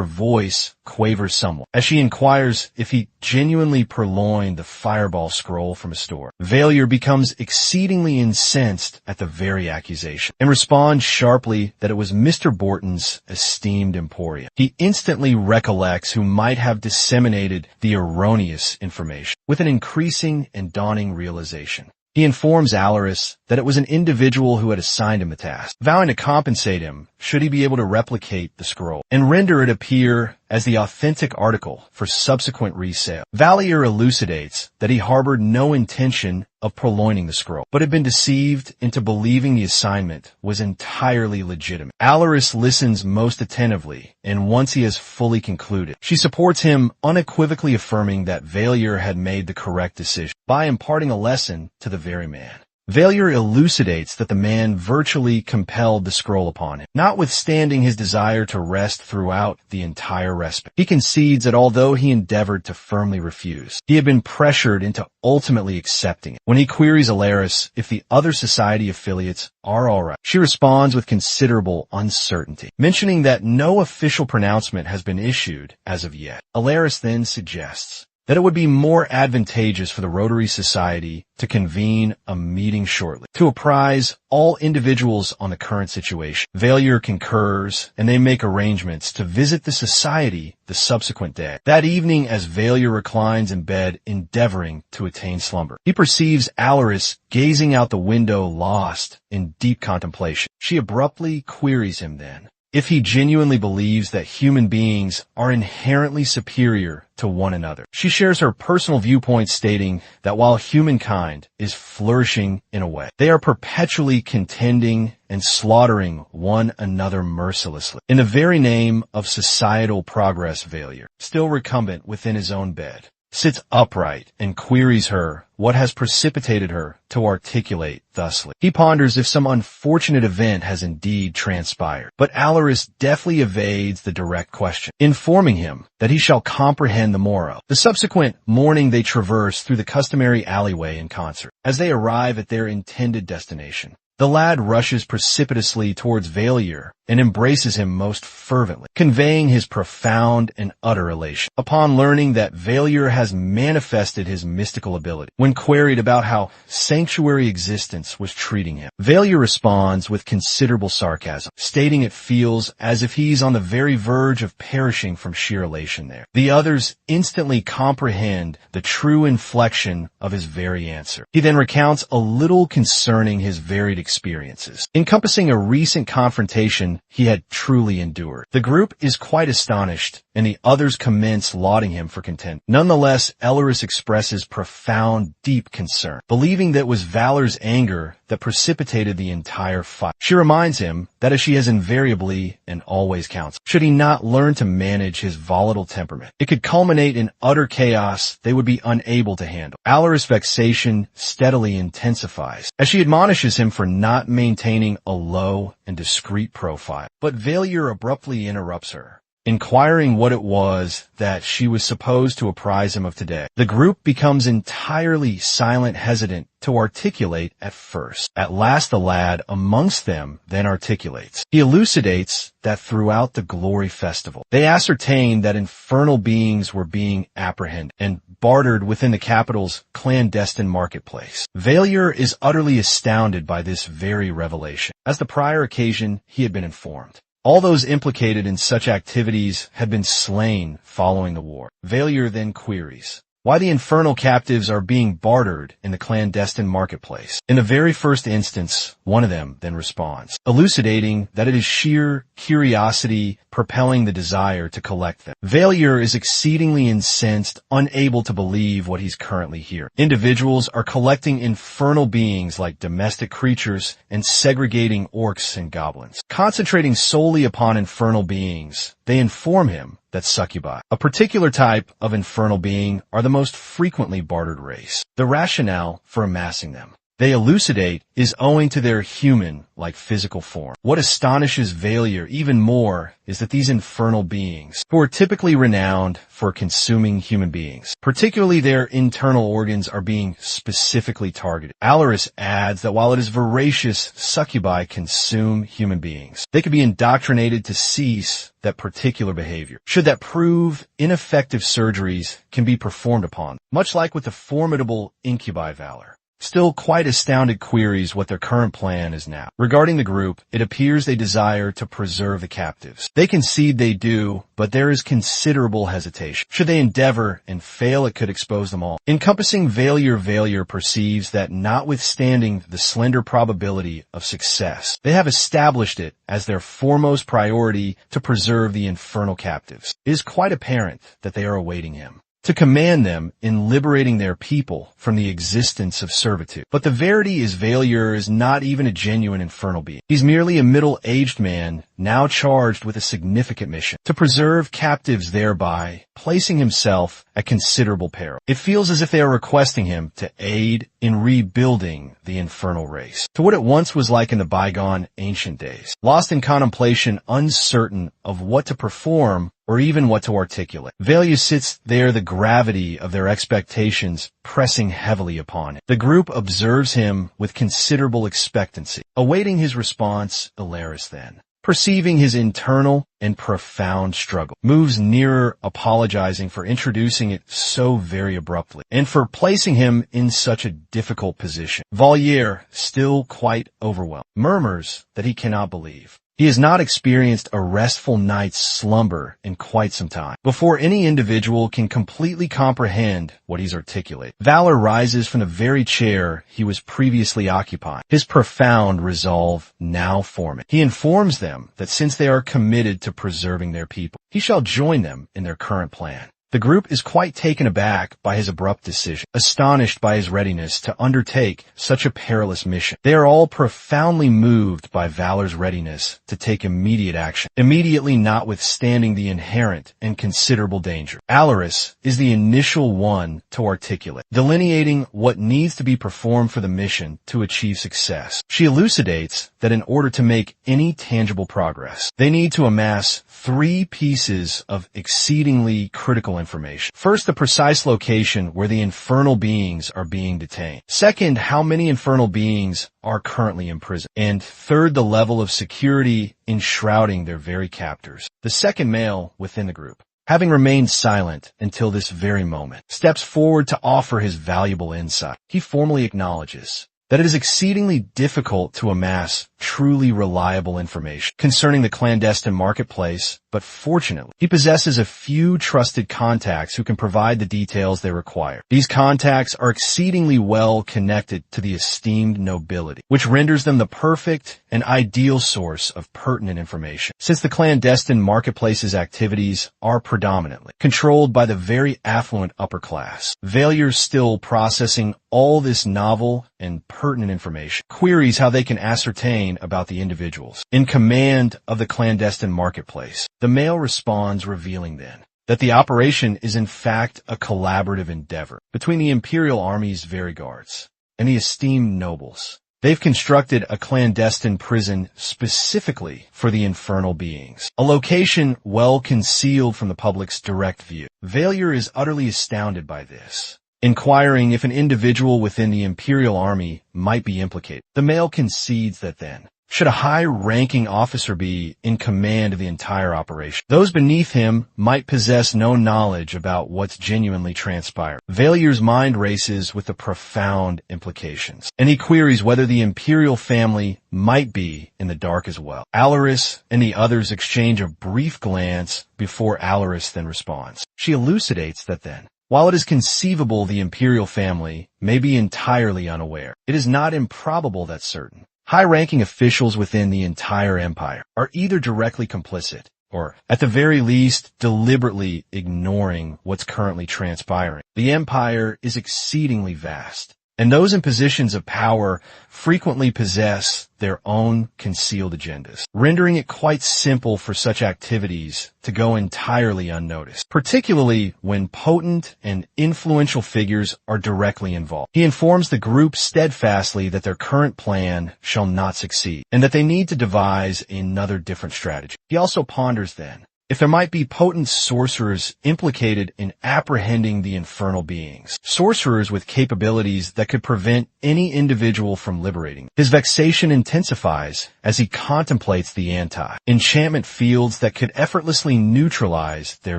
voice quavers somewhat as she inquires if he genuinely purloined the fireball scroll from a store. Valir becomes exceedingly incensed at the very accusation and responds sharply that it was Mr. Borton's esteemed emporium. He instantly recollects who might have disseminated the erroneous information with an increasing and dawning realization. He informs Alaris that it was an individual who had assigned him the task, vowing to compensate him should he be able to replicate the scroll and render it appear as the authentic article for subsequent resale. Valir elucidates that he harbored no intention of purloining the scroll, but had been deceived into believing the assignment was entirely legitimate. Alaris listens most attentively, and once he has fully concluded, she supports him, unequivocally affirming that Valir had made the correct decision by imparting a lesson to the very man. Valir elucidates that the man virtually compelled the scroll upon him, notwithstanding his desire to rest throughout the entire respite. He concedes that although he endeavored to firmly refuse, he had been pressured into ultimately accepting it. When he queries Alaris if the other society affiliates are alright, she responds with considerable uncertainty, mentioning that no official pronouncement has been issued as of yet. Alaris then suggests that it would be more advantageous for the Rotary Society to convene a meeting shortly to apprise all individuals on the current situation. Valir concurs, and they make arrangements to visit the society the subsequent day. That evening, as Valir reclines in bed endeavoring to attain slumber, he perceives Alaris gazing out the window lost in deep contemplation. She abruptly queries him then if he genuinely believes that human beings are inherently superior to one another. She shares her personal viewpoint, stating that while humankind is flourishing in a way, they are perpetually contending and slaughtering one another mercilessly. In the very name of societal progress, Vallier, still recumbent within his own bed, sits upright and queries her what has precipitated her to articulate thusly. He ponders if some unfortunate event has indeed transpired, but Alaris deftly evades the direct question, informing him that he shall comprehend the morrow. The subsequent morning they traverse through the customary alleyway in concert. As they arrive at their intended destination, the lad rushes precipitously towards Vallier and embraces him most fervently, conveying his profound and utter elation upon learning that Vallier has manifested his mystical ability. When queried about how sanctuary existence was treating him, Vallier responds with considerable sarcasm, stating it feels as if he's on the very verge of perishing from sheer elation there. The others instantly comprehend the true inflection of his very answer. He then recounts a little concerning his varied experiences, encompassing a recent confrontation he had truly endured. The group is quite astonished, and the others commence lauding him for content. Nonetheless, Alaris expresses profound, deep concern, believing that it was Valor's anger that precipitated the entire fight. She reminds him that as she has invariably and always counseled, should he not learn to manage his volatile temperament, it could culminate in utter chaos they would be unable to handle. Alaris' vexation steadily intensifies as she admonishes him for not maintaining a low and discreet profile. But Vallier abruptly interrupts her, inquiring what it was that she was supposed to apprise him of today. The group becomes entirely silent, hesitant to articulate at first. At last the lad amongst them then articulates. He elucidates that throughout the Glory Festival, they ascertained that infernal beings were being apprehended and bartered within the capital's clandestine marketplace. Vallier is utterly astounded by this very revelation. As the prior occasion, he had been informed all those implicated in such activities had been slain following the war. Vallier then queries why the infernal captives are being bartered in the clandestine marketplace. In the very first instance, one of them then responds, elucidating that it is sheer curiosity propelling the desire to collect them. Vallier is exceedingly incensed, unable to believe what he's currently hearing. Individuals are collecting infernal beings like domestic creatures and segregating orcs and goblins. Concentrating solely upon infernal beings, they inform him that succubi, a particular type of infernal being, are the most frequently bartered race. The rationale for amassing them, they elucidate, is owing to their human-like physical form. What astonishes Vallier even more is that these infernal beings, who are typically renowned for consuming human beings, particularly their internal organs, are being specifically targeted. Alaris adds that while it is voracious succubi consume human beings, they could be indoctrinated to cease that particular behavior. Should that prove, ineffective surgeries can be performed upon, much like with the formidable incubi Valor. Still quite astounded queries what their current plan is now. Regarding the group, it appears they desire to preserve the captives. They concede they do, but there is considerable hesitation. Should they endeavor and fail, it could expose them all. Encompassing Vallier perceives that notwithstanding the slender probability of success, they have established it as their foremost priority to preserve the infernal captives. It is quite apparent that they are awaiting him to command them in liberating their people from the existence of servitude. But the verity is Vallier is not even a genuine infernal being. He's merely a middle-aged man now charged with a significant mission, to preserve captives, thereby placing himself at considerable peril. It feels as if they are requesting him to aid in rebuilding the infernal race to what it once was like in the bygone ancient days. Lost in contemplation, uncertain of what to perform or even what to articulate, Vallier sits there, the gravity of their expectations pressing heavily upon him. The group observes him with considerable expectancy, awaiting his response. Alaris then, perceiving his internal and profound struggle, moves nearer, apologizing for introducing it so very abruptly and for placing him in such a difficult position. Vallier, still quite overwhelmed, murmurs that he cannot believe He has not experienced a restful night's slumber in quite some time. Before any individual can completely comprehend what he's articulated, Valor rises from the very chair he was previously occupying, his profound resolve now forming. He informs them that since they are committed to preserving their people, he shall join them in their current plan. The group is quite taken aback by his abrupt decision, astonished by his readiness to undertake such a perilous mission. They are all profoundly moved by Valor's readiness to take immediate action, immediately notwithstanding the inherent and considerable danger. Alaris is the initial one to articulate, delineating what needs to be performed for the mission to achieve success. She elucidates that in order to make any tangible progress, they need to amass 3 pieces of exceedingly critical information. First, the precise location where the infernal beings are being detained. Second, how many infernal beings are currently imprisoned. And third, the level of security enshrouding their very captors. The second male within the group, having remained silent until this very moment, steps forward to offer his valuable insight. He formally acknowledges that it is exceedingly difficult to amass truly reliable information concerning the clandestine marketplace, but fortunately, he possesses a few trusted contacts who can provide the details they require. These contacts are exceedingly well connected to the esteemed nobility, which renders them the perfect and ideal source of pertinent information. Since the clandestine marketplace's activities are predominantly controlled by the very affluent upper class, Valior's still processing all this novel and pertinent information, queries how they can ascertain about the individuals in command of the clandestine marketplace. The male responds, revealing then that the operation is in fact a collaborative endeavor between the Imperial Army's very guards and the esteemed nobles. They've constructed a clandestine prison specifically for the infernal beings, a location well concealed from the public's direct view. Valior is utterly astounded by this, inquiring if an individual within the Imperial Army might be implicated. The male concedes that then, should a high-ranking officer be in command of the entire operation, those beneath him might possess no knowledge about what's genuinely transpired. Valior's mind races with the profound implications, and he queries whether the Imperial family might be in the dark as well. Alaris and the others exchange a brief glance before Alaris then responds. She elucidates that then, while it is conceivable the Imperial family may be entirely unaware, it is not improbable that certain high-ranking officials within the entire empire are either directly complicit or, at the very least, deliberately ignoring what's currently transpiring. The empire is exceedingly vast, and those in positions of power frequently possess their own concealed agendas, rendering it quite simple for such activities to go entirely unnoticed, particularly when potent and influential figures are directly involved. He informs the group steadfastly that their current plan shall not succeed, and that they need to devise another different strategy. He also ponders then if there might be potent sorcerers implicated in apprehending the infernal beings, sorcerers with capabilities that could prevent any individual from liberating. His vexation intensifies as he contemplates the anti-enchantment fields that could effortlessly neutralize their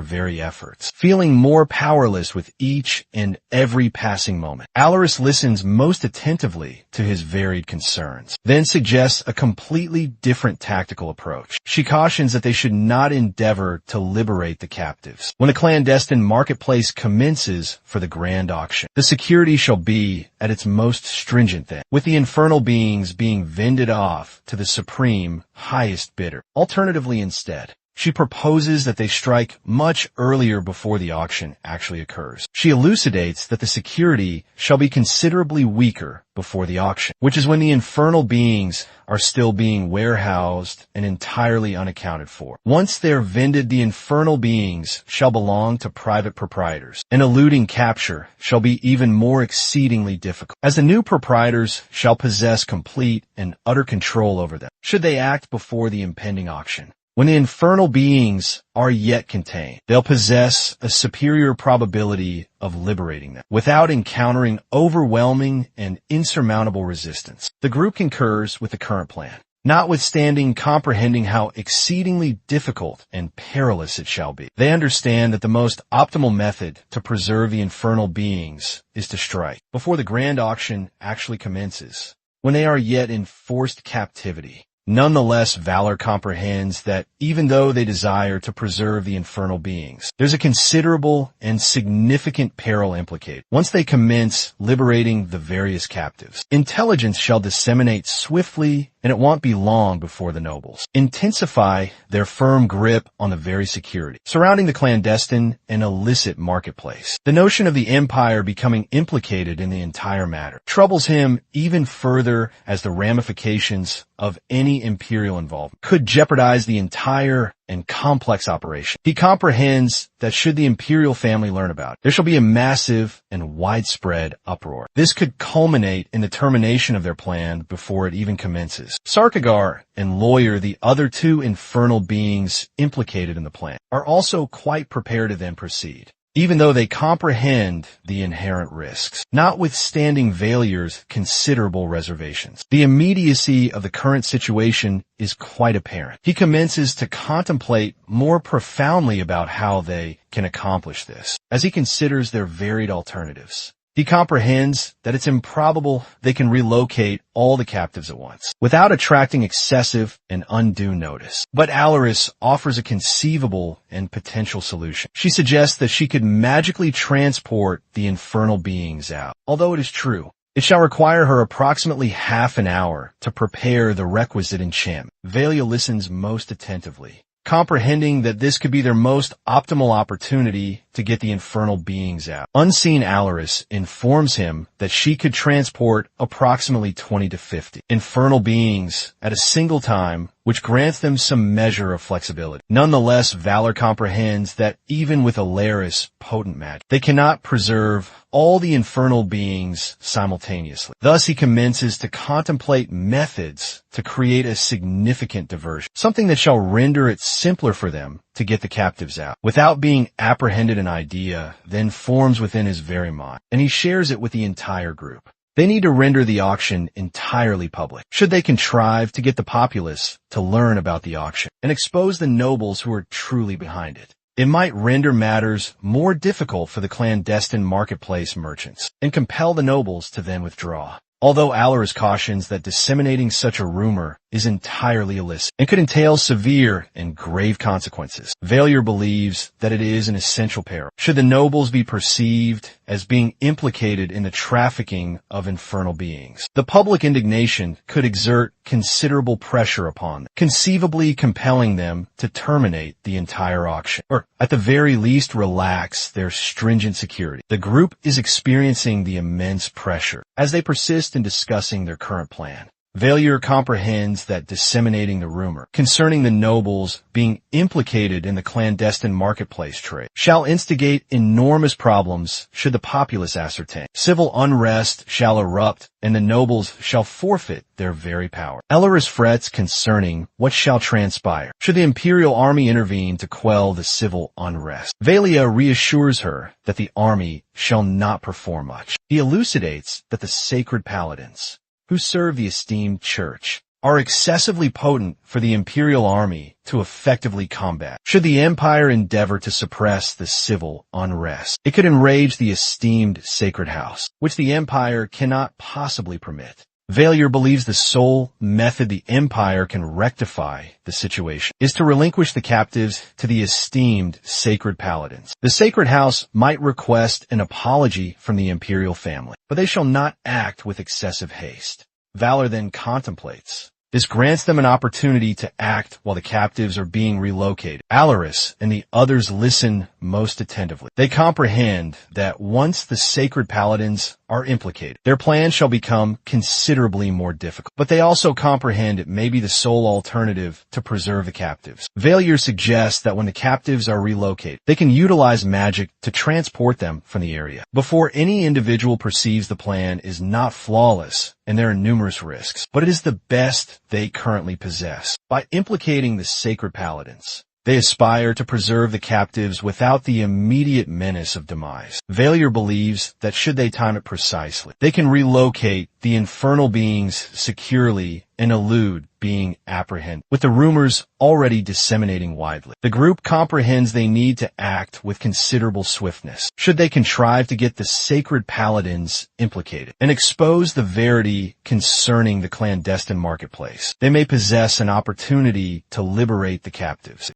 very efforts, feeling more powerless with each and every passing moment. Alaris listens most attentively to his varied concerns, then suggests a completely different tactical approach. She cautions that they should not endeavor to liberate the captives. When the clandestine marketplace commences for the grand auction, the security shall be at its most stringent then, with the infernal beings being vended off to the supreme, highest bidder. Alternatively, instead, she proposes that they strike much earlier before the auction actually occurs. She elucidates that the security shall be considerably weaker before the auction, which is when the infernal beings are still being warehoused and entirely unaccounted for. Once they are vended, the infernal beings shall belong to private proprietors, and eluding capture shall be even more exceedingly difficult, as the new proprietors shall possess complete and utter control over them, should they act before the impending auction. When the infernal beings are yet contained, they'll possess a superior probability of liberating them without encountering overwhelming and insurmountable resistance. The group concurs with the current plan, notwithstanding comprehending how exceedingly difficult and perilous it shall be. They understand that the most optimal method to preserve the infernal beings is to strike before the grand auction actually commences, when they are yet in forced captivity, Nonetheless, Valor comprehends that even though they desire to preserve the infernal beings, there's a considerable and significant peril implicated. Once they commence liberating the various captives, intelligence shall disseminate swiftly, and it won't be long before the nobles intensify their firm grip on the very security surrounding the clandestine and illicit marketplace. The notion of the empire becoming implicated in the entire matter troubles him even further, as the ramifications of any imperial involvement could jeopardize the entire and complex operation. He comprehends that should the imperial family learn about it, there shall be a massive and widespread uproar. This could culminate in the termination of their plan before it even commences. Sarkagar and Lawyer, the other two infernal beings implicated in the plan, are also quite prepared to then proceed, even though they comprehend the inherent risks, notwithstanding Valier's considerable reservations. The immediacy of the current situation is quite apparent. He commences to contemplate more profoundly about how they can accomplish this, as he considers their varied alternatives. He comprehends that it's improbable they can relocate all the captives at once, without attracting excessive and undue notice. But Alaris offers a conceivable and potential solution. She suggests that she could magically transport the infernal beings out. Although it is true, it shall require her approximately half an hour to prepare the requisite enchantment. Valia listens most attentively, comprehending that this could be their most optimal opportunity to get the infernal beings out. Unseen Alaris informs him that she could transport approximately 20 to 50 infernal beings at a single time, which grants them some measure of flexibility. Nonetheless, Valor comprehends that even with Alaris' potent magic, they cannot preserve all the infernal beings simultaneously. Thus, he commences to contemplate methods to create a significant diversion, something that shall render it simpler for them to get the captives out. Without being apprehended, an idea then forms within his very mind, and he shares it with the entire group. They need to render the auction entirely public, should they contrive to get the populace to learn about the auction and expose the nobles who are truly behind it. It might render matters more difficult for the clandestine marketplace merchants and compel the nobles to then withdraw. Although Alaris cautions that disseminating such a rumor is entirely illicit and could entail severe and grave consequences, Valier believes that it is an essential peril should the nobles be perceived as being implicated in the trafficking of infernal beings. The public indignation could exert considerable pressure upon them, conceivably compelling them to terminate the entire auction, or at the very least relax their stringent security. The group is experiencing the immense pressure as they persist in discussing their current plan. Valier comprehends that disseminating the rumor concerning the nobles being implicated in the clandestine marketplace trade shall instigate enormous problems should the populace ascertain. Civil unrest shall erupt, and the nobles shall forfeit their very power. Alaris frets concerning what shall transpire should the imperial army intervene to quell the civil unrest. Valia reassures her that the army shall not perform much. He elucidates that the sacred paladins, who serve the esteemed church, are excessively potent for the imperial army to effectively combat. Should the empire endeavor to suppress the civil unrest, it could enrage the esteemed sacred house, which the empire cannot possibly permit. Valier believes the sole method the empire can rectify the situation is to relinquish the captives to the esteemed sacred paladins. The sacred house might request an apology from the imperial family, but they shall not act with excessive haste. Valor then contemplates. This grants them an opportunity to act while the captives are being relocated. Alaris and the others listen most attentively. They comprehend that once the sacred paladins are implicated, their plan shall become considerably more difficult. But they also comprehend it may be the sole alternative to preserve the captives. Valier suggests that when the captives are relocated, they can utilize magic to transport them from the area. Before any individual perceives the plan is not flawless, and there are numerous risks, but it is the best they currently possess. By implicating the sacred paladins, they aspire to preserve the captives without the immediate menace of demise. Valier believes that should they time it precisely, they can relocate the infernal beings securely and elude being apprehended, with the rumors already disseminating widely. The group comprehends they need to act with considerable swiftness, should they contrive to get the sacred paladins implicated, and expose the verity concerning the clandestine marketplace. They may possess an opportunity to liberate the captives.